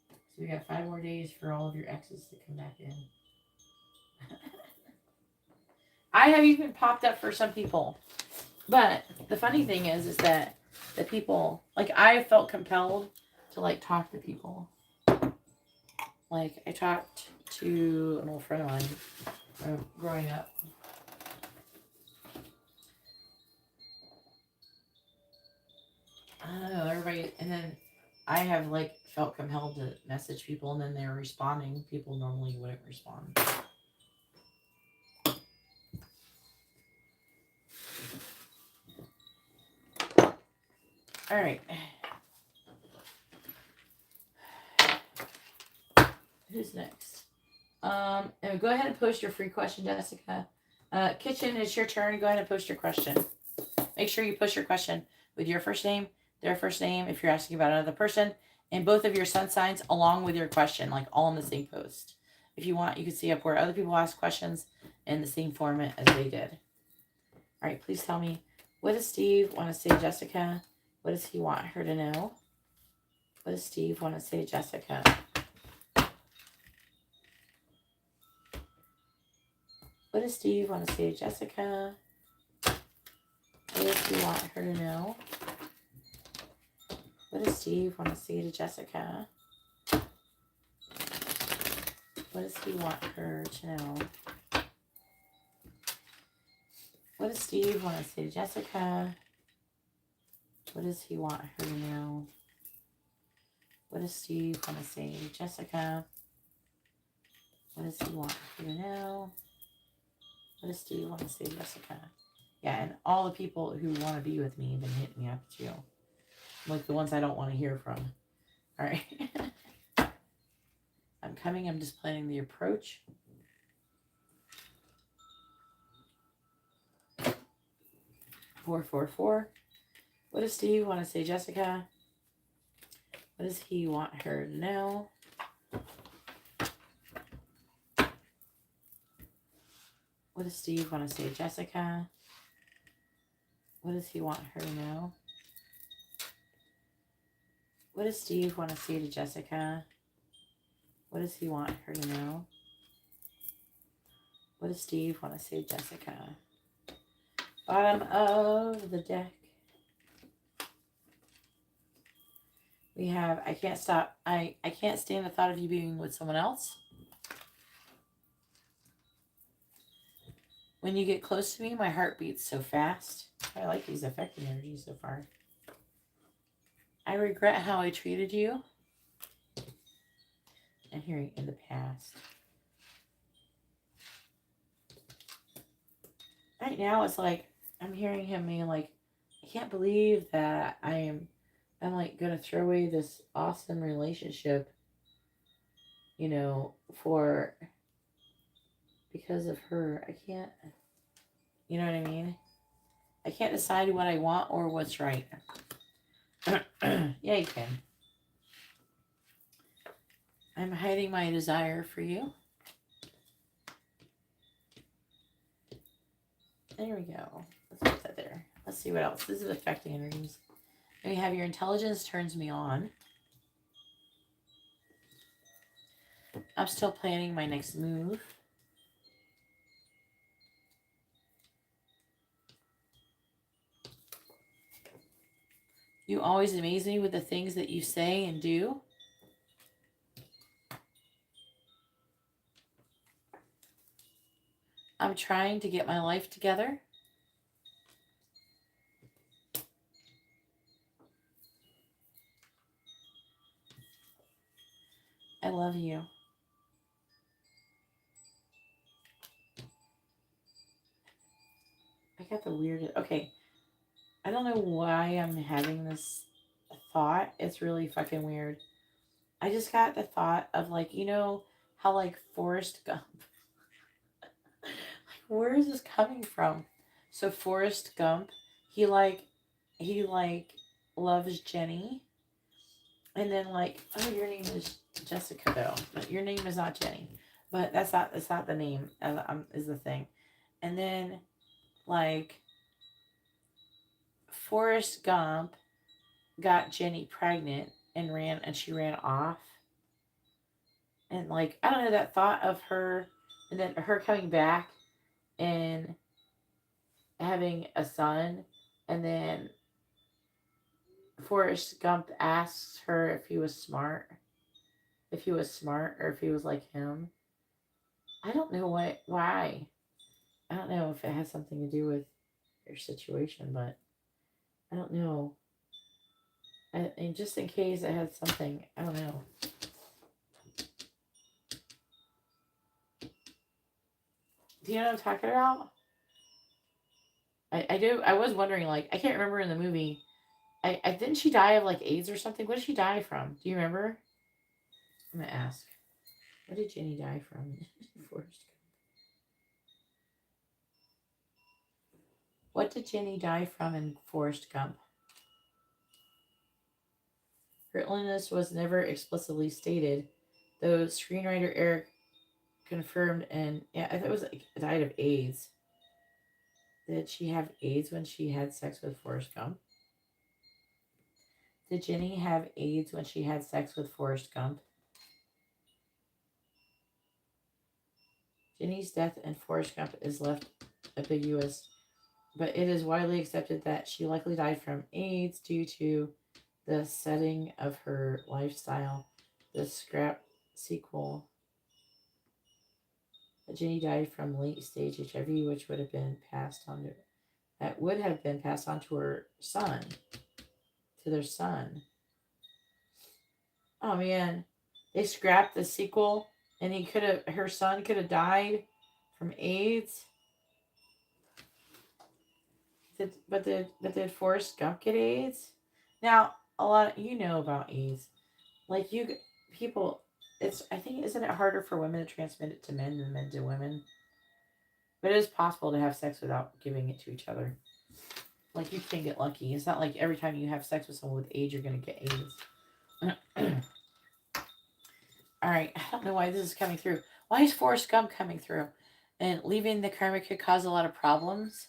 So we got 5 more days for all of your exes to come back in. I have even popped up for some people. But the funny thing is that the people, like, I felt compelled to, like, talk to people. Like, I talked to an old friend of mine growing up. I don't know, everybody, and then I have, like, felt compelled to message people, and then they're responding. People normally wouldn't respond. All right. Who's next? And go ahead and post your free question, Jessica. Kitchen, it's your turn. Go ahead and post your question. Make sure you post your question with your first name, their first name, if you're asking about another person, and both of your sun signs along with your question, like all in the same post. If you want, you can see up where other people ask questions in the same format as they did. All right, please tell me, what does Steve want to say to Jessica? What does he want her to know? What does Steve want to say to Jessica? What does Steve want to say to Jessica? What does he want her to know? What does Steve want to say to Jessica? What does he want her to know? What does Steve want to say to Jessica? What does he want her to know? What does Steve want to say to Jessica? What does he want her to know? What does Steve want to say to Jessica? Yeah, and all the people who want to be with me have been hitting me up too. Like the ones I don't want to hear from. All right. I'm coming. I'm just planning the approach. Four, 4, 4. What does Steve want to say, Jessica? What does he want her to know? What does Steve want to say, Jessica? What does he want her to know? What does Steve want to say to Jessica? What does he want her to know? What does Steve want to say to Jessica? Bottom of the deck. We have, I can't stop. I can't stand the thought of you being with someone else. When you get close to me, my heart beats so fast. I like these affecting energies so far. I regret how I treated you. And hearing in the past. Right now, it's like, I'm hearing him being like, I can't believe that I'm like, going to throw away this awesome relationship you know, because of her, I can't, you know what I mean? I can't decide what I want or what's right. Yeah, you can. I'm hiding my desire for you. There we go. Let's put that there. Let's see what else. This is affecting energies. Then we have your intelligence turns me on. I'm still planning my next move. You always amaze me with the things that you say and do. I'm trying to get my life together. I love you. I got the weirdest. Okay. I don't know why I'm having this thought. It's really fucking weird. I just got the thought of, like, you know how, like, Forrest Gump. Like, where is this coming from? So Forrest Gump, he like loves Jenny. And then, like, oh, your name is Jessica, though. But your name is not Jenny. But that's not the name, is the thing. And then, like, Forrest Gump got Jenny pregnant and she ran off. And, like, I don't know, that thought of her and then her coming back and having a son, and then Forrest Gump asks her if he was smart, or if he was like him. I don't know why. I don't know if it has something to do with your situation, but I don't know. And just in case it has something, I don't know. Do you know what I'm talking about? I do. I was wondering, like, I can't remember in the movie. I didn't she die of, like, AIDS or something? What did she die from? Do you remember? I'm gonna ask. What did Jenny die from? Forrest Gump. What did Jenny die from in Forrest Gump? Her illness was never explicitly stated, though screenwriter Eric confirmed, and yeah, I thought it was like died of AIDS. Did she have AIDS when she had sex with Forrest Gump? Did Jenny have AIDS when she had sex with Forrest Gump? Jenny's death in Forrest Gump is left ambiguous, but it is widely accepted that she likely died from AIDS due to the setting of her lifestyle. The scrap sequel, Jenny died from late stage HIV, which would have been passed on to her son, to their son. Oh man, they scrapped the sequel, and her son could have died from AIDS. Did Forrest Gump get AIDS? Now, a lot of you know about AIDS. Like, people, I think, isn't it harder for women to transmit it to men than men to women? But it is possible to have sex without giving it to each other. Like, you can get lucky. It's not like every time you have sex with someone with AIDS, you're going to get AIDS. All right. I don't know why this is coming through. Why is Forrest Gump coming through? And leaving the karma could cause a lot of problems.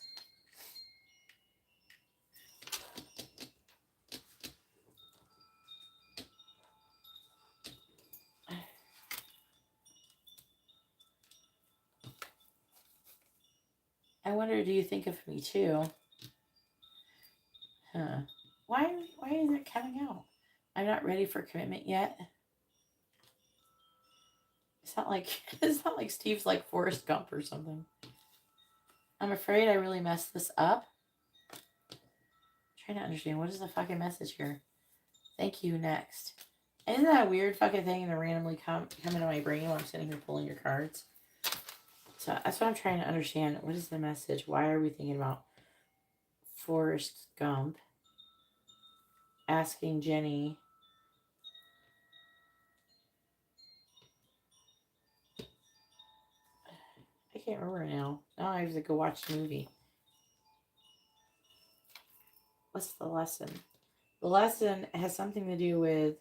I wonder, do you think of me too? Huh. Why is it coming out? I'm not ready for commitment yet. It's not like Steve's like Forrest Gump or something. I'm afraid I really messed this up. I'm trying to understand, what is the fucking message here? Thank you, next. Isn't that a weird fucking thing to randomly come into my brain while I'm sitting here pulling your cards? So that's what I'm trying to understand. What is the message? Why are we thinking about Forrest Gump asking Jenny can't remember now. Now I have to go watch the movie. What's the lesson? The lesson has something to do with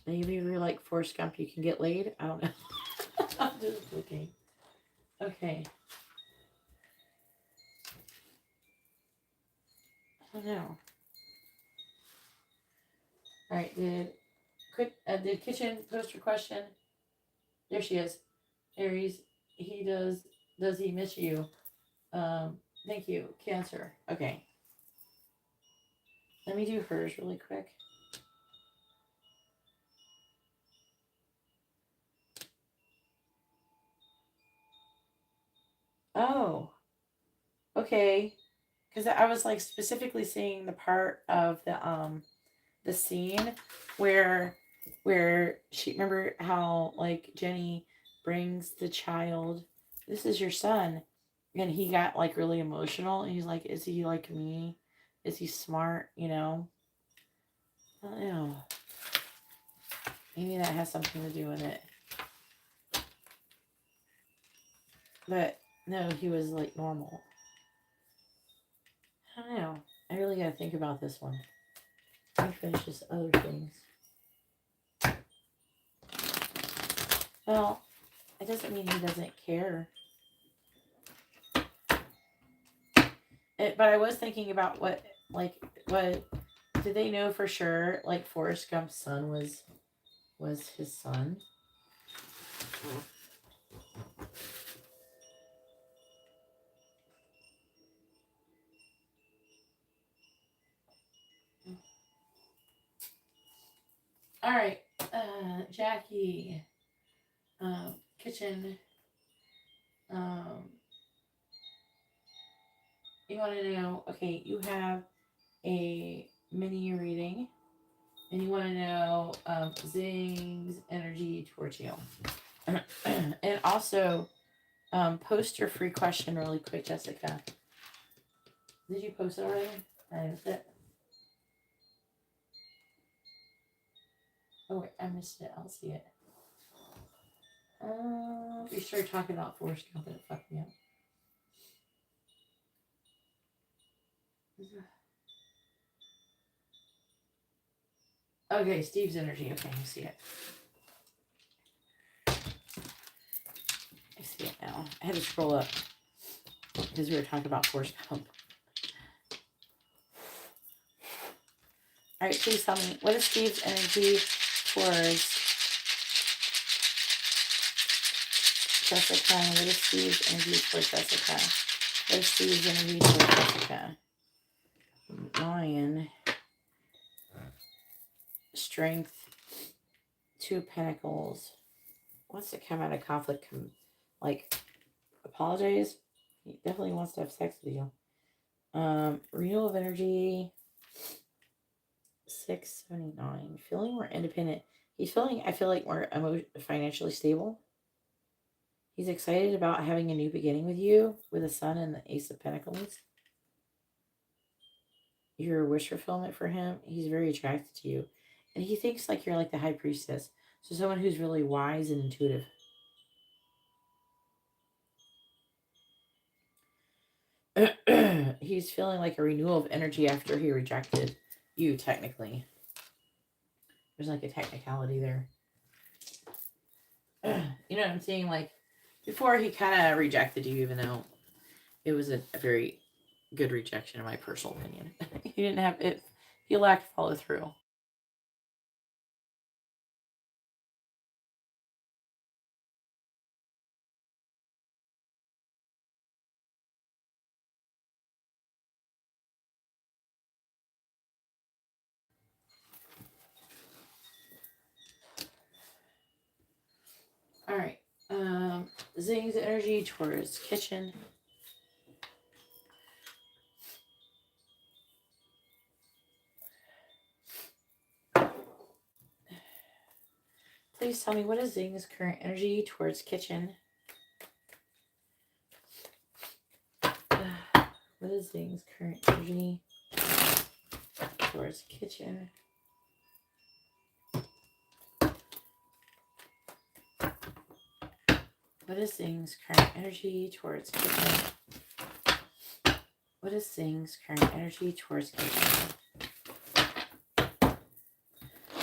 maybe if you're like Forrest Gump, you can get laid. I don't know. I'm just looking. Okay. I don't know. All right. Did Kitchen post her question? There she is. Aries. Does he miss you? Thank you. Cancer. Okay. Let me do hers really quick. Oh. Okay. Because I was like specifically seeing the part of the scene where she, remember how like Jenny brings the child, this is your son, and he got like really emotional and he's like, is he like me, is he smart, you know? I don't know, maybe that has something to do with it, but no, he was like normal. I don't know, I really gotta think about this one. Let me finish this other things. Well, it doesn't mean he doesn't care. But I was thinking about what did they know for sure? Like Forrest Gump's son was his son. All right, Jackie, Kitchen. You want to know? Okay, you have a mini reading, and you want to know Zing's energy towards you, and also post your free question really quick, Jessica. Did you post it already? I missed it. Oh wait, I missed it. I'll see it. We started talking about Forrest Gump and it fucked me up. Okay, Steve's energy. Okay, I see it. I see it now. I had to scroll up because we were talking about Forrest Gump. All right, please tell me, what is Steve's energy towards Jessica? What is Steve's energy towards Jessica? What is Steve's energy towards Jessica? Lion. Strength. Two of Pentacles. Wants to come out of conflict. Like, apologize. He definitely wants to have sex with you. Renewal of energy. 679. Feeling more independent. He's feeling, I feel like, more financially stable. He's excited about having a new beginning with you, with the Sun and the Ace of Pentacles. You're a wish fulfillment for him. He's very attracted to you. And he thinks like you're like the High Priestess. So someone who's really wise and intuitive. He's feeling like a renewal of energy after he rejected you, technically. There's like a technicality there. You know what I'm saying? Like, before he kind of rejected you, even though it was a very good rejection in my personal opinion. He didn't have it. He lacked follow through. All right. Zing's energy towards Kitchen. Please tell me, what is Zing's current energy towards Kitchen? What is Zing's current energy towards kitchen. What is Zing's current energy towards kitchen? What is Zing's current energy towards kitchen?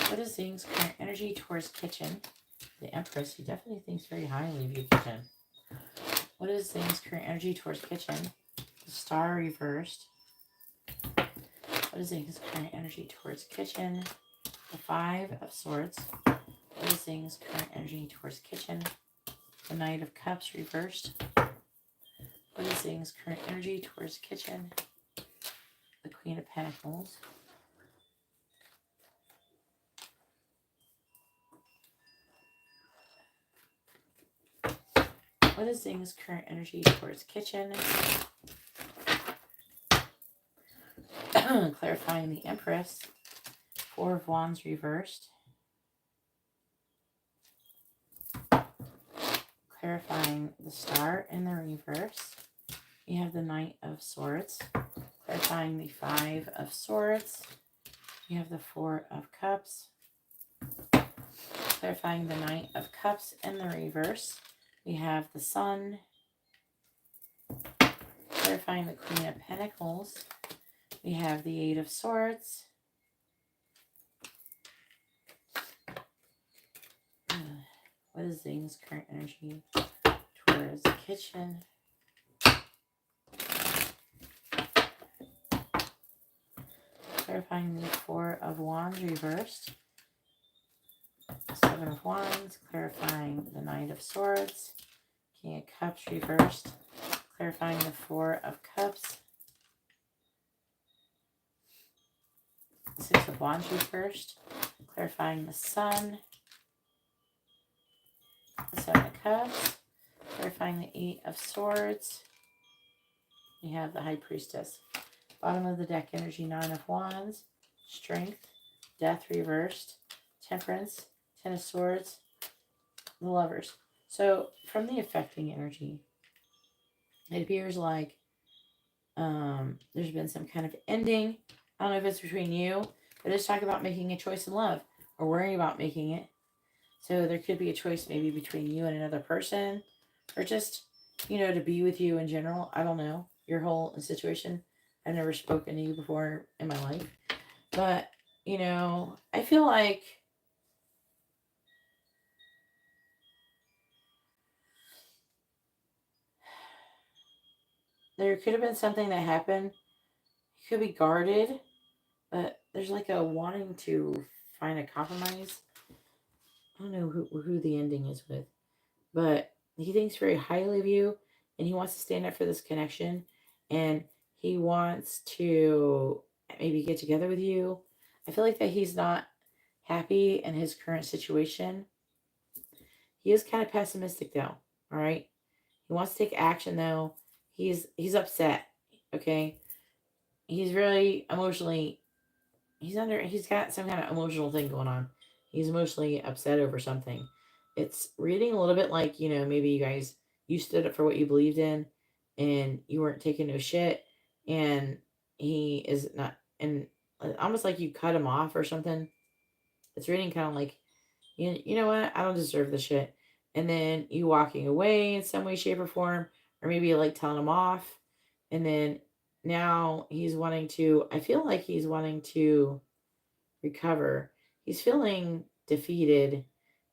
What is Zing's current energy towards kitchen? The Empress, he definitely thinks very highly of you, kitchen. What is Zing's current energy towards kitchen? The Star reversed. What is Zing's current energy towards kitchen? The Five of Swords. What is Zing's current energy towards kitchen? The Knight of Cups reversed. What is Zing's current energy towards kitchen? The Queen of Pentacles. What is Zing's current energy towards kitchen? Clarifying the Empress. Four of Wands reversed. Clarifying the Star in the reverse. You have the Knight of Swords. Clarifying the Five of Swords. You have the Four of Cups. Clarifying the Knight of Cups in the reverse. We have the Sun. Clarifying the Queen of Pentacles. We have the Eight of Swords. What is Zing's current energy towards the kitchen? Clarifying the Four of Wands reversed. Seven of Wands. Clarifying the Knight of Swords. King of Cups reversed. Clarifying the Four of Cups. Six of Wands reversed. Clarifying the Sun. The Seven of Cups. Clarifying the Eight of Swords. We have the High Priestess. Bottom of the deck energy, Nine of Wands. Strength. Death reversed. Temperance. Ten of Swords. The Lovers. So from the affecting energy, it appears like there's been some kind of ending. I don't know if it's between you, but it's talk about making a choice in love or worrying about making it. So there could be a choice maybe between you and another person, or just, you know, to be with you in general. I don't know your whole situation. I've never spoken to you before in my life, but, you know, I feel like there could have been something that happened. It could be guarded, but there's like a wanting to find a compromise. I don't know who the ending is with, but he thinks very highly of you, and he wants to stand up for this connection, and he wants to maybe get together with you. I feel like that he's not happy in his current situation. He is kind of pessimistic though, all right? He wants to take action though. He's upset, okay? He's really emotionally, he's got some kind of emotional thing going on. He's emotionally upset over something. It's reading a little bit like, you know, maybe you stood up for what you believed in and you weren't taking no shit, and he is not, and almost like you cut him off or something. It's reading kind of like, you know what, I don't deserve this shit. And then you walking away in some way, shape, or form, or maybe like telling him off. And then now he's wanting to, I feel like he's wanting to recover. He's feeling defeated,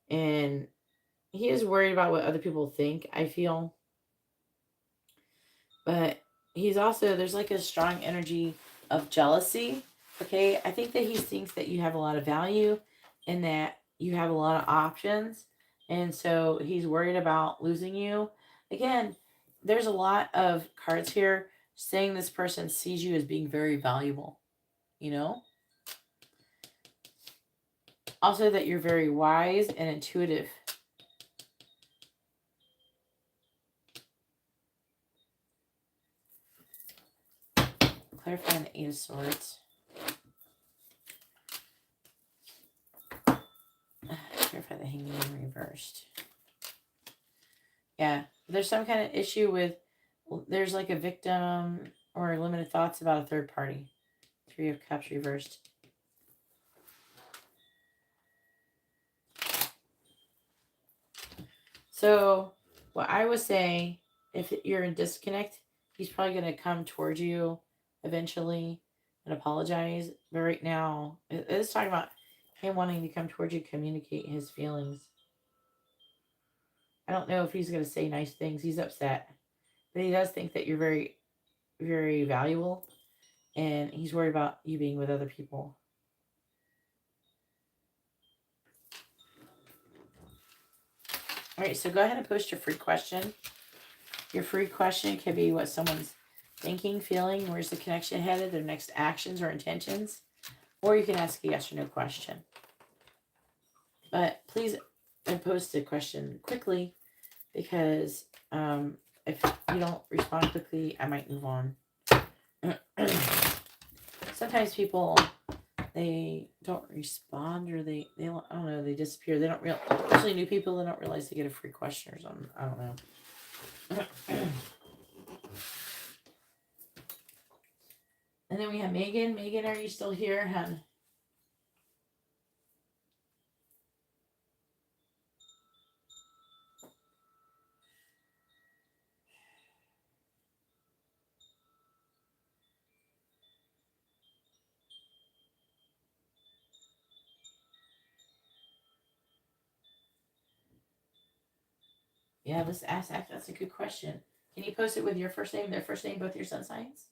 and he is worried about what other people think, I feel. But he's also, there's like a strong energy of jealousy. Okay, I think that he thinks that you have a lot of value and that you have a lot of options. And so he's worried about losing you. Again, there's a lot of cards here saying this person sees you as being very valuable, you know? Also that you're very wise and intuitive. Clarifying the Eight of Swords. Clarify the Hangman reversed. Yeah, there's some kind of issue with, there's like a victim or limited thoughts about a third party. Three of Cups reversed. So, what I would say, if you're in disconnect, he's probably going to come towards you eventually and apologize. But right now, it's talking about him wanting to come towards you, communicate his feelings. I don't know if he's going to say nice things. He's upset. But he does think that you're very, very valuable. And he's worried about you being with other people. All right, so go ahead and post your free question. Your free question could be what someone's thinking, feeling, where's the connection headed, their next actions or intentions. Or you can ask a yes or no question. But please post the question quickly because if you don't respond quickly, I might move on. Sometimes people, they don't respond or they don't, I don't know, they disappear. They don't realize, especially new people, they don't realize they get a free question or something. I don't know. And then we have Megan. Megan, are you still here, hun? Yeah, let's ask. That's a good question. Can you post it with your first name, their first name, both your sun signs?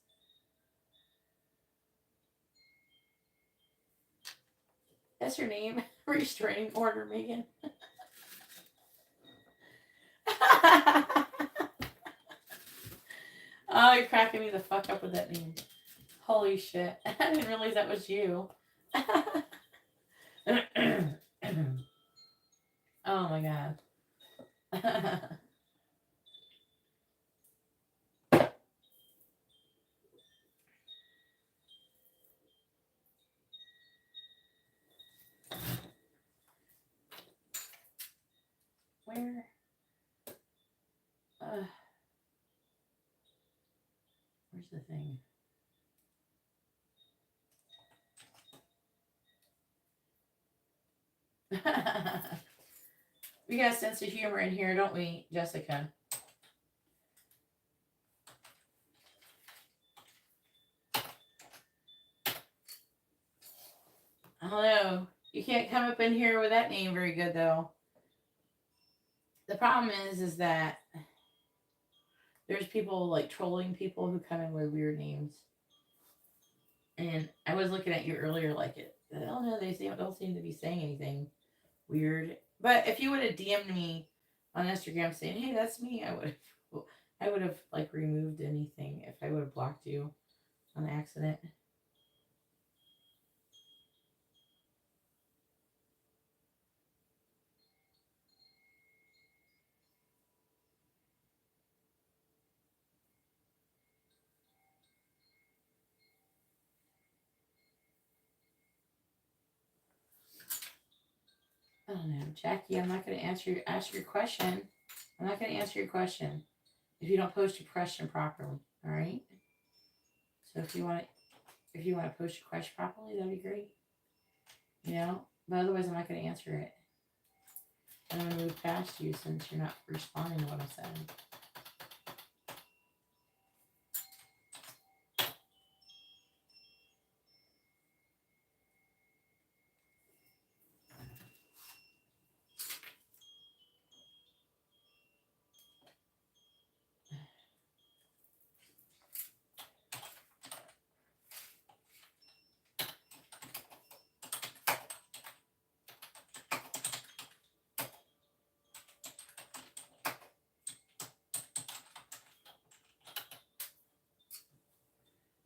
That's your name. Restraining order, Megan. Oh, you're cracking me the fuck up with that name. Holy shit. I didn't realize that was you. Oh my god. Where? Where's the thing? We got a sense of humor in here, don't we, Jessica? I don't know. You can't come up in here with that name very good, though. The problem is that there's people like trolling people who come in with weird names. And I was looking at you earlier, like it. Oh no, they don't seem to be saying anything weird. But if you would have DM'd me on Instagram saying, "Hey, that's me," I would have like removed anything if I would have blocked you on accident. I don't know, Jackie. I'm not going to ask your question. I'm not going to answer your question if you don't post your question properly. All right. So if you want to post your question properly, that'd be great. You know, but otherwise, I'm not going to answer it. I'm going to move past you since you're not responding to what I'm saying.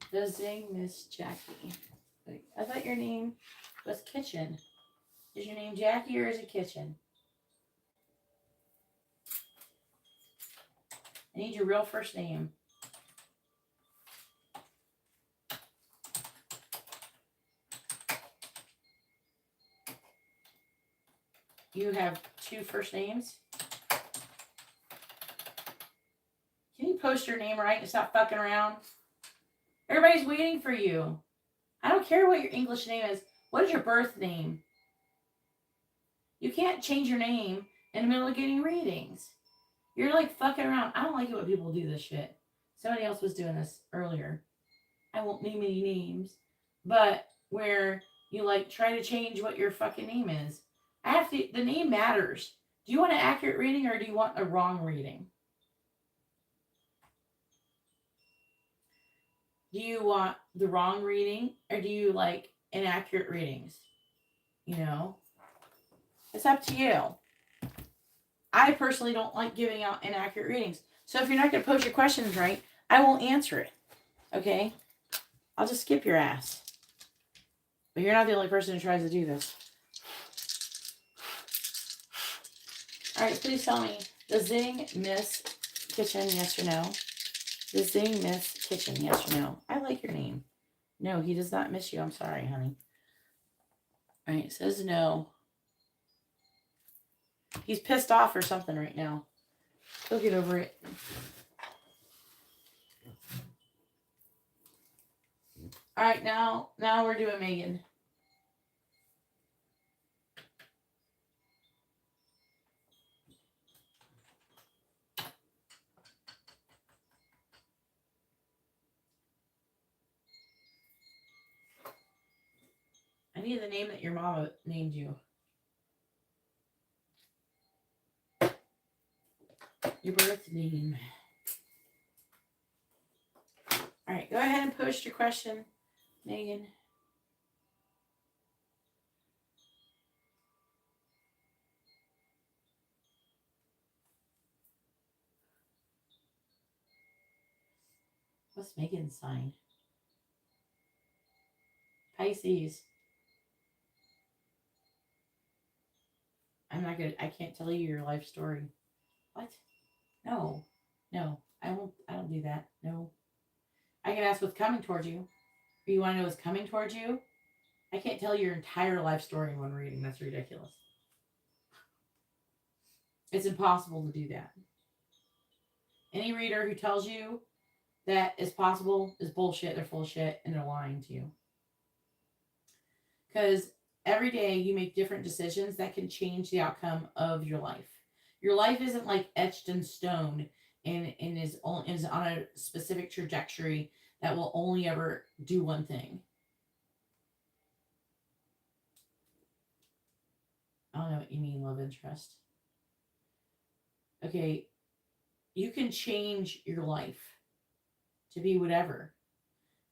Visiting Miss Jackie. Wait, I thought your name was Kitchen. Is your name Jackie or is it Kitchen? I need your real first name. You have two first names. Can you post your name right and stop fucking around? Everybody's waiting for you. I don't care what your English name is. What is your birth name? You can't change your name in the middle of getting readings. You're like fucking around. I don't like it when people do this shit. Somebody else was doing this earlier. I won't name any names. But where you like try to change what your fucking name is. The name matters. Do you want an accurate reading or do you want a wrong reading? Do you want the wrong reading or do you like inaccurate readings? You know? It's up to you. I personally don't like giving out inaccurate readings. So if you're not going to post your questions right, I won't answer it. Okay? I'll just skip your ass. But you're not the only person who tries to do this. Alright, please tell me. Does Zing miss Kitchen, yes or no? Does Zing miss Kitchen, yes or no? I like your name. No, he does not miss you. I'm sorry, honey. Alright, it says no. He's pissed off or something right now. He'll get over it. Alright, now we're doing Megan. I need the name that your mama named you. Your birth name. Alright, go ahead and post your question, Megan. What's Megan's sign? Pisces. I can't tell you your life story. What? No. I don't do that. No. I can ask what's coming towards you. Or you want to know what's coming towards you? I can't tell you your entire life story in one reading. That's ridiculous. It's impossible to do that. Any reader who tells you that is possible is bullshit. They're full of shit and they're lying to you. Because every day you make different decisions that can change the outcome of your life. Your life isn't like etched in stone and is on a specific trajectory that will only ever do one thing. I don't know what you mean, love interest. Okay, you can change your life to be whatever.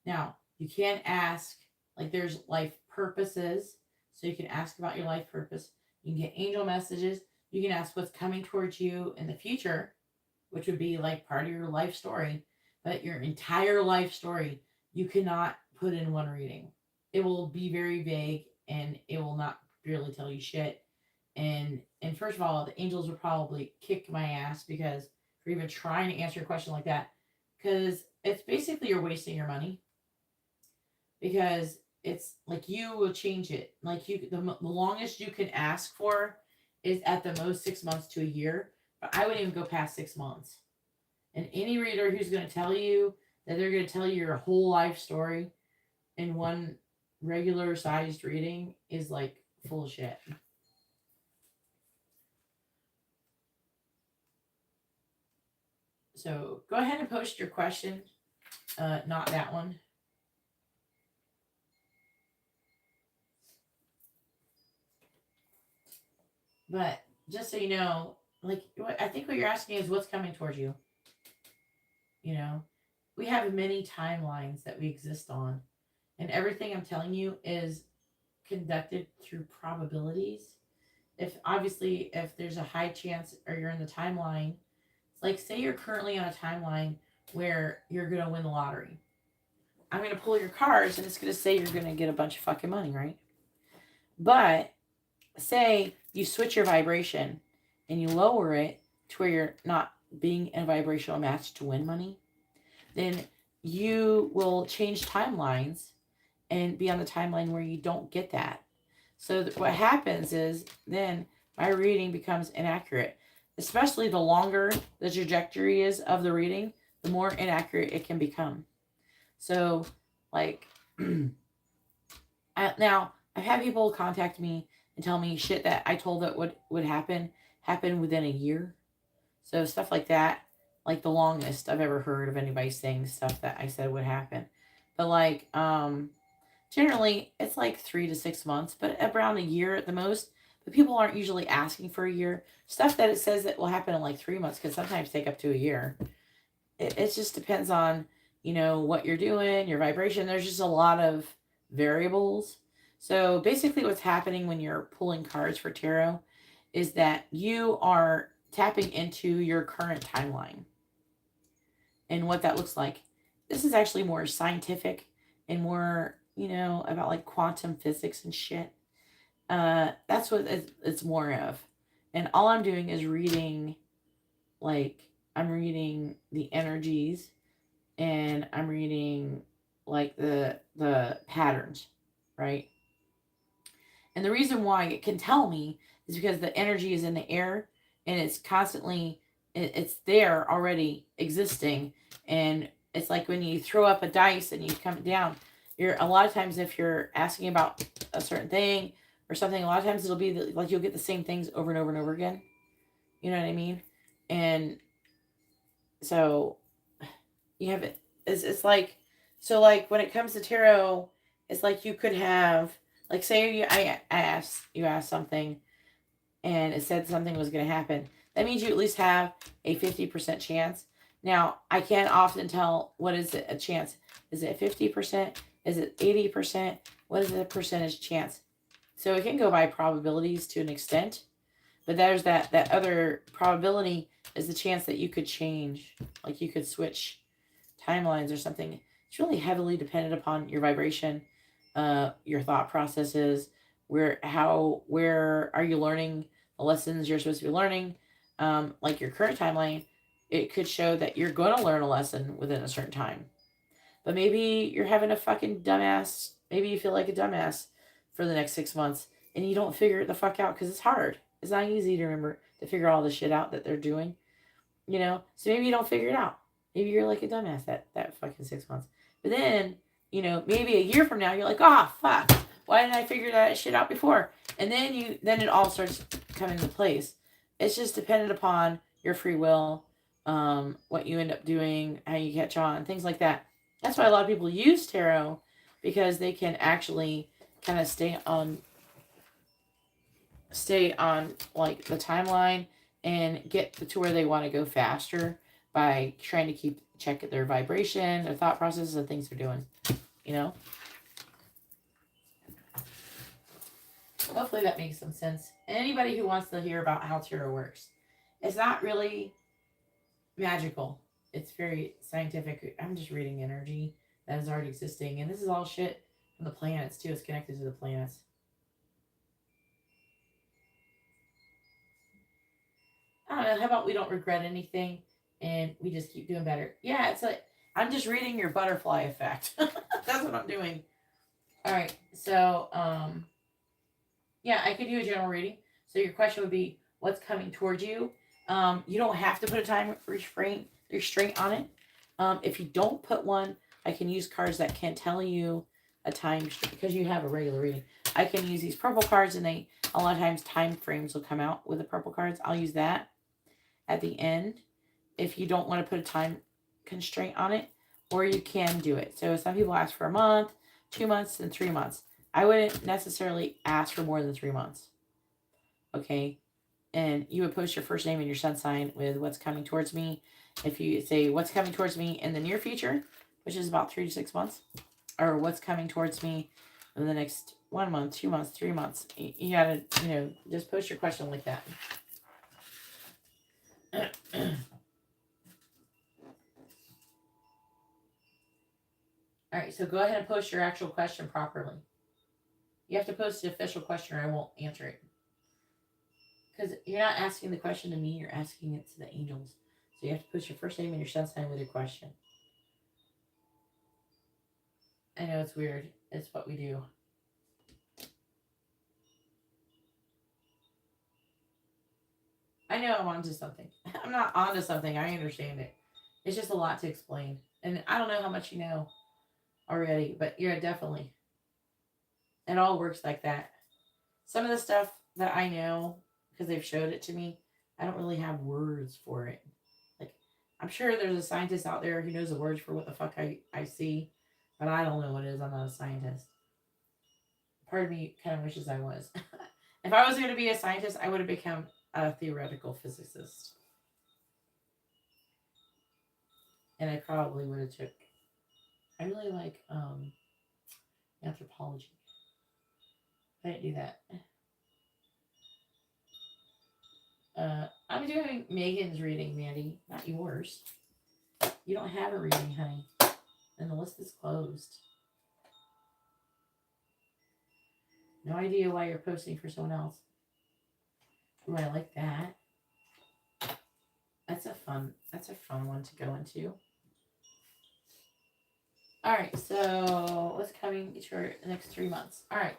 Now, you can't ask, like there's life purposes, so you can ask about your life purpose. You can get angel messages. You can ask what's coming towards you in the future, which would be like part of your life story. But your entire life story, you cannot put in one reading. It will be very vague and it will not really tell you shit. And first of all, the angels will probably kick my ass because for even trying to answer a question like that. Because it's basically you're wasting your money. Because it's like you will change it. Like the longest you can ask for is at the most 6 months to a year. But I wouldn't even go past 6 months. And any reader who's going to tell you that they're going to tell you your whole life story in one regular sized reading is like full of shit. So go ahead and post your question. Not that one. But just so you know, like I think what you're asking is what's coming towards you. You know, we have many timelines that we exist on, and everything I'm telling you is conducted through probabilities. If there's a high chance or you're in the timeline, it's like say you're currently on a timeline where you're gonna win the lottery. I'm gonna pull your cards and it's gonna say you're gonna get a bunch of fucking money, right? But say you switch your vibration and you lower it to where you're not being in a vibrational match to win money, then you will change timelines and be on the timeline where you don't get that. So what happens is then my reading becomes inaccurate, especially the longer the trajectory is of the reading, the more inaccurate it can become. So like Now, I've had people contact me and tell me shit that I told that would happen within a year. So stuff like that, like the longest I've ever heard of anybody saying stuff that I said would happen. But like, generally it's like 3 to 6 months, but around a year at the most. But people aren't usually asking for a year. Stuff that it says that will happen in like 3 months can sometimes take up to a year. It just depends on, what you're doing, your vibration. There's just a lot of variables. So basically what's happening when you're pulling cards for tarot is that you are tapping into your current timeline and what that looks like. This is actually more scientific and more, about like quantum physics and shit. That's what it's more of. And all I'm doing is reading, like, I'm reading the energies, and I'm reading like the patterns, right? And the reason why it can tell me is because the energy is in the air, and it's constantly, it's there already existing. And it's like when you throw up a dice and you come down, you're a lot of times, if you're asking about a certain thing or something, a lot of times it'll be like you'll get the same things over and over and over again. You know what I mean? And so you have it. It's like, so like when it comes to tarot, it's like you could have, like, say I asked you asked something and it said something was going to happen. That means you at least have a 50% chance. Now, I can't often tell, what is it a chance? Is it 50%? Is it 80%? What is the percentage chance? So it can go by probabilities to an extent, but there's that other probability is the chance that you could change, like you could switch timelines or something. It's really heavily dependent upon your vibration, your thought processes, where are you learning the lessons you're supposed to be learning. Like your current timeline, it could show that you're going to learn a lesson within a certain time. But maybe you're having a fucking dumbass, maybe you feel like a dumbass for the next 6 months and you don't figure it the fuck out because it's hard. It's not easy to remember to figure all the shit out that they're doing, So maybe you don't figure it out. Maybe you're like a dumbass that fucking 6 months. But then, maybe a year from now, you're like, oh, fuck. Why didn't I figure that shit out before? And then it all starts coming into place. It's just dependent upon your free will, what you end up doing, how you catch on, things like that. That's why a lot of people use tarot, because they can actually kind of stay on like the timeline and get to where they want to go faster by trying to check their vibration, their thought processes, the things they're doing. Hopefully that makes some sense. And anybody who wants to hear about how tarot works, it's not really magical. It's very scientific. I'm just reading energy that is already existing, and this is all shit from the planets too. It's connected to the planets. I don't know. How about we don't regret anything and we just keep doing better? Yeah, it's like I'm just reading your butterfly effect. That's what I'm doing. All right. So, yeah, I could do a general reading. So your question would be, what's coming towards you? You don't have to put a time restraint on it. If you don't put one, I can use cards that can tell you a time, because you have a regular reading. I can use these purple cards, and a lot of times time frames will come out with the purple cards. I'll use that at the end if you don't want to put a time constraint on it, or you can do it. So some people ask for a month, 2 months, and 3 months. I wouldn't necessarily ask for more than 3 months. Okay. And you would post your first name and your sun sign with what's coming towards me. If you say what's coming towards me in the near future, which is about 3 to 6 months, or what's coming towards me in the next 1 month, 2 months, 3 months, you gotta, just post your question like that. All right, so go ahead and post your actual question properly. You have to post the official question or I won't answer it. Because you're not asking the question to me, you're asking it to the angels. So you have to post your first name and your sun sign with your question. I know it's weird. It's what we do. I know I'm onto something. I'm not onto something. I understand it. It's just a lot to explain. And I don't know how much you know already, but you're definitely. It all works like that. Some of the stuff that I know, because they've showed it to me, I don't really have words for it. Like, I'm sure there's a scientist out there who knows the words for what the fuck I see, but I don't know what it is. I'm not a scientist. Part of me kind of wishes I was. If I was going to be a scientist, I would have become a theoretical physicist. And I probably would have took... I really like anthropology. I didn't do that. I'm doing Megan's reading, Mandy, not yours. You don't have a reading, honey. And the list is closed. No idea why you're posting for someone else. Ooh, I like that. That's a fun one to go into. Alright, so what's coming for the next 3 months? Alright.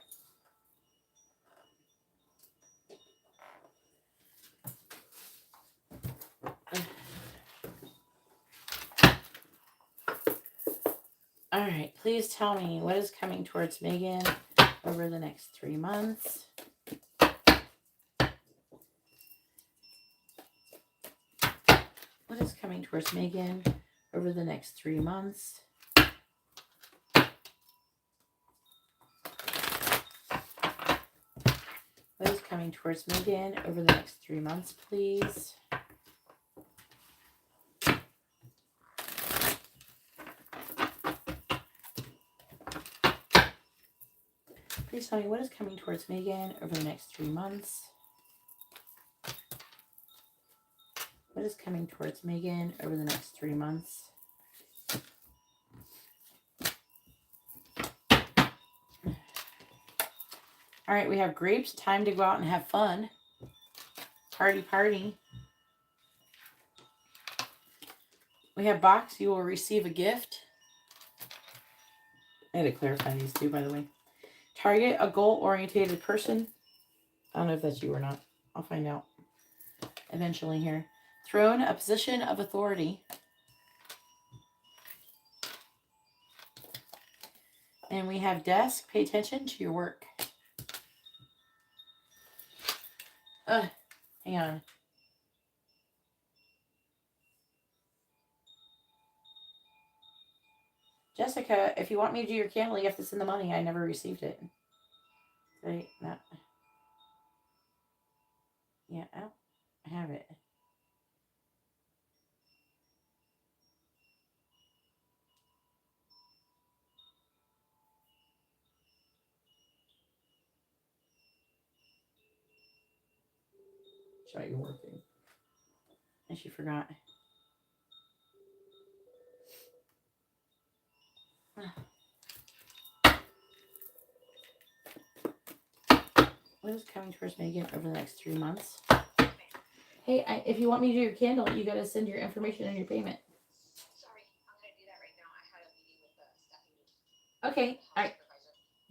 Alright, please tell me what is coming towards Megan over the next 3 months. What is coming towards Megan over the next 3 months? What is coming towards Megan over the next 3 months, please? Please tell me what is coming towards Megan over the next 3 months. What is coming towards Megan over the next 3 months? All right, we have grapes. Time to go out and have fun. Party, party. We have box. You will receive a gift. I had to clarify these two, by the way. Target a goal-oriented person. I don't know if that's you or not. I'll find out eventually here. Throne, a position of authority. And we have desk. Pay attention to your work. Hang on. Jessica, if you want me to do your candle, you have to send the money. I never received it. Right? Not. Yeah, I don't have it. Sorry, you're working. And she forgot. What is coming towards Megan over the next 3 months? Hey, if you want me to do your candle, you got to send your information and your payment. Sorry, I'm going to do that right now. I had a meeting with the Stephanie. Okay, all right.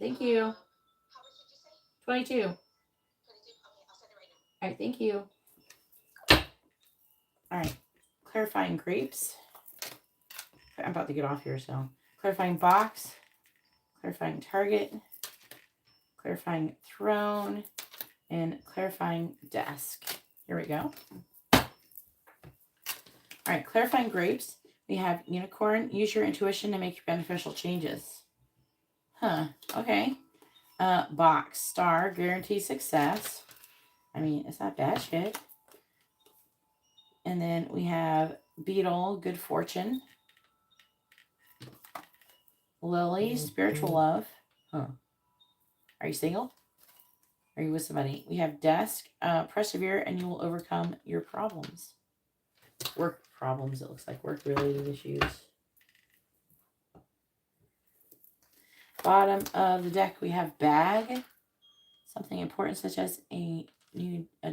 Thank you. How much did you say? 22. 22? Okay, I'll send it right now. All right, thank you. All right, clarifying grapes. I'm about to get off here, so. Clarifying box. Clarifying target. Clarifying throne. And clarifying desk. Here we go. All right, clarifying grapes. We have unicorn. Use your intuition to make beneficial changes. Huh, okay. Box, star, guarantee success. I mean, it's not bad shit. And then we have beetle, good fortune. Lily, spiritual love. Huh. Are you single? Are you with somebody? We have desk, persevere, and you will overcome your problems. Work problems, it looks like. Work-related issues. Bottom of the deck, we have bag. Something important such as a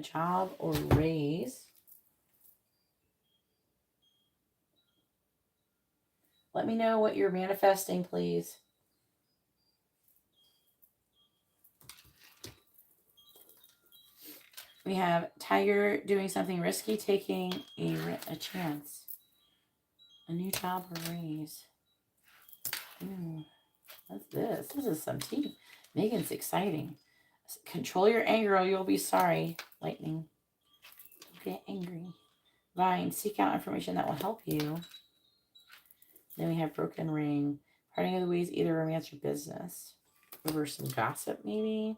job or raise. Let me know what you're manifesting, please. We have tiger doing something risky, taking a chance. A new job or raise. Ooh, what's this? This is some tea. Megan's exciting. Control your anger or you'll be sorry. Lightning. Don't get angry. Vine. Seek out information that will help you. Then we have Broken Ring. Parting of the ways, either romance or business. Over some gossip, maybe.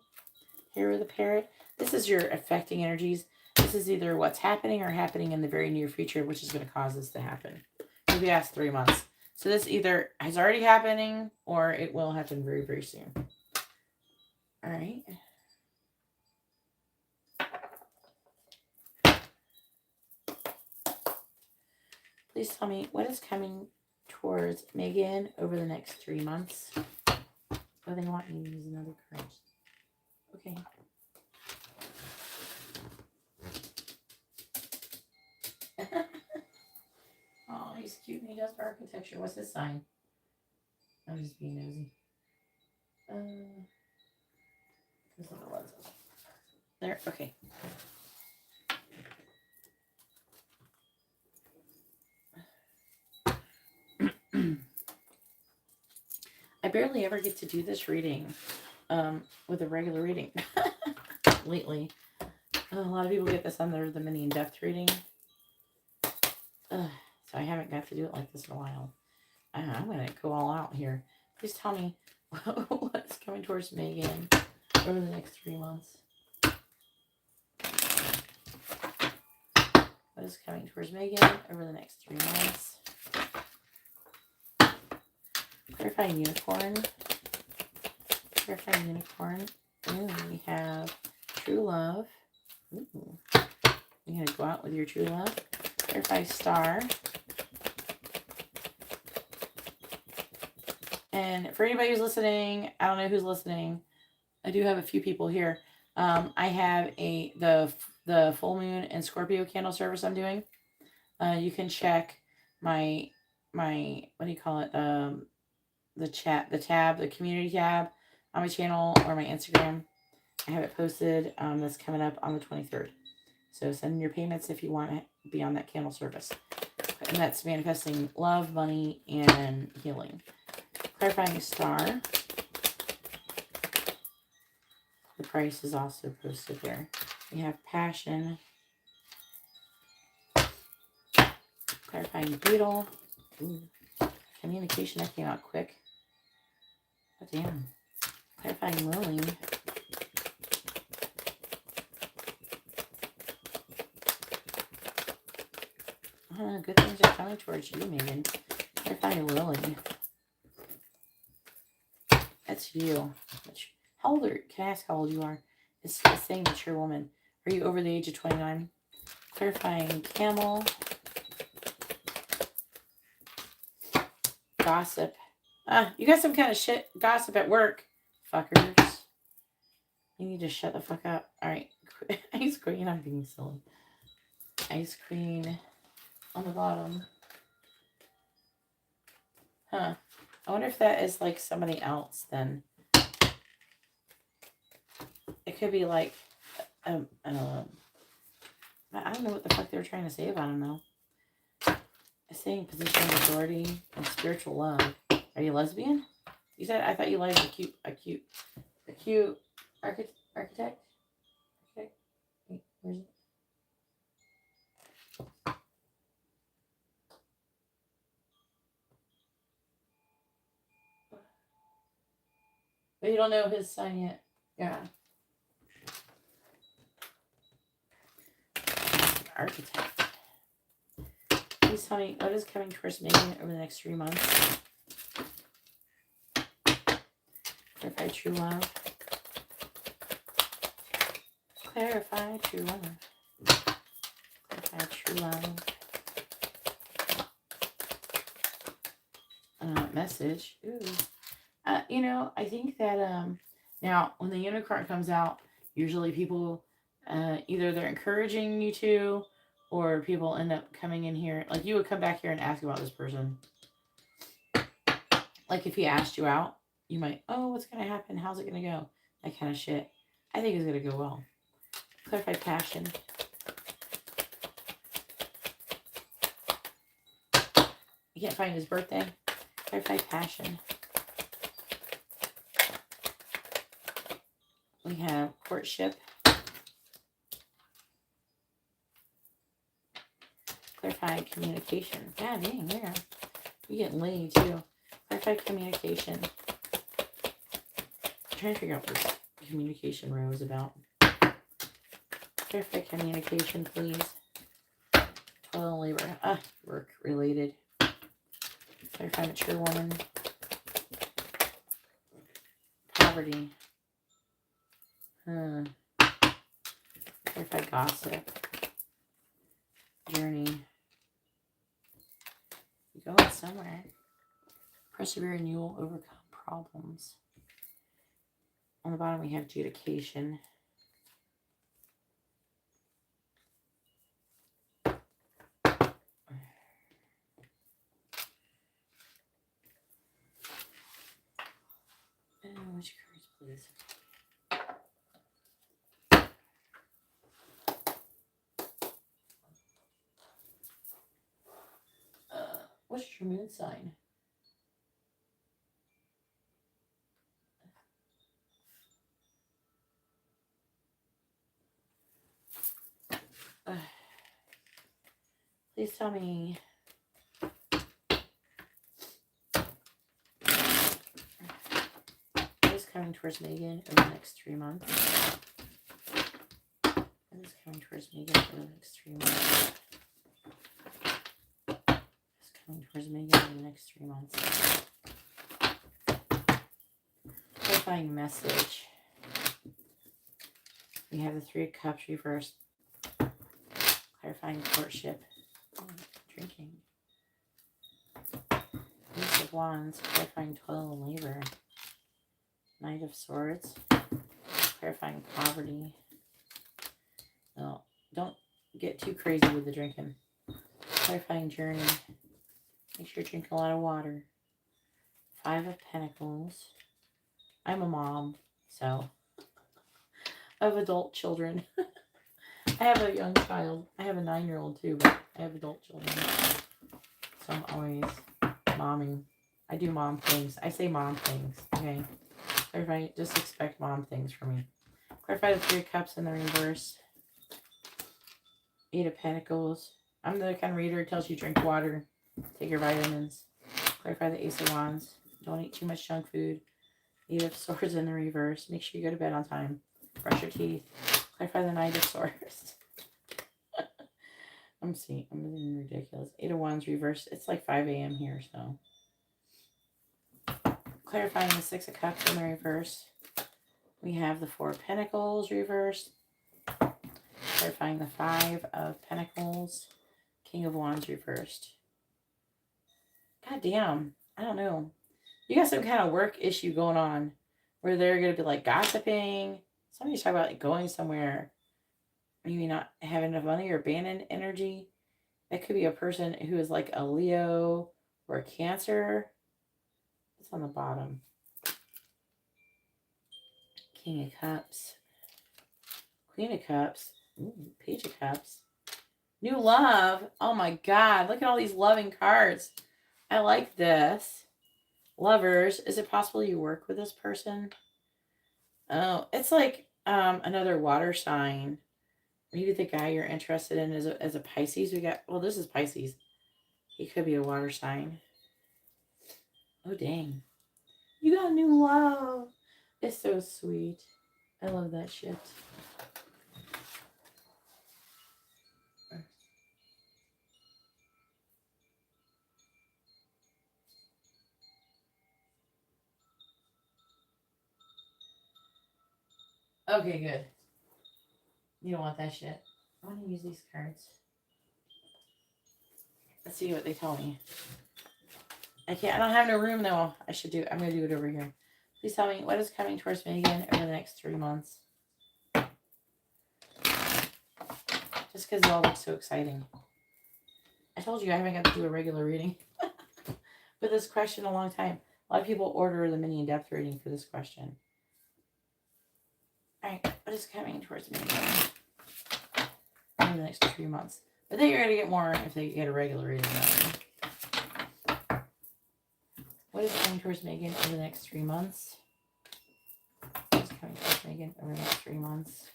Here with the Parrot. This is your affecting energies. This is either what's happening or happening in the very near future, which is going to cause this to happen. Maybe ask 3 months. So this either is already happening or it will happen very, very soon. All right. Please tell me what is coming towards Megan over the next 3 months. Oh, they want me to use another card. Okay. Oh, he's cute and he does architecture. What's his sign? I'm just being nosy. There's little ones. There, okay. I barely ever get to do this reading with a regular reading lately. A lot of people get this under the mini in-depth reading. So I haven't got to do it like this in a while. I'm going to go all out here. Please tell me what's coming towards Megan over the next 3 months. What is coming towards Megan over the next 3 months? Clarifying Unicorn. Clarifying Unicorn. Ooh, we have True Love. Ooh. You're going to go out with your true love. Clarify Star. And for anybody who's listening, I don't know who's listening. I do have a few people here. I have the full moon and Scorpio candle service I'm doing. You can check my what do you call it? The community tab on my channel or my Instagram. I have it posted. That's coming up on the 23rd. So send in your payments if you want to be on that candle service. And that's manifesting love, money, and healing. Clarifying Star. The price is also posted there. We have Passion. Clarifying Beetle. Ooh. Communication, that came out quick. Oh, damn. Clarifying Lily. Oh, good things are coming towards you, Megan. Clarifying Lily. That's you. How old are, can I ask how old you are? It's saying that you're a woman. Are you over the age of 29? Clarifying Camel. Gossip. You got some kind of shit gossip at work, fuckers. You need to shut the fuck up. Alright. Ice Queen. I'm being silly. Ice Queen on the bottom. Huh. I wonder if that is like somebody else then. It could be like, I don't know what the fuck they were trying to say about him though. It's saying position of authority and spiritual love. Are you lesbian? You said, I thought you liked a cute architect? Okay. Wait, where's it? But you don't know his sign yet. Yeah. Architect. Please tell me what is coming towards Megan over the next 3 months. Clarify True Love. Clarify True Love. Clarify True Love. Message. Ooh. You know, I think that now when the unicorn comes out, usually people either they're encouraging you to, or people end up coming in here. Like you would come back here and ask about this person. Like if he asked you out, you might, oh, what's gonna happen? How's it gonna go? That kind of shit. I think it's gonna go well. Clarify Passion. You can't find his birthday. Clarify Passion. We have courtship. Clarified communication. God dang, yeah. You getting laid too. Clarified communication. I'm trying to figure out what this communication row is about. Clarified communication, please. Toil and labor. Work related. Clarify mature woman. Poverty. Clarify gossip. Journey. You're going somewhere. Persevere and you will overcome problems. On the bottom we have adjudication. Which cards, please? What's your moon sign? Please tell me. What is coming towards Megan over the next 3 months? What is coming towards Megan over the next 3 months? Coming towards Megan in the next 3 months. Clarifying message. We have the 3 of Cups reversed. Clarifying courtship. Drinking. Ace of Wands. Clarifying toil and labor. Knight of Swords. Clarifying poverty. No, don't get too crazy with the drinking. Clarifying journey. Make sure you drink a lot of water. 5 of Pentacles. I'm a mom, so of adult children. I have a young child. I have a 9-year-old too, but I have adult children. So I'm always momming. I do mom things. I say mom things, okay? Everybody just expect mom things from me. Clarify the 3 of Cups in the reverse. 8 of Pentacles. I'm the kind of reader who tells you drink water. Take your vitamins. Clarify the Ace of Wands. Don't eat too much junk food. 8 of Swords in the reverse. Make sure you go to bed on time. Brush your teeth. Clarify the Knight of Swords. I'm being ridiculous. 8 of Wands reversed. It's like 5 a.m. here, so. Clarifying the 6 of Cups in the reverse. We have the 4 of Pentacles reversed. Clarifying the 5 of Pentacles. King of Wands reversed. God damn. I don't know. You got some kind of work issue going on where they're going to be like gossiping. Somebody's talking about like going somewhere. Maybe not having enough money or abandoned energy. That could be a person who is like a Leo or a Cancer. It's on the bottom. King of Cups. Queen of Cups. Ooh, Page of Cups. New love. Oh my God. Look at all these loving cards. I like this. Lovers. Is it possible you work with this person? Oh, it's like another water sign. Maybe the guy you're interested in is a Pisces. This is Pisces. He could be a water sign. Oh, dang. You got new love. It's so sweet. I love that shit. Okay, good. You don't want that shit. I want to use these cards. Let's see what they tell me. I don't have no room though. I'm going to do it over here. Please tell me what is coming towards me again over the next 3 months. Just because it all looks so exciting. I told you I haven't got to do a regular reading for this question in a long time. A lot of people order the mini in-depth reading for this question. Alright, what is coming towards me again over the next 3 months? But then you're going to get more if they get a regular reading. What is coming towards Megan over the next 3 months? What is coming towards Megan over the next 3 months?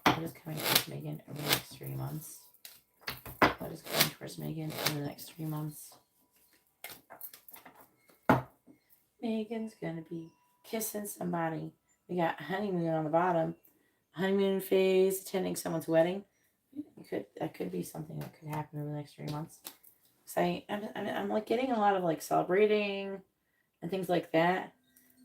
What is coming towards Megan over the next 3 months? What is coming towards Megan over the next 3 months? Megan's gonna be kissing somebody. We got honeymoon on the bottom. Honeymoon phase, attending someone's wedding. That could be something that could happen over the next 3 months. So I'm like getting a lot of like celebrating and things like that.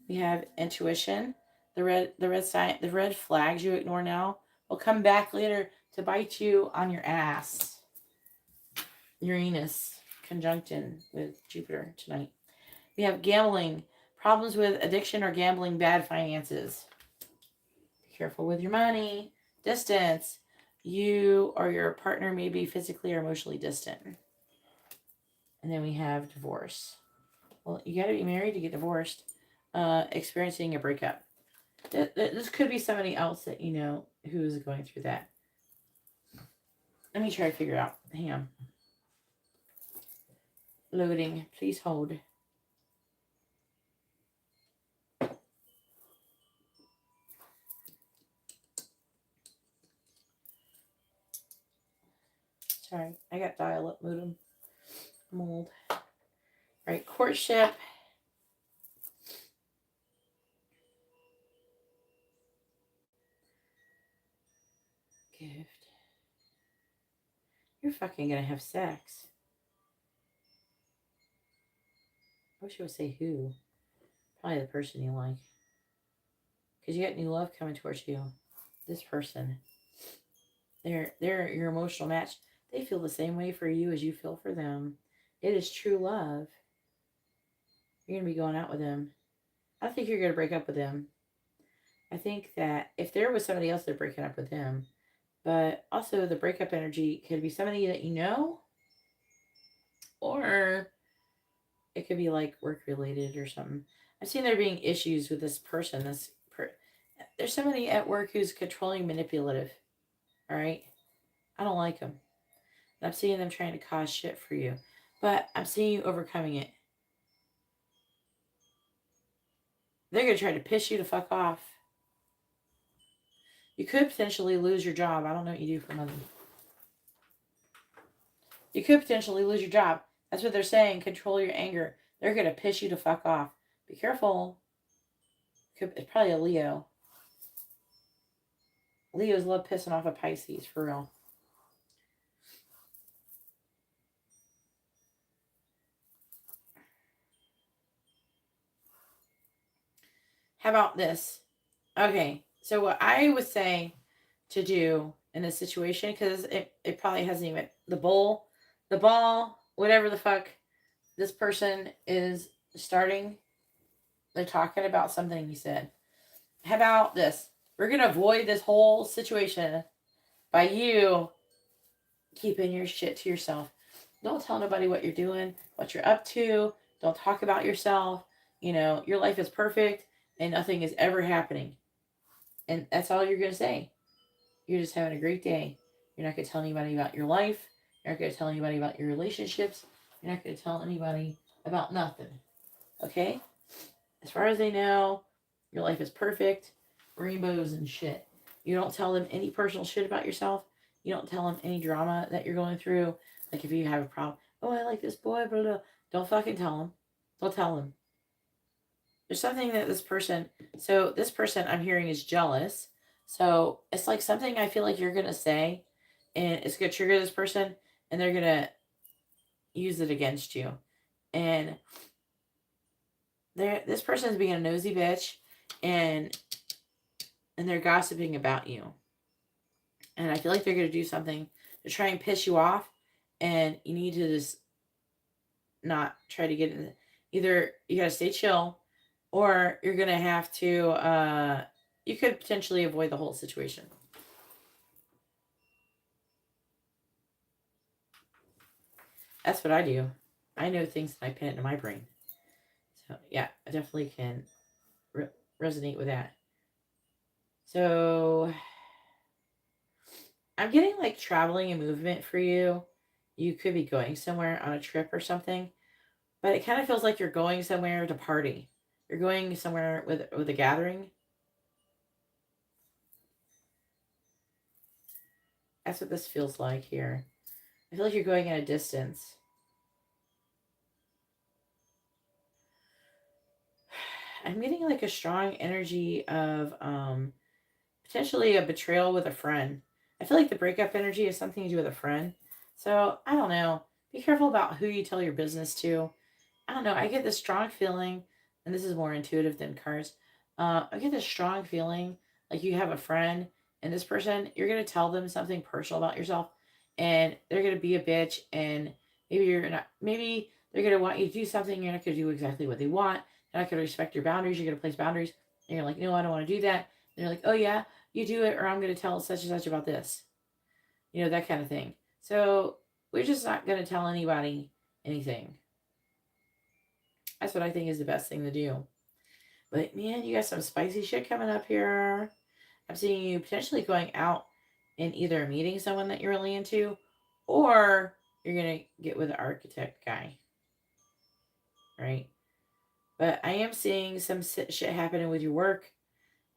We have intuition. The red flags you ignore now will come back later to bite you on your ass. Uranus conjunction with Jupiter tonight. We have gambling, problems with addiction or gambling, bad finances. Be careful with your money. Distance. You or your partner may be physically or emotionally distant. And then we have divorce. Well, you got to be married to get divorced. Experiencing a breakup. This could be somebody else that you know who is going through that. Let me try to figure out. Hang on. Loading. Please hold. Sorry, I got dial-up modem. Mold. All right, courtship. Gift. You're fucking gonna have sex. I wish I would say who. Probably the person you like. Because you got new love coming towards you. This person. They're your emotional match. They feel the same way for you as you feel for them. It is true love. You're going to be going out with them. I don't think you're going to break up with them. I think that if there was somebody else, they're breaking up with them. But also the breakup energy could be somebody that you know. Or it could be like work related or something. I've seen there being issues with this person. There's somebody at work who's controlling, manipulative. All right? I don't like them. I'm seeing them trying to cause shit for you. But I'm seeing you overcoming it. They're going to try to piss you to fuck off. You could potentially lose your job. I don't know what you do for money. You could potentially lose your job. That's what they're saying. Control your anger. They're going to piss you to fuck off. Be careful. It's probably a Leo. Leos love pissing off a Pisces, for real. How about this? Okay, so what I would say to do in this situation, because it probably hasn't even, the ball, whatever the fuck this person is starting, they're talking about something you said. How about this? We're going to avoid this whole situation by you keeping your shit to yourself. Don't tell nobody what you're doing, what you're up to. Don't talk about yourself. You know, your life is perfect and nothing is ever happening. And that's all you're going to say. You're just having a great day. You're not going to tell anybody about your life. You're not going to tell anybody about your relationships. You're not going to tell anybody about nothing. Okay? As far as they know, your life is perfect. Rainbows and shit. You don't tell them any personal shit about yourself. You don't tell them any drama that you're going through. Like if you have a problem. Oh, I like this boy. Blah, blah. Don't fucking tell them. Don't tell them. There's something that this person I'm hearing is jealous. So it's like something I feel like you're going to say. And it's going to trigger this person. And they're going to use it against you. And this person is being a nosy bitch. And they're gossiping about you. And I feel like they're going to do something to try and piss you off. And you need to just not try to get in. Either you got to stay chill, or you're going to have to, you could potentially avoid the whole situation. That's what I do. I know things and I pin it into my brain. So, yeah, I definitely can resonate with that. So, I'm getting like traveling and movement for you. You could be going somewhere on a trip or something. But it kind of feels like you're going somewhere to party. You're going somewhere with a gathering. That's what this feels like here. I feel like you're going at a distance. I'm getting like a strong energy of potentially a betrayal with a friend. I feel like the breakup energy is something to do with a friend. So I don't know. Be careful about who you tell your business to. I don't know. I get this strong feeling, and this is more intuitive than cards. I get this strong feeling like you have a friend, and this person, you're going to tell them something personal about yourself, and they're going to be a bitch, and maybe you're not, maybe they're going to want you to do something, you're not going to do exactly what they want, they're not going to respect your boundaries, you're going to place boundaries, and you're like, no, I don't want to do that. And they're like, oh yeah, you do it, or I'm going to tell such and such about this. You know, that kind of thing. So we're just not going to tell anybody anything. That's what I think is the best thing to do. But man, you got some spicy shit coming up here. I'm seeing you potentially going out and either meeting someone that you're really into, or you're going to get with an architect guy. Right? But I am seeing some shit happening with your work.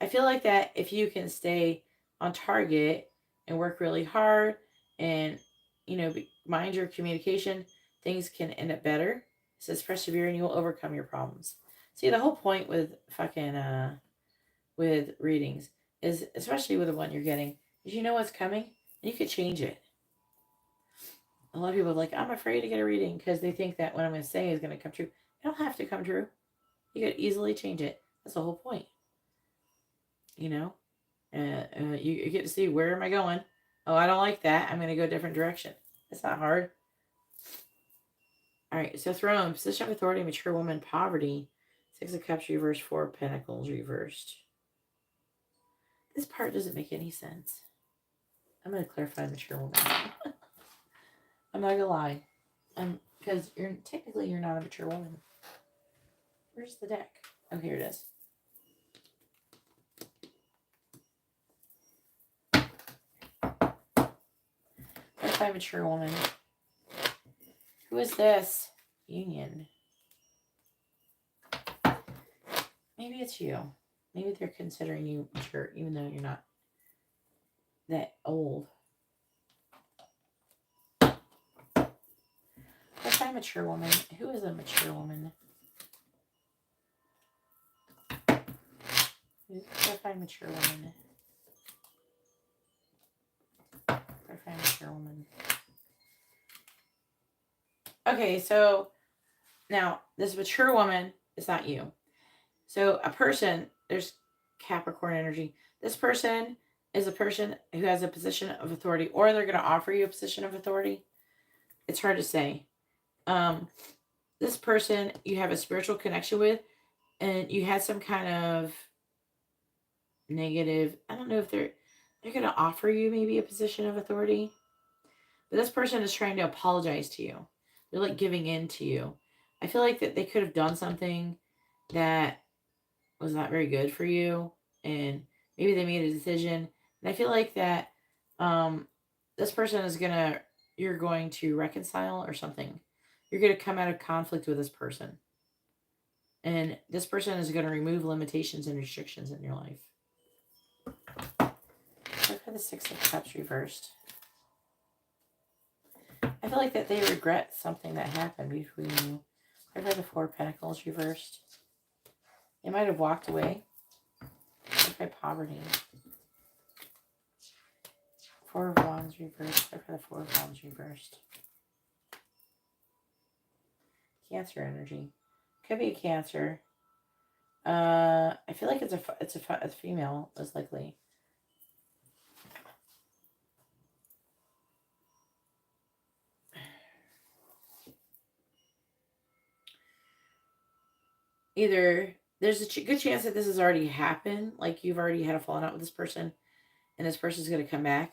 I feel like that if you can stay on target and work really hard and, you know, mind your communication, things can end up better. It says persevere and you will overcome your problems. See, the whole point with fucking, with readings is, especially with the one you're getting, is you know what's coming and you could change it. A lot of people are like, I'm afraid to get a reading because they think that what I'm going to say is going to come true. It don't have to come true. You could easily change it. That's the whole point. You know? You get to see, where am I going? Oh, I don't like that. I'm going to go a different direction. It's not hard. All right, so throne, position of authority, mature woman, poverty, 6 of Cups reversed, 4 of Pentacles reversed. This part doesn't make any sense. I'm going to clarify mature woman. I'm not going to lie. Because technically you're not a mature woman. Where's the deck? Oh, here it is. Clarify mature woman. Who is this? Union. Maybe it's you. Maybe they're considering you mature, even though you're not that old. Clarify mature woman. Who is a mature woman? Clarify mature woman. Clarify mature woman. Okay, so now this mature woman is not you. So a person, there's Capricorn energy. This person is a person who has a position of authority, or they're going to offer you a position of authority. It's hard to say. This person you have a spiritual connection with, and you had some kind of negative, I don't know if they're going to offer you maybe a position of authority, but this person is trying to apologize to you. They're like giving in to you. I feel like that they could have done something that was not very good for you, and maybe they made a decision, and I feel like that this person is you're going to reconcile or something. You're going to come out of conflict with this person, and this person is going to remove limitations and restrictions in your life. Look for the 6 of Cups reversed. I feel like that they regret something that happened between you. Look for the 4 of Pentacles reversed. They might have walked away. Look by poverty. 4 of Wands reversed. Look for the 4 of Wands reversed. Cancer energy. Could be a Cancer. I feel like it's a female, most likely. Either there's a good chance that this has already happened, like you've already had a falling out with this person, and this person's going to come back.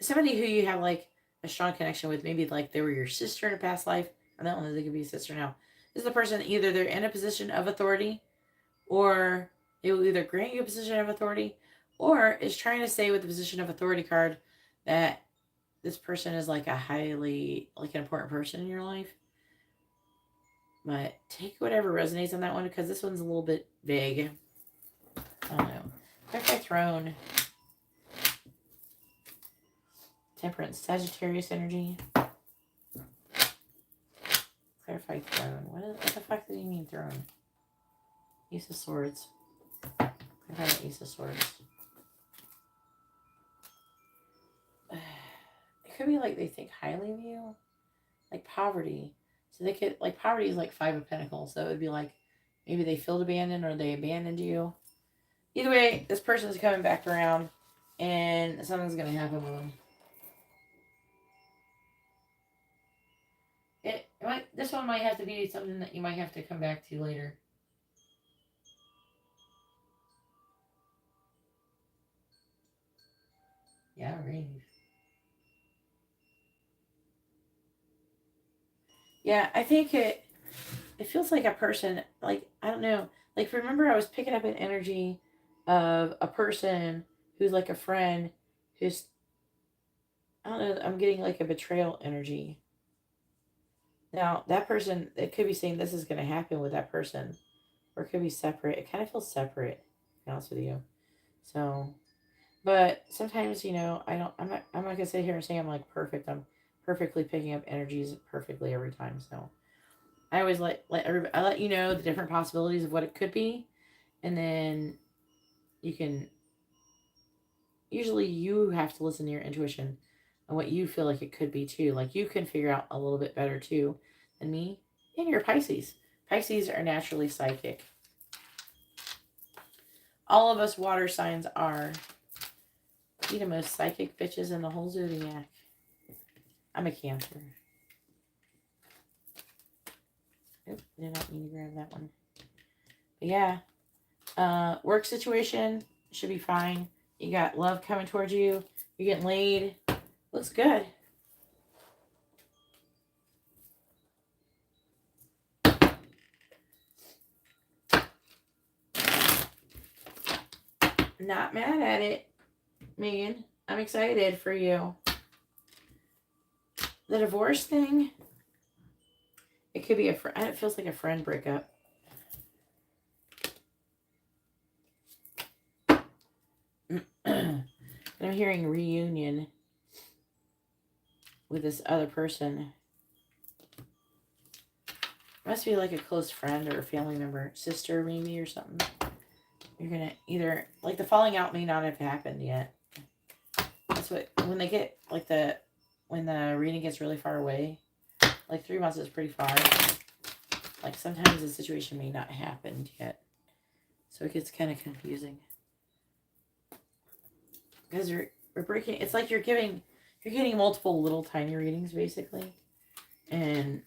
Somebody who you have like a strong connection with, maybe like they were your sister in a past life. I don't know if they could be a sister now. This is the person, either they're in a position of authority, or they will either grant you a position of authority, or is trying to say with the position of authority card that this person is like a highly, like an important person in your life. But take whatever resonates on that one, because this one's a little bit vague. I don't know. Clarify throne. 10 Temperance, Sagittarius energy. Clarify throne. What the fuck did he mean throne? Ace of Swords. Clarify the Ace of Swords. It could be like they think highly of you. Like poverty. So they could, like, poverty is like 5 of Pentacles. So it would be like, maybe they felt abandoned or they abandoned you. Either way, this person is coming back around and something's going to happen with them. This one might have to be something that you might have to come back to later. Yeah, rings. Yeah, I think it feels like a person, like, I don't know. Like, remember I was picking up an energy of a person who's like a friend who's, I don't know, I'm getting like a betrayal energy. Now, that person, it could be saying this is going to happen with that person. Or it could be separate. It kind of feels separate, to be honest with you. So, but sometimes, I'm not going to sit here and say I'm like perfect. I'm perfectly picking up energies perfectly every time. So, I always let you know the different possibilities of what it could be. And then usually you have to listen to your intuition and what you feel like it could be too. Like, you can figure out a little bit better too than me. And you're Pisces. Pisces are naturally psychic. All of us water signs are the most psychic bitches in the whole zodiac. I'm a Cancer. Oop, did not mean to grab that one. But yeah, work situation should be fine. You got love coming towards you. You're getting laid. Looks good. Not mad at it, Megan. I'm excited for you. The divorce thing, it could be it feels like a friend breakup. I'm hearing reunion with this other person. Must be like a close friend or a family member, sister maybe or something. You're gonna either, like, the falling out may not have happened yet. That's what, when they get like when the reading gets really far away, like 3 months is pretty far. Like, sometimes the situation may not have happened yet. So it gets kind of confusing. Because we're breaking, it's like you're getting multiple little tiny readings basically. And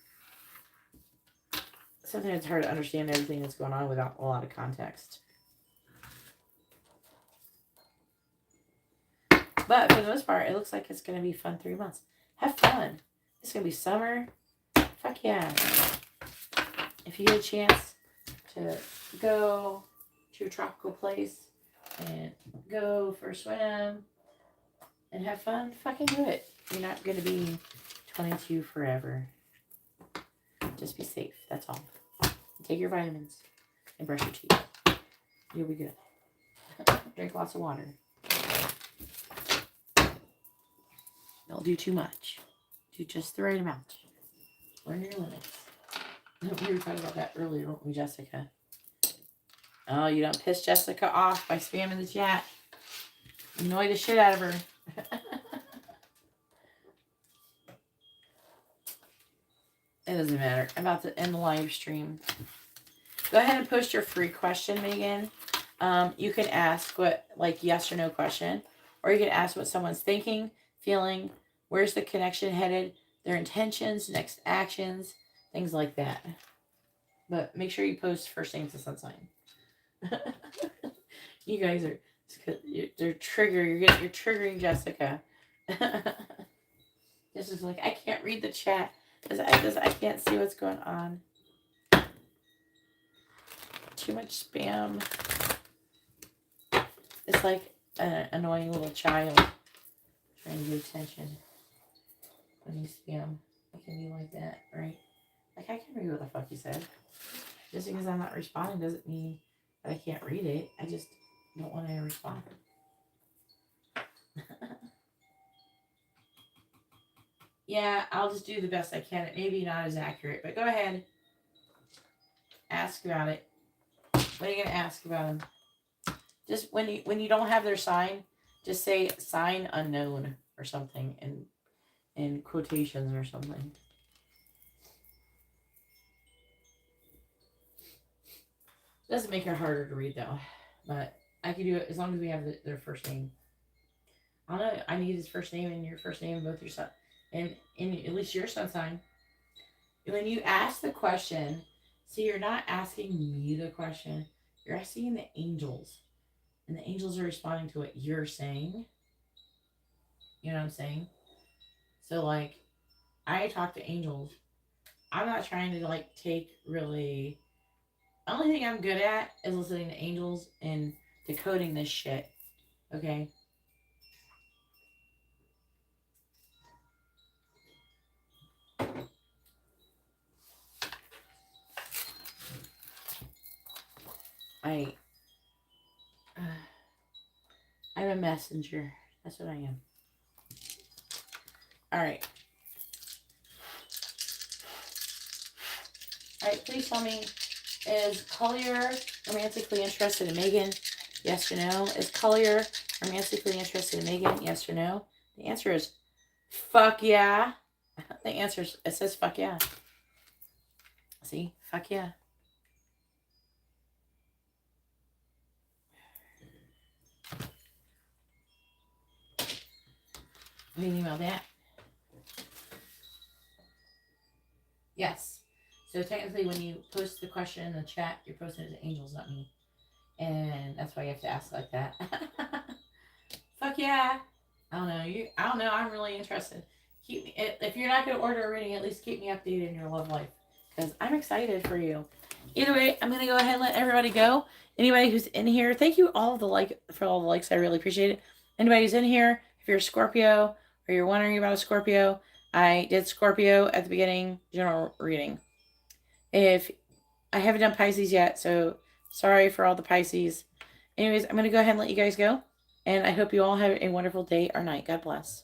sometimes it's hard to understand everything that's going on without a lot of context. But for the most part, it looks like it's going to be fun 3 months. Have fun. It's going to be summer. Fuck yeah. If you get a chance to go to a tropical place and go for a swim and have fun, fucking do it. You're not going to be 22 forever. Just be safe. That's all. Take your vitamins and brush your teeth. You'll be good. Drink lots of water. Don't do too much. Do just the right amount. Learn your limits. We were talking about that earlier, weren't we, Jessica? Oh, you don't piss Jessica off by spamming the chat. Annoy the shit out of her. It doesn't matter. I'm about to end the live stream. Go ahead and post your free question, Megan. You can ask like yes or no question. Or you can ask what someone's thinking, feeling, where's the connection headed, their intentions, next actions, things like that. But make sure you post first name to sun sign. You guys are, you're triggering Jessica. This is like, I can't read the chat because I can't see what's going on. Too much spam. It's like an annoying little child trying to get attention. When you spam, it can be like that, right? Like, I can read what the fuck you said. Just because I'm not responding doesn't mean that I can't read it. I just don't want to respond. Yeah, I'll just do the best I can. It may be not as accurate, but go ahead. Ask about it. What are you gonna ask about them? Just when you don't have their sign, just say sign unknown or something in quotations or something. Doesn't make it harder to read though, but I can do it as long as we have their first name. I don't know. I need his first name and your first name, both your son, and at least your sun sign. When you ask the question, see, you're not asking me the question. You're asking the angels, and the angels are responding to what you're saying. You know what I'm saying? So like, I talk to angels. I'm not trying to like take really. The only thing I'm good at is listening to angels and decoding this shit. Okay. I I'm a messenger. That's what I am. All right. All right. Please tell me, is Collier romantically interested in Megan? Yes or no? Is Collier romantically interested in Megan? Yes or no? The answer is fuck yeah. The answer is, it says fuck yeah. See? Fuck yeah. We can email that. Yes. So technically when you post the question in the chat, you're posting it to angels, not me. And that's why you have to ask like that. Fuck yeah. I don't know. I'm really interested. Keep me, if you're not going to order a reading, at least keep me updated in your love life. Because I'm excited for you. Either way, I'm going to go ahead and let everybody go. Anybody who's in here, thank you all for all the likes. I really appreciate it. Anybody who's in here, if you're a Scorpio or you're wondering about a Scorpio, I did Scorpio at the beginning, general reading. If I haven't done Pisces yet, so sorry for all the Pisces. Anyways, I'm going to go ahead and let you guys go. And I hope you all have a wonderful day or night. God bless.